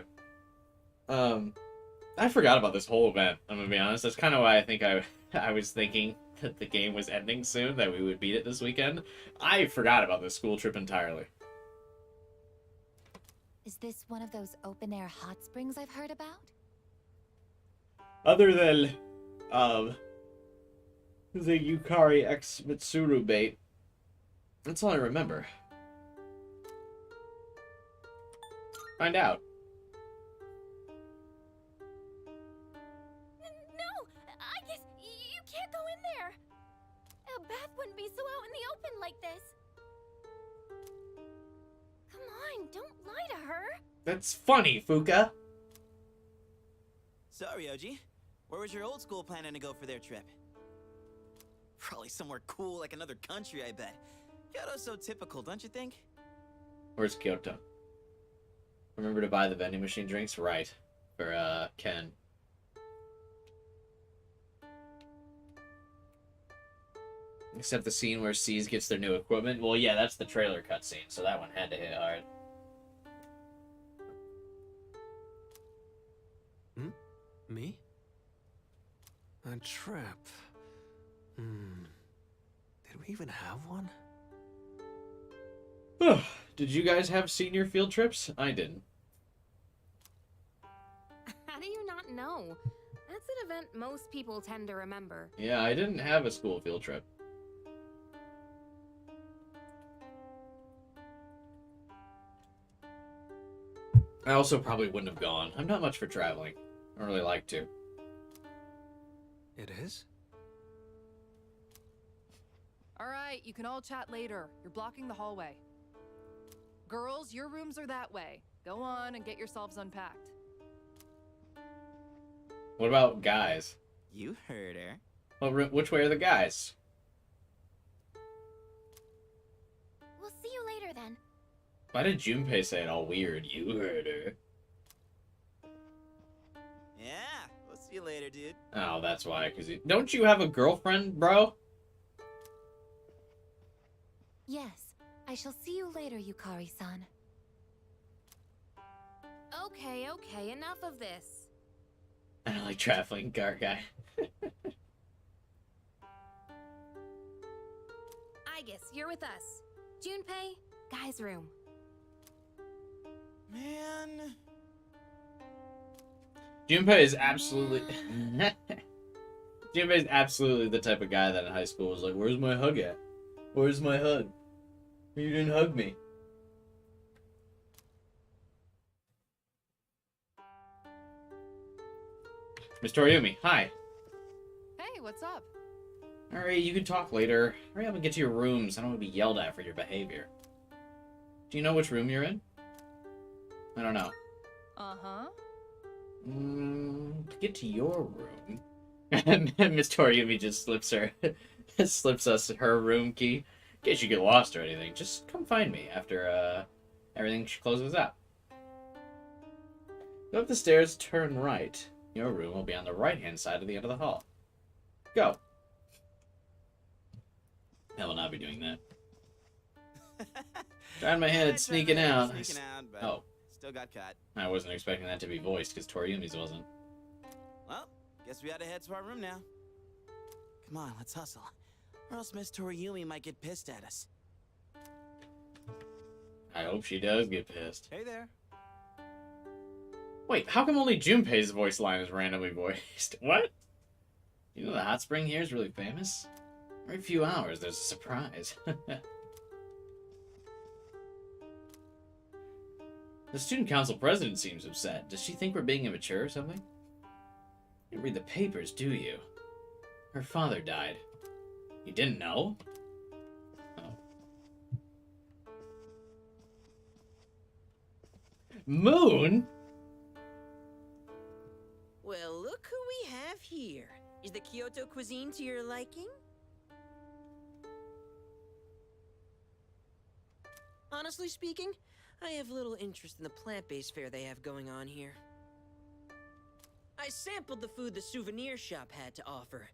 I forgot about this whole event, I'm gonna be honest. That's kind of why I think I was thinking that the game was ending soon, that we would beat it this weekend. I forgot about this school trip entirely. Is this one of those open-air hot springs I've heard about? Other than, the Yukari x Mitsuru bait, that's all I remember. Find out. A bath wouldn't be so out in the open like this. Come on, don't lie to her. That's funny, Fuka. Sorry, Oji. Where was your old school planning to go for their trip? Probably somewhere cool like another country, I bet. Kyoto's so typical, don't you think? Where's Kyoto? Remember to buy the vending machine drinks? Right. For, Ken. Except the scene where SEES gets their new equipment. Well, yeah, that's the trailer cutscene, so that one had to hit hard. Me? A trip. Did we even have one? Did you guys have senior field trips? I didn't. How do you not know? That's an event most people tend to remember. Yeah, I didn't have a school field trip. I also probably wouldn't have gone. I'm not much for traveling. I don't really like to. It is? Alright, you can all chat later. You're blocking the hallway. Girls, your rooms are that way. Go on and get yourselves unpacked. What about guys? You heard her. Well, which way are the guys? We'll see you later then. Why did Junpei say it all weird? You heard her. Yeah, we'll see you later, dude. Oh, that's why. Don't you have a girlfriend, bro? Yes, I shall see you later, Yukari-san. Okay, okay, enough of this. I don't like traveling car guy. Aigis, you're with us. Junpei, guy's room. Man. Junpei is absolutely... Junpei is absolutely the type of guy that in high school was like, where's my hug at? Where's my hug? You didn't hug me. Miss Toriumi, hi. Hey, what's up? Alright, you can talk later. Hurry up and get to your rooms. I don't want to be yelled at for your behavior. Do you know which room you're in? I don't know. Uh-huh. To get to your room. And Miss Toriumi just slips us her room key. In case you get lost or anything, just come find me after everything closes up. Go up the stairs, turn right. Your room will be on the right-hand side of the end of the hall. Go. I will not be doing that. Trying my head, sneaking out. But oh. Still got caught. I wasn't expecting that to be voiced, because Toriumi's wasn't. Well, guess we gotta head to our room now. Come on, let's hustle. Or else Miss Toriumi might get pissed at us. I hope she does get pissed. Hey there. Wait, how come only Junpei's voice line is randomly voiced? What? You know the hot spring here is really famous? Every few hours, there's a surprise. The student council president seems upset. Does she think we're being immature or something? You didn't read the papers, do you? Her father died. You didn't know? Oh. Moon? Well, look who we have here. Is the Kyoto cuisine to your liking? Honestly speaking, I have little interest in the plant-based fare they have going on here. I sampled the food the souvenir shop had to offer,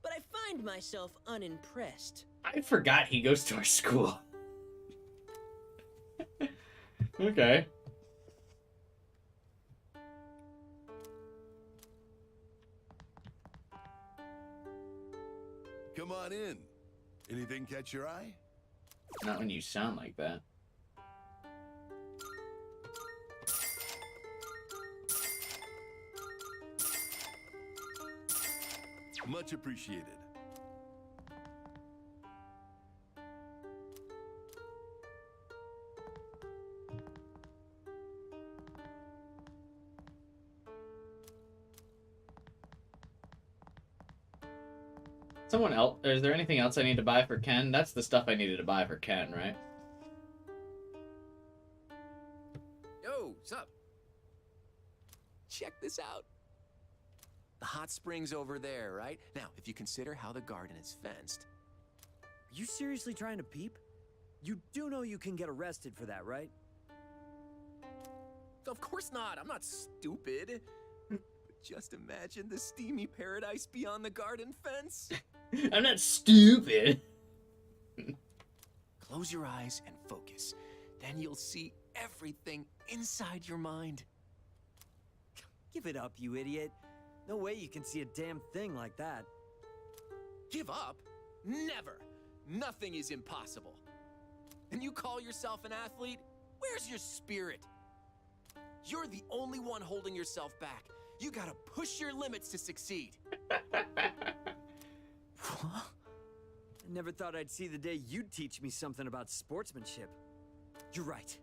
but I find myself unimpressed. I forgot he goes to our school. Okay. Come on in. Anything catch your eye? Not when you sound like that. Much appreciated. Someone else? Is there anything else I need to buy for Ken? That's the stuff I needed to buy for Ken, right? Yo, sup? Check this out. The hot spring's over there, right? Now, if you consider how the garden is fenced. Are you seriously trying to peep? You do know you can get arrested for that, right? Of course not. I'm not stupid. But just imagine the steamy paradise beyond the garden fence. I'm not stupid. Close your eyes and focus. Then you'll see everything inside your mind. Give it up, you idiot. No way you can see a damn thing like that. Give up? Never. Nothing is impossible. And you call yourself an athlete? Where's your spirit? You're the only one holding yourself back. You gotta push your limits to succeed. I never thought I'd see the day you'd teach me something about sportsmanship. You're right.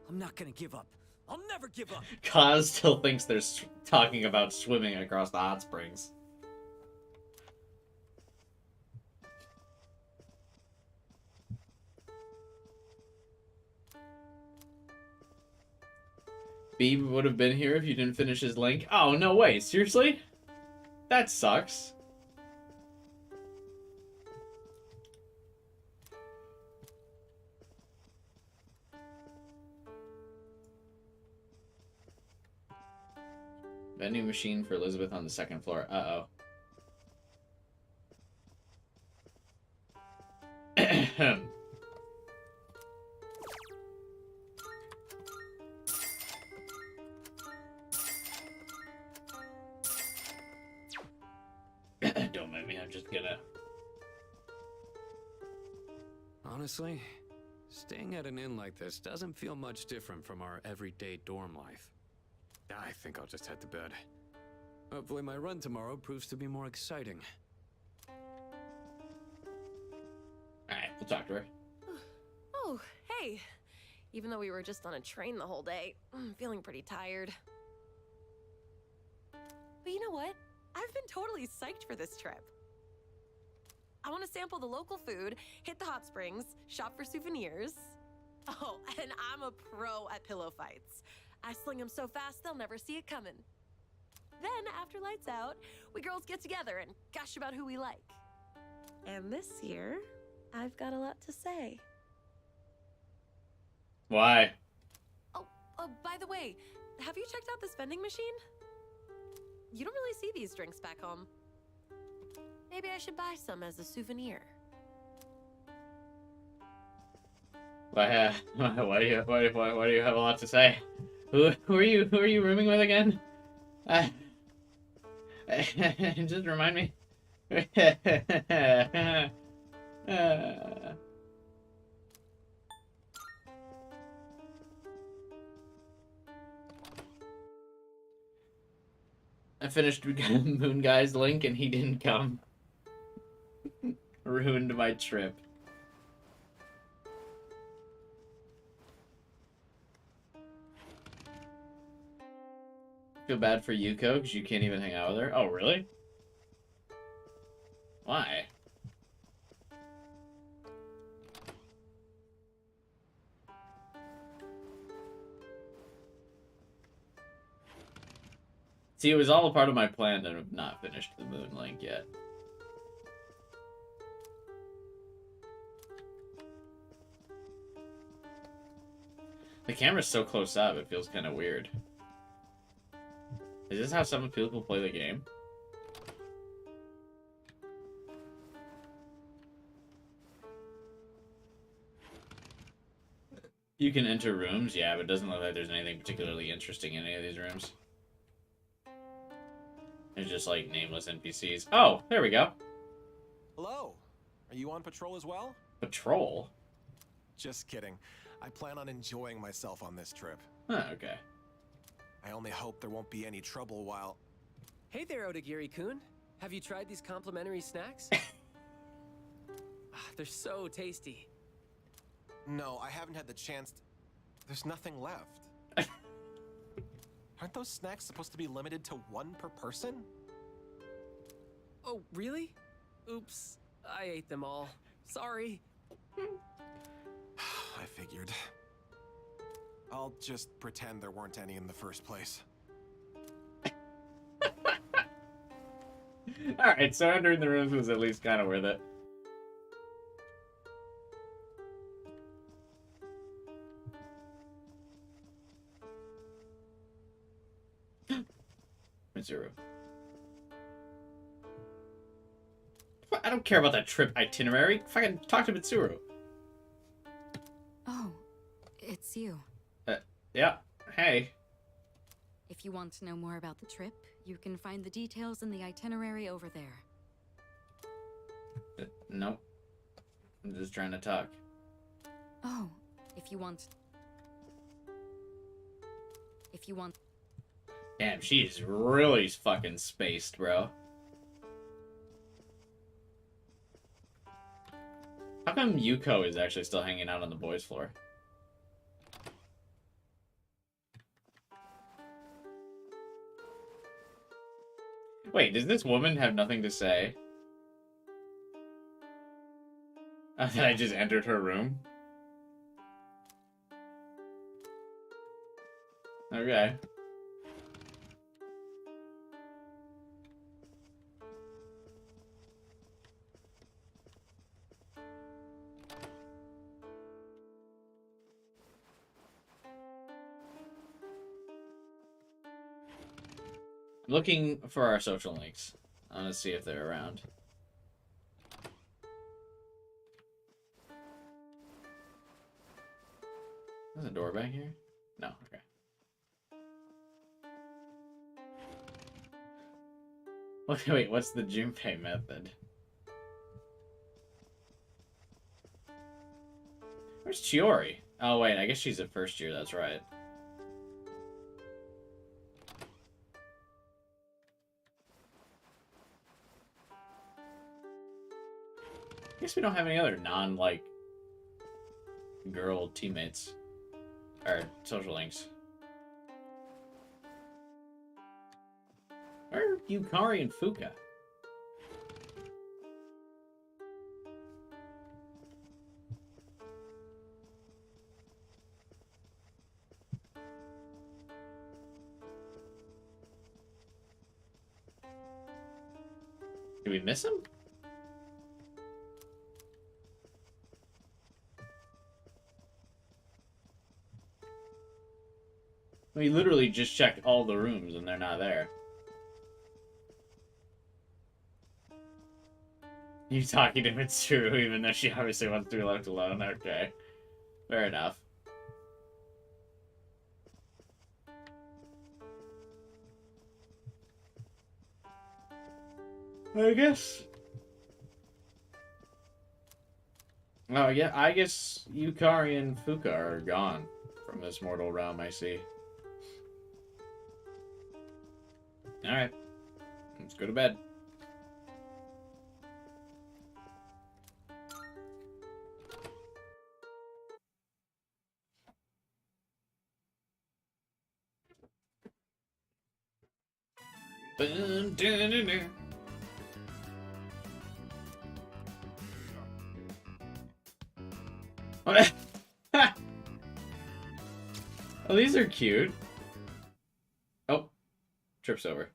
I'm not gonna give up. I'll never give up. Kaz still thinks they're talking about swimming across the hot springs. Beeb would have been here if you didn't finish his link. Oh, no way. Seriously? That sucks. Vending machine for Elizabeth on the second floor. Uh-oh. Don't mind me, I'm just gonna... Honestly, staying at an inn like this doesn't feel much different from our everyday dorm life. I think I'll just head to bed. Hopefully my run tomorrow proves to be more exciting. Alright, we'll talk to her. Oh, hey. Even though we were just on a train the whole day, I'm feeling pretty tired. But you know what? I've been totally psyched for this trip. I want to sample the local food, hit the hot springs, shop for souvenirs. Oh, and I'm a pro at pillow fights. I sling them so fast they'll never see it coming. Then, after lights out, we girls get together and gush about who we like. And this year, I've got a lot to say. Why? Oh, by the way, have you checked out this vending machine? You don't really see these drinks back home. Maybe I should buy some as a souvenir. Why do you have a lot to say? Who are you rooming with again? Just remind me. I finished Moon Guy's link and he didn't come. Ruined my trip. Feel bad for Yuko because you can't even hang out with her. Oh, really? Why? See, it was all a part of my plan to have not finished the Moon link yet. The camera's so close up, it feels kind of weird. Is this how some people play the game? You can enter rooms, yeah, but it doesn't look like there's anything particularly interesting in any of these rooms. There's just, like, nameless NPCs. Oh, there we go. Hello. Are you on patrol as well? Patrol? Just kidding. I plan on enjoying myself on this trip. Huh, okay. I only hope there won't be any trouble while... Hey there, Odagiri-kun. Have you tried these complimentary snacks? They're so tasty. No, I haven't had the chance to... There's nothing left. Aren't those snacks supposed to be limited to one per person? Oh, really? Oops. I ate them all. Sorry. I figured. I'll just pretend there weren't any in the first place. Alright, so entering the rooms was at least kind of worth it. Mitsuru. I don't care about that trip itinerary. Fucking talk to Mitsuru. Oh, it's you. Yeah. Hey. If you want to know more about the trip, you can find the details in the itinerary over there. Nope. I'm just trying to talk. Oh, if you want... Damn, she's really fucking spaced, bro. How come Yuko is actually still hanging out on the boys' floor? Wait, does this woman have nothing to say? That I just entered her room? Okay. Looking for our social links. I want to see if they're around. There's a door back here? No, okay. Okay, wait, what's the Junpei method? Where's Chidori? Oh, wait, I guess she's at first year, that's right. I guess we don't have any other non, girl teammates. Or social links. Where are Yukari and Fuka? Did we miss him? We literally just checked all the rooms and they're not there. You talking to Mitsuru even though she obviously wants to be left alone? Okay. Fair enough. I guess. Oh, yeah, I guess Yukari and Fuka are gone from this mortal realm, I see. Alright. Let's go to bed. Dun, dun, dun, dun. Oh, these are cute. Oh, trips over.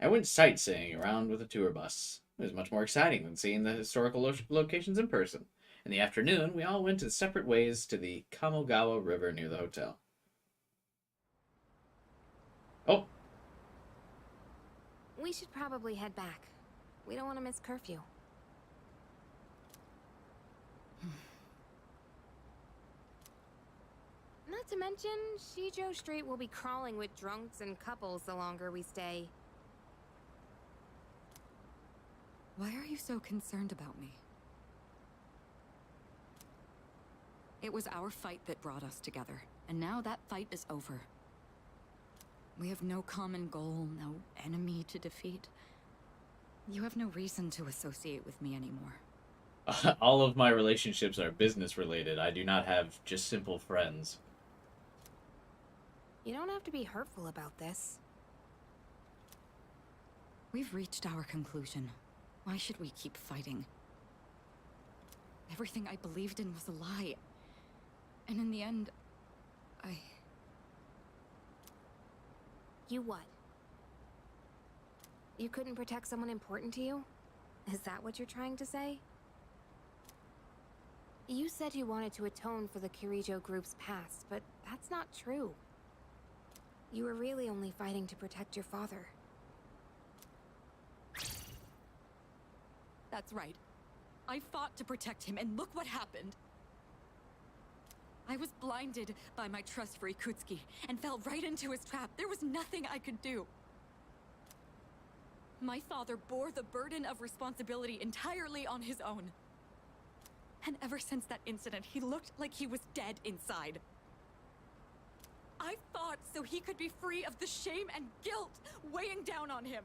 I went sightseeing around with a tour bus. It was much more exciting than seeing the historical locations in person. In the afternoon, we all went in separate ways to the Kamogawa River near the hotel. Oh. We should probably head back. We don't want to miss curfew. Not to mention, Shijo Street will be crawling with drunks and couples the longer we stay. Why are you so concerned about me? It was our fight that brought us together, and now that fight is over. We have no common goal, no enemy to defeat. You have no reason to associate with me anymore. All of my relationships are business related. I do not have just simple friends. You don't have to be hurtful about this. We've reached our conclusion. Why should we keep fighting? Everything I believed in was a lie. And in the end, You what? You couldn't protect someone important to you? Is that what you're trying to say? You said you wanted to atone for the Kirijo group's past, but that's not true. You were really only fighting to protect your father. that's right. I fought to protect him, and look what happened. I was blinded by my trust for Ikutsuki, and fell right into his trap. There was nothing I could do. My father bore the burden of responsibility entirely on his own. And ever since that incident, he looked like he was dead inside. I fought so he could be free of the shame and guilt weighing down on him.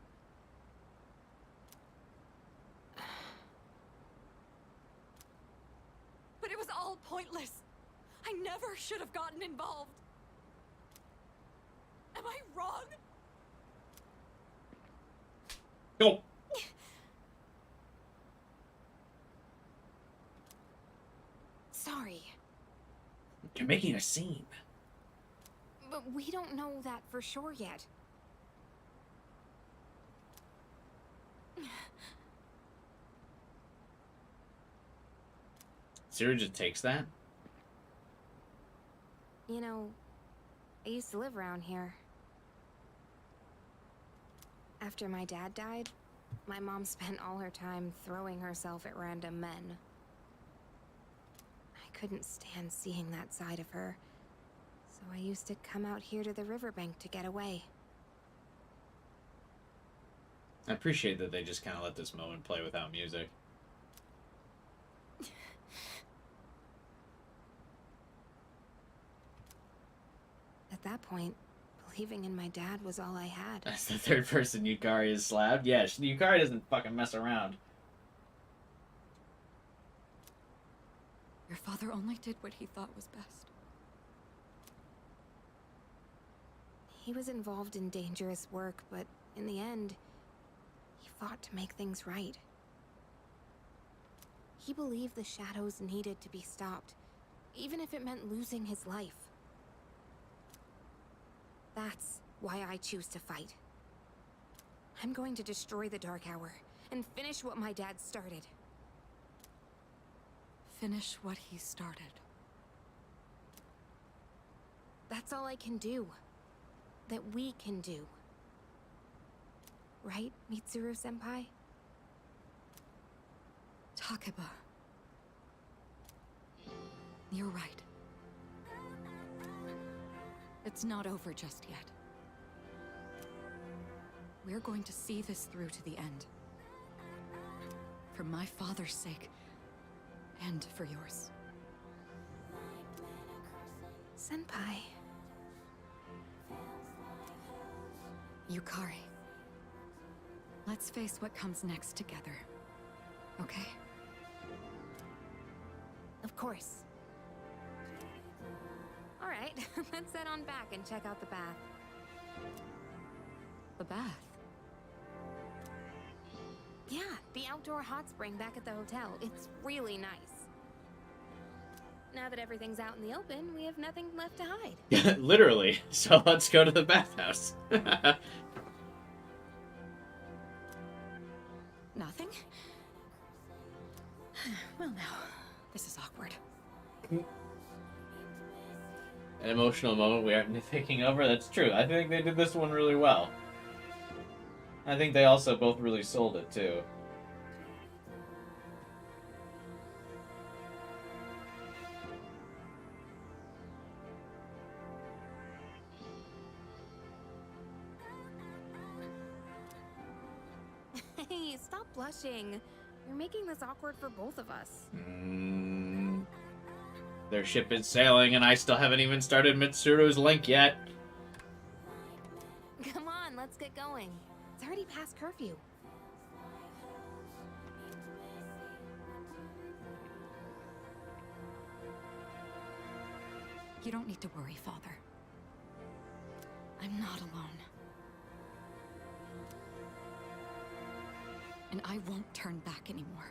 But it was all pointless. I never should have gotten involved. Am I wrong? You're making a scene. But we don't know that for sure yet. Mitsuru just takes that? You know, I used to live around here. After my dad died, my mom spent all her time throwing herself at random men. I couldn't stand seeing that side of her, so I used to come out here to the riverbank to get away. I appreciate that they just kind of let this moment play without music. At that point, believing in my dad was all I had. That's the third person Yukari is slabbed. Yeah, Yukari doesn't fucking mess around. Your father only did what he thought was best. He was involved in dangerous work, but in the end, he fought to make things right. He believed the shadows needed to be stopped, even if it meant losing his life. That's why I choose to fight. I'm going to destroy the Dark Hour and finish what my dad started. Finish what he started. That's all I can do. That we can do. Right, Mitsuru-senpai? Takeba. You're right. It's not over just yet. We're going to see this through to the end. For my father's sake, and for yours. Senpai. Yukari. Let's face what comes next together. Okay? Of course. Alright, let's head on back and check out the bath. The bath? Yeah, the outdoor hot spring back at the hotel. It's really nice. Now that everything's out in the open, we have nothing left to hide. Literally. So let's go to the bathhouse. Nothing? Well, now, this is awkward. An emotional moment we aren't thinking over. That's true. I think they did this one really well. I think they also both really sold it, too. Hey, stop blushing. You're making this awkward for both of us. Their ship is sailing, and I still haven't even started Mitsuru's link yet. Come on, let's get going. It's already past curfew. You don't need to worry, Father. I'm not alone. And I won't turn back anymore.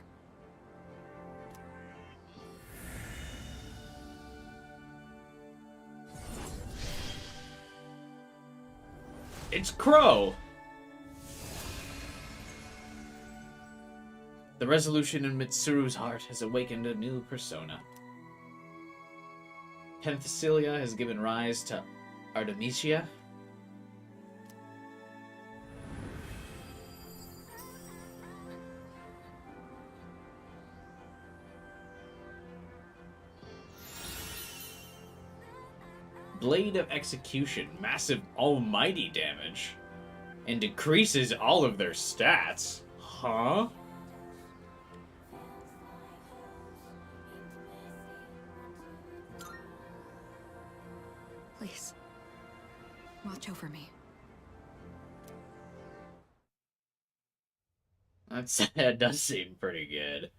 It's Crow! The resolution in Mitsuru's heart has awakened a new persona. Penthesilea has given rise to Artemisia. Blade of Execution, massive almighty damage, and decreases all of their stats. Huh? Please, watch over me. That does seem pretty good.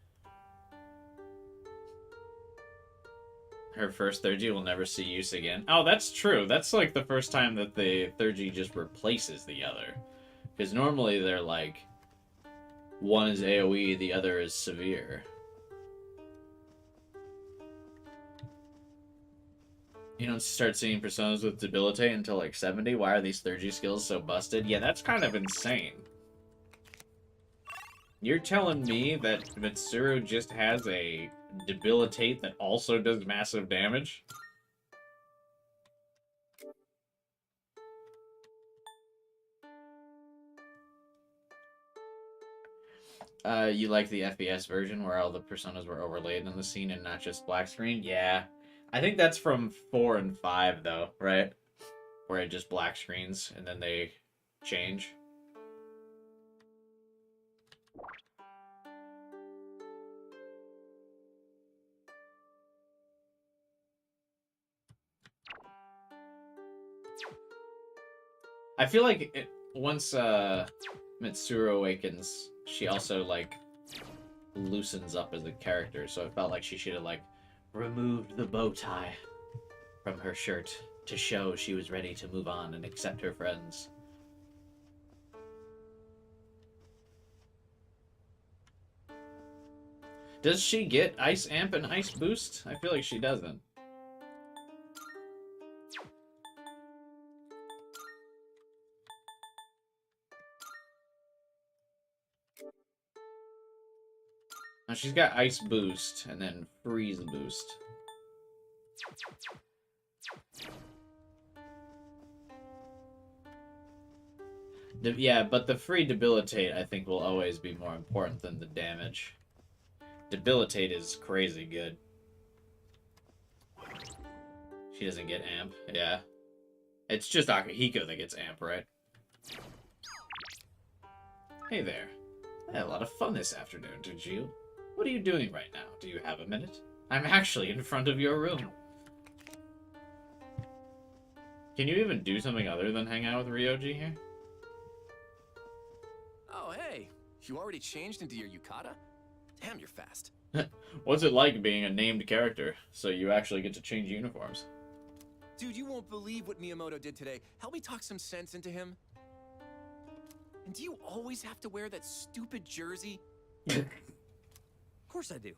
Her first 3G will never see use again. Oh, that's true. That's like the first time that the 3G just replaces the other. Because normally they're like, one is AoE, the other is severe. You don't start seeing personas with debilitate until like 70. Why are these 30 skills so busted? Yeah, that's kind of insane. You're telling me that Mitsuru just has a debilitate that also does massive damage? You like the FPS version where all the personas were overlaid in the scene and not just black screen? Yeah. I think that's from 4 and 5 though, right? Where it just black screens and then they change. I feel like once Mitsuru awakens, she also like loosens up as a character, so it felt like she should have like removed the bow tie from her shirt to show she was ready to move on and accept her friends. Does she get Ice Amp and Ice Boost? I feel like she doesn't. Now she's got Ice Boost and then Freeze Boost. Yeah, but the free Debilitate I think will always be more important than the damage. Debilitate is crazy good. She doesn't get Amp, yeah. It's just Akihiko that gets Amp, right? Hey there. I had a lot of fun this afternoon, did you? What are you doing right now? Do you have a minute? I'm actually in front of your room. Can you even do something other than hang out with Ryoji here? Oh, hey. You already changed into your yukata? Damn, you're fast. What's it like being a named character, so you actually get to change uniforms? Dude, you won't believe what Miyamoto did today. Help me talk some sense into him. And do you always have to wear that stupid jersey? Of course I do.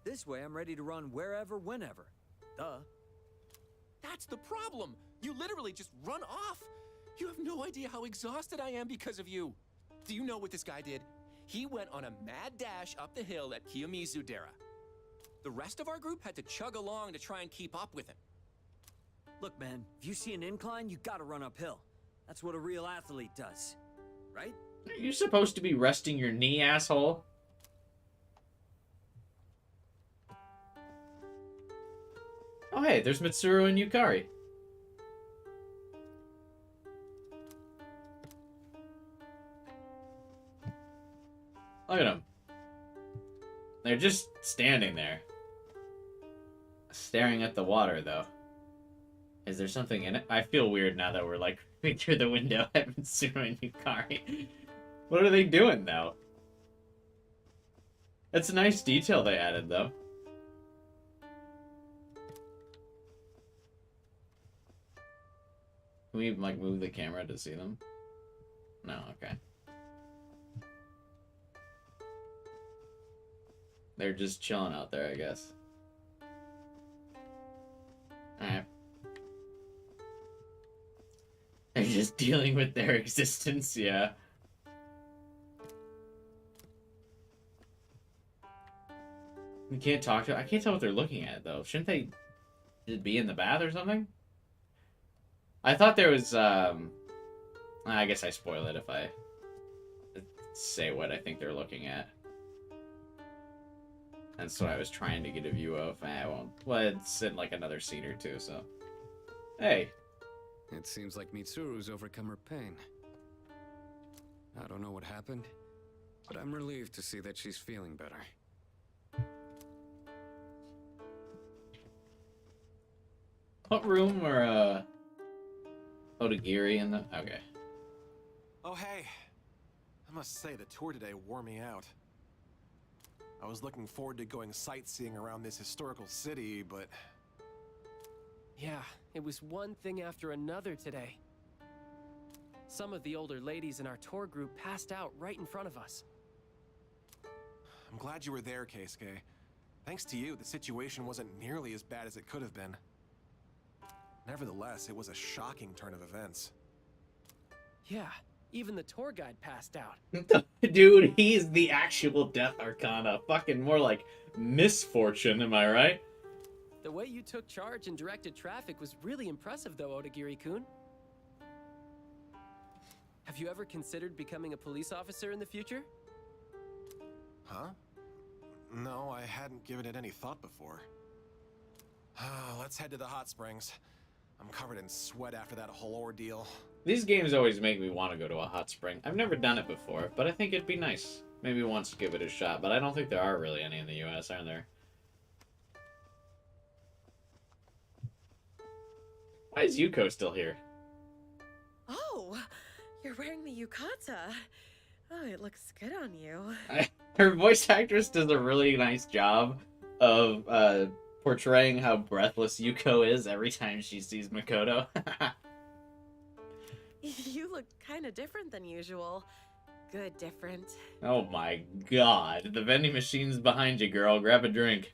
This way I'm ready to run wherever, whenever. Duh. That's the problem. You literally just run off. You have no idea how exhausted I am because of you. Do you know what this guy did? He went on a mad dash up the hill at Kiyomizu-dera. The rest of our group had to chug along to try and keep up with him. Look, man, if you see an incline, you gotta run uphill. That's what a real athlete does. Right? Are you supposed to be resting your knee, asshole? Oh hey, there's Mitsuru and Yukari. Look at them. They're just standing there. Staring at the water, though. Is there something in it? I feel weird now that we're, like, looking through the window at Mitsuru and Yukari. What are they doing, though? It's a nice detail they added, though. Can we, like, move the camera to see them? No, okay. They're just chilling out there, I guess. Alright. They're just dealing with their existence, yeah. We can't talk to... I can't tell what they're looking at, though. Shouldn't they just be in the bath or something? I thought there was, I guess I spoil it if I say what I think they're looking at. That's what I was trying to get a view of. I won't. Well, it's in like another scene or two, so. Hey. It seems like Mitsuru's overcome her pain. I don't know what happened, but I'm relieved to see that she's feeling better. What room are, Odagiri in the... Okay. Oh, hey. I must say, the tour today wore me out. I was looking forward to going sightseeing around this historical city, but... Yeah, it was one thing after another today. Some of the older ladies in our tour group passed out right in front of us. I'm glad you were there, Keisuke. Thanks to you, the situation wasn't nearly as bad as it could have been. Nevertheless, it was a shocking turn of events. Yeah, even the tour guide passed out. Dude, he's the actual Death Arcana. Fucking more like misfortune, am I right? The way you took charge and directed traffic was really impressive, though, Odagiri-kun. Have you ever considered becoming a police officer in the future? Huh? No, I hadn't given it any thought before. Let's head to the hot springs. I'm covered in sweat after that whole ordeal. These games always make me want to go to a hot spring. I've never done it before, but I think it'd be nice. Maybe once give it a shot, but I don't think there are really any in the US, are there? Why is Yuko still here? Oh, you're wearing the yukata. Oh, it looks good on you. Her voice actress does a really nice job of portraying how breathless Yuko is every time she sees Makoto. You look kind of different than usual. Good different. Oh my god. The vending machine's behind you, girl. Grab a drink.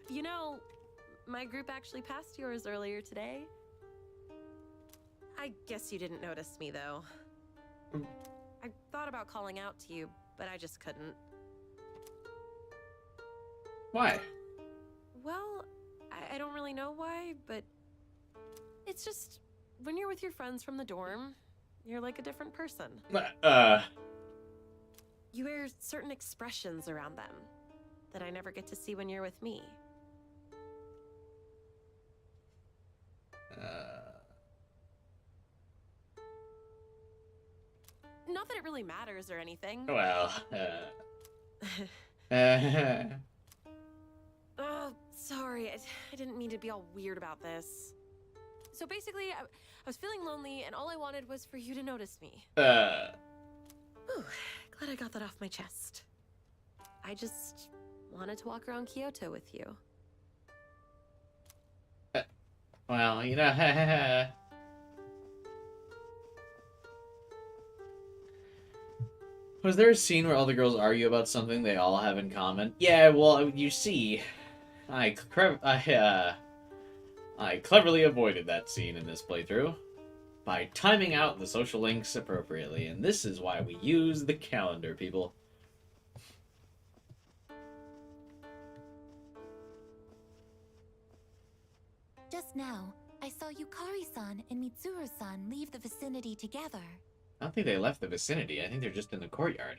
You know, my group actually passed yours earlier today. I guess you didn't notice me, though. I thought about calling out to you, but I just couldn't. Why? Well, I don't really know why, but it's just when you're with your friends from the dorm, you're like a different person. You wear certain expressions around them that I never get to see when you're with me. Not that it really matters or anything. Well, Oh, sorry. I didn't mean to be all weird about this. So basically, I was feeling lonely, and all I wanted was for you to notice me. Ooh, glad I got that off my chest. I just wanted to walk around Kyoto with you. Well, you know, was there a scene where all the girls argue about something they all have in common? Yeah, well, you see, I cleverly avoided that scene in this playthrough by timing out the social links appropriately, and this is why we use the calendar, people. Just now, I saw Yukari-san and Mitsuru-san leave the vicinity together. I don't think they left the vicinity. I think they're just in the courtyard.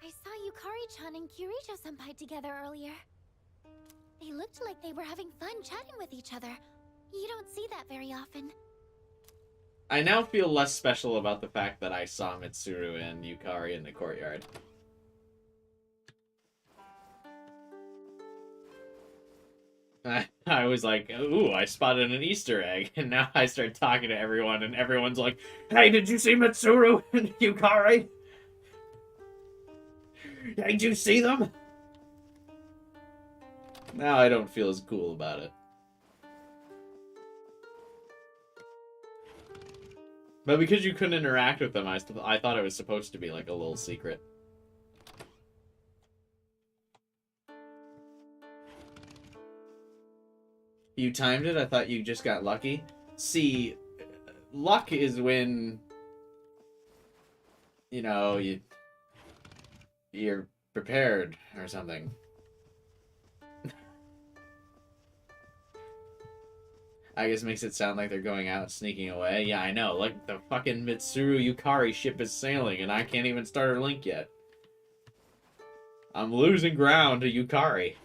I saw Yukari-chan and Kirito-senpai together earlier. They looked like they were having fun chatting with each other. You don't see that very often. I now feel less special about the fact that I saw Mitsuru and Yukari in the courtyard. I was like, ooh, I spotted an Easter egg, and now I start talking to everyone, and everyone's like, hey, did you see Mitsuru and Yukari? Did you see them? Now I don't feel as cool about it. But because you couldn't interact with them, I thought it was supposed to be like a little secret. You timed it? I thought you just got lucky. See, luck is when, you know, you're prepared or something. Aigis makes it sound like they're going out and sneaking away. Yeah, I know. Like, the fucking Mitsuru Yukari ship is sailing, and I can't even start her link yet. I'm losing ground to Yukari.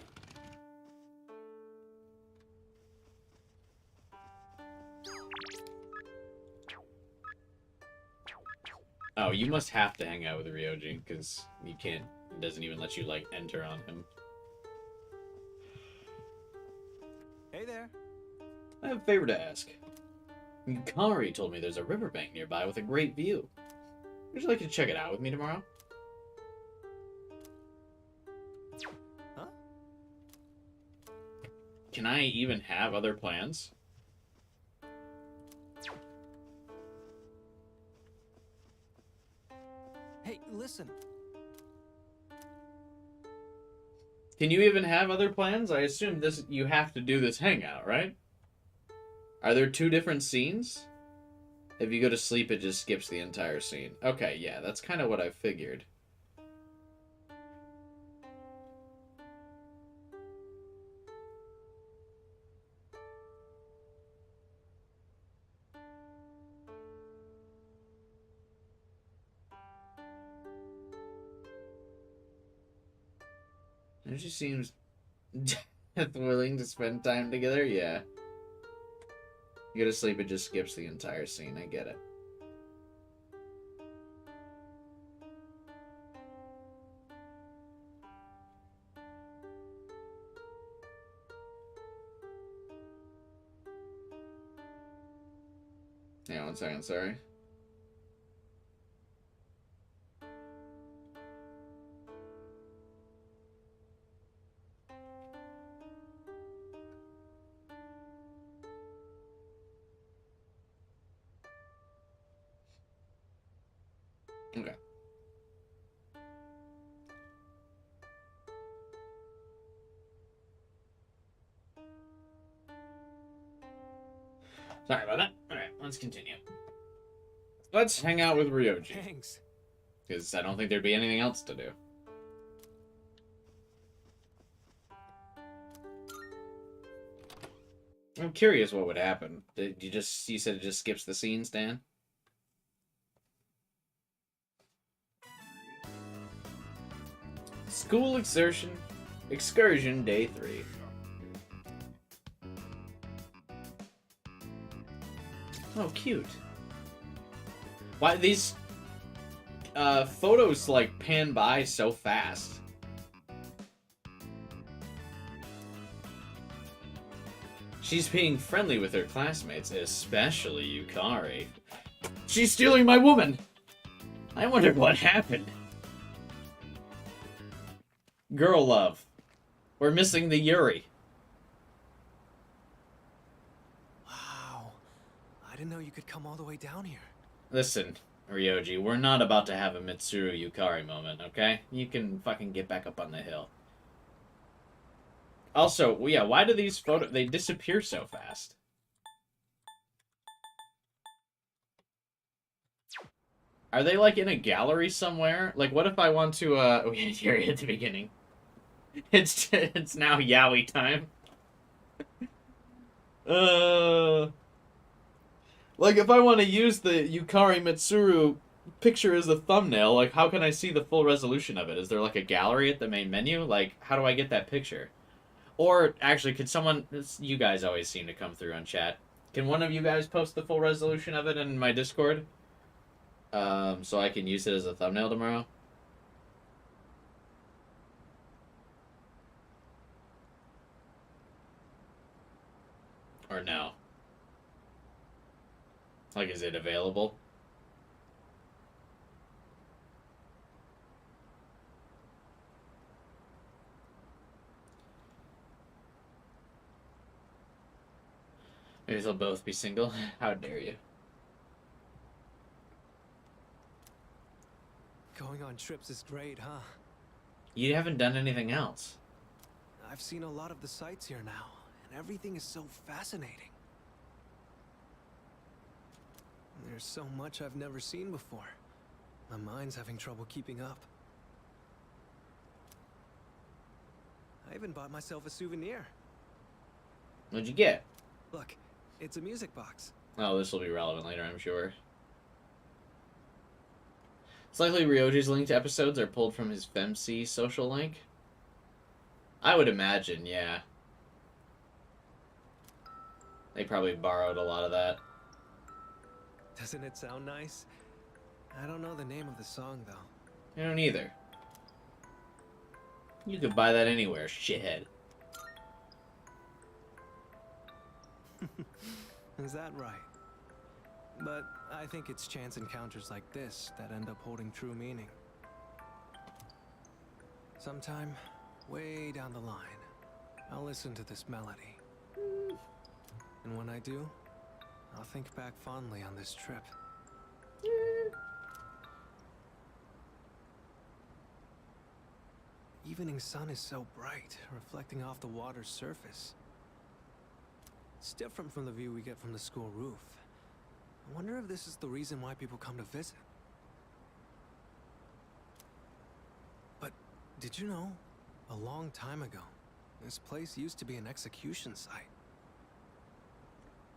Oh, you must have to hang out with Ryoji, because you can't, it doesn't even let you, like, enter on him. Hey there. I have a favor to ask. Yukari told me there's a riverbank nearby with a great view. Would you like to check it out with me tomorrow? Huh? Can I even have other plans? Hey, listen. Can you even have other plans? I assume this you have to do this hangout, right? Are there 2 different scenes? If you go to sleep, it just skips the entire scene. Okay, yeah, that's kind of what I figured. It just seems willing to spend time together. Yeah. You go to sleep, it just skips the entire scene. I get it. Yeah, 1 second, sorry. Okay. Sorry about that. Alright, let's continue. Let's hang out with Ryoji. Thanks. Because I don't think there'd be anything else to do. I'm curious what would happen. You said it just skips the scene, Stan? School excursion day 3. Oh, cute. Why these photos like pan by so fast? She's being friendly with her classmates, especially Yukari. She's stealing my woman! I wonder what happened. Girl love. We're missing the Yuri. Wow. I didn't know you could come all the way down here. Listen, Ryoji, we're not about to have a Mitsuru Yukari moment, okay? You can fucking get back up on the hill. Also, yeah, why do these photos... They disappear so fast. Are they, like, in a gallery somewhere? Like, what if I want to, we had Yuri at the beginning. It's now Yaoi time. Like, if I want to use the Yukari Mitsuru picture as a thumbnail, like, how can I see the full resolution of it? Is there, like, a gallery at the main menu? Like, how do I get that picture? Or, actually, could someone... You guys always seem to come through on chat. Can one of you guys post the full resolution of it in my Discord? So I can use it as a thumbnail tomorrow? Or no? Like, is it available? Maybe they'll both be single? How dare you? Going on trips is great, huh? You haven't done anything else. I've seen a lot of the sights here now, and everything is so fascinating. There's so much I've never seen before. My mind's having trouble keeping up. I even bought myself a souvenir. What'd you get? Look, it's a music box. Oh, this will be relevant later, I'm sure. It's likely Ryoji's linked episodes are pulled from his FemC social link. I would imagine, yeah. They probably borrowed a lot of that. Doesn't it sound nice? I don't know the name of the song, though. I don't either. You could buy that anywhere, shithead. Is that right? But I think it's chance encounters like this that end up holding true meaning. Sometime, way down the line, I'll listen to this melody. And when I do, I'll think back fondly on this trip. Even evening sun is so bright, reflecting off the water's surface. It's different from the view we get from the school roof. I wonder if this is the reason why people come to visit. But did you know, a long time ago, this place used to be an execution site.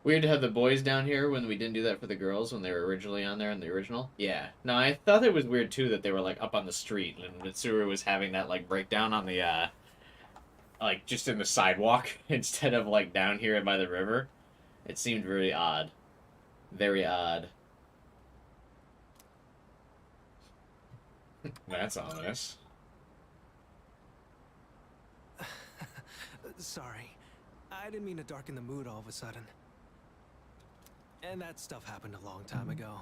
Weird to have the boys down here when we didn't do that for the girls when they were originally on there in the original. Yeah. No, I thought it was weird too that they were like up on the street and Mitsuru was having that like breakdown on the like just in the sidewalk instead of like down here by the river. It seemed very odd. Very odd. That's ominous. Sorry. I didn't mean to darken the mood all of a sudden. And that stuff happened a long time ago.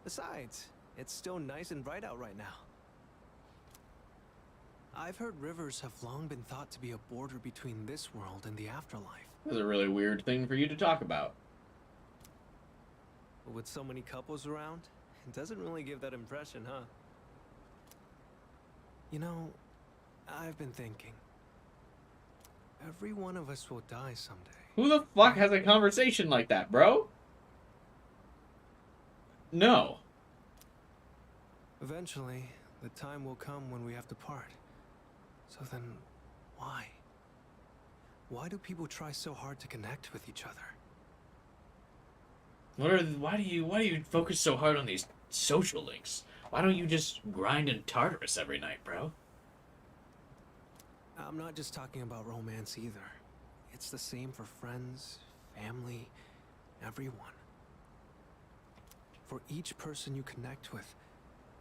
Besides, it's still nice and bright out right now. I've heard rivers have long been thought to be a border between this world and the afterlife. That's a really weird thing for you to talk about. But with so many couples around, it doesn't really give that impression, huh? You know, I've been thinking. Every one of us will die someday. Who the fuck has a conversation like that, bro? No. Eventually, the time will come when we have to part. So then, why? Why do people try so hard to connect with each other? Why do you focus so hard on these social links? Why don't you just grind in Tartarus every night, bro? I'm not just talking about romance either. It's the same for friends, family, everyone. For each person you connect with,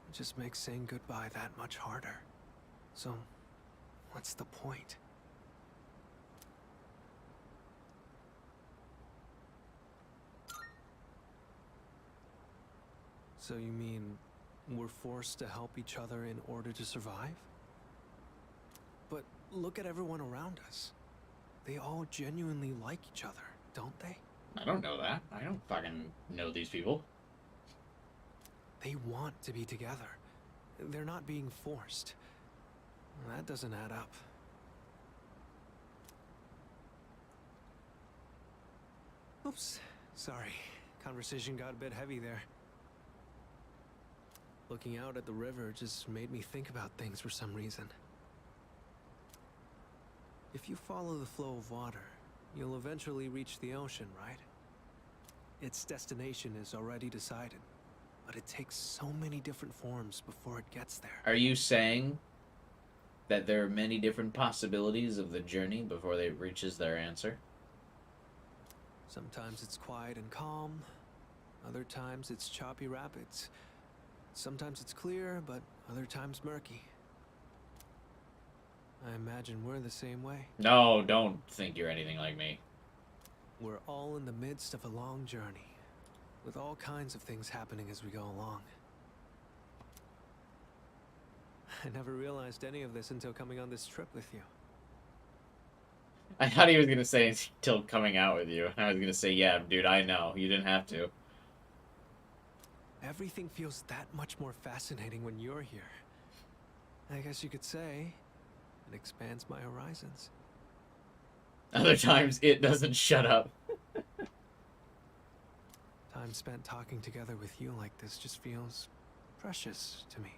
it just makes saying goodbye that much harder. So, what's the point? So you mean we're forced to help each other in order to survive? But look at everyone around us. They all genuinely like each other, don't they? I don't know that. I don't fucking know these people. They want to be together. They're not being forced. That doesn't add up. Oops, sorry. Conversation got a bit heavy there. Looking out at the river just made me think about things for some reason. If you follow the flow of water, you'll eventually reach the ocean, right? Its destination is already decided, but it takes so many different forms before it gets there. Are you saying that there are many different possibilities of the journey before it reaches their answer? Sometimes it's quiet and calm. Other times it's choppy rapids. Sometimes it's clear, but other times murky. I imagine we're the same way. No, don't think you're anything like me. We're all in the midst of a long journey, with all kinds of things happening as we go along. I never realized any of this until coming on this trip with you. I thought he was going to say until coming out with you. I was going to say, yeah, dude, I know. You didn't have to. Everything feels that much more fascinating when you're here. I guess you could say it expands my horizons. Other times, it doesn't shut up. Time spent talking together with you like this just feels precious to me.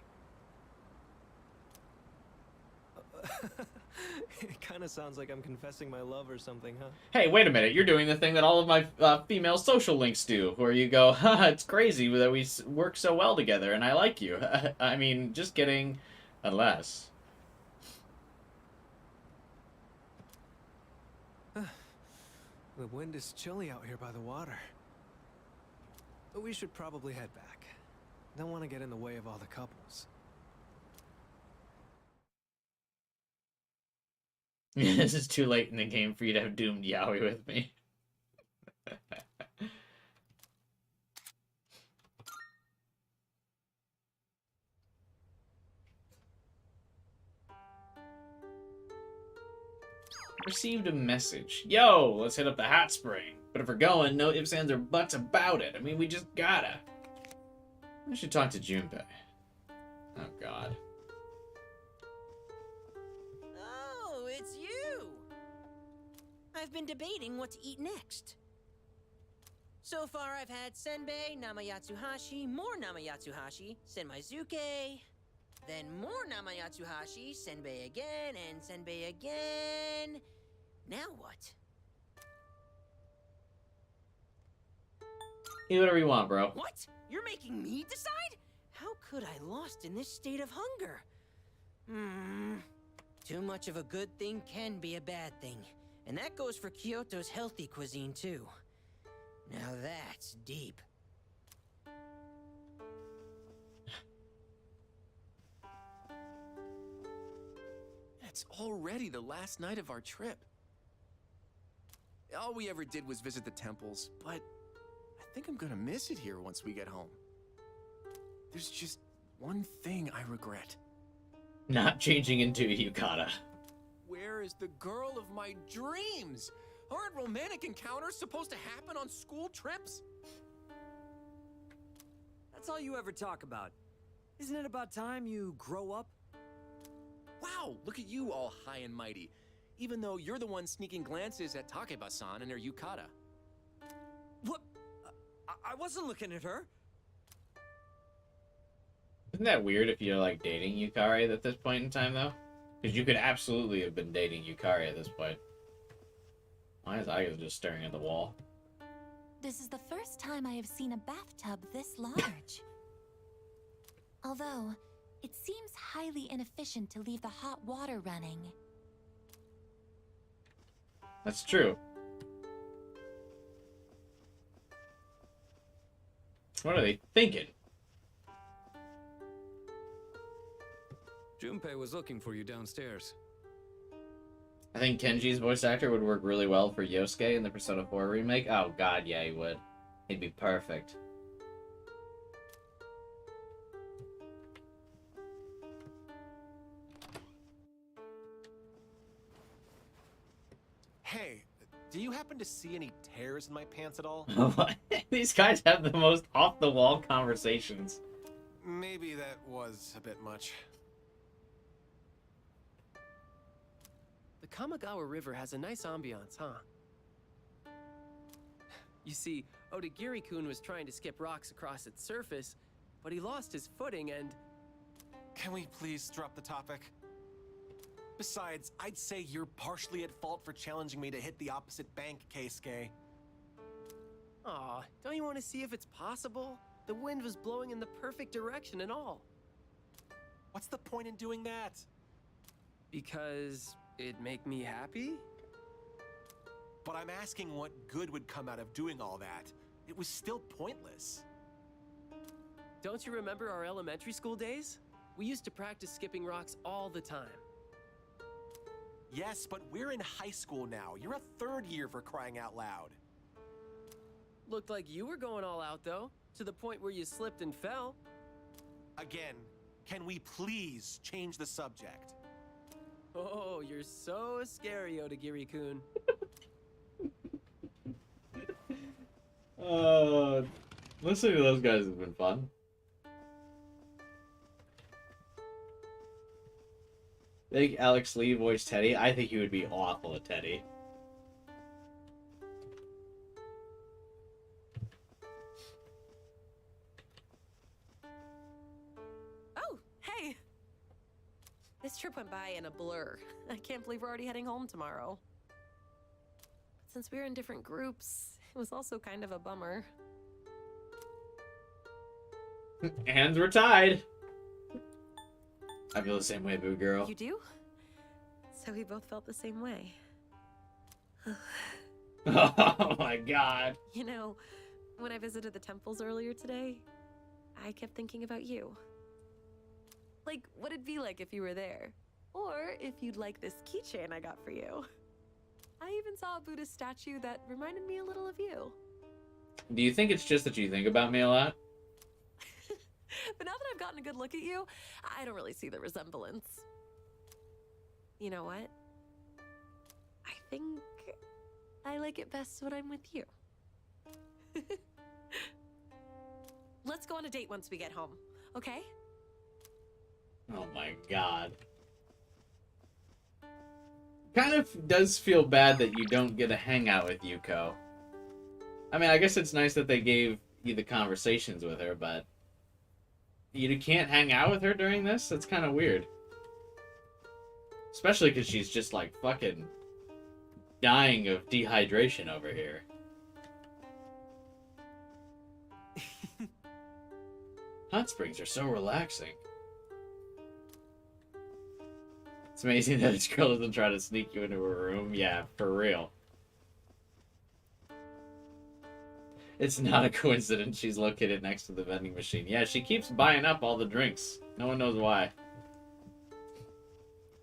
It kind of sounds like I'm confessing my love or something, huh? Hey, wait a minute. You're doing the thing that all of my female social links do, where you go, haha, it's crazy that we work so well together and I like you. I mean, just kidding, unless... The wind is chilly out here by the water. But we should probably head back. Don't want to get in the way of all the couples. This is too late in the game for you to have doomed Yaoi with me. Received a message. Yo, let's hit up the hot spring. But if we're going, no ifs, ands, or buts about it. I mean, we just gotta. I should talk to Junpei. Oh, God. I've been debating what to eat next. So far, I've had senbei, namayatsuhashi, more namayatsuhashi, senmaizuke, then more namayatsuhashi, senbei again, and senbei again. Now what? Eat whatever you want, bro. What? You're making me decide? How could I lost in this state of hunger? Too much of a good thing can be a bad thing. And that goes for Kyoto's healthy cuisine, too. Now that's deep. It's already the last night of our trip. All we ever did was visit the temples, but I think I'm gonna miss it here once we get home. There's just one thing I regret. Not changing into a yukata. Where is the girl of my dreams? Aren't romantic encounters supposed to happen on school trips? That's all you ever talk about. Isn't it about time you grow up? Wow, look at you all high and mighty. Even though you're the one sneaking glances at Takeba-san and her yukata. What? I wasn't looking at her. Isn't that weird if you're like dating Yukari at this point in time, though? Because you could absolutely have been dating Yukari at this point. Why is Aigis just staring at the wall? This is the first time I have seen a bathtub this large. Although, it seems highly inefficient to leave the hot water running. That's true. What are they thinking? Junpei was looking for you downstairs. I think Kenji's voice actor would work really well for Yosuke in the Persona 4 remake. Oh god, yeah, he would. He'd be perfect. Hey, do you happen to see any tears in my pants at all? These guys have the most off-the-wall conversations. Maybe that was a bit much. The Kamigawa River has a nice ambiance, huh? You see, Odagiri-kun was trying to skip rocks across its surface, but he lost his footing and... Can we please drop the topic? Besides, I'd say you're partially at fault for challenging me to hit the opposite bank, Keisuke. Aw, don't you want to see if it's possible? The wind was blowing in the perfect direction and all. What's the point in doing that? Because it'd make me happy? But I'm asking what good would come out of doing all that. It was still pointless. Don't you remember our elementary school days? We used to practice skipping rocks all the time. Yes, but we're in high school now. You're a third year, for crying out loud. Looked like you were going all out, though, to the point where you slipped and fell. Again, can we please change the subject? Oh, you're so scary, Odagiri-kun. Listening to those guys has been fun. I think Alex Lee voiced Teddy. I think he would be awful at Teddy. Oh, hey! This trip went by in a blur. I can't believe we're already heading home tomorrow. Since we're in different groups, it was also kind of a bummer. Hands were tied. I feel the same way, boo girl. You do? So we both felt the same way. Oh my god. You know, when I visited the temples earlier today, I kept thinking about you. Like, what it'd be like if you were there. Or if you'd like this keychain I got for you. I even saw a Buddhist statue that reminded me a little of you. Do you think it's just that you think about me a lot? But now that I've gotten a good look at you, I don't really see the resemblance. You know what? I think I like it best when I'm with you. Let's go on a date once we get home, okay? Oh my god. Kind of does feel bad that you don't get to hang out with Yuko. I mean, I guess it's nice that they gave you the conversations with her, but you can't hang out with her during this? That's kind of weird. Especially because she's just like fucking dying of dehydration over here. Hot springs are so relaxing. It's amazing that this girl doesn't try to sneak you into her room. Yeah, for real. It's not a coincidence she's located next to the vending machine. Yeah, she keeps buying up all the drinks. No one knows why.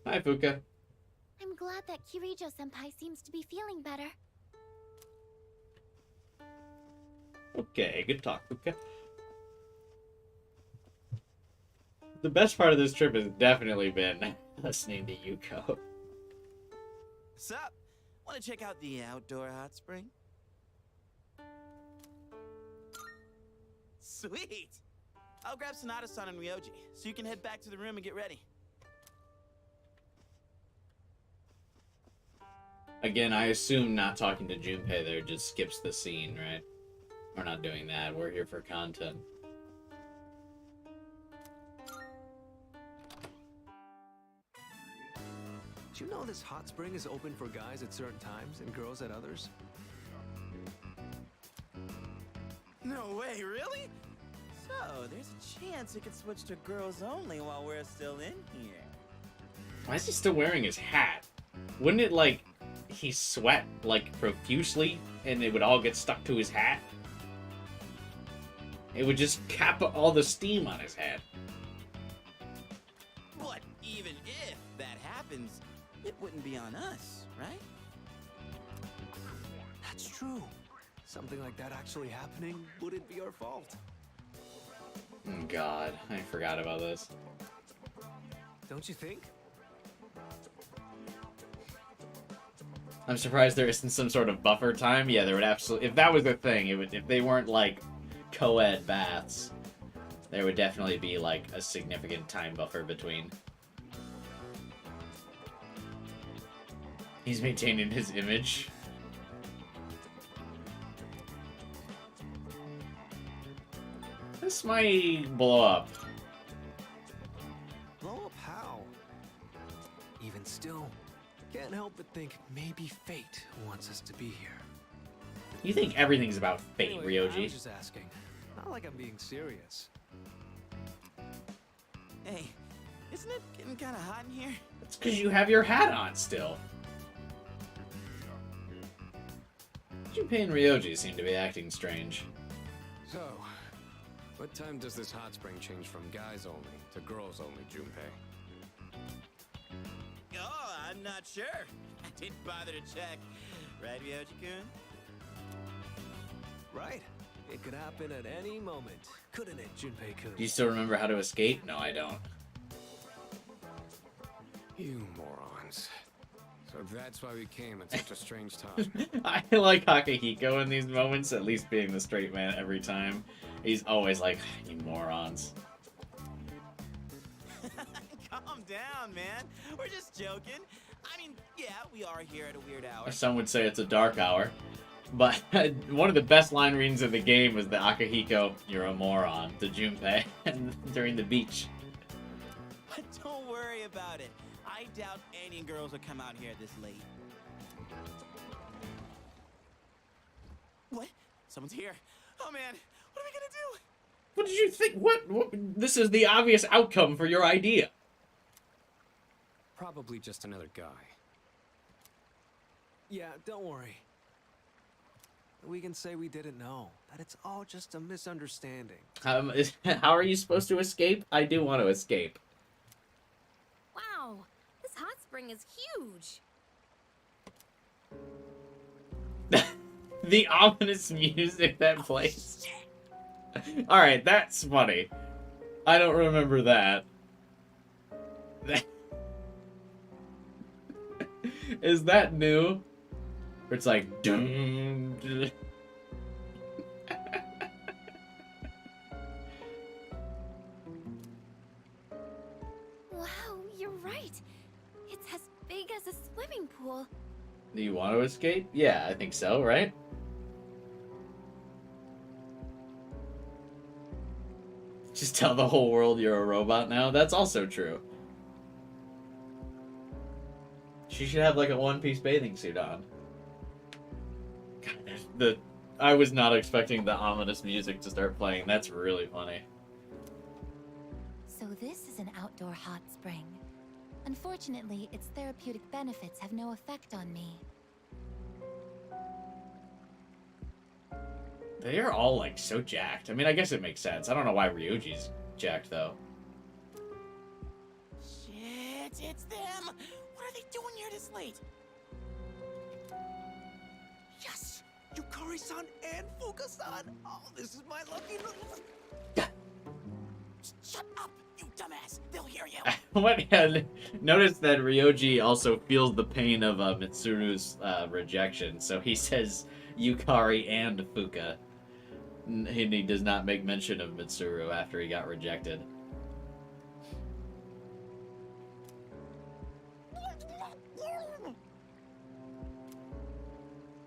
Hi, Fuka. I'm glad that Kirijo-senpai seems to be feeling better. Okay, good talk, Fuka. The best part of this trip has definitely been listening to Yuko. Sup? Want to check out the outdoor hot spring? Sweet! I'll grab Sonata-san and Ryoji, so you can head back to the room and get ready. Again, I assume not talking to Junpei there just skips the scene, right? We're not doing that. We're here for content. Do you know this hot spring is open for guys at certain times and girls at others? No way, really? So, there's a chance it could switch to girls only while we're still in here. Why is he still wearing his hat? Wouldn't it, like, he sweat, like, profusely, and it would all get stuck to his hat? It would just cap all the steam on his head. But even if that happens, it wouldn't be on us, right? That's true. Something like that actually happening wouldn't be our fault. Oh, God, I forgot about this. Don't you think? I'm surprised there isn't some sort of buffer time. Yeah, there would absolutely... If that was a thing, it would. If they weren't, like, co-ed baths, there would definitely be, like, a significant time buffer between. He's maintaining his image. This might blow up. Blow up how? Even still, can't help but think maybe fate wants us to be here. You think everything's about fate, Anyway, Ryoji? I was just asking. Not like I'm being serious. Hey, isn't it getting kind of hot in here? It's because you have your hat on still. Junpei and Ryoji seem to be acting strange. So, what time does this hot spring change from guys only to girls only, Junpei? Oh, I'm not sure. I didn't bother to check. Right, Ryoji-kun? Right. It could happen at any moment, couldn't it, Junpei-kun? Do you still remember how to escape? No, I don't. You morons. So that's why we came at such a strange time. I like Akihiko in these moments, at least being the straight man every time. He's always like, you morons. Calm down, man. We're just joking. I mean, yeah, we are here at a weird hour. Some would say it's a dark hour. But one of the best line readings of the game was the Akihiko, you're a moron, to Junpei during the beach. Don't worry about it. I doubt any girls will come out here this late. What? Someone's here. Oh man, what are we gonna do? What did you think? What? This is the obvious outcome for your idea. Probably just another guy. Yeah, don't worry. We can say we didn't know. That it's all just a misunderstanding. How are you supposed to escape? I do want to escape. Wow, this hot spring is huge. The ominous music that plays. Alright, that's funny. I don't remember that. Is that new? Where it's like... Dum, dum. Wow, you're right. It's as big as a swimming swimming pool. Do you want to escape? Yeah, I think so, right? Just tell the whole world you're a robot now? That's also true. She should have like a one-piece bathing suit on. God, I was not expecting the ominous music to start playing. That's really funny. So this is an outdoor hot spring. Unfortunately, its therapeutic benefits have no effect on me. They are all like so jacked. I mean, I guess it makes sense. I don't know why Ryoji's jacked though. Shit, it's them! What are they doing here this late? Yes! Yukari-san and Fuka-san! Oh, this is my lucky... Shut up, you dumbass! They'll hear you! What? Notice that Ryoji also feels the pain of Mitsuru's rejection, so he says Yukari and Fuka. He does not make mention of Mitsuru after he got rejected.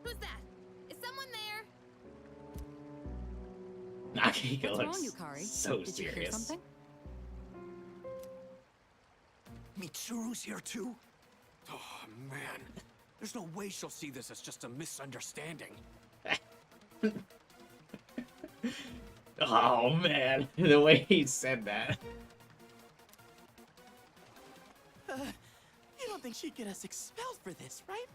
Who's that? Is someone there? Akihiko What's wrong, looks Yukari? so Did you hear serious. something? Mitsuru's here too? Oh, man. There's no way she'll see this as just a misunderstanding. Oh man, the way he said that. You don't think she'd get us expelled for this, right?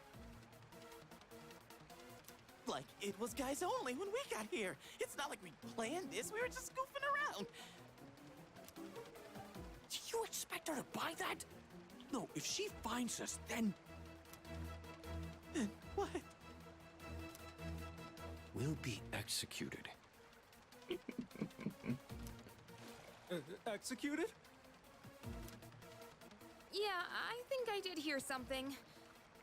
Like, it was guys only when we got here. It's not like we planned this, we were just goofing around. Do you expect her to buy that? No, if she finds us, then... Then what? We'll be executed. Executed? Yeah, I think I did hear something.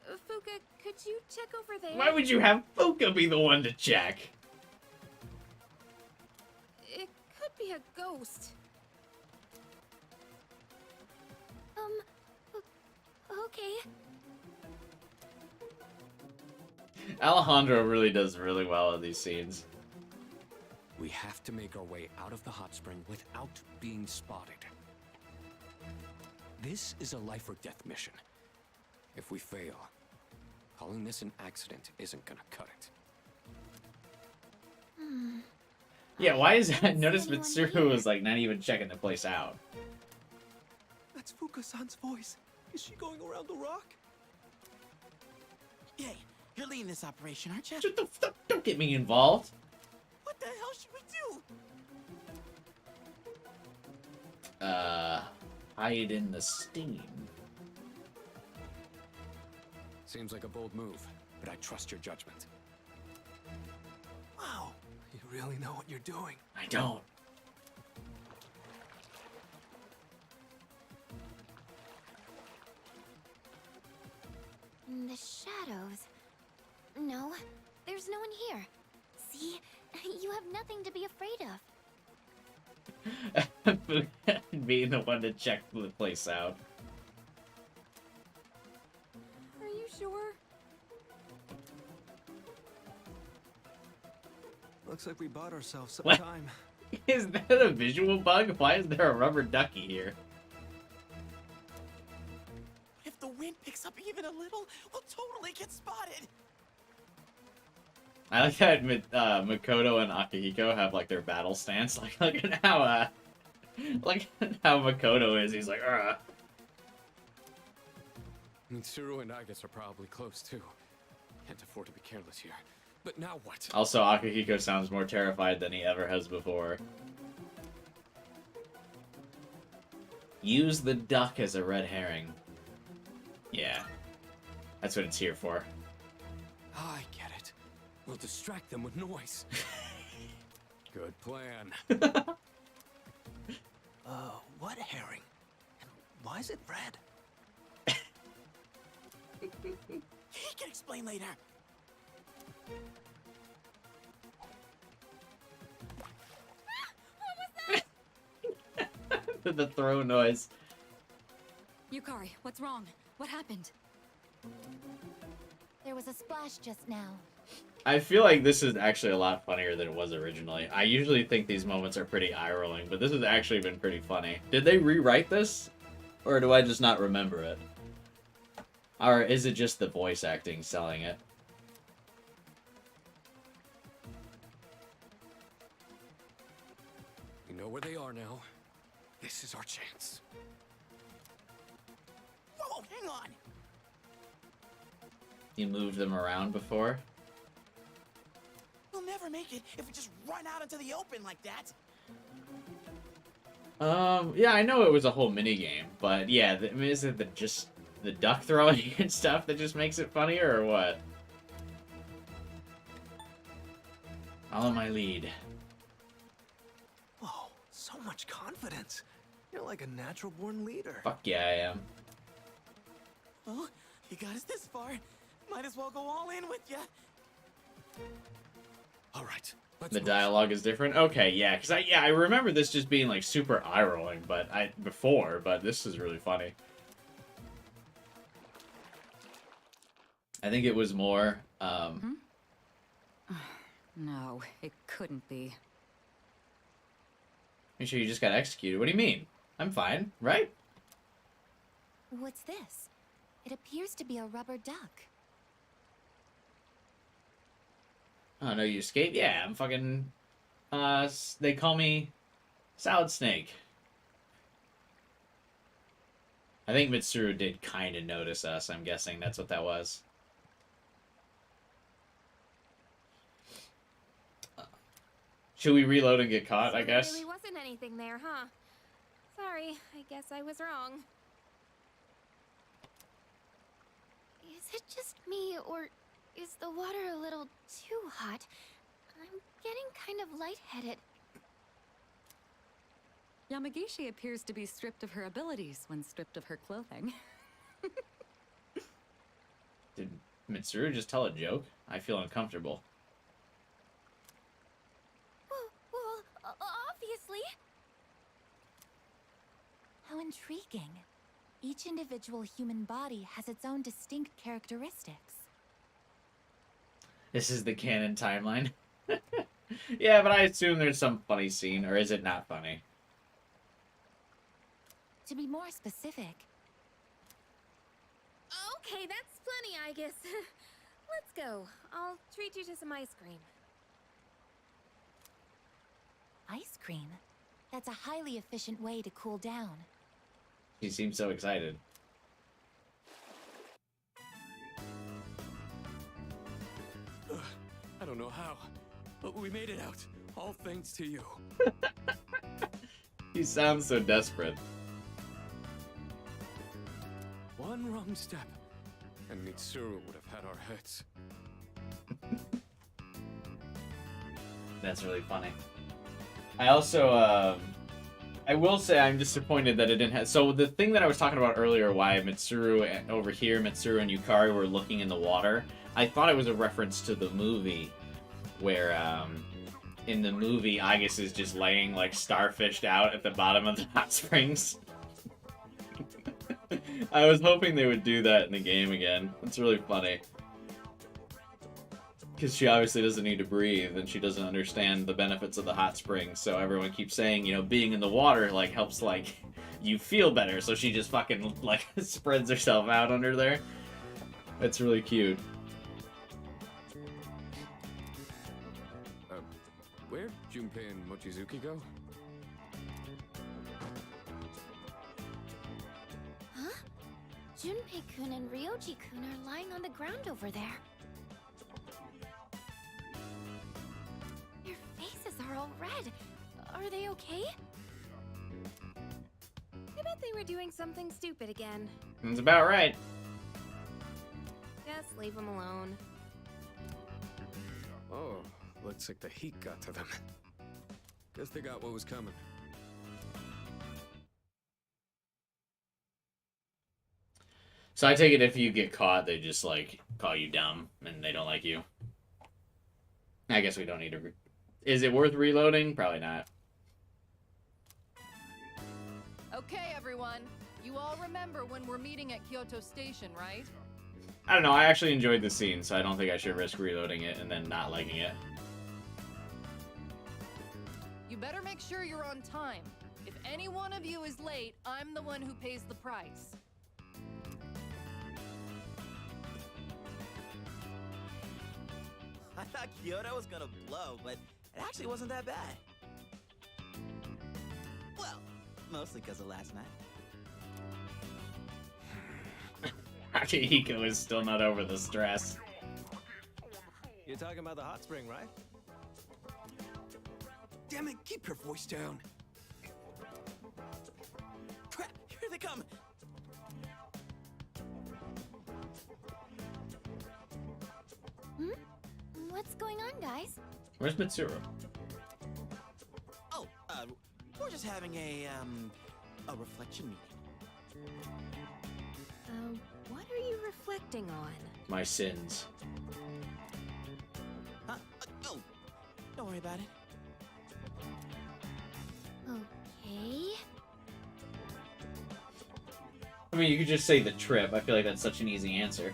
Fuka, could you check over there? Why would you have Fuka be the one to check? It could be a ghost. Okay. Alejandro really does really well in these scenes. We have to make our way out of the hot spring without being spotted. This is a life or death mission. If we fail, calling this an accident isn't gonna cut it. Yeah, why is that? Notice Mitsuru was like not even checking the place out. That's Fuka-san's voice. Is she going around the rock? Hey, you're leading this operation, aren't you? Shut the fuck! Don't get me involved. What the hell should we do? Hide in the steam. Seems like a bold move, but I trust your judgment. Wow, you really know what you're doing. I don't. In the shadows. No, there's no one here. See? You have nothing to be afraid of. Being the one to check the place out. Are you sure? Looks like we bought ourselves some What? time. Is that a visual bug? Why is there a rubber ducky here? If the wind picks up even a little, we'll totally get spotted. I like that Makoto and Akihiko have like their battle stance. Like, look at how Makoto is. He's like, Ugh. Mitsuru and Aigis are probably close too. Can't afford to be careless here. But now what? Also, Akihiko sounds more terrified than he ever has before. Use the duck as a red herring. Yeah. That's what it's here for. I get it. We'll distract them with noise. Good plan. What herring? And why is it red? He can explain later. The throw noise. Yukari, what's wrong? What happened? there was a splash just now. I feel like this is actually a lot funnier than it was originally. I usually think these moments are pretty eye-rolling, but this has actually been pretty funny. Did they rewrite this? Or do I just not remember it? Or is it just the voice acting selling it? We know where they are now. This is our chance. Whoa, hang on! You moved them around before? We'll never make it if we just run out into the open like that. Yeah, I know it was a whole mini game, but yeah, I mean, is it just the duck throwing and stuff that just makes it funnier, or what? Follow my lead. Whoa, so much confidence. You're like a natural-born leader. Fuck yeah, I am. Well, you got us this far. Might as well go all in with ya. All right. The dialogue is different? Okay, yeah, because I remember this just being like super eye-rolling, but this is really funny. I think it was more, No, it couldn't be. Make sure you just got executed. What do you mean? I'm fine, right? What's this? It appears to be a rubber duck. Oh, no, you escaped? Yeah, I'm fucking... they call me Salad Snake. I think Mitsuru did kind of notice us. I'm guessing that's what that was. Should we reload and get caught, I guess? There really wasn't anything there, huh? Sorry, I guess I was wrong. Is it just me, or is the water a little too hot? I'm getting kind of lightheaded. Yamagishi appears to be stripped of her abilities when stripped of her clothing. Did Mitsuru just tell a joke? I feel uncomfortable. Well, obviously. How intriguing. Each individual human body has its own distinct characteristics. This is the canon timeline. Yeah, but I assume there's some funny scene, or is it not funny? To be more specific... Okay, that's plenty, Aigis. Let's go. I'll treat you to some ice cream. Ice cream? That's a highly efficient way to cool down. She seems so excited. I don't know how, but we made it out. All thanks to you. He sounds so desperate. One wrong step, and Mitsuru would have had our heads. That's really funny. I also, I will say I'm disappointed that it didn't have... So the thing that I was talking about earlier, why Mitsuru, over here, Mitsuru and Yukari were looking in the water, I thought it was a reference to the movie, where, in the movie, Aigis is just laying, like, starfished out at the bottom of the hot springs. I was hoping they would do that in the game again. It's really funny. Because she obviously doesn't need to breathe, and she doesn't understand the benefits of the hot springs, so everyone keeps saying, you know, being in the water, like, helps, like, you feel better, so she just fucking, like, spreads herself out under there. It's really cute. Where'd Junpei and Mochizuki go? Huh? Junpei-kun and Ryoji-kun are lying on the ground over there. Their faces are all red. Are they okay? I bet they were doing something stupid again. That's about right. Just leave them alone. Oh, looks like the heat got to them. Guess they got what was coming. So I take it if you get caught, they just, like, call you dumb, and they don't like you. I guess we don't need to... Is it worth reloading? Probably not. Okay, everyone. You all remember when we're meeting at Kyoto Station, right? I don't know, I actually enjoyed the scene, so I don't think I should risk reloading it and then not liking it. You better make sure you're on time. If any one of you is late, I'm the one who pays the price. I thought Kyoto was gonna blow, but it actually wasn't that bad. Well, mostly because of last night. Akihiko is still not over the stress. You're talking about the hot spring, right? Damn it, keep your voice down. Crap, here they come. What's going on, guys? Where's Mitsuru? Oh, we're just having a reflection meeting. What are you reflecting on? My sins. Huh? Oh, don't worry about it. Okay. I mean, you could just say the trip. I feel like that's such an easy answer.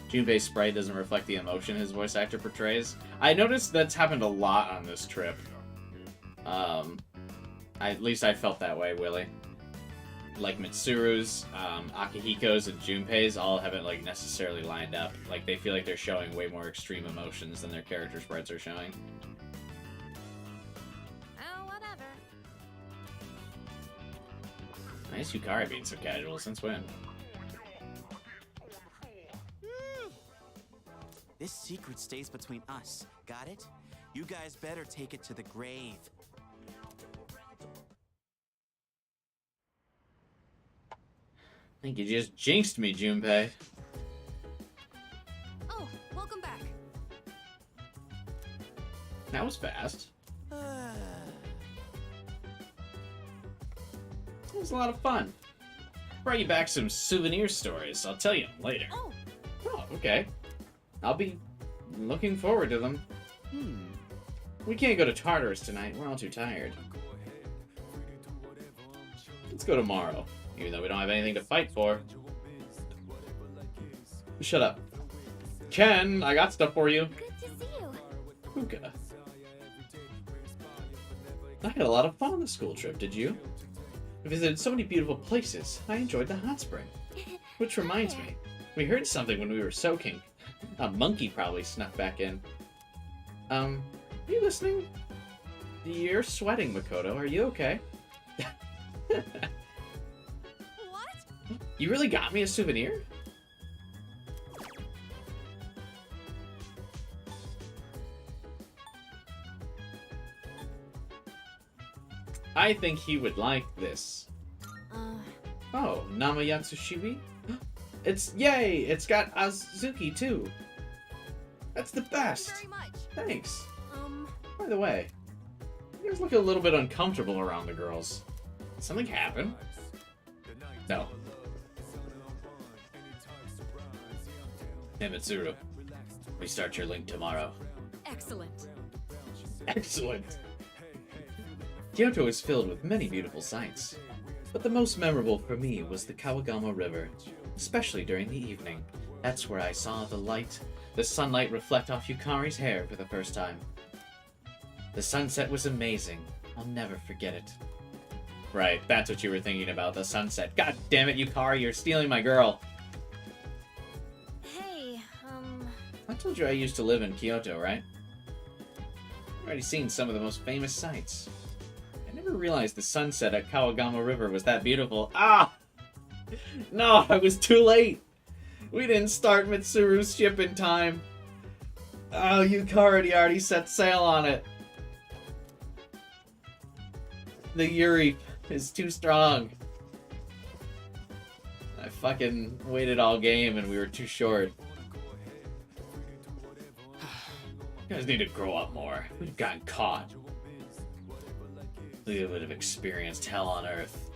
Junpei's sprite doesn't reflect the emotion his voice actor portrays. I noticed that's happened a lot on this trip. At least I felt that way, Willie. Like Mitsuru's, Akihiko's, and Junpei's all haven't like necessarily lined up. Like they feel like they're showing way more extreme emotions than their character sprites are showing. Oh, whatever. Nice Yukari being so casual. Since when? This secret stays between us. Got it? You guys better take it to the grave. I think you just jinxed me, Junpei. Oh, welcome back. That was fast. It was a lot of fun. Brought you back some souvenir stories. I'll tell you later. Oh, Okay. I'll be looking forward to them. We can't go to Tartarus tonight. We're all too tired. Let's go tomorrow, even though we don't have anything to fight for. Shut up. Ken, I got stuff for you. Good to see you. Puka. I had a lot of fun on the school trip, did you? I visited so many beautiful places. I enjoyed the hot spring. Which reminds me, we heard something when we were soaking. A monkey probably snuck back in. Are you listening? You're sweating, Makoto. Are you okay? what? You really got me a souvenir? I think he would like this. Oh, Namayatsushibi? Yay! It's got Azuki too. That's the best. Thank you very much. Thanks. By the way, you guys look a little bit uncomfortable around the girls. Did something happen? No. Hey, Mitsuru. Restart your link tomorrow. Excellent. Excellent. Kyoto is filled with many beautiful sights, but the most memorable for me was the Kawagama River, especially during the evening. That's where I saw the sunlight reflect off Yukari's hair for the first time. The sunset was amazing. I'll never forget it. Right, that's what you were thinking about, the sunset. God damn it, Yukari, you're stealing my girl. Hey, I told you I used to live in Kyoto, right? I've already seen some of the most famous sights. I never realized the sunset at Kawagama River was that beautiful. Ah! No, I was too late! We didn't start Mitsuru's ship in time. Oh, Yukari already set sail on it. The Yuri is too strong. I fucking waited all game and we were too short. You guys need to grow up more. We've gotten caught. We would have experienced hell on Earth.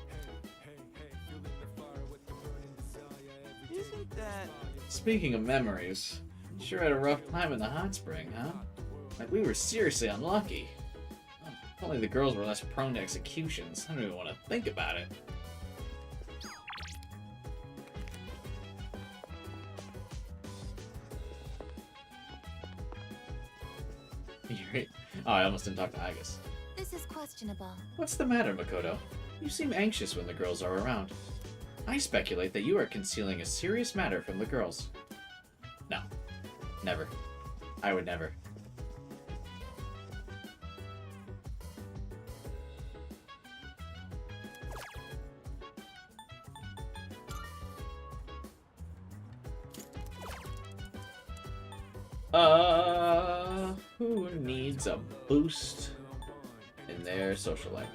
Isn't that... Speaking of memories, you sure had a rough time in the hot spring, huh? Like, we were seriously unlucky. If only the girls were less prone to executions. I don't even want to think about it. Oh, I almost didn't talk to Aigis. This is questionable. What's the matter, Makoto? You seem anxious when the girls are around. I speculate that you are concealing a serious matter from the girls. No. Never. I would never. Who needs a boost in their social life?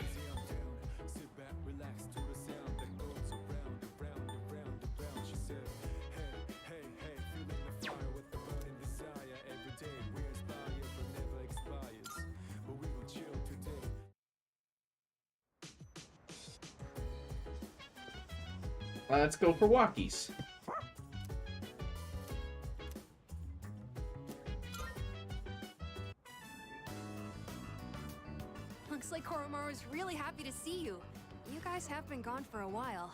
Let's go for walkies. Looks like Koromaru's really happy to see you. You guys have been gone for a while.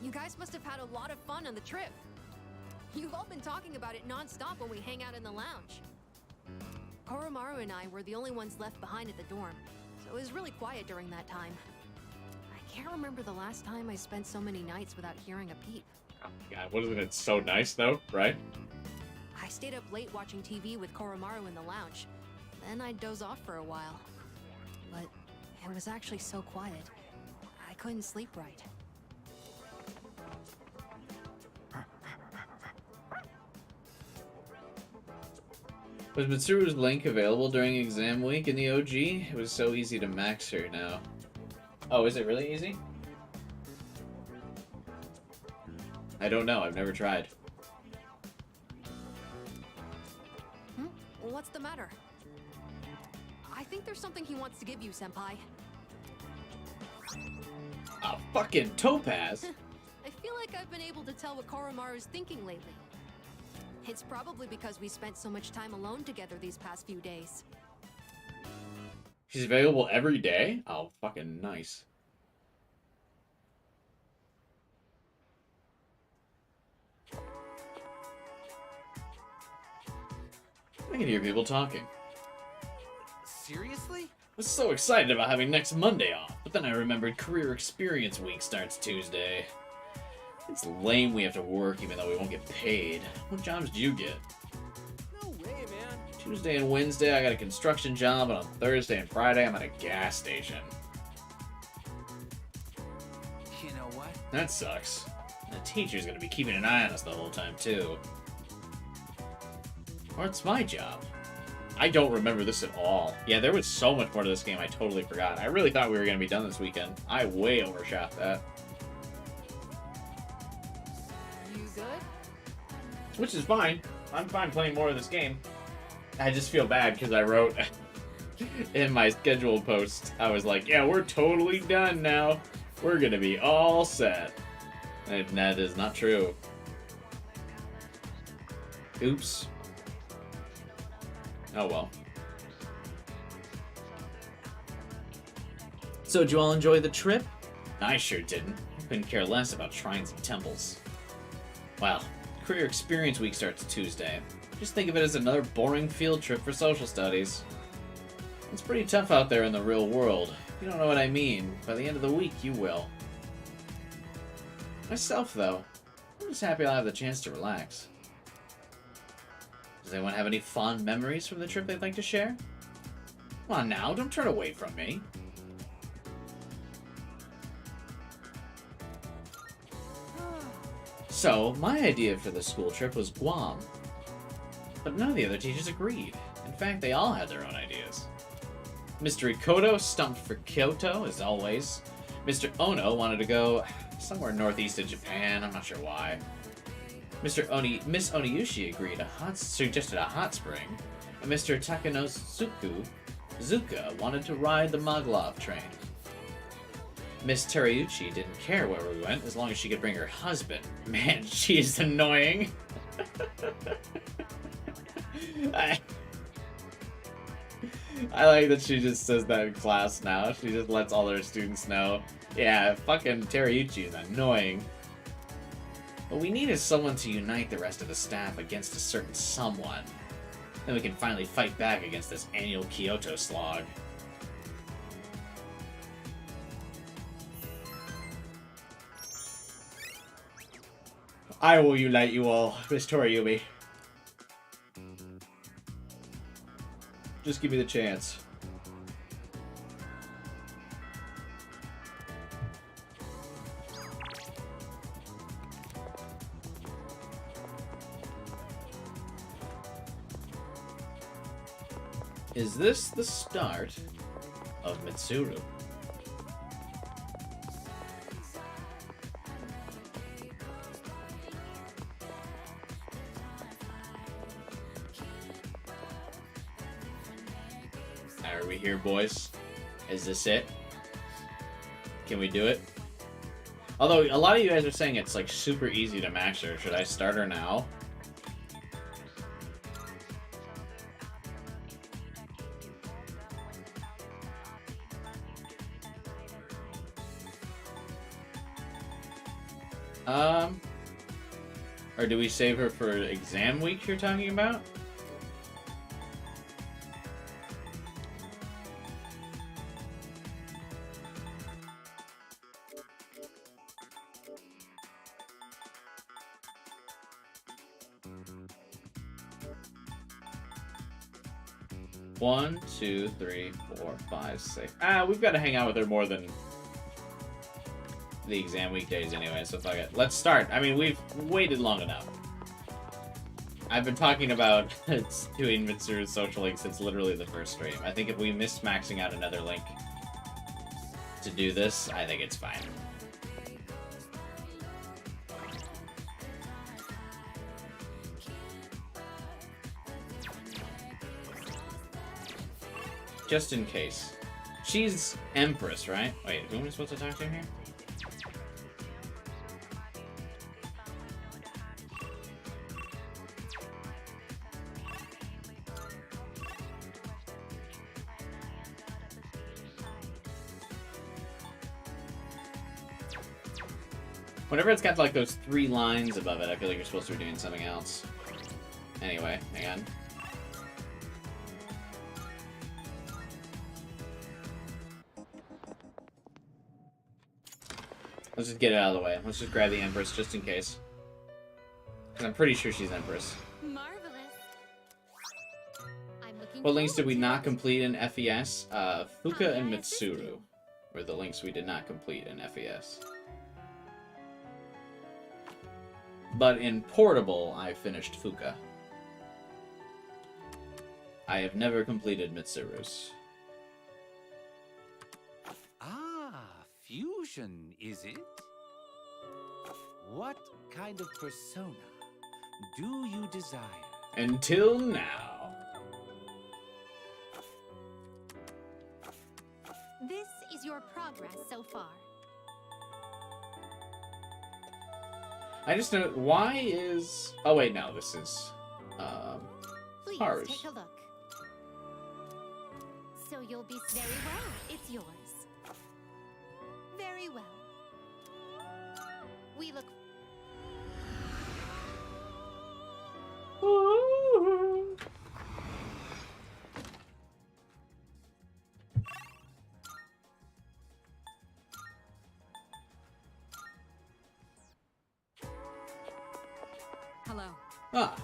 You guys must have had a lot of fun on the trip. You've all been talking about it non-stop when we hang out in the lounge. Koromaru and I were the only ones left behind at the dorm, so it was really quiet during that time. I can't remember the last time I spent so many nights without hearing a peep. Oh my god, wasn't it so nice though, right? I stayed up late watching TV with Koromaru in the lounge. Then I'd doze off for a while. But it was actually so quiet. I couldn't sleep right. Was Mitsuru's link available during exam week in the OG? It was so easy to max her now. Oh, is it really easy? I don't know, I've never tried. What's the matter? I think there's something he wants to give you, Senpai. A fucking topaz? I feel like I've been able to tell what Koromaru's thinking lately. It's probably because we spent so much time alone together these past few days. She's available every day? Oh, fucking nice. I can hear people talking. Seriously? I was so excited about having next Monday off, but then I remembered Career Experience Week starts Tuesday. It's lame we have to work even though we won't get paid. What jobs do you get? No way, man. Tuesday and Wednesday I got a construction job, and on Thursday and Friday I'm at a gas station. You know what? That sucks. The teacher's gonna be keeping an eye on us the whole time too. What's my job? I don't remember this at all. Yeah, there was so much more to this game I totally forgot. I really thought we were gonna be done this weekend. I way overshot that. You good? Which is fine. I'm fine playing more of this game. I just feel bad because I wrote in my scheduled post, I was like, yeah, we're totally done now. We're gonna be all set. And that is not true. Oops. Oh well. So, did you all enjoy the trip? I sure didn't. Couldn't care less about shrines and temples. Well, Career Experience Week starts Tuesday. Just think of it as another boring field trip for social studies. It's pretty tough out there in the real world. If you don't know what I mean, by the end of the week you will. Myself, though, I'm just happy I'll have the chance to relax. Does anyone have any fond memories from the trip they'd like to share? Come on now, don't turn away from me. So, my idea for the school trip was Guam. But none of the other teachers agreed. In fact, they all had their own ideas. Mr. Ikoto stumped for Kyoto, as always. Mr. Ono wanted to go somewhere northeast of Japan, I'm not sure why. Miss Oniyushi suggested a hot spring, and Mr. Zuka wanted to ride the Maglev train. Miss Terauchi didn't care where we went as long as she could bring her husband. Man, she is annoying. I like that she just says that in class now. She just lets all her students know. Yeah, fucking Teriuchi is annoying. What we need is someone to unite the rest of the staff against a certain someone. Then we can finally fight back against this annual Kyoto slog. I will unite you all, Miss Toriumi. Just give me the chance. Is this the start of Mitsuru? Are we here, boys? Is this it? Can we do it? Although, a lot of you guys are saying it's like super easy to max her. Should I start her now? Or do we save her for exam week you're talking about? One, two, three, 4, 5, 6. We've got to hang out with her more than the exam weekdays anyway, so fuck it. Let's start. I mean, we've waited long enough. I've been talking about doing Mitsuru's social link since literally the first stream. I think if we miss maxing out another link to do this, I think it's fine. Just in case. She's Empress, right? Wait, who am I supposed to talk to here? Whenever it's got like those 3 lines above it, I feel like you're supposed to be doing something else. Anyway, hang on. Let's just get it out of the way. Let's just grab the Empress just in case. Because I'm pretty sure she's Empress. Marvelous. I'm looking What links did forward we to not it. complete in FES? Fuka and Mitsuru were the links we did not complete in FES. But in Portable, I finished Fuka. I have never completed Mitsuru's. Fusion, is it? What kind of persona do you desire? Until now. This is your progress so far. I just know why is. Oh wait, no, this is. Please Haru's. take a look. So you'll be very well. It's yours. Very well. We look. Hello. Ah.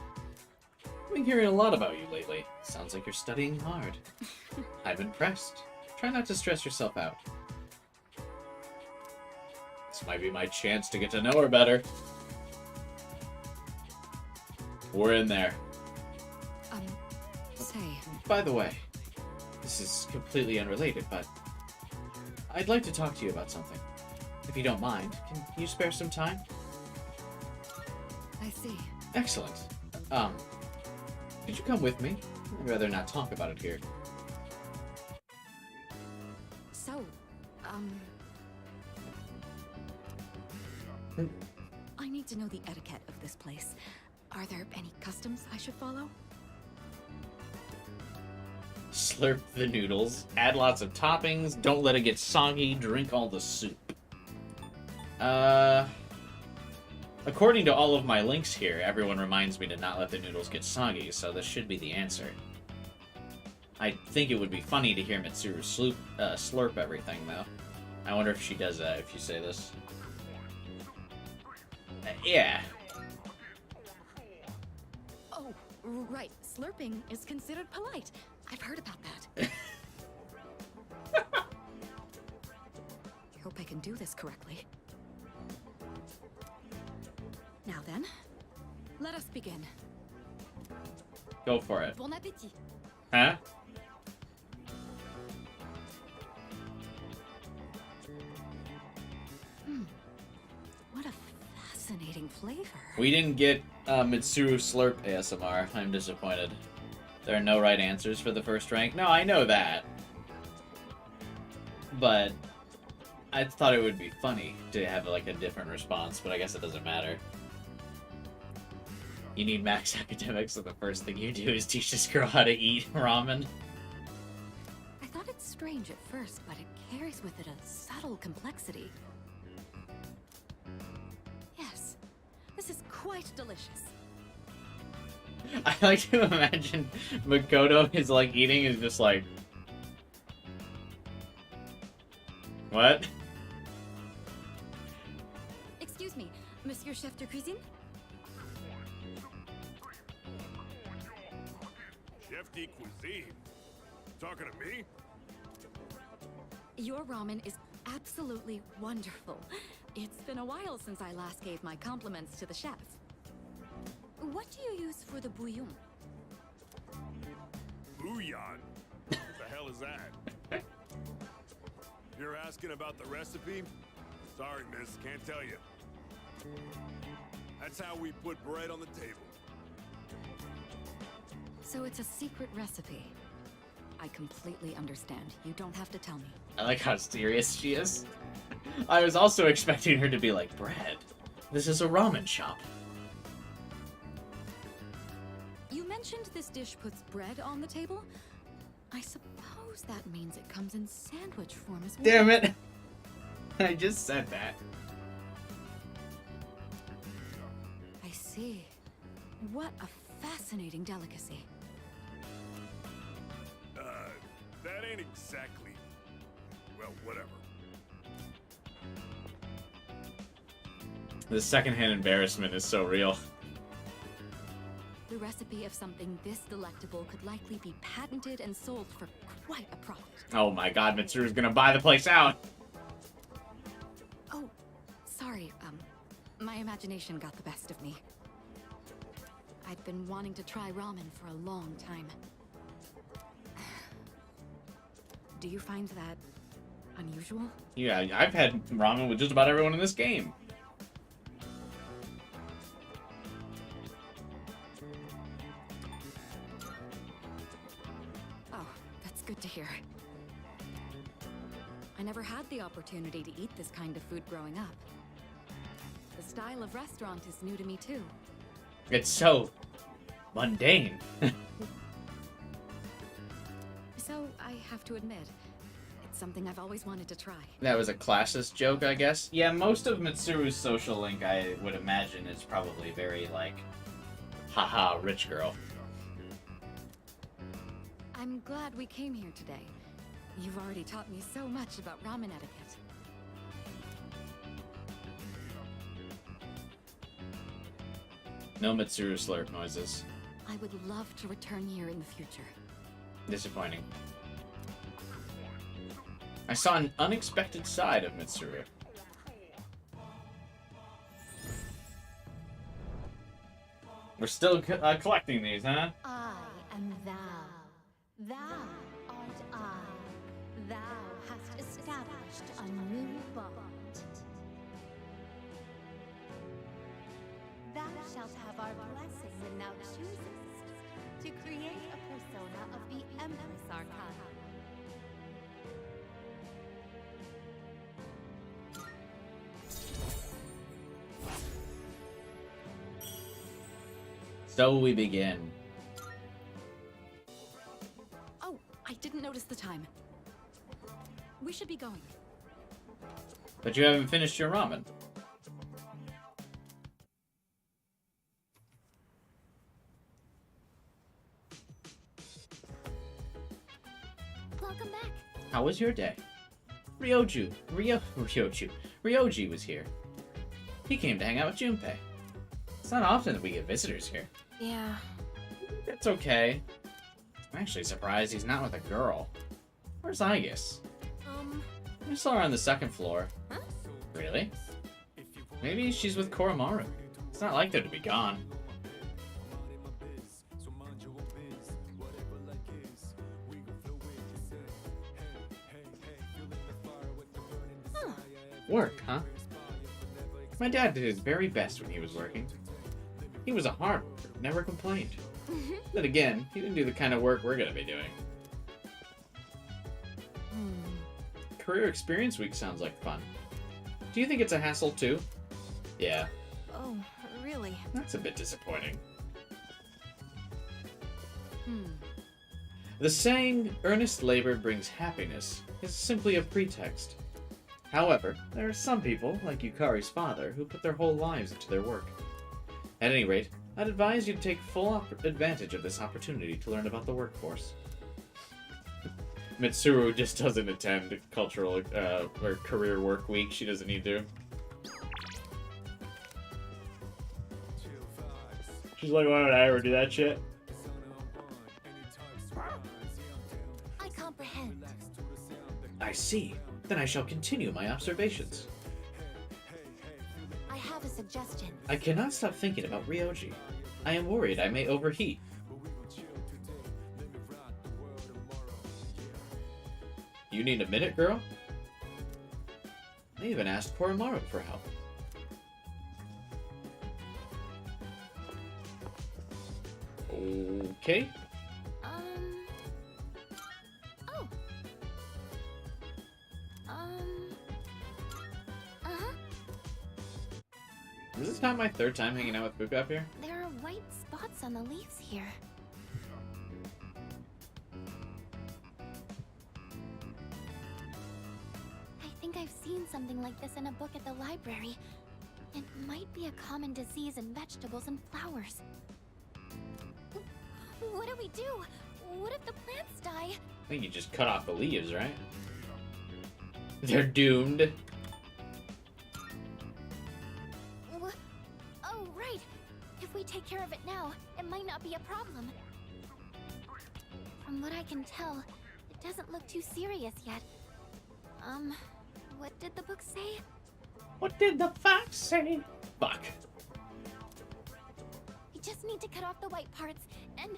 I've been hearing a lot about you lately. Sounds like you're studying hard. I'm impressed. Try not to stress yourself out. This might be my chance to get to know her better. We're in there. Say. By the way, this is completely unrelated, but I'd like to talk to you about something. If you don't mind, can you spare some time? I see. Excellent. Could you come with me? I'd rather not talk about it here. So, I need to know the etiquette of this place. Are there any customs I should follow? Slurp the noodles. Add lots of toppings. Don't let it get soggy. Drink all the soup. According to all of my links here, everyone reminds me to not let the noodles get soggy, so this should be the answer. I think it would be funny to hear Mitsuru slurp everything, though. I wonder if she does that if you say this. Yeah. Oh, right. Slurping is considered polite. I've heard about that. I hope I can do this correctly. Now then, let us begin. Go for it. Bon appétit. Huh? What a fascinating flavor. We didn't get Mitsuru Slurp ASMR. I'm disappointed. There are no right answers for the first rank. No, I know that. But I thought it would be funny to have like a different response, but I guess it doesn't matter. You need max academics, so the first thing you do is teach this girl how to eat ramen. I thought it's strange at first, but it carries with it a subtle complexity. Yes, this is quite delicious. I like to imagine Makoto is like eating is just like... What? Excuse me, Monsieur Chef de Cuisine? Chef de Cuisine? Talking to me? Your ramen is absolutely wonderful. It's been a while since I last gave my compliments to the chef. What do you use for the bouillon? Bouillon? What the hell is that? You're asking about the recipe? Sorry, miss, can't tell you. That's how we put bread on the table. So it's a secret recipe. I completely understand. You don't have to tell me. I like how serious she is. I was also expecting her to be like, bread. This is a ramen shop. You mentioned this dish puts bread on the table. I suppose that means it comes in sandwich form as well. Damn it! I just said that. I see. What a fascinating delicacy. That ain't exactly... Well, whatever. The secondhand embarrassment is so real. The recipe of something this delectable could likely be patented and sold for quite a profit. Oh my god, Mitsuru's gonna buy the place out! Oh, sorry, my imagination got the best of me. I'd been wanting to try ramen for a long time. Do you find that unusual? Yeah, I've had ramen with just about everyone in this game. Oh, that's good to hear. I never had the opportunity to eat this kind of food growing up. The style of restaurant is new to me too. It's so mundane. So, I have to admit, it's something I've always wanted to try. That was a classist joke, I guess. Yeah, most of Mitsuru's social link, I would imagine, is probably very, like, haha, rich girl. I'm glad we came here today. You've already taught me so much about ramen etiquette. No Mitsuru slurp noises. I would love to return here in the future. Disappointing. I saw an unexpected side of Mitsuru. We're still collecting these, huh? I am thou. Thou art I. Thou hast established a new bond. Thou shalt have our blessing when thou choosest to create a persona of the Empress Arcana. So we begin. Oh, noticed the time. We should be going. But you haven't finished your ramen. Welcome back. How was your day? Ryoji was here. He came to hang out with Junpei. It's not often that we get visitors here. Yeah. It's okay. I'm actually surprised he's not with a girl. Where's Aigis? I saw her on the second floor. Huh? Really? Maybe she's with Koromaru. It's not like them to be gone. Huh. Work, huh? My dad did his very best when he was working. He was a hard worker, never complained. Then again, he didn't do the kind of work we're gonna be doing. Career Experience Week sounds like fun. Do you think it's a hassle too? Yeah. Oh, really? That's a bit disappointing. The saying, earnest labor brings happiness, is simply a pretext. However, there are some people, like Yukari's father, who put their whole lives into their work. At any rate, I'd advise you to take full advantage of this opportunity to learn about the workforce. Mitsuru just doesn't attend cultural or career work week. She doesn't need to. She's like, why would I ever do that shit? I comprehend. I see. Then I shall continue my observations. I have a suggestion. I cannot stop thinking about Ryoji. I am worried I may overheat. You need a minute, girl? I even asked Koromaru for help. Okay. Oh. Is this not my third time hanging out with Fuka up here? There are white spots on the leaves here. I think I've seen something like this in a book at the library. It might be a common disease in vegetables and flowers. What do we do? What if the plants die? I think you just cut off the leaves, right? They're doomed. Oh, right. If we take care of it now, it might not be a problem. From what I can tell, it doesn't look too serious yet. What did the book say? What did the fox say? Fuck. We just need to cut off the white parts and...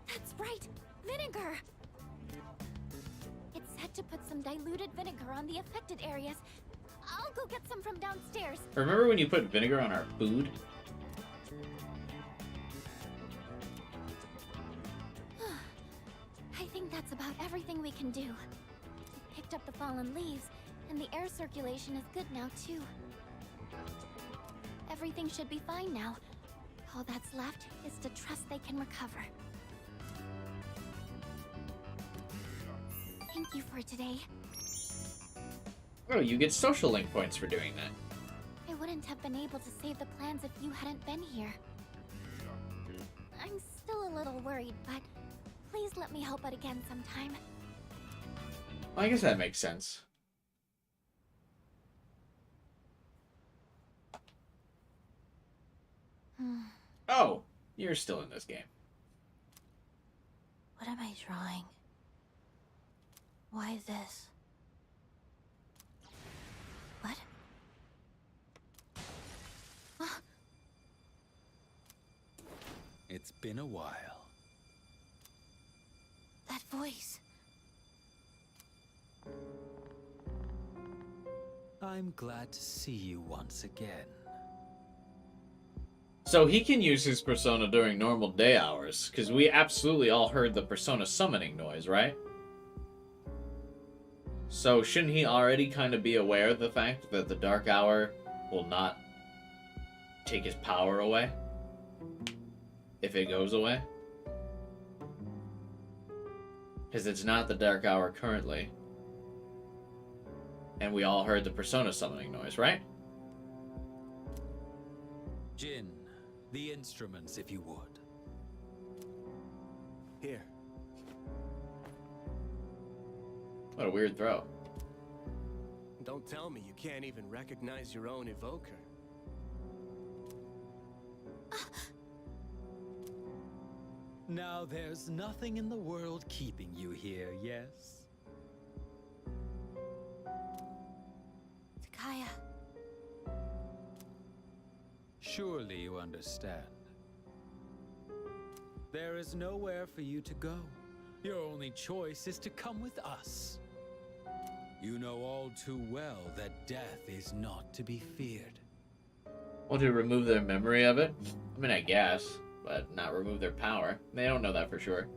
That's right! Vinegar! It said to put some diluted vinegar on the affected areas. I'll go get some from downstairs. Remember when you put vinegar on our food? I think that's about everything we can do. We picked up the fallen leaves, and the air circulation is good now, too. Everything should be fine now. All that's left is to trust they can recover. Thank you for today. Oh, you get social link points for doing that. I wouldn't have been able to save the plans if you hadn't been here. I'm still a little worried, but please let me help out again sometime. Well, I guess that makes sense. Oh, you're still in this game. What am I drawing? Why this? What? It's been a while. That voice. I'm glad to see you once again. So he can use his persona during normal day hours, because we absolutely all heard the persona summoning noise, right? So shouldn't he already kind of be aware of the fact that the dark hour will not take his power away? If it goes away? Because it's not the dark hour currently. And we all heard the persona summoning noise, right? Jin, the instruments, if you would. Here. What a weird throw. Don't tell me you can't even recognize your own evoker. Now there's nothing in the world keeping you here, yes? Takaya. Surely you understand. There is nowhere for you to go. Your only choice is to come with us. You know all too well that death is not to be feared. Want to remove their memory of it? I mean, I guess, but not remove their power. They don't know that for sure.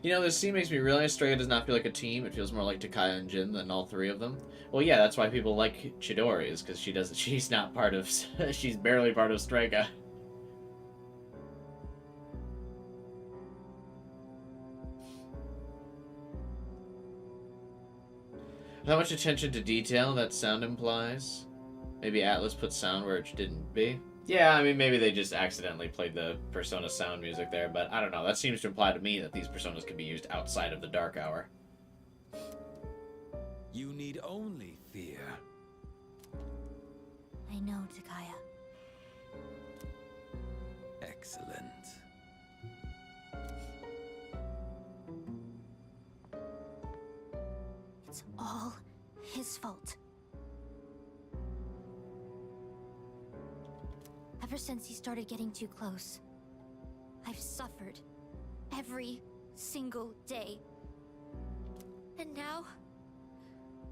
You know, this scene makes me realize Stray does not feel like a team. It feels more like Takaya and Jin than all three of them. Well, yeah, that's why people like Chidori, is because she's not part of, she's barely part of Strega. How much attention to detail that sound implies? Maybe Atlas put sound where it didn't be? Yeah, I mean, maybe they just accidentally played the Persona sound music there, but I don't know. That seems to imply to me that these Personas can be used outside of the Dark Hour. You need only fear. I know, Takaya. Excellent. It's all his fault. Ever since he started getting too close, I've suffered every single day. And now,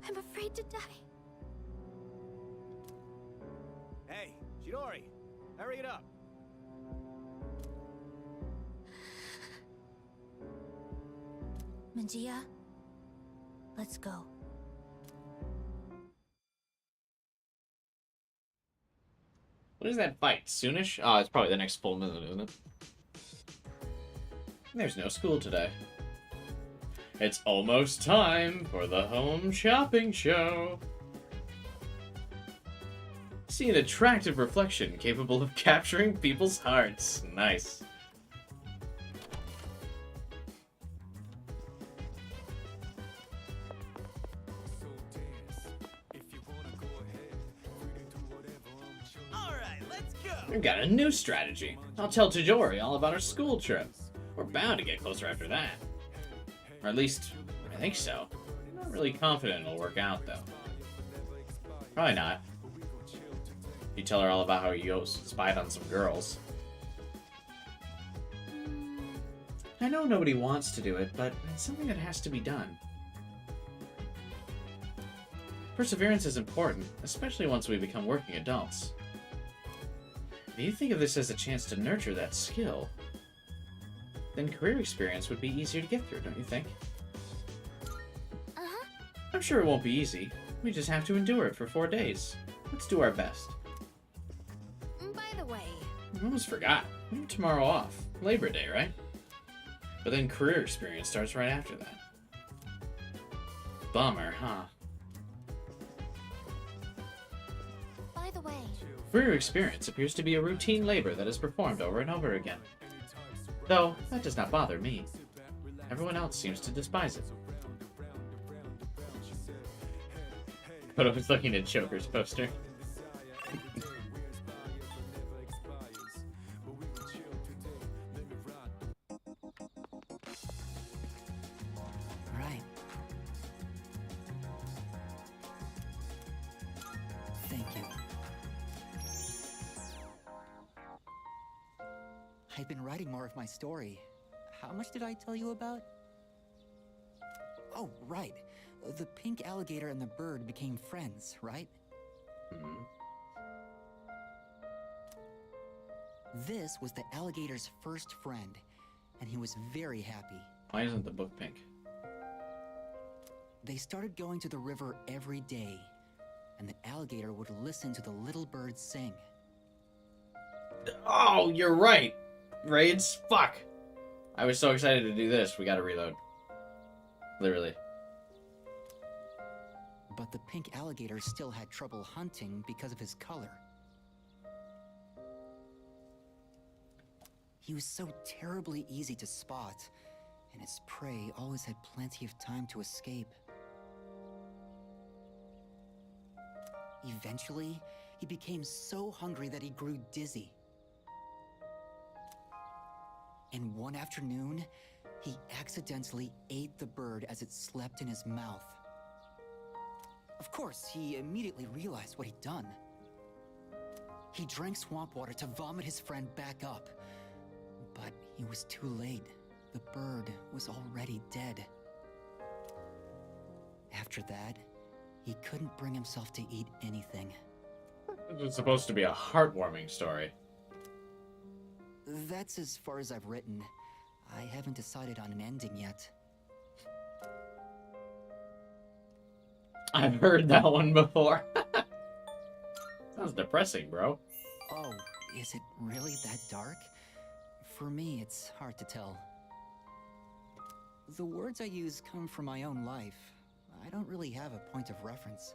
I'm afraid to die. Hey, Chidori, hurry it up. Manjia, let's go. What is that fight? Soonish? Oh, it's probably the next full moon, isn't it? There's no school today. It's almost time for the home shopping show. See an attractive reflection capable of capturing people's hearts. Nice. We've got a new strategy. I'll tell Chidori all about our school trip. We're bound to get closer after that. Or at least, I think so. I'm not really confident it'll work out, though. Probably not. You tell her all about how you spied on some girls. I know nobody wants to do it, but it's something that has to be done. Perseverance is important, especially once we become working adults. If you think of this as a chance to nurture that skill, then career experience would be easier to get through, don't you think? Uh-huh. I'm sure it won't be easy. We just have to endure it for 4 days. Let's do our best. By the way... I almost forgot. We have tomorrow off. Labor Day, right? But then career experience starts right after that. Bummer, huh? By the way... Career experience appears to be a routine labor that is performed over and over again. Though, that does not bother me. Everyone else seems to despise it. But I was looking at Joker's poster. Right. Thank you. I've been writing more of my story. How much did I tell you about? Oh, right. The pink alligator and the bird became friends, right? Mm-hmm. This was the alligator's first friend, and he was very happy. Why isn't the book pink? They started going to the river every day, and the alligator would listen to the little birds sing. Oh, you're right! Raids? Fuck! I was so excited to do this. We gotta reload. Literally. But the pink alligator still had trouble hunting because of his color. He was so terribly easy to spot, and his prey always had plenty of time to escape. Eventually, he became so hungry that he grew dizzy. And one afternoon, he accidentally ate the bird as it slept in his mouth. Of course, he immediately realized what he'd done. He drank swamp water to vomit his friend back up. But he was too late. The bird was already dead. After that, he couldn't bring himself to eat anything. It's supposed to be a heartwarming story. That's as far as I've written. I haven't decided on an ending yet. I've heard that one before. Sounds depressing, bro. Oh, is it really that dark? For me, it's hard to tell. The words I use come from my own life. I don't really have a point of reference.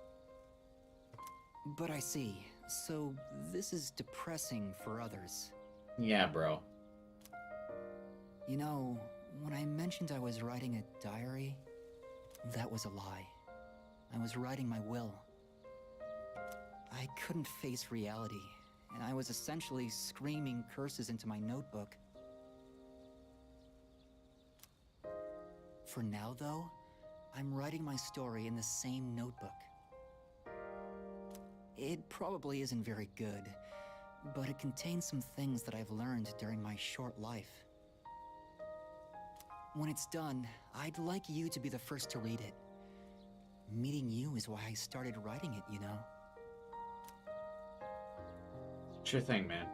But I see. So, this is depressing for others. Yeah, bro. You know, when I mentioned I was writing a diary, that was a lie. I was writing my will. I couldn't face reality, and I was essentially screaming curses into my notebook. For now, though, I'm writing my story in the same notebook. It probably isn't very good, but it contains some things that I've learned during my short life. When it's done, I'd like you to be the first to read it. Meeting you is why I started writing it, you know? Sure thing, man.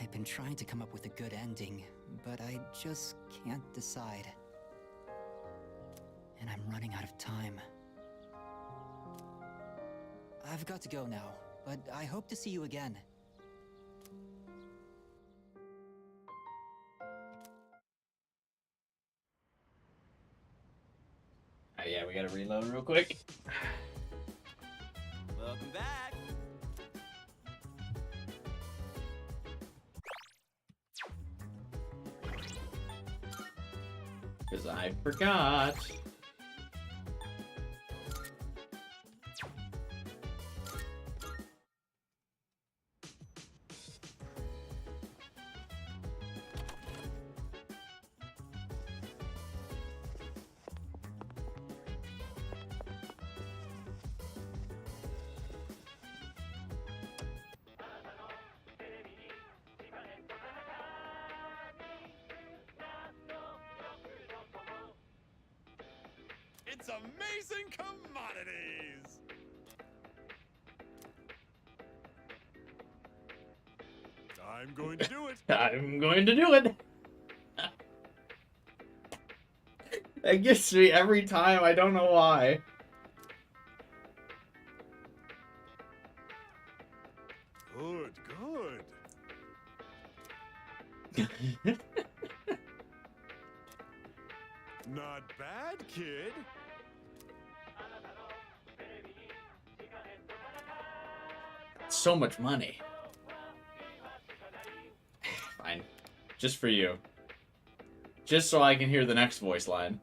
I've been trying to come up with a good ending, but I just can't decide. And I'm running out of time. I've got to go now, but I hope to see you again. Yeah, we gotta reload real quick. Welcome back. Because I forgot. It's amazing commodities! I'm going to do it. I'm going to do it. That gets me every time. I don't know why. Good, good. Not bad, kid. So much money. Fine. Just for you. Just so I can hear the next voice line.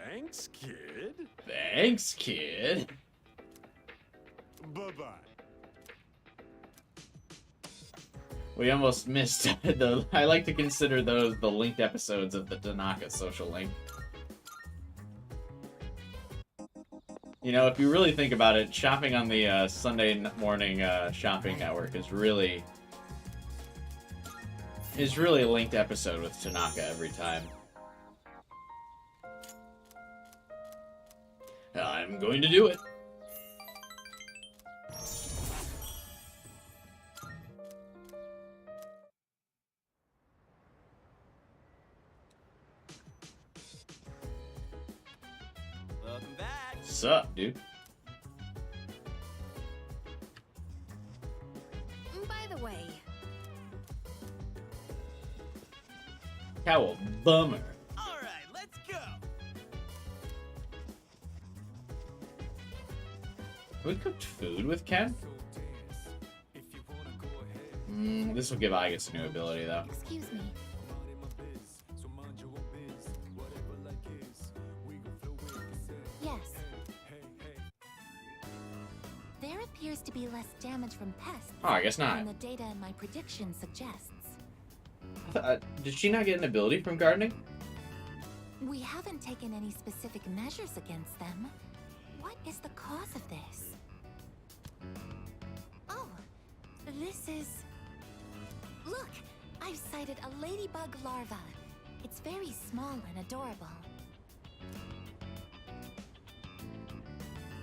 Thanks, kid. Thanks, kid. Bye-bye. We almost missed the... I like to consider those the linked episodes of the Tanaka Social Link. You know, if you really think about it, shopping on the Sunday morning shopping network is really a linked episode with Tanaka every time. I'm going to do it. Welcome back. Sup, dude? By the way, Cowl bummer. All right, let's go. Have we cooked food with Ken? This will give Aigis a new ability, though. Excuse me. Yes. There appears to be less damage from pests. Oh, I guess not. Than the data in my prediction suggests. Did she not get an ability from gardening? We haven't taken any specific measures against them. What is the cause of this? Oh, this is... Look! I've sighted a ladybug larva. It's very small and adorable.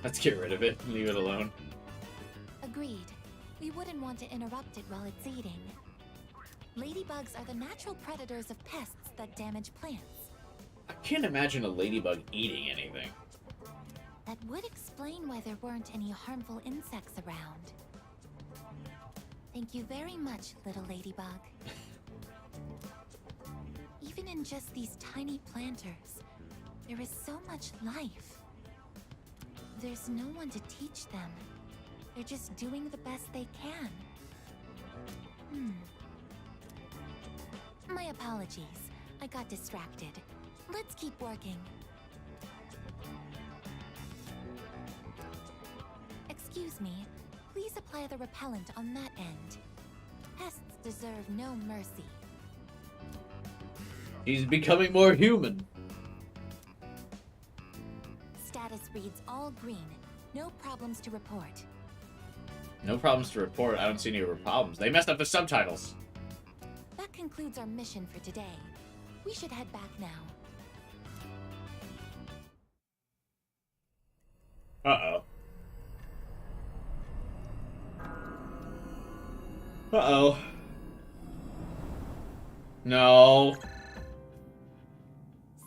Let's get rid of it. Leave it alone. Agreed. We wouldn't want to interrupt it while it's eating. Ladybugs are the natural predators of pests that damage plants. I can't imagine a ladybug eating anything. That would explain why there weren't any harmful insects around. Thank you very much, little ladybug. Even in just these tiny planters, there is so much life. There's no one to teach them. They're just doing the best they can. My apologies. I got distracted. Let's keep working. Excuse me. Please apply the repellent on that end. Pests deserve no mercy. He's becoming more human. Status reads all green. No problems to report. No problems to report. I don't see any problems. They messed up the subtitles. That concludes our mission for today. We should head back now. Uh-oh. Uh-oh. No.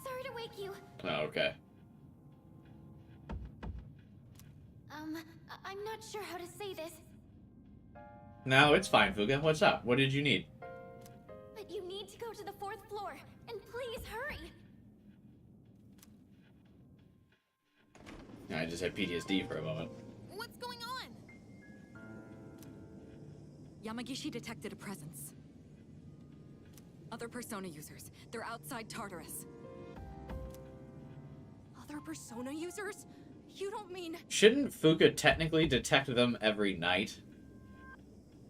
Sorry to wake you. Oh, okay. I'm not sure how to say this, No, it's fine, Fuga. What's up? What did you need? but you need to go to the 4th floor, and please hurry. I just had PTSD for a moment. what's going on? Yamagishi detected a presence. Other Persona users. They're outside Tartarus. Other Persona users? You don't mean... Shouldn't Fuka technically detect them every night?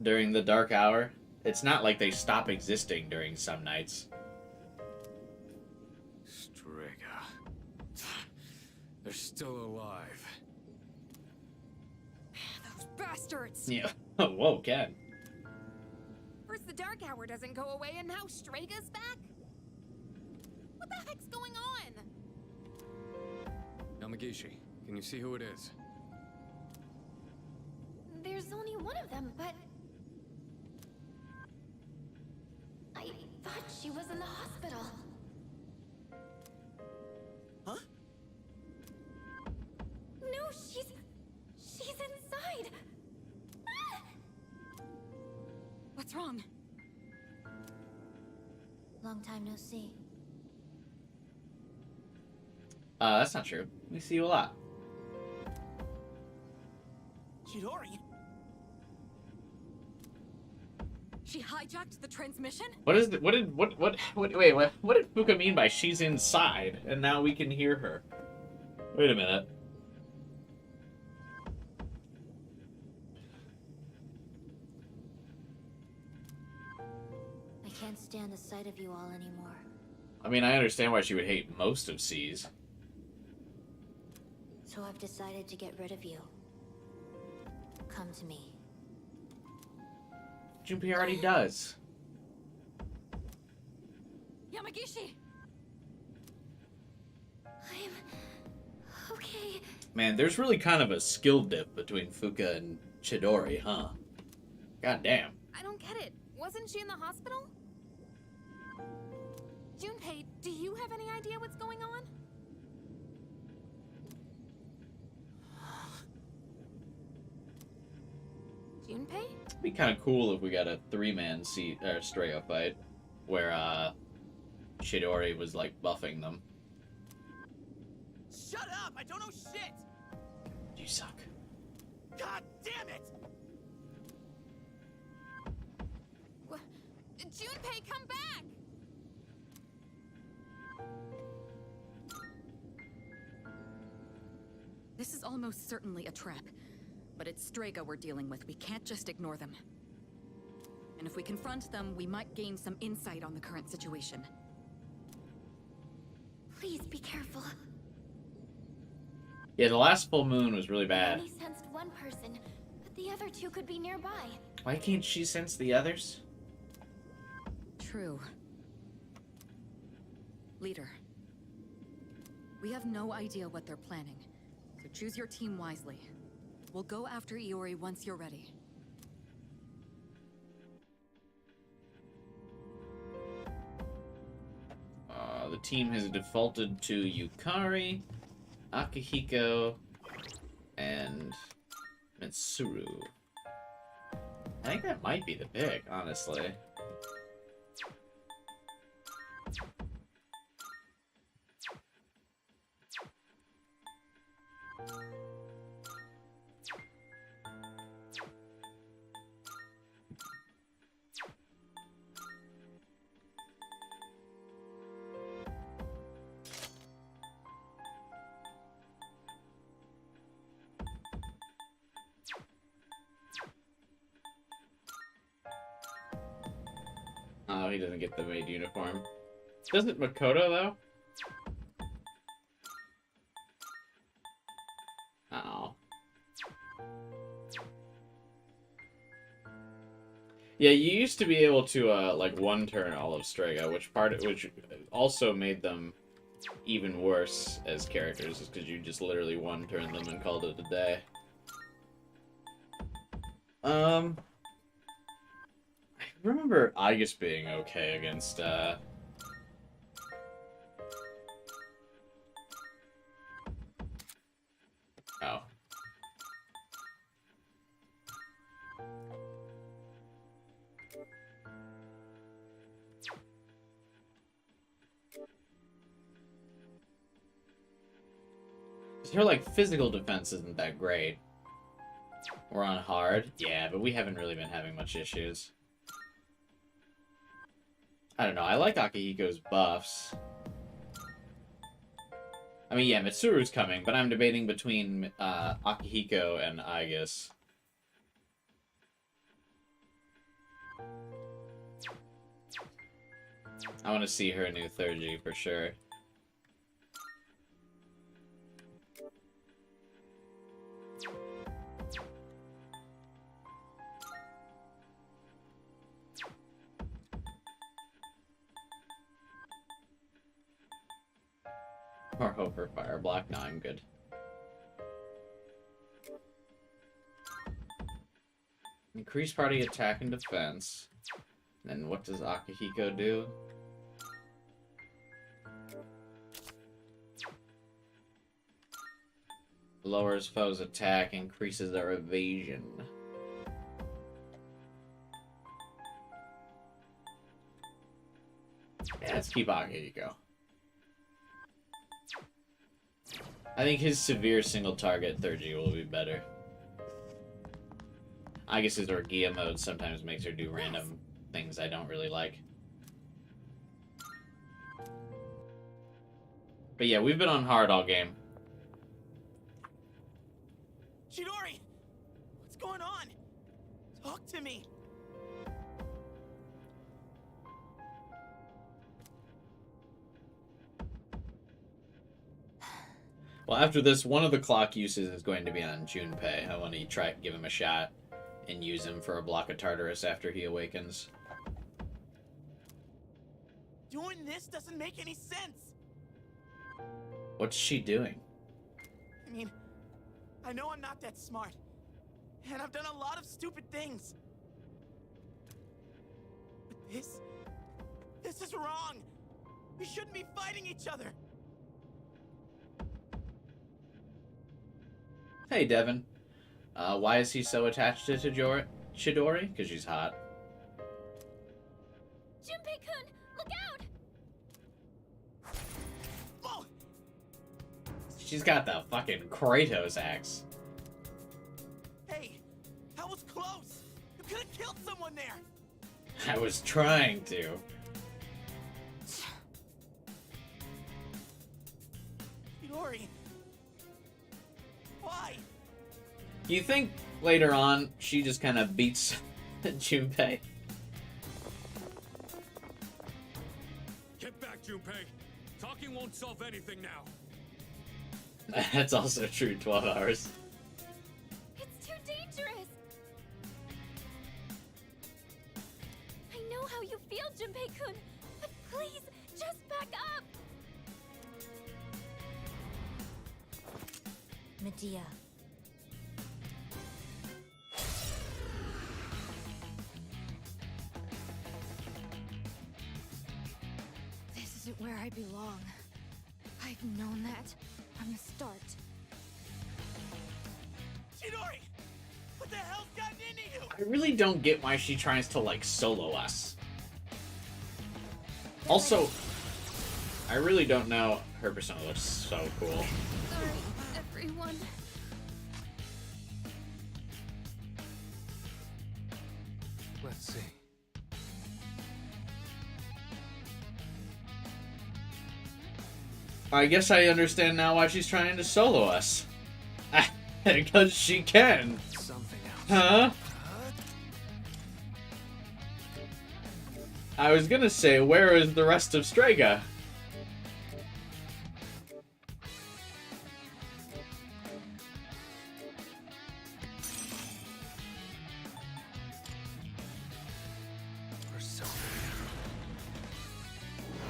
During the dark hour? It's not like they stop existing during some nights. Strega. They're still alive. Those bastards! Yeah. Whoa, Ken. First the dark hour doesn't go away, and now Strega's back? What the heck's going on? Yamagishi, can you see who it is? There's only one of them, but... I thought she was in the hospital. Huh? No, she's inside. Ah! What's wrong? Long time no see. That's not true. We see you a lot. Chidori? She hijacked the transmission? What did Fuka mean by she's inside and now we can hear her? Wait a minute. I can't stand the sight of you all anymore. I mean, I understand why she would hate most of SEES. So I've decided to get rid of you. Come to me. Junpei already does. Yamagishi! I'm... okay. Man, there's really kind of a skill dip between Fuka and Chidori, huh? God damn. I don't get it. Wasn't she in the hospital? Junpei, do you have any idea what's going on? Junpei? It'd be kind of cool if we got a 3-man Strega fight where Chidori was like buffing them. Shut up! I don't know shit! You suck. God damn it! Junpei, come back! This is almost certainly a trap. But it's Strega we're dealing with. We can't just ignore them. And if we confront them, we might gain some insight on the current situation. Please be careful. Yeah, the last full moon was really I bad. only sensed one person, but the other two could be nearby. Why can't she sense the others? True. Leader. We have no idea what they're planning, so choose your team wisely. We'll go after Iori once you're ready. The team has defaulted to Yukari, Akihiko, and Mitsuru. I think that might be the pick, honestly. Oh, he doesn't get the maid uniform. Doesn't Makoto, though? Oh. Yeah, you used to be able to, like, one-turn all of Strega, which also made them even worse as characters, is because you just literally one-turn them and called it a day. I remember Aigis being okay against, Oh. Her, like, physical defense isn't that great. We're on hard. Yeah, but we haven't really been having much issues. I don't know, I like Akihiko's buffs. I mean, yeah, Mitsuru's coming, but I'm debating between Akihiko and Aigis. I want to see her new 3G for sure. Or hope for fire block. No, I'm good. Increase party attack and defense. Then what does Akihiko do? Lowers foes' attack, increases their evasion. Yeah, let's keep Akihiko. I think his severe single target 3G will be better. I guess his Orgia mode sometimes makes her do random things I don't really like. But yeah, we've been on hard all game. Chidori! What's going on? Talk to me! Well, after this, one of the clock uses is going to be on Junpei. I want to try give him a shot and use him for a block of Tartarus after he awakens. Doing this doesn't make any sense! What's she doing? I mean, I know I'm not that smart, and I've done a lot of stupid things. But this is wrong! We shouldn't be fighting each other! Hey, Devin. Why is he so attached to Chidori? Because she's hot. Junpei-kun, look out! She's got the fucking Kratos axe. Hey, that was close. You could have killed someone there. I was trying to. Chidori. Why? You think later on she just kind of beats Junpei? Get back, Junpei. Talking won't solve anything now. That's also true. 12 hours. It's too dangerous. I know how you feel, Junpei-kun, but please, just back up. Medea. This isn't where I belong. I've known that from the start. Chidori! What the hell's gotten into you? I really don't get why she tries to, like, solo us. Also, I really don't know. Her persona looks so cool. Sorry, everyone. Let's see. I guess I understand now why she's trying to solo us. Because she can. Something else. Huh? I was gonna say, where is the rest of Strega?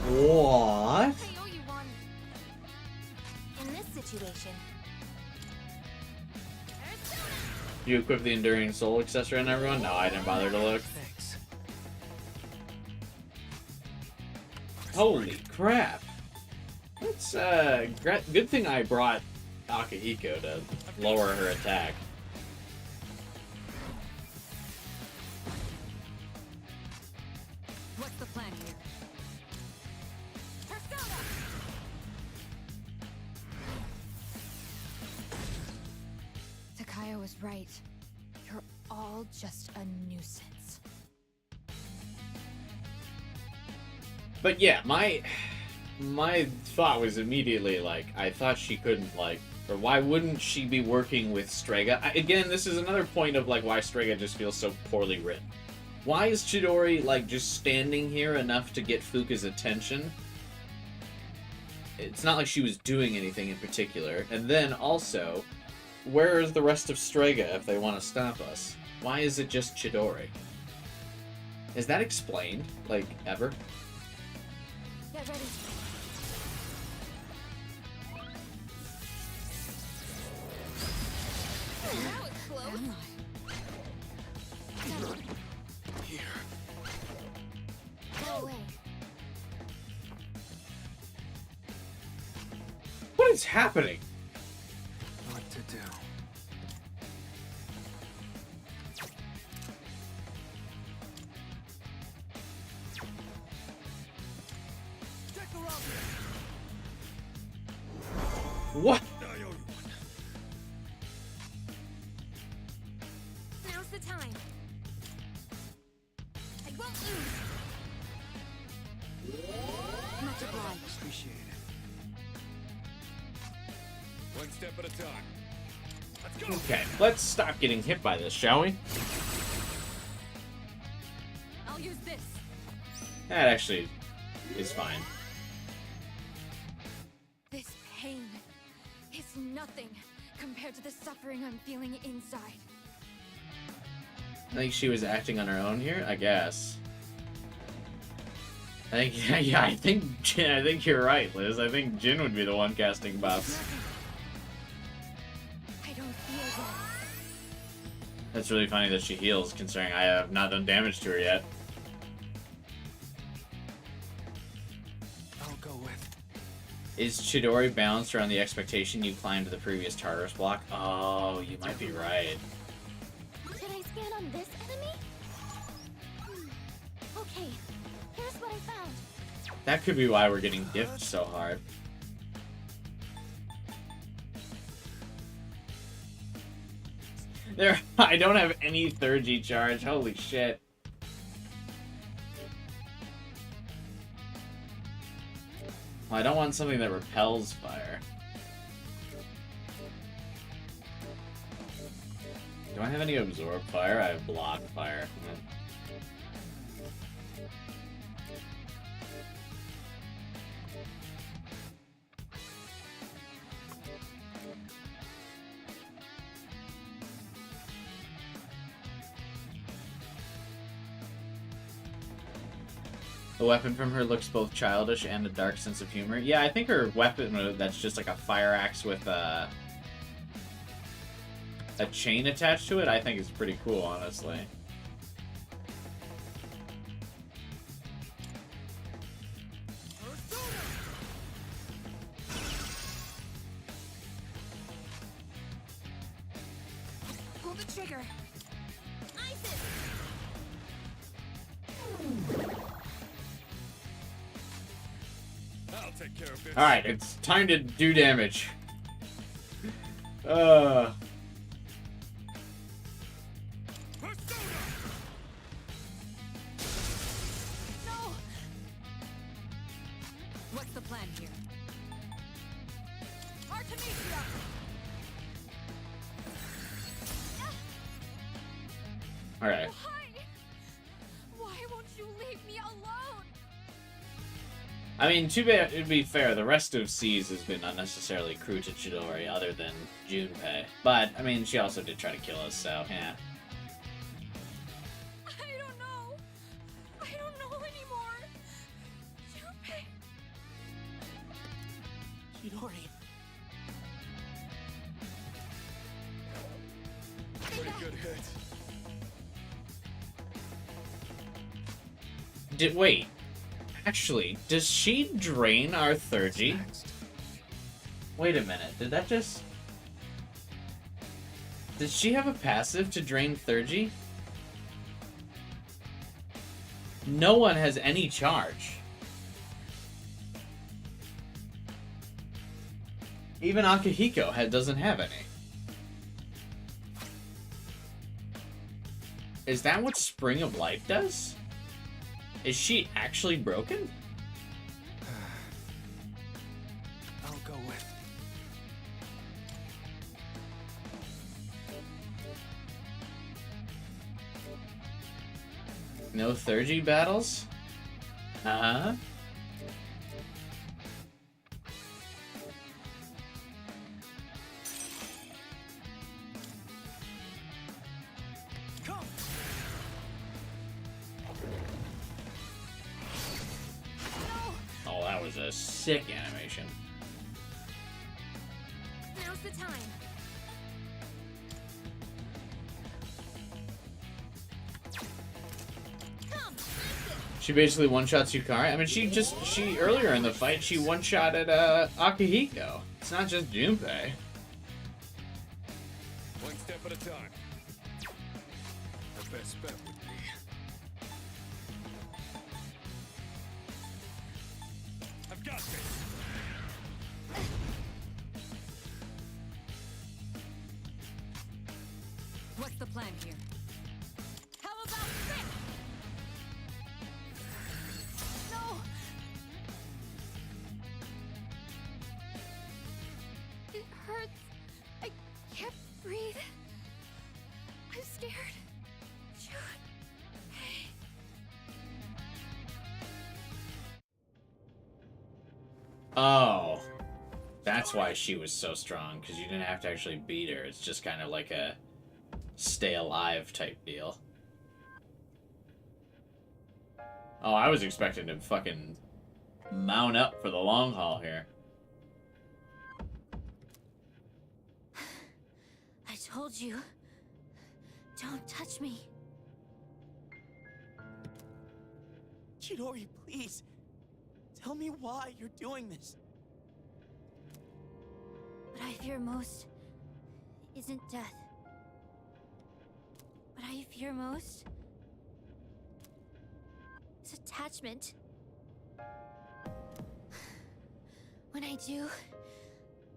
What? I owe you one. In this situation. You equip the Enduring Soul accessory on everyone? No, I didn't bother to look. Thanks. Holy crap. That's, good thing I brought Akihiko to lower her attack. What's the plan here? Takaya was right. You're all just a nuisance. But yeah, my thought was immediately like, I thought she couldn't, like, or why wouldn't she be working with Strega? Again, this is another point of, like, why Strega just feels so poorly written. Why is Chidori, like, just standing here enough to get Fuka's attention? It's not like she was doing anything in particular. And then, also, where is the rest of Strega if they want to stop us? Why is it just Chidori? Is that explained, like, ever? Get ready. That was close. Here. Go away. What is happening? What to do? What? Now's the time. I won't lose. Much obliged. Appreciate it. One step at a time. Let's go. Okay, let's stop getting hit by this, shall we? I'll use this. That actually is fine. This pain is nothing compared to the suffering I'm feeling inside. I think she was acting on her own here, I guess. I think, yeah, I think you're right, Liz. I think Jin would be the one casting buffs. I don't feel well. That's really funny that she heals, considering I have not done damage to her yet. I'll go with. Is Chidori balanced around the expectation you climbed the previous Tartarus block? Oh, you might be right. Should I stand on this enemy? That could be why we're getting diffed so hard. There, I don't have any 3G charge. Holy shit. Well, I don't want something that repels fire. Do I have any absorb fire? I have block fire. The weapon from her looks both childish and a dark sense of humor. Yeah, I think her weapon that's just like a fire axe with a chain attached to it, I think is pretty cool, honestly. Pull the trigger. Isis! I'll take care of this. Alright, it's time to do damage. What's the plan here? Artemisia! Alright. Why won't you leave me alone? I mean, to be fair, the rest of SEES has been unnecessarily cruel to Chidori, other than Junpei. But, I mean, she also did try to kill us, so, yeah. I don't know. I don't know anymore. Junpei. Chidori. Pretty good hit. Wait. Actually, does she drain our 30? Wait a minute, did that just... Did she have a passive to drain 30? No one has any charge. Even Akihiko doesn't have any. Is that what Spring of Life does? Is she actually broken? I'll go with. No 3G battles? Uh-huh. Oh, that was a sick animation. Now's the time. She basically one-shots Yukari. I mean, she earlier in the fight, she one-shotted Akihiko. It's not just Junpei. One step at a time. The best bet would be... I've got this. What's the plan here? How about this? No! It hurts. I can't breathe. I'm scared. Oh. That's why she was so strong, because you didn't have to actually beat her. It's just kind of like a stay alive type deal. Oh, I was expecting to fucking mount up for the long haul here. I told you. Don't touch me. Chidori, please. Tell me why you're doing this. What I fear most isn't death. What I fear most is attachment. When I do,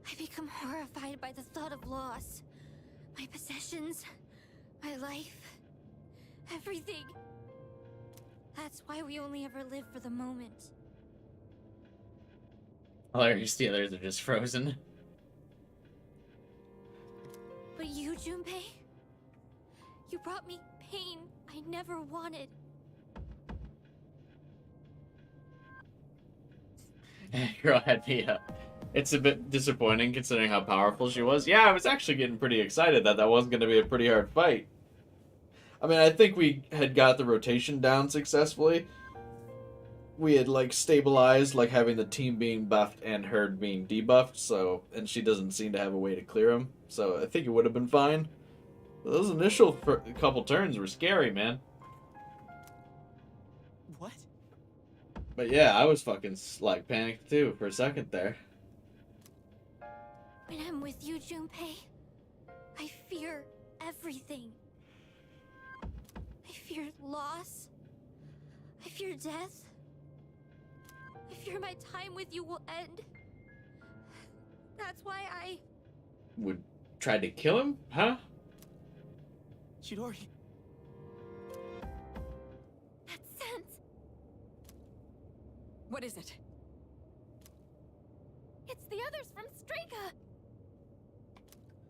I become horrified by the thought of loss. My possessions, my life, everything. That's why we only ever live for the moment. Hilarious, the others are just frozen. But you, Junpei, you brought me pain I never wanted. Girl had me it's a bit disappointing considering how powerful she was. Yeah, I was actually getting pretty excited that that wasn't going to be a pretty hard fight. I mean, I think we had got the rotation down successfully. We had, like, stabilized, like, having the team being buffed and her being debuffed, so, and she doesn't seem to have a way to clear them, so I think it would have been fine. But those initial couple turns were scary, man. What? But yeah, I was fucking, like, panicked too for a second there. When I'm with you, Junpei, I fear everything. I fear loss. I fear death. I fear my time with you will end. That's why I... Would try to kill him? Huh? Chidori. That scent. What is it? It's the others from Strega.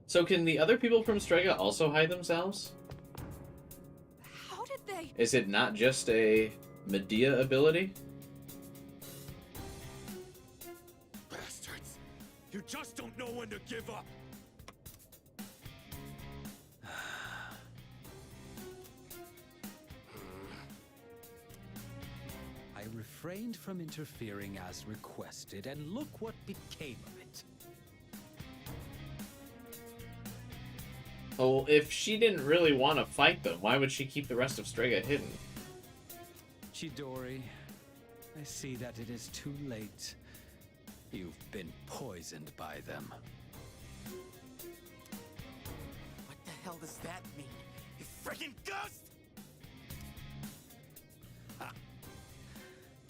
So can the other people from Strega also hide themselves? How did they? Is it not just a Medea ability? Bastards! You just don't know when to give up! I refrained from interfering as requested, and look what became of it. Oh, if she didn't really want to fight them, why would she keep the rest of Strega hidden? Chidori, I see that it is too late. You've been poisoned by them. What the hell does that mean? You freaking ghost!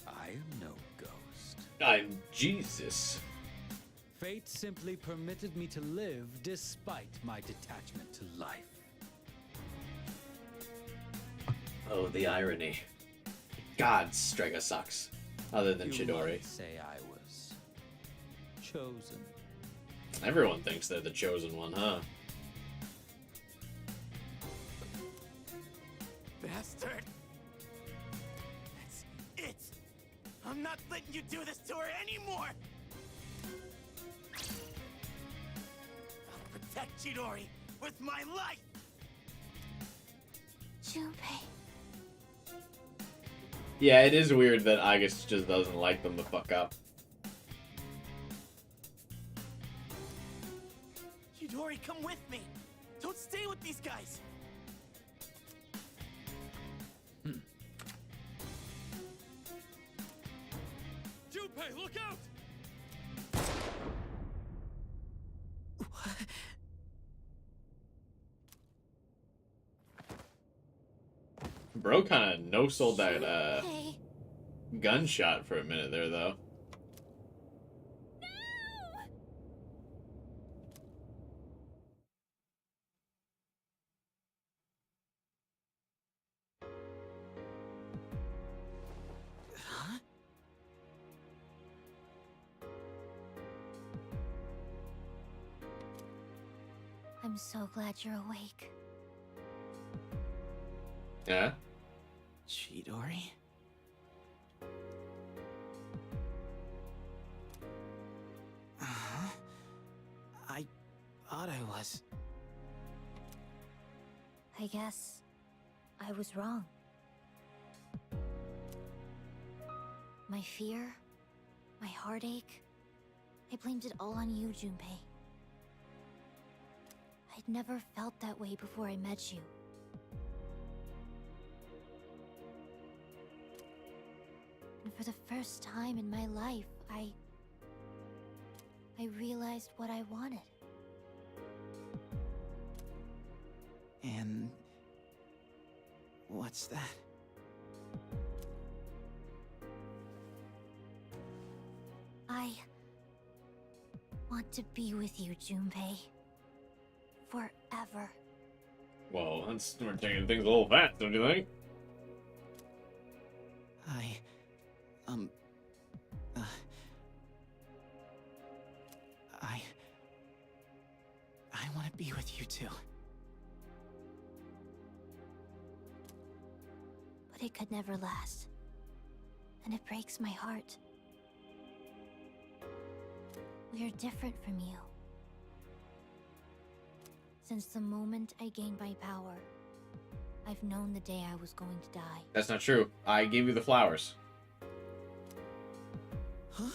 I am no ghost. I'm Jesus. Fate simply permitted me to live despite my detachment to life. Oh, the irony. God, Strega sucks. Other than You Chidori. might say I was chosen. Everyone thinks they're the chosen one, huh? Bastard! That's it! I'm not letting you do this to her anymore! I'll protect Chidori with my life! Junpei. Yeah, it is weird that Aigis just doesn't like them the fuck up. Chidori, come with me! Don't stay with these guys! Junpei, look out! Bro kind of no-sold that Hey. gunshot for a minute there, though. Huh? I'm so glad you're awake. Yeah? Chidori? Uh-huh. I thought I was. I guess I was wrong. My fear, my heartache, I blamed it all on you, Junpei. I'd never felt that way before I met you. And for the first time in my life, I realized what I wanted. And what's that? want to be with you, Junpei. Forever. Well, we're taking things a little fast, don't you think? I want to be with you too. But it could never last. And it breaks my heart. We are different from you. Since the moment I gained my power, I've known the day I was going to die. That's not true. I gave you the flowers. Huh?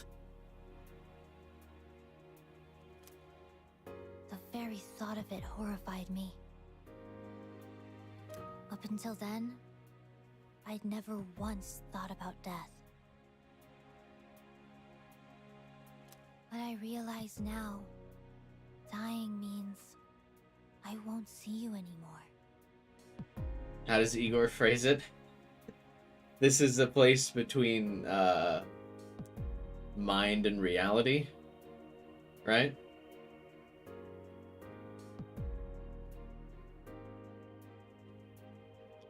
The very thought of it horrified me. Up until then, I'd never once thought about death. But I realize now, dying means I won't see you anymore. How does Igor phrase it? This is a place between mind and reality, right?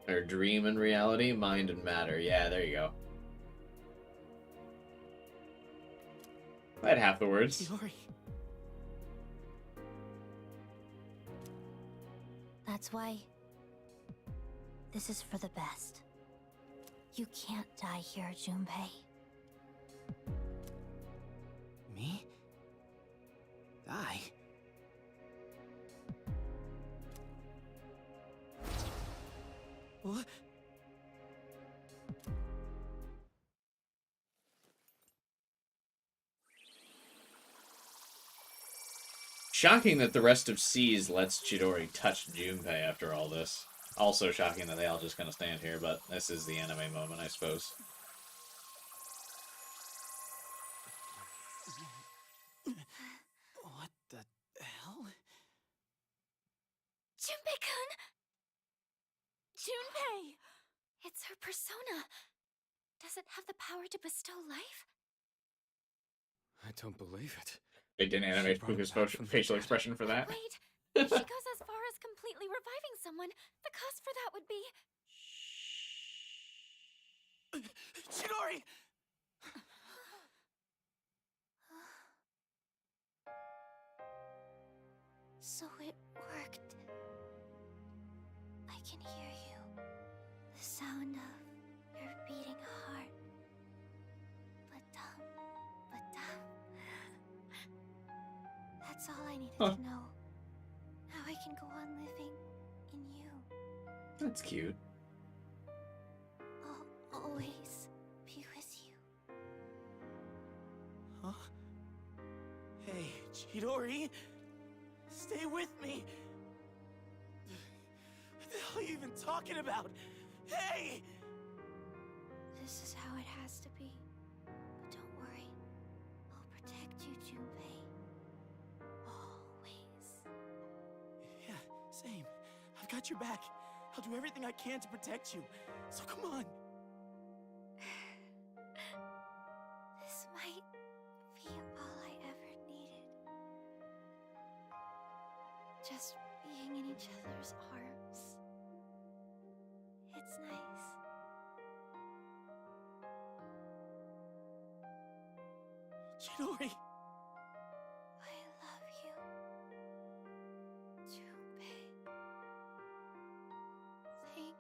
Or dream and reality, mind and matter. Yeah, there you go. I had half the words. Chidori. That's why this is for the best. You can't die here, Junpei. Me? Die? What? Shocking that the rest of SEES lets Chidori touch Junpei after all this. Also shocking that they all just kind of stand here, but this is the anime moment, I suppose. What the hell? Junpei-kun! Junpei! It's her persona. Does it have the power to bestow life? I don't believe it. They didn't animate Puka's facial expression for that. Wait, if she goes as far as completely reviving someone, the cost for that would be... Chidori! So it worked. I can hear you. The sound of your beating heart. But that's all I needed to know. Now I can go on living in you. That's cute. I'll always be with you. Huh? Hey, Chidori! Stay with me! What the hell are you even talking about? Hey! This is how it has to be. But don't worry. I'll protect you, Junpei. Always. Yeah, same. I've got your back. I'll do everything I can to protect you. So come on. This might be all I ever needed. Just being in each other's arms. It's nice. Chidori! I love you, Junpei. Thank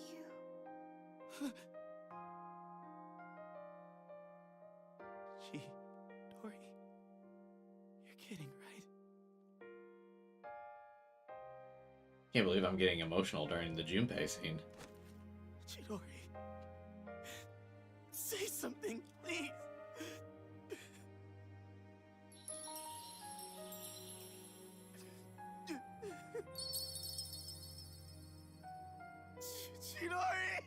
you. Chidori. You're kidding, right? Can't believe I'm getting emotional during the Junpei scene. Chidori. Say something, please. Chidori!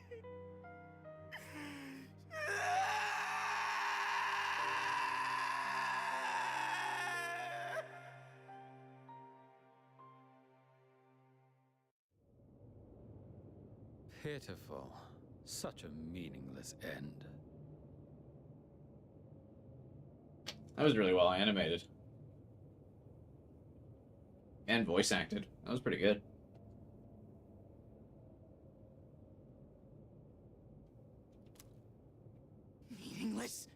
Pitiful. Such a meaningless end. That was really well animated. And voice acted. That was pretty good. Meaningless.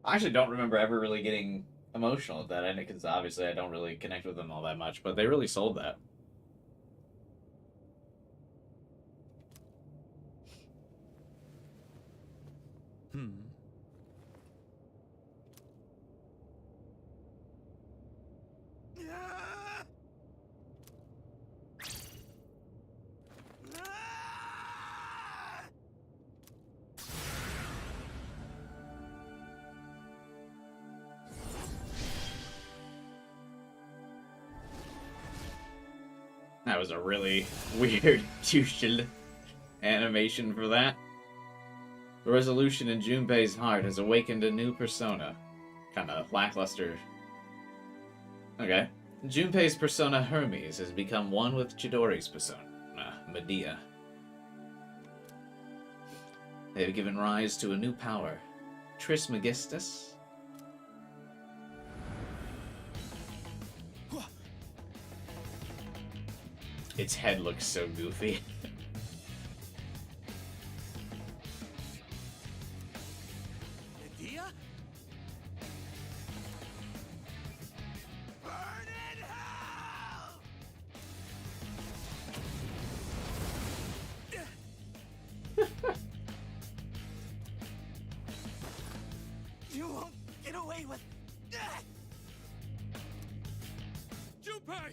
I actually don't remember ever really getting emotional at that ending, because obviously I don't really connect with them all that much, but they really sold that. That was a really weird douche animation for that. The resolution in Junpei's heart has awakened a new persona. Kinda lackluster. Okay. Junpei's persona Hermes has become one with Chidori's persona, Medea. They have given rise to a new power, Trismegistus. Its head looks so goofy. Medea? Burn in hell! You won't get away with that! Junpei!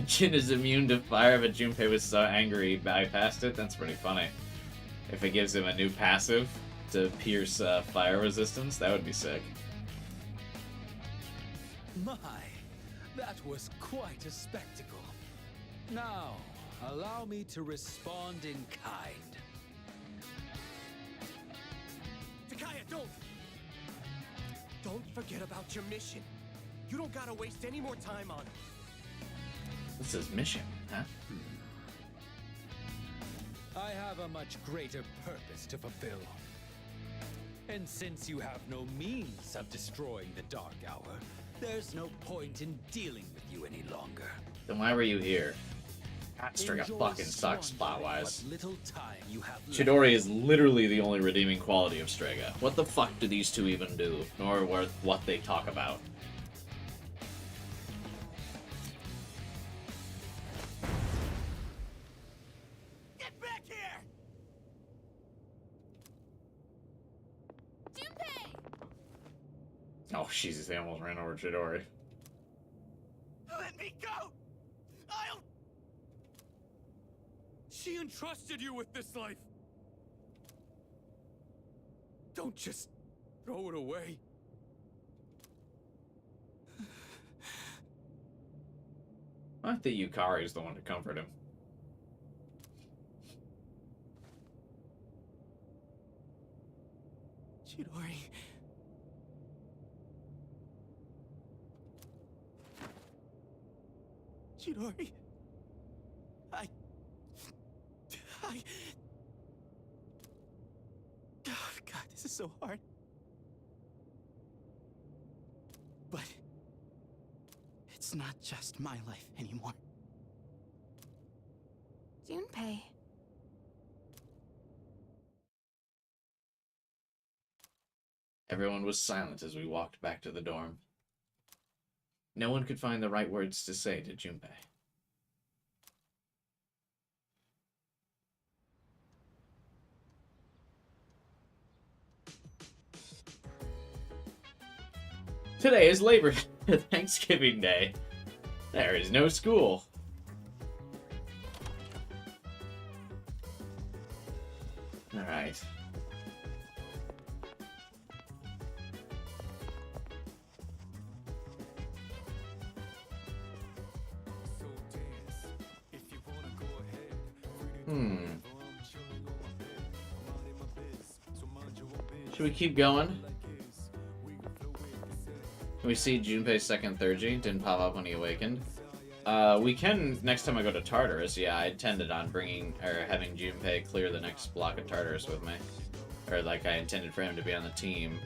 Jin is immune to fire, but Junpei was so angry he bypassed it. That's pretty funny. If it gives him a new passive to pierce fire resistance, that would be sick. My, that was quite a spectacle. Now, allow me to respond in kind. Takaya, don't! Don't forget about your mission. You don't gotta waste any more time on it. What's his mission, huh? I have a much greater purpose to fulfill. And since you have no means of destroying the Dark Hour, there's no point in dealing with you any longer. Then why were you here? That straight up Enjoy fucking sucks squandering plot-wise. what little time you have left. Chidori is literally the only redeeming quality of Strega. What the fuck do these two even do? Nor what they talk about. Get back here! Junpei! Oh, Jesus, they almost ran over Chidori. Let me go! I'll... She entrusted you with this life. Don't just throw it away. I think Yukari is the one to comfort him. Chidori. Chidori. Oh, God, this is so hard. But it's not just my life anymore. Junpei. Everyone was silent as we walked back to the dorm. No one could find the right words to say to Junpei. Today is Thanksgiving Day. There is no school. Alright. Should we keep going? Can we see Junpei's second Thurgy? Didn't pop up when he awakened. We can, next time I go to Tartarus. Yeah, I intended on having Junpei clear the next block of Tartarus with me. Or like I intended for him to be on the team.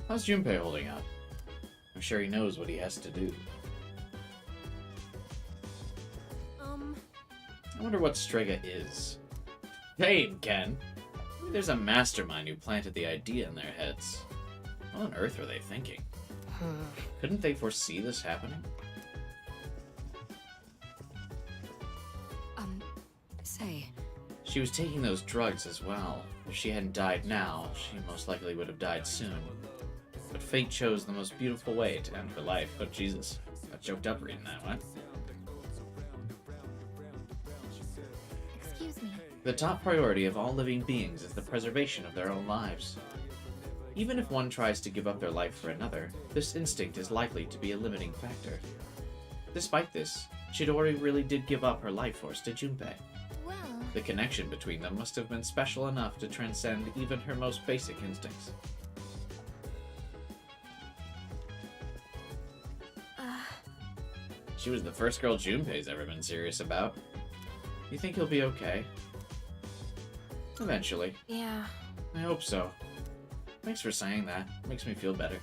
How's Junpei holding up? I'm sure he knows what he has to do. I wonder what Strega is. Hey, Ken! Maybe there's a mastermind who planted the idea in their heads. What on earth are they thinking? Couldn't they foresee this happening? Say. She was taking those drugs as well. If she hadn't died now, she most likely would have died soon. But fate chose the most beautiful way to end her life. Oh, Jesus. Got choked up reading that, what? Excuse me. The top priority of all living beings is the preservation of their own lives. Even if one tries to give up their life for another, this instinct is likely to be a limiting factor. Despite this, Chidori really did give up her life force to Junpei. Well... The connection between them must have been special enough to transcend even her most basic instincts. She was the first girl Junpei's ever been serious about. You think he'll be okay? Eventually. Yeah. I hope so. Thanks for saying that. Makes me feel better.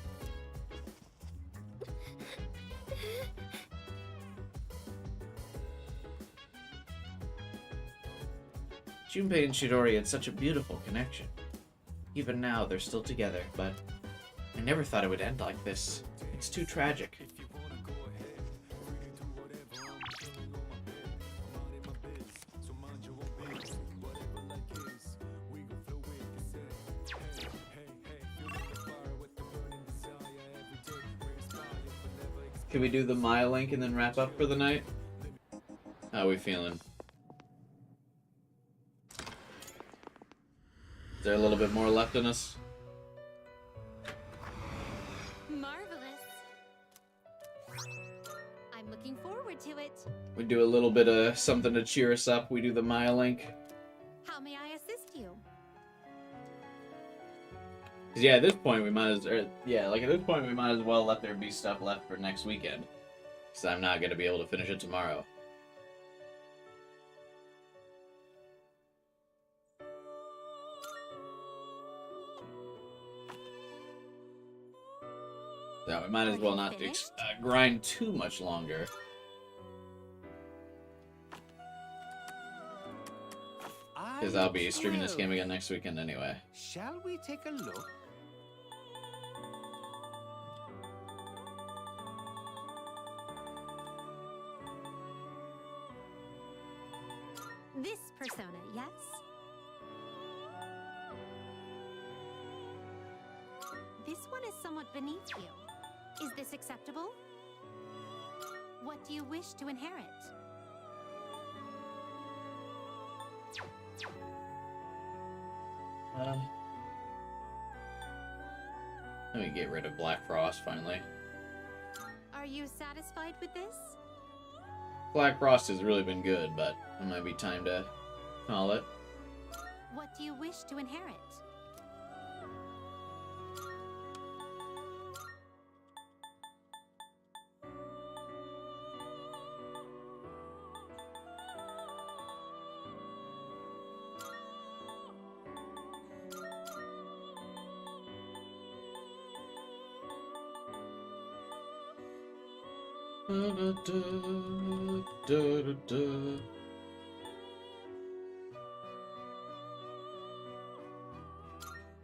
Junpei and Chidori had such a beautiful connection. Even now, they're still together, but I never thought it would end like this. It's too tragic. Can we do the Maya link and then wrap up for the night? How are we feeling? Is there a little bit more left in us? Marvelous. I'm looking forward to it. We do a little bit of something to cheer us up. We do the Maya link. How may I assist you? 'Cause yeah, at this point we might as well let there be stuff left for next weekend. Because I'm not gonna be able to finish it tomorrow. So we might as well not grind too much longer. Because I'll be streaming this game again next weekend anyway. Shall we take a look? This persona, yes? This one is somewhat beneath you. Is this acceptable? What do you wish to inherit? Let me get rid of Black Frost finally. Are you satisfied with this? Black Frost has really been good, but it might be time to call it. What do you wish to inherit?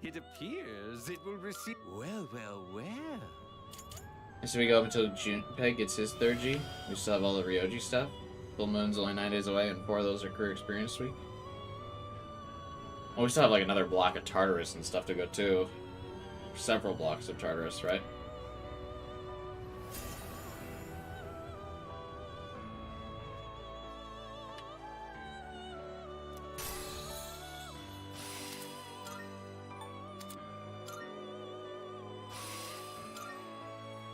It appears it will receive. Well, well, well. So we go up until Junpei gets his 3rd G. We still have all the Ryoji stuff. Full Moon's only 9 days away, and 4 of those are career experience week. Oh, we still have like another block of Tartarus and stuff to go too. Several blocks of Tartarus, right?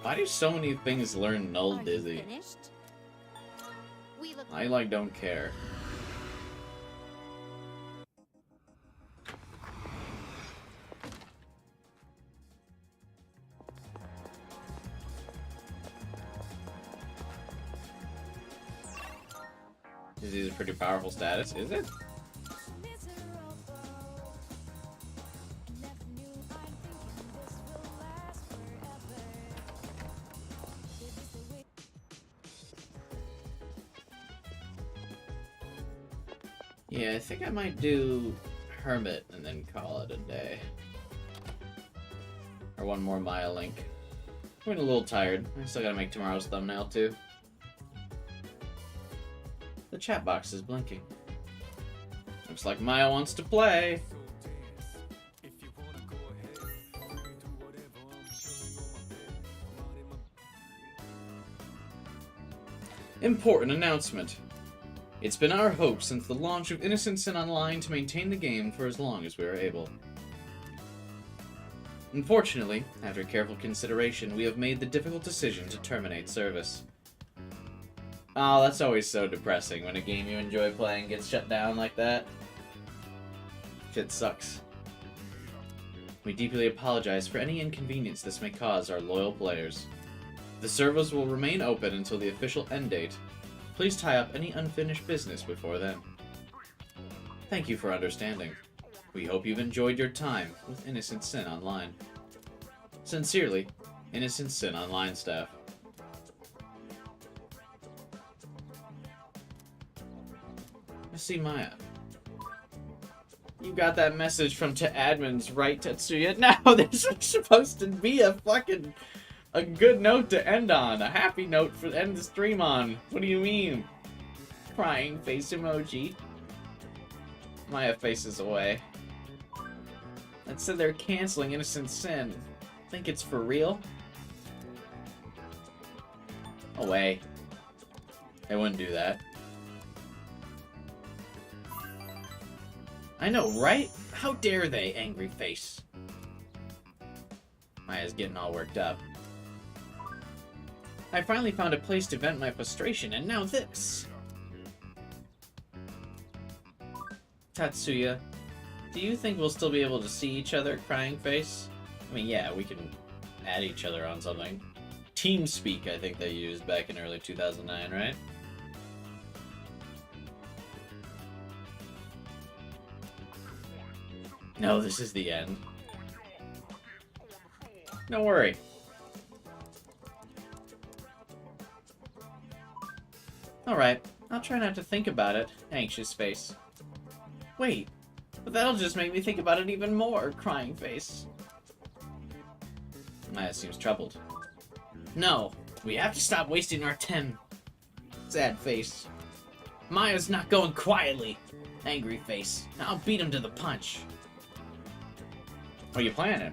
Why do so many things learn null dizzy? I like don't care. This is a pretty powerful status, is it? Yeah, I think I might do Hermit and then call it a day. Or one more Maya link. I'm getting a little tired. I still gotta make tomorrow's thumbnail too. The chat box is blinking. Looks like Maya wants to play. Important announcement. It's been our hope since the launch of Innocent Sin Online to maintain the game for as long as we are able. Unfortunately, after careful consideration, we have made the difficult decision to terminate service. Oh, that's always so depressing when a game you enjoy playing gets shut down like that. Shit sucks. We deeply apologize for any inconvenience this may cause our loyal players. The servers will remain open until the official end date. Please tie up any unfinished business before then. Thank you for understanding. We hope you've enjoyed your time with Innocent Sin Online. Sincerely, Innocent Sin Online staff. I see Maya. You got that message from to admins, right, Tetsuya? Now this is supposed to be a good note to end on. A happy note for end the stream on. What do you mean? Crying face emoji. Maya faces away. It said they're canceling Innocent Sin. Think it's for real? Away. They wouldn't do that. I know, right? How dare they, angry face. Maya's getting all worked up. I finally found a place to vent my frustration, and now this! Tatsuya, do you think we'll still be able to see each other, crying face? I mean, yeah, we can add each other on something. TeamSpeak, I think they used back in early 2009, right? No, this is the end. Don't worry. Alright, I'll try not to think about it, anxious face. Wait, but that'll just make me think about it even more, crying face. Maya seems troubled. No, we have to stop wasting our time. Sad face. Maya's not going quietly, angry face. I'll beat him to the punch. What are you planning?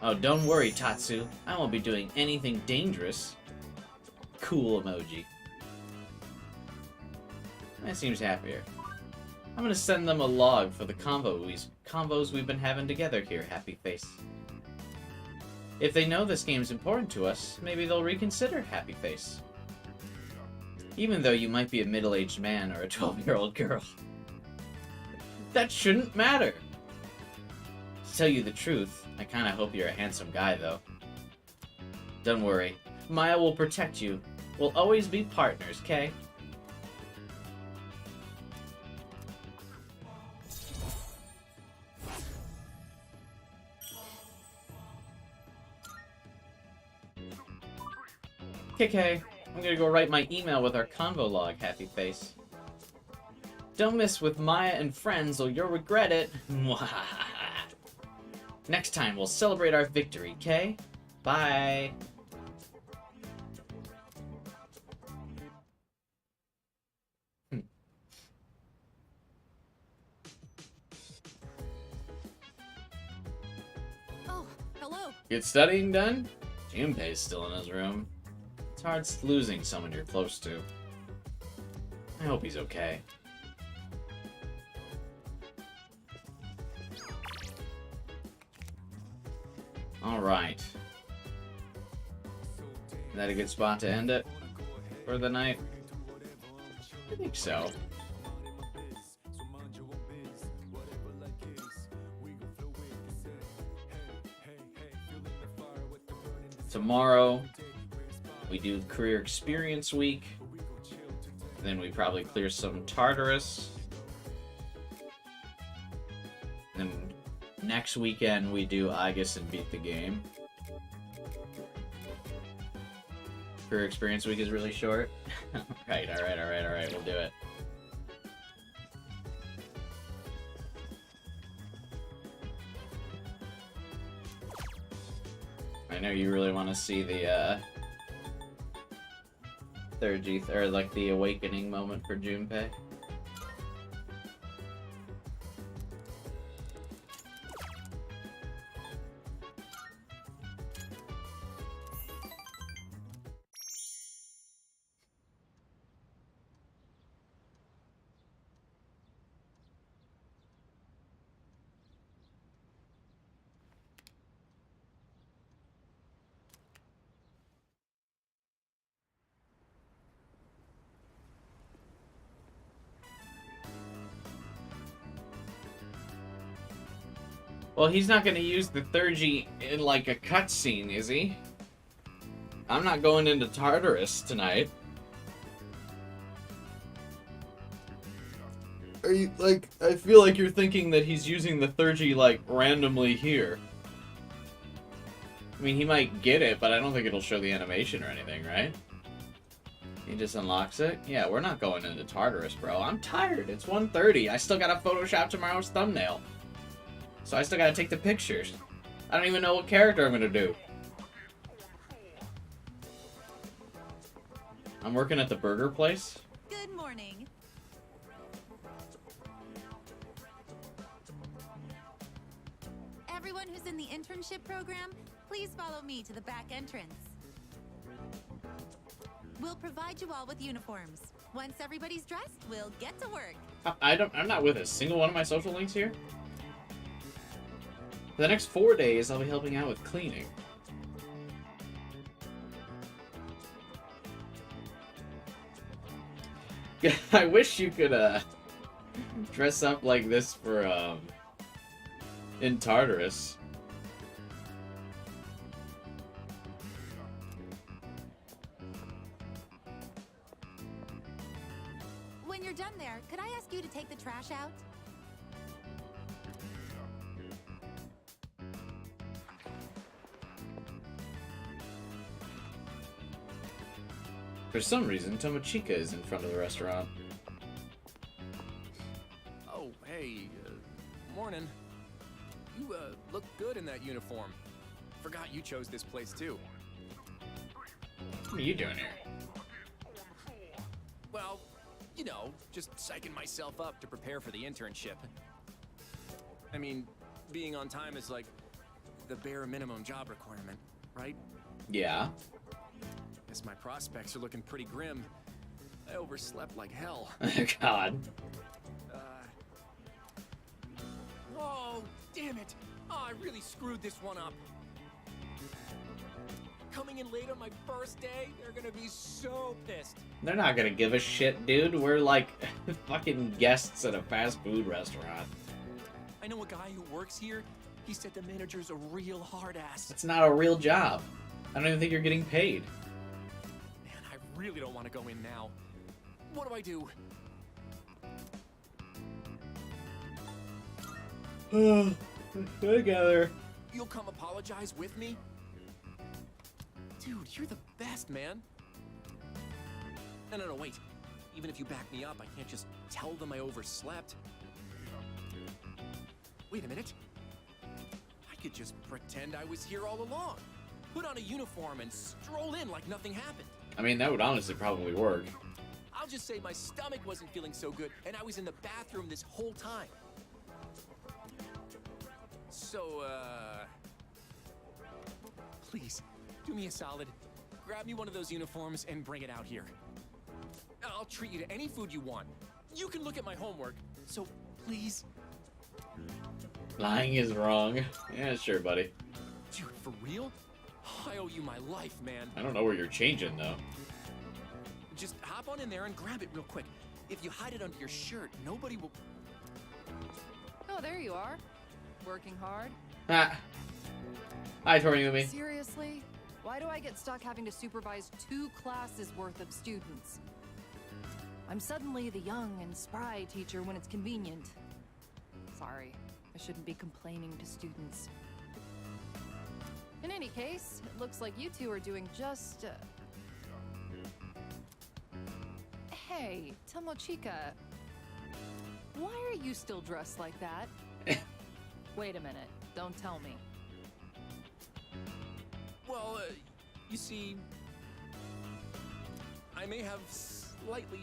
Oh, don't worry, Tatsu. I won't be doing anything dangerous. Cool emoji. That seems happier. I'm gonna send them a log for the convos we've been having together here, happy face. If they know this game's important to us, maybe they'll reconsider, happy face. Even though you might be a middle-aged man or a 12-year-old girl. That shouldn't matter. To tell you the truth, I kinda hope you're a handsome guy, though. Don't worry. Maya will protect you. We'll always be partners, Kay? KK, I'm gonna go write my email with our convo log, happy face. Don't mess with Maya and friends or you'll regret it. Next time we'll celebrate our victory, Kay? Bye. Oh, hello. Get studying done? Junpei's still in his room. It's hard losing someone you're close to. I hope he's okay. Alright. Is that a good spot to end it for the night? I think so. Tomorrow, We do career experience week. Then we probably clear some Tartarus. Then next weekend we do Aigis and beat the game. Career experience week is really short. Right, alright, we'll do it. I know you really want to see the third G, or like the awakening moment for Junpei. Well, he's not gonna use the Thurgy in like a cutscene, is he? I'm not going into Tartarus tonight. Are you like? I feel like you're thinking that he's using the Thurgy like randomly here. I mean, he might get it, but I don't think it'll show the animation or anything, right? He just unlocks it? Yeah, we're not going into Tartarus, bro. I'm tired. It's 1:30. I still gotta Photoshop tomorrow's thumbnail. So I still gotta take the pictures. I don't even know what character I'm gonna do. I'm working at the burger place. Good morning. Everyone who's in the internship program, please follow me to the back entrance. We'll provide you all with uniforms. Once everybody's dressed, we'll get to work. I'm not with a single one of my social links here. For the next 4 days, I'll be helping out with cleaning. I wish you could dress up like this for in Tartarus. When you're done there, could I ask you to take the trash out? For some reason, Tomochika is in front of the restaurant. Oh, hey, morning. You, look good in that uniform. Forgot you chose this place, too. What are you doing here? Well, you know, just psyching myself up to prepare for the internship. I mean, being on time is like the bare minimum job requirement, right? Yeah. Guess my prospects are looking pretty grim. I overslept like hell. God. Oh, damn it! Oh, I really screwed this one up. Coming in late on my first day, they're gonna be so pissed. They're not gonna give a shit, dude. We're like fucking guests at a fast food restaurant. I know a guy who works here. He said the manager's a real hard ass. It's not a real job. I don't even think you're getting paid. Man, I really don't want to go in now. What do I do? Together. You'll come apologize with me? Dude, you're the best, man. No, wait. Even if you back me up, I can't just tell them I overslept. Wait a minute. I could just pretend I was here all along. Put on a uniform and stroll in like nothing happened. I mean, that would honestly probably work. I'll just say my stomach wasn't feeling so good, and I was in the bathroom this whole time. So, please, do me a solid. Grab me one of those uniforms and bring it out here. I'll treat you to any food you want. You can look at my homework, so please. Lying is wrong. Yeah, sure, buddy. Dude, for real? I owe you my life, man. I don't know where you're changing, though. Just hop on in there and grab it real quick. If you hide it under your shirt, nobody will... Oh, there you are. Working hard? Ah. Hi, Toriumi. Seriously? Why do I get stuck having to supervise 2 classes worth of students? I'm suddenly the young and spry teacher when it's convenient. Sorry, I shouldn't be complaining to students. In any case, it looks like you two are doing just... Hey, Tomochika. Why are you still dressed like that? Wait a minute, don't tell me. Well, you see, I may have slightly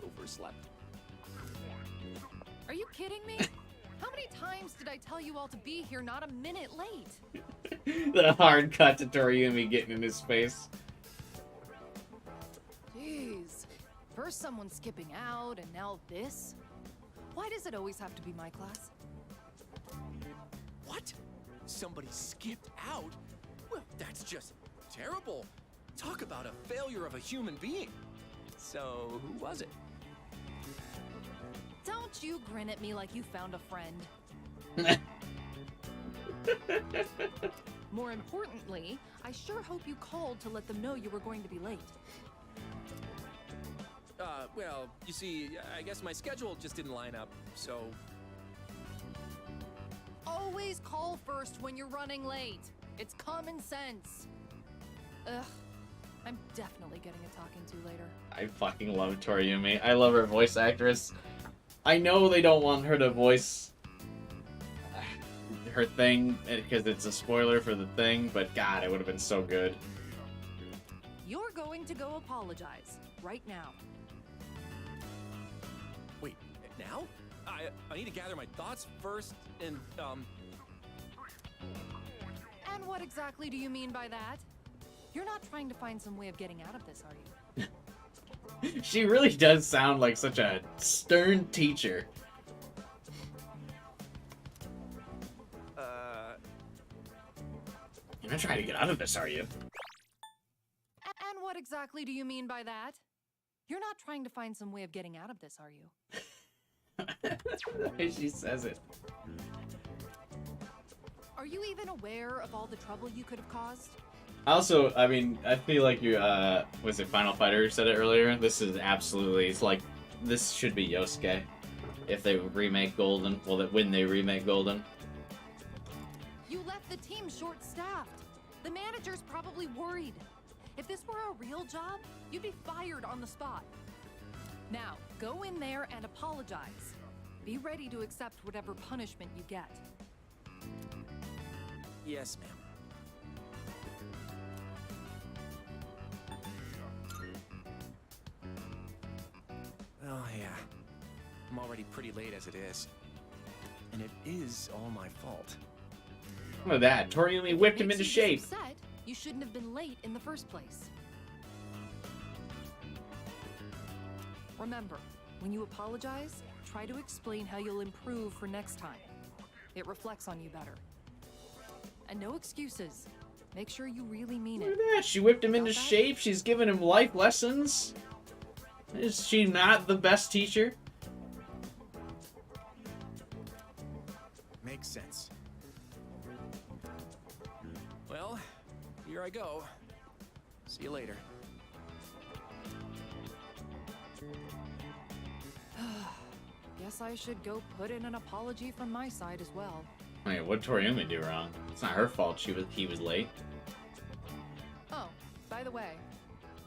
overslept. Are you kidding me? How many times did I tell you all to be here not a minute late? The hard cut to Toriumi getting in his face. Jeez. First someone skipping out, and now this? Why does it always have to be my class? What? Somebody skipped out? Well, that's just terrible. Talk about a failure of a human being. So, who was it? Don't you grin at me like you found a friend. More importantly, I sure hope you called to let them know you were going to be late. Well, you see, I guess my schedule just didn't line up, so... Always call first when you're running late. It's common sense. Ugh. I'm definitely getting a talking to later. I fucking love Toriumi. I love her voice actress. I know they don't want her to voice her thing because it's a spoiler for the thing, but God, it would have been so good. You're going to go apologize right now. Wait, now? I need to gather my thoughts first, and, And what exactly do you mean by that? You're not trying to find some way of getting out of this, are you? She really does sound like such a stern teacher. You're not trying to get out of this, are you? And what exactly do you mean by that? You're not trying to find some way of getting out of this, are you? The way she says it. Are you even aware of all the trouble you could have caused? Also, I mean, I feel like you, was it Final Fighter who said it earlier? This is absolutely, it's like, this should be Yosuke. If they remake Golden, well, when they remake Golden. You left the team short-staffed. The manager's probably worried. If this were a real job, you'd be fired on the spot. Now, go in there and apologize. Be ready to accept whatever punishment you get. yes, ma'am. Oh, yeah. I'm already pretty late as it is. And it is all my fault. Look at that. Toriumi whipped him into shape. Upset, you shouldn't have been late in the first place. Remember, when you apologize, try to explain how you'll improve for next time. It reflects on you better. And no excuses. Make sure you really mean it. Look at that. She whipped him into shape. She's giving him life lessons. Is she not the best teacher? Makes sense. Well, here I go. See you later. Guess I should go put in an apology from my side as well. Wait, what'd Toriumi do wrong? It's not her fault he was late. Oh, by the way,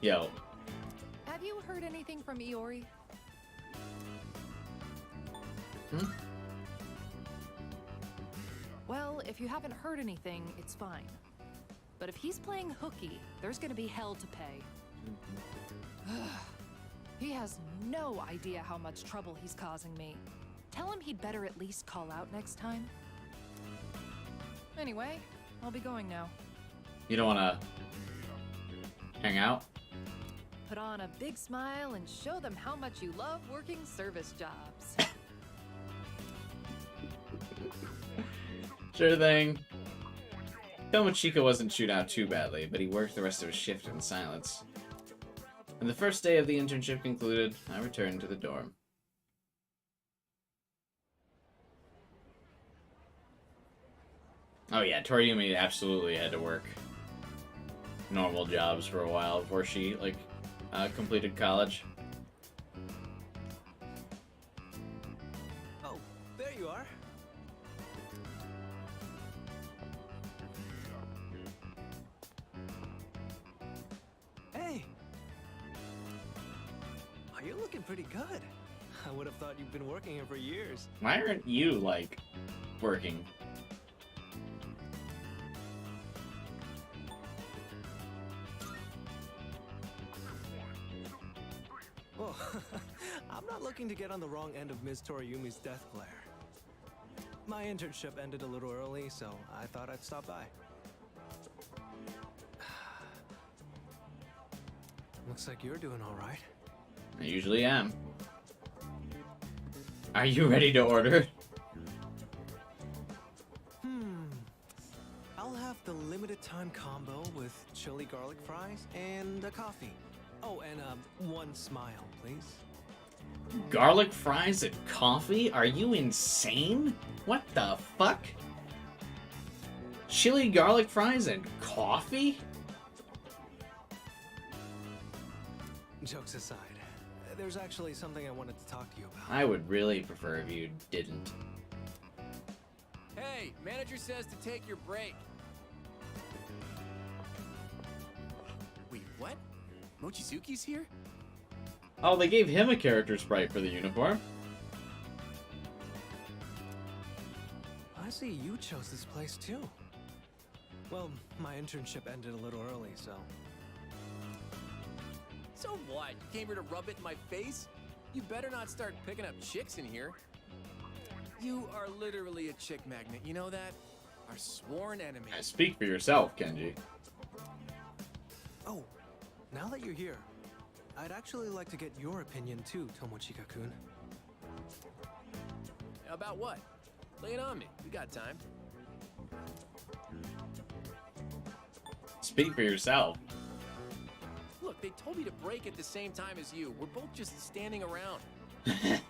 Yo. have you heard anything from Iori? Hmm? Well, if you haven't heard anything, it's fine. But if he's playing hooky, there's gonna be hell to pay. He has no idea how much trouble he's causing me. Tell him he'd better at least call out next time. Anyway, I'll be going now. You don't wanna hang out? Put on a big smile and show them how much you love working service jobs. Sure thing. Tomochika wasn't chewed out too badly, but he worked the rest of his shift in silence. When the first day of the internship concluded, I returned to the dorm. Oh yeah, Toriumi absolutely had to work. normal jobs for a while before she like completed college. Oh, there you are. Hey. Oh, you're looking pretty good. I would have thought you've been working here for years. Why aren't you like working? Well, I'm not looking to get on the wrong end of Ms. Toriyumi's death glare. My internship ended a little early, so I thought I'd stop by. Looks like you're doing all right. I usually am. Are you ready to order? I'll have the limited time combo with chili garlic fries and a coffee. Oh, and one smile, please. Garlic fries and coffee? Are you insane? What the fuck? Chili garlic fries and coffee? Jokes aside, there's actually something I wanted to talk to you about. I would really prefer if you didn't. Hey, manager says to take your break. Wait, what? Mochizuki's here? Oh, they gave him a character sprite for the uniform. I see you chose this place too. Well, my internship ended a little early, so... So what? You came here to rub it in my face? You better not start picking up chicks in here. You are literally a chick magnet, you know that? Our sworn enemy. Speak for yourself, Kenji. Oh, now that you're here, I'd actually like to get your opinion too, Tomochika-kun. About what? Lay it on me. We got time. Speak for yourself. Look, they told me to break at the same time as you. We're both just standing around. Come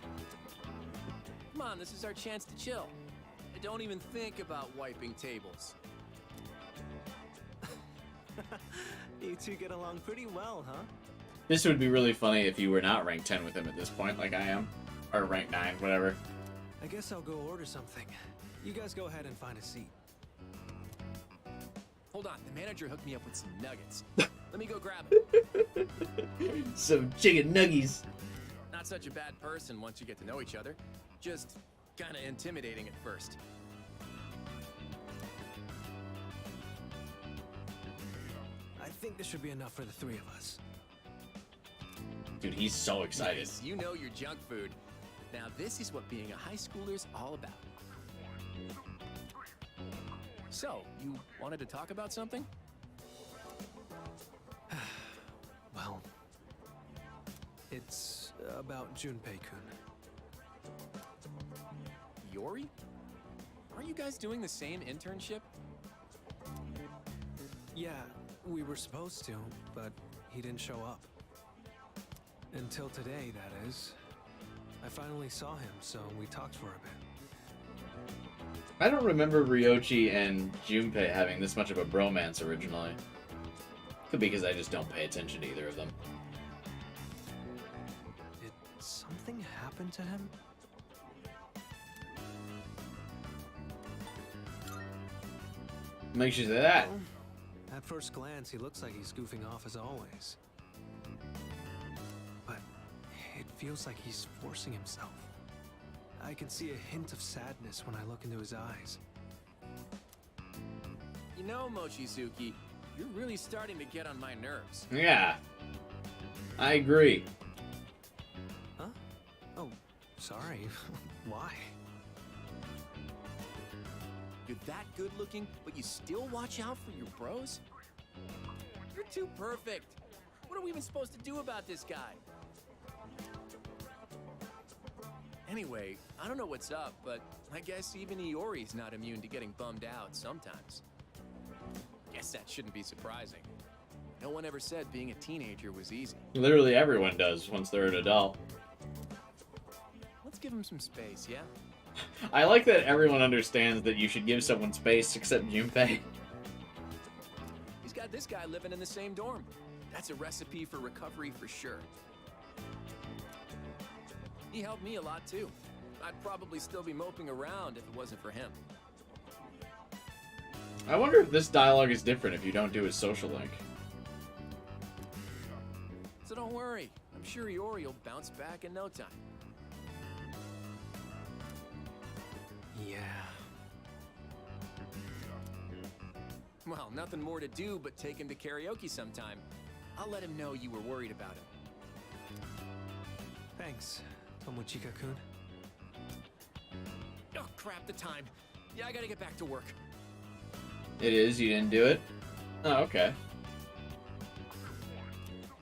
on, this is our chance to chill. And don't even think about wiping tables. You two get along pretty well, huh? This would be really funny if you were not ranked 10 with him at this point, like I am. Or ranked 9, whatever. I guess I'll go order something. You guys go ahead and find a seat. Hold on, the manager hooked me up with some nuggets. Let me go grab it. Some chicken nuggies. Not such a bad person once you get to know each other. Just kind of intimidating at first. I think this should be enough for the three of us. Dude, he's so excited. Yes, you know your junk food. Now this is what being a high schooler's all about. So, you wanted to talk about something? Well, it's about Junpei-kun. Yori? Aren't you guys doing the same internship? Yeah, we were supposed to, but he didn't show up. Until today, that is. I finally saw him, so we talked for a bit. I don't remember Ryochi and Junpei having this much of a bromance originally. Could be because I just don't pay attention to either of them. Did something happen to him? Makes you say that. Well, at first glance, he looks like he's goofing off as always. But it feels like he's forcing himself. I can see a hint of sadness when I look into his eyes. You know, Mochizuki, you're really starting to get on my nerves. Yeah. I agree. Huh? Oh, sorry. Why? You're that good looking, but you still watch out for your bros? You're too perfect. What are we even supposed to do about this guy? Anyway, I don't know what's up, but I guess even Iori's not immune to getting bummed out sometimes. Guess that shouldn't be surprising. No one ever said being a teenager was easy. Literally everyone does once they're an adult. Let's give him some space, yeah? I like that everyone understands that you should give someone space except Junpei. He's got this guy living in the same dorm. That's a recipe for recovery for sure. He helped me a lot too. I'd probably still be moping around if it wasn't for him. I wonder if this dialogue is different if you don't do his social link. So don't worry. I'm sure Iori will bounce back in no time. Yeah. Well, nothing more to do but take him to karaoke sometime. I'll let him know you were worried about him. Thanks, Tomochika-kun. Oh, crap, the time. Yeah, I gotta get back to work. It is? You didn't do it? Oh, okay.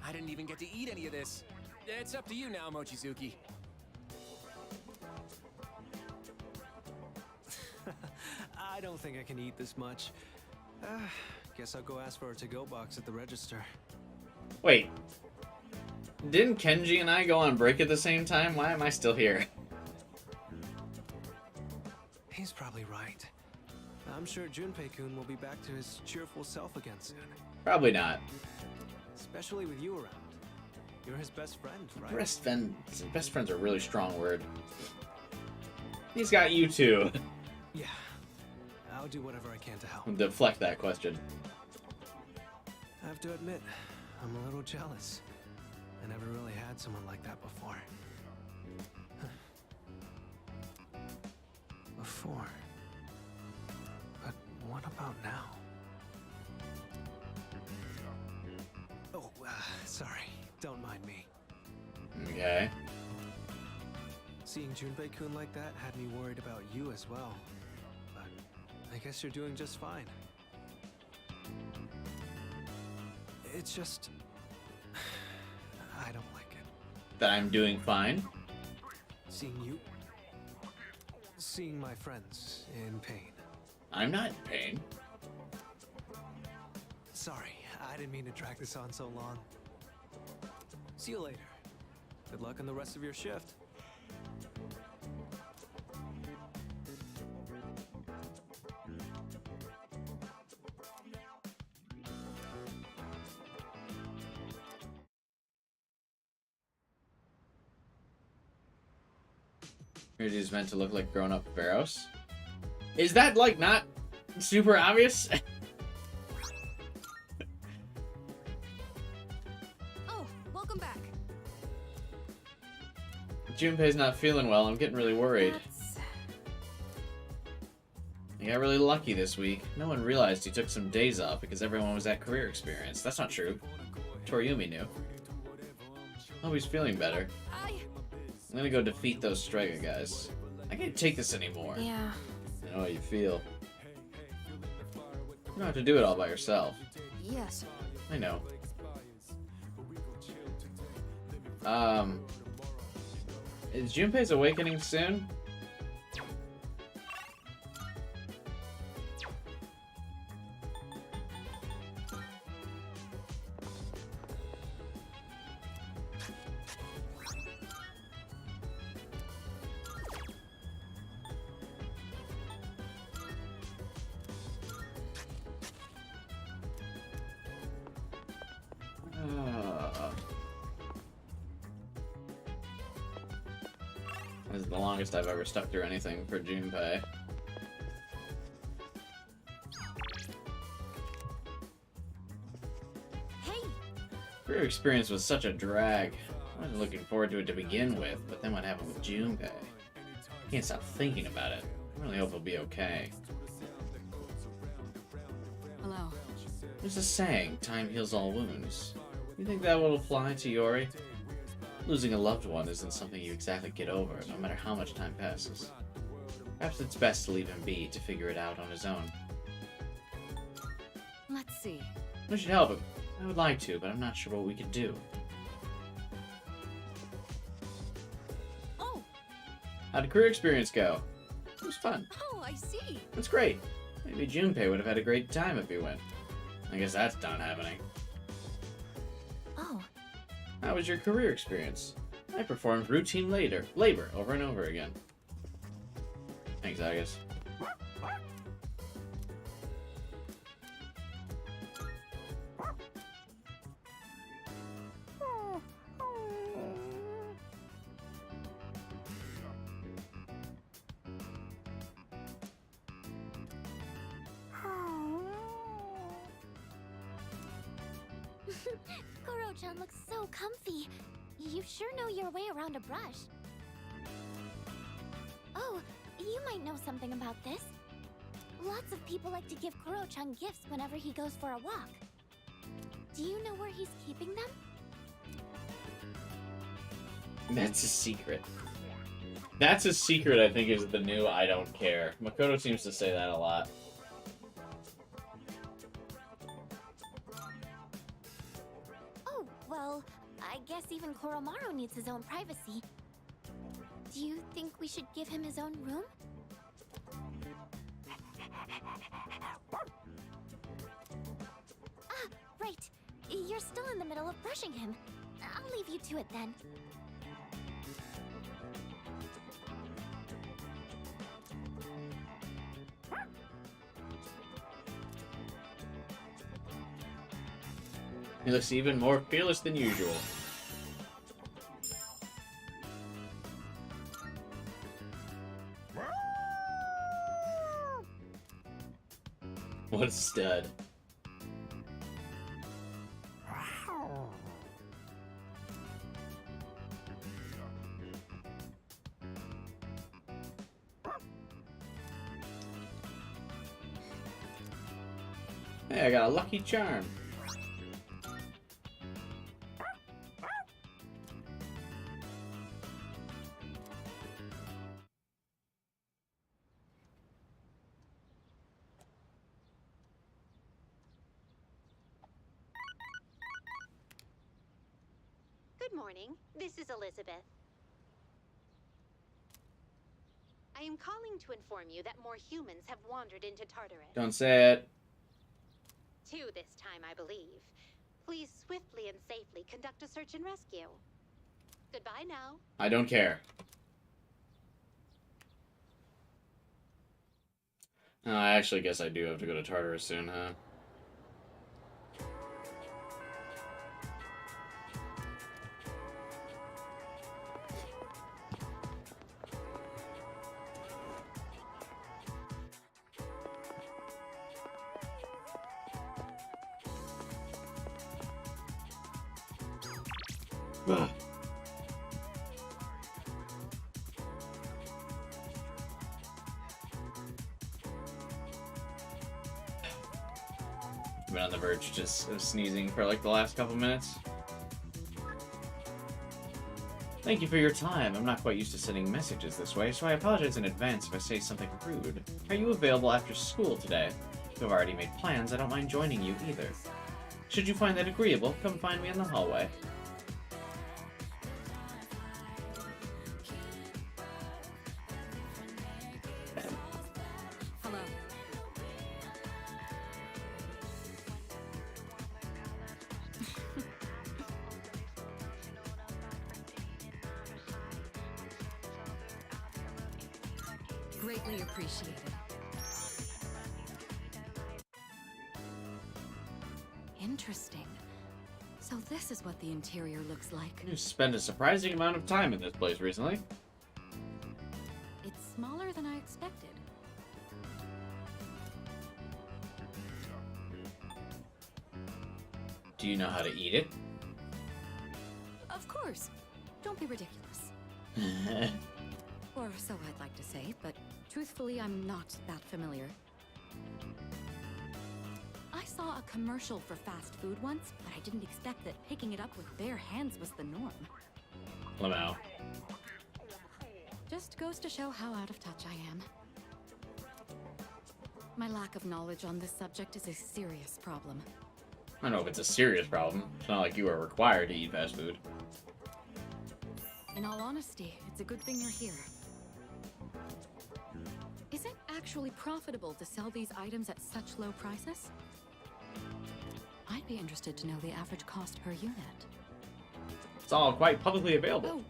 I didn't even get to eat any of this. It's up to you now, Mochizuki. I don't think I can eat this much. Guess I'll go ask for a to-go box at the register. Wait. Didn't Kenji and I go on break at the same time? Why am I still here? He's probably right. I'm sure Junpei-kun will be back to his cheerful self again soon. Probably not. Especially with you around. You're his best friend, right? Best friend's a really strong word. He's got you too. Yeah. I'll do whatever I can to help. Deflect that question. I have to admit, I'm a little jealous. I never really had someone like that before. But what about now? Oh, sorry. Don't mind me. Okay. Seeing Junpei-kun like that had me worried about you as well. But I guess you're doing just fine. It's just... I don't like it. That I'm doing fine? Seeing you... Seeing my friends in pain. I'm not in pain. Sorry, I didn't mean to drag this on so long. See you later. Good luck on the rest of your shift. It is meant to look like grown-up Barros. Is that, like, not super obvious? Oh, welcome back. Junpei's not feeling well. I'm getting really worried. He got really lucky this week. No one realized he took some days off because everyone was at career experience. That's not true. Toriumi knew. Oh, he's feeling better. I'm gonna go defeat those Striker guys. I can't take this anymore. Yeah. I know how you feel. You don't have to do it all by yourself. Yes. I know. Is Junpei's awakening soon? This is the longest I've ever stuck through anything for Junpei. Hey! Career experience was such a drag. I wasn't looking forward to it to begin with, but then what happened with Junpei? I can't stop thinking about it. I really hope he'll be okay. Hello. There's a saying, time heals all wounds. You think that will apply to Iori? Losing a loved one isn't something you exactly get over, no matter how much time passes. Perhaps it's best to leave him be to figure it out on his own. Let's see. We should help him. I would like to, but I'm not sure what we could do. Oh! How did career experience go? It was fun. Oh, I see. It's great. Maybe Junpei would have had a great time if he went. I guess that's not happening. Oh. How was your career experience? I performed routine labor over and over again. Thanks, Aigis. Koro-chan looks so comfy. You sure know your way around a brush. Oh, you might know something about this. Lots of people like to give Koro-chan gifts whenever he goes for a walk. Do you know where he's keeping them? That's a secret. That's a secret, I think, is the new I don't care. Makoto seems to say that a lot. Oh, well, I guess even Koromaru needs his own privacy. Do you think we should give him his own room? Ah, right. You're still in the middle of brushing him. I'll leave you to it then. He looks even more fearless than usual. What a stud. Hey, I got a lucky charm. Good morning. This is Elizabeth. I am calling to inform you that more humans have wandered into Tartarus. Don't say it. Two this time, I believe. Please swiftly and safely conduct a search and rescue. Goodbye now. I don't care. Oh, I actually guess I do have to go to Tartarus soon, huh? Ugh. I've been on the verge just of sneezing for like the last couple minutes. Thank you for your time. I'm not quite used to sending messages this way, so I apologize in advance if I say something rude. Are you available after school today? If you've already made plans, I don't mind joining you either. Should you find that agreeable, come find me in the hallway. Hello. Greatly appreciated. Interesting. So this is what the interior looks like. You've spent a surprising amount of time in this place recently. It's smaller than I expected. Do you know how to eat it? Of course. Don't be ridiculous. Or so I'd like to say, but truthfully, I'm not that familiar. I saw a commercial for fast food once, but I didn't expect that picking it up with bare hands was the norm. Lamau. Just goes to show how out of touch I am. My lack of knowledge on this subject is a serious problem. I don't know if it's a serious problem. It's not like you are required to eat fast food. In all honesty, it's a good thing you're here. Is it actually profitable to sell these items at such low prices? I'd be interested to know the average cost per unit. It's all quite publicly available.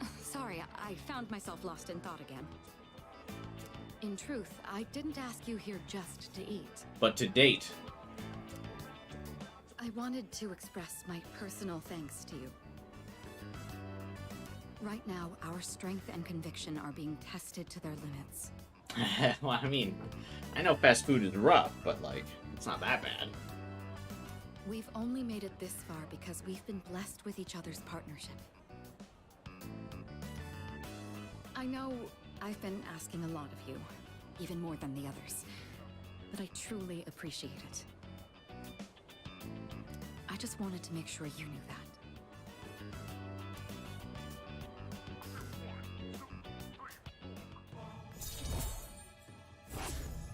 Oh, sorry, I found myself lost in thought again. In truth, I didn't ask you here just to eat. But to date. I wanted to express my personal thanks to you. Right now, our strength and conviction are being tested to their limits. Well, I mean, I know fast food is rough, but like, it's not that bad. We've only made it this far because we've been blessed with each other's partnership. I know I've been asking a lot of you, even more than the others, but I truly appreciate it. I just wanted to make sure you knew that.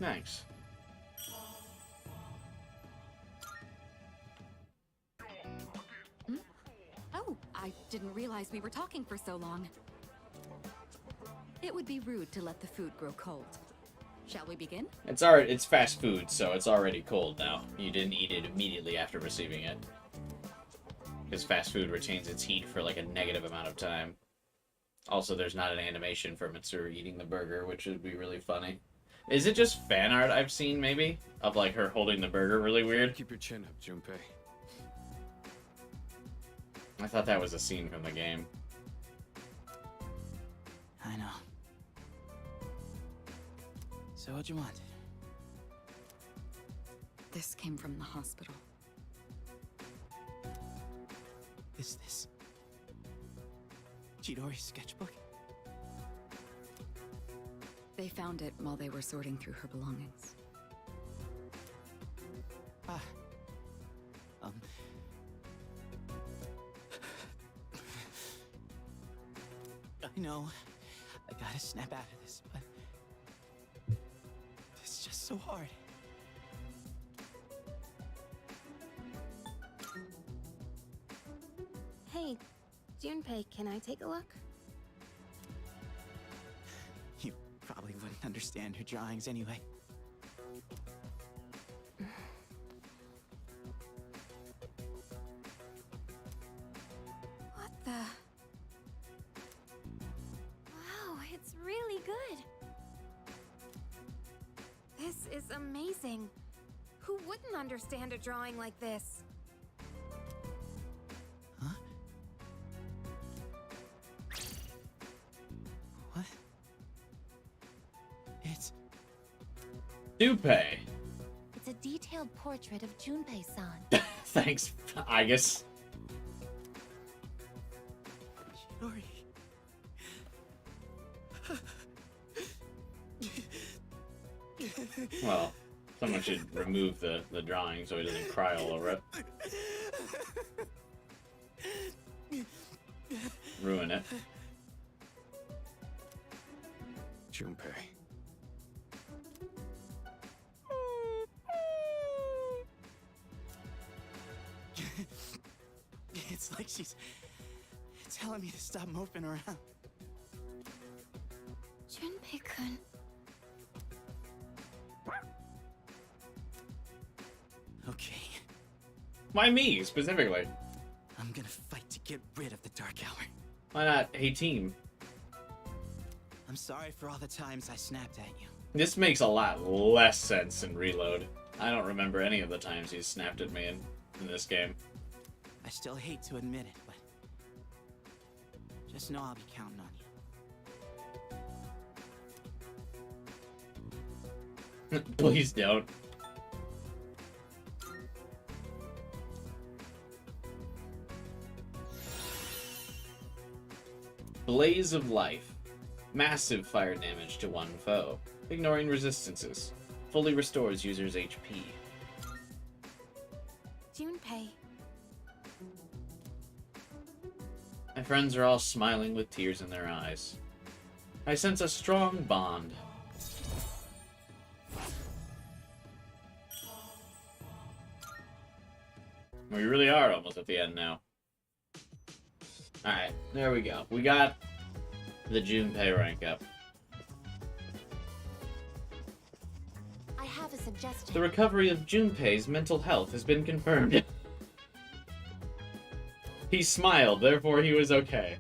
Thanks. Oh, I didn't realize we were talking for so long. It would be rude to let the food grow cold. Shall we begin? It's fast food, so it's already cold now. You didn't eat it immediately after receiving it. Because fast food retains its heat for like a negative amount of time. Also, there's not an animation for Mitsuru eating the burger, which would be really funny. Is it just fan art I've seen, maybe? Of like her holding the burger really weird? Keep your chin up, Junpei. I thought that was a scene from the game. I know. So what'd you want? This came from the hospital. Is this Chidori's sketchbook? They found it while they were sorting through her belongings. Ah. I know. I gotta snap out of this, but it's just so hard. Hey, Junpei, can I take a look? You probably wouldn't understand her drawings anyway. What the? Wow, it's really good. This is amazing. Who wouldn't understand a drawing like this? Huh? What? It's Junpei. It's a detailed portrait of Junpei-san. Thanks, Aigis. Chidori. Well, someone should remove the drawing so he doesn't cry all over it. Ruin it. Junpei. It's like she's telling me to stop moping around. Junpei-kun. Okay, Why me, specifically? I'm gonna fight to get rid of the Dark Hour. Why not a team? I'm sorry for all the times I snapped at you. This makes a lot less sense in Reload. I don't remember any of the times he's snapped at me in this game. I still hate to admit it, but just know I'll be counting on you. Please don't. Blaze of Life. Massive fire damage to one foe. Ignoring resistances. Fully restores user's HP. Junpei. My friends are all smiling with tears in their eyes. I sense a strong bond. We really are almost at the end now. Alright, there we go. We got the Junpei rank up. I have a suggestion. The recovery of Junpei's mental health has been confirmed. He smiled, therefore he was okay.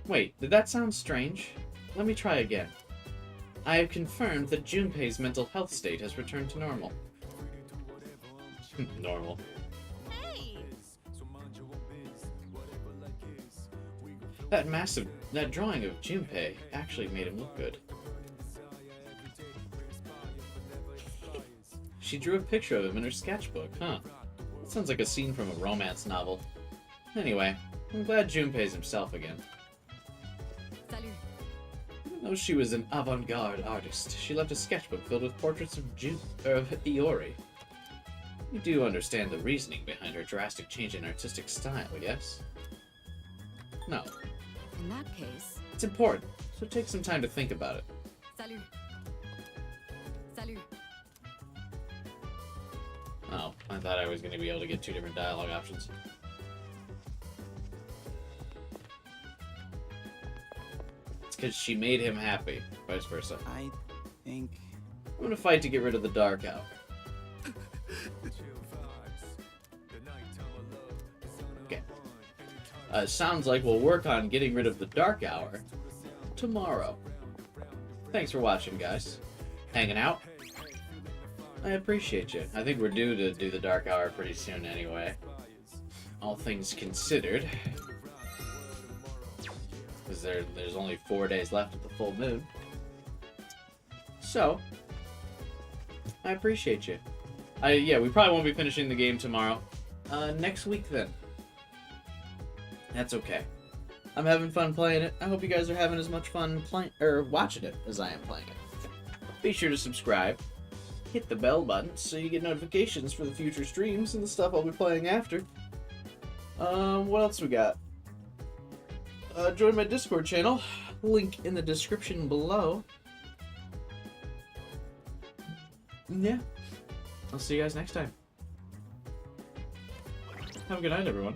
Wait, did that sound strange? Let me try again. I have confirmed that Junpei's mental health state has returned to normal. Normal. Hey! That drawing of Junpei actually made him look good. She drew a picture of him in her sketchbook, huh? Sounds like a scene from a romance novel. Anyway, I'm glad Junpei's himself again. Salut. Even though she was an avant-garde artist, she left a sketchbook filled with portraits of Iori. You do understand the reasoning behind her drastic change in artistic style, yes? No. In that case... It's important, so take some time to think about it. Salut. Salut. Oh, I thought I was going to be able to get 2 different dialogue options. It's because she made him happy, vice versa. I think... I'm going to fight to get rid of the Dark Hour. Okay. Sounds like we'll work on getting rid of the Dark Hour tomorrow. Thanks for watching, guys. Hanging out? I appreciate you. I think we're due to do the Dark Hour pretty soon anyway. All things considered. Because there's only 4 days left of the full moon. So, I appreciate you. Yeah, we probably won't be finishing the game tomorrow. Next week then. That's okay. I'm having fun playing it. I hope you guys are having as much fun watching it as I am playing it. Be sure to subscribe. Hit the bell button so you get notifications for the future streams and the stuff I'll be playing after. What else we got? Join my Discord channel. Link in the description below. Yeah. I'll see you guys next time. Have a good night, everyone.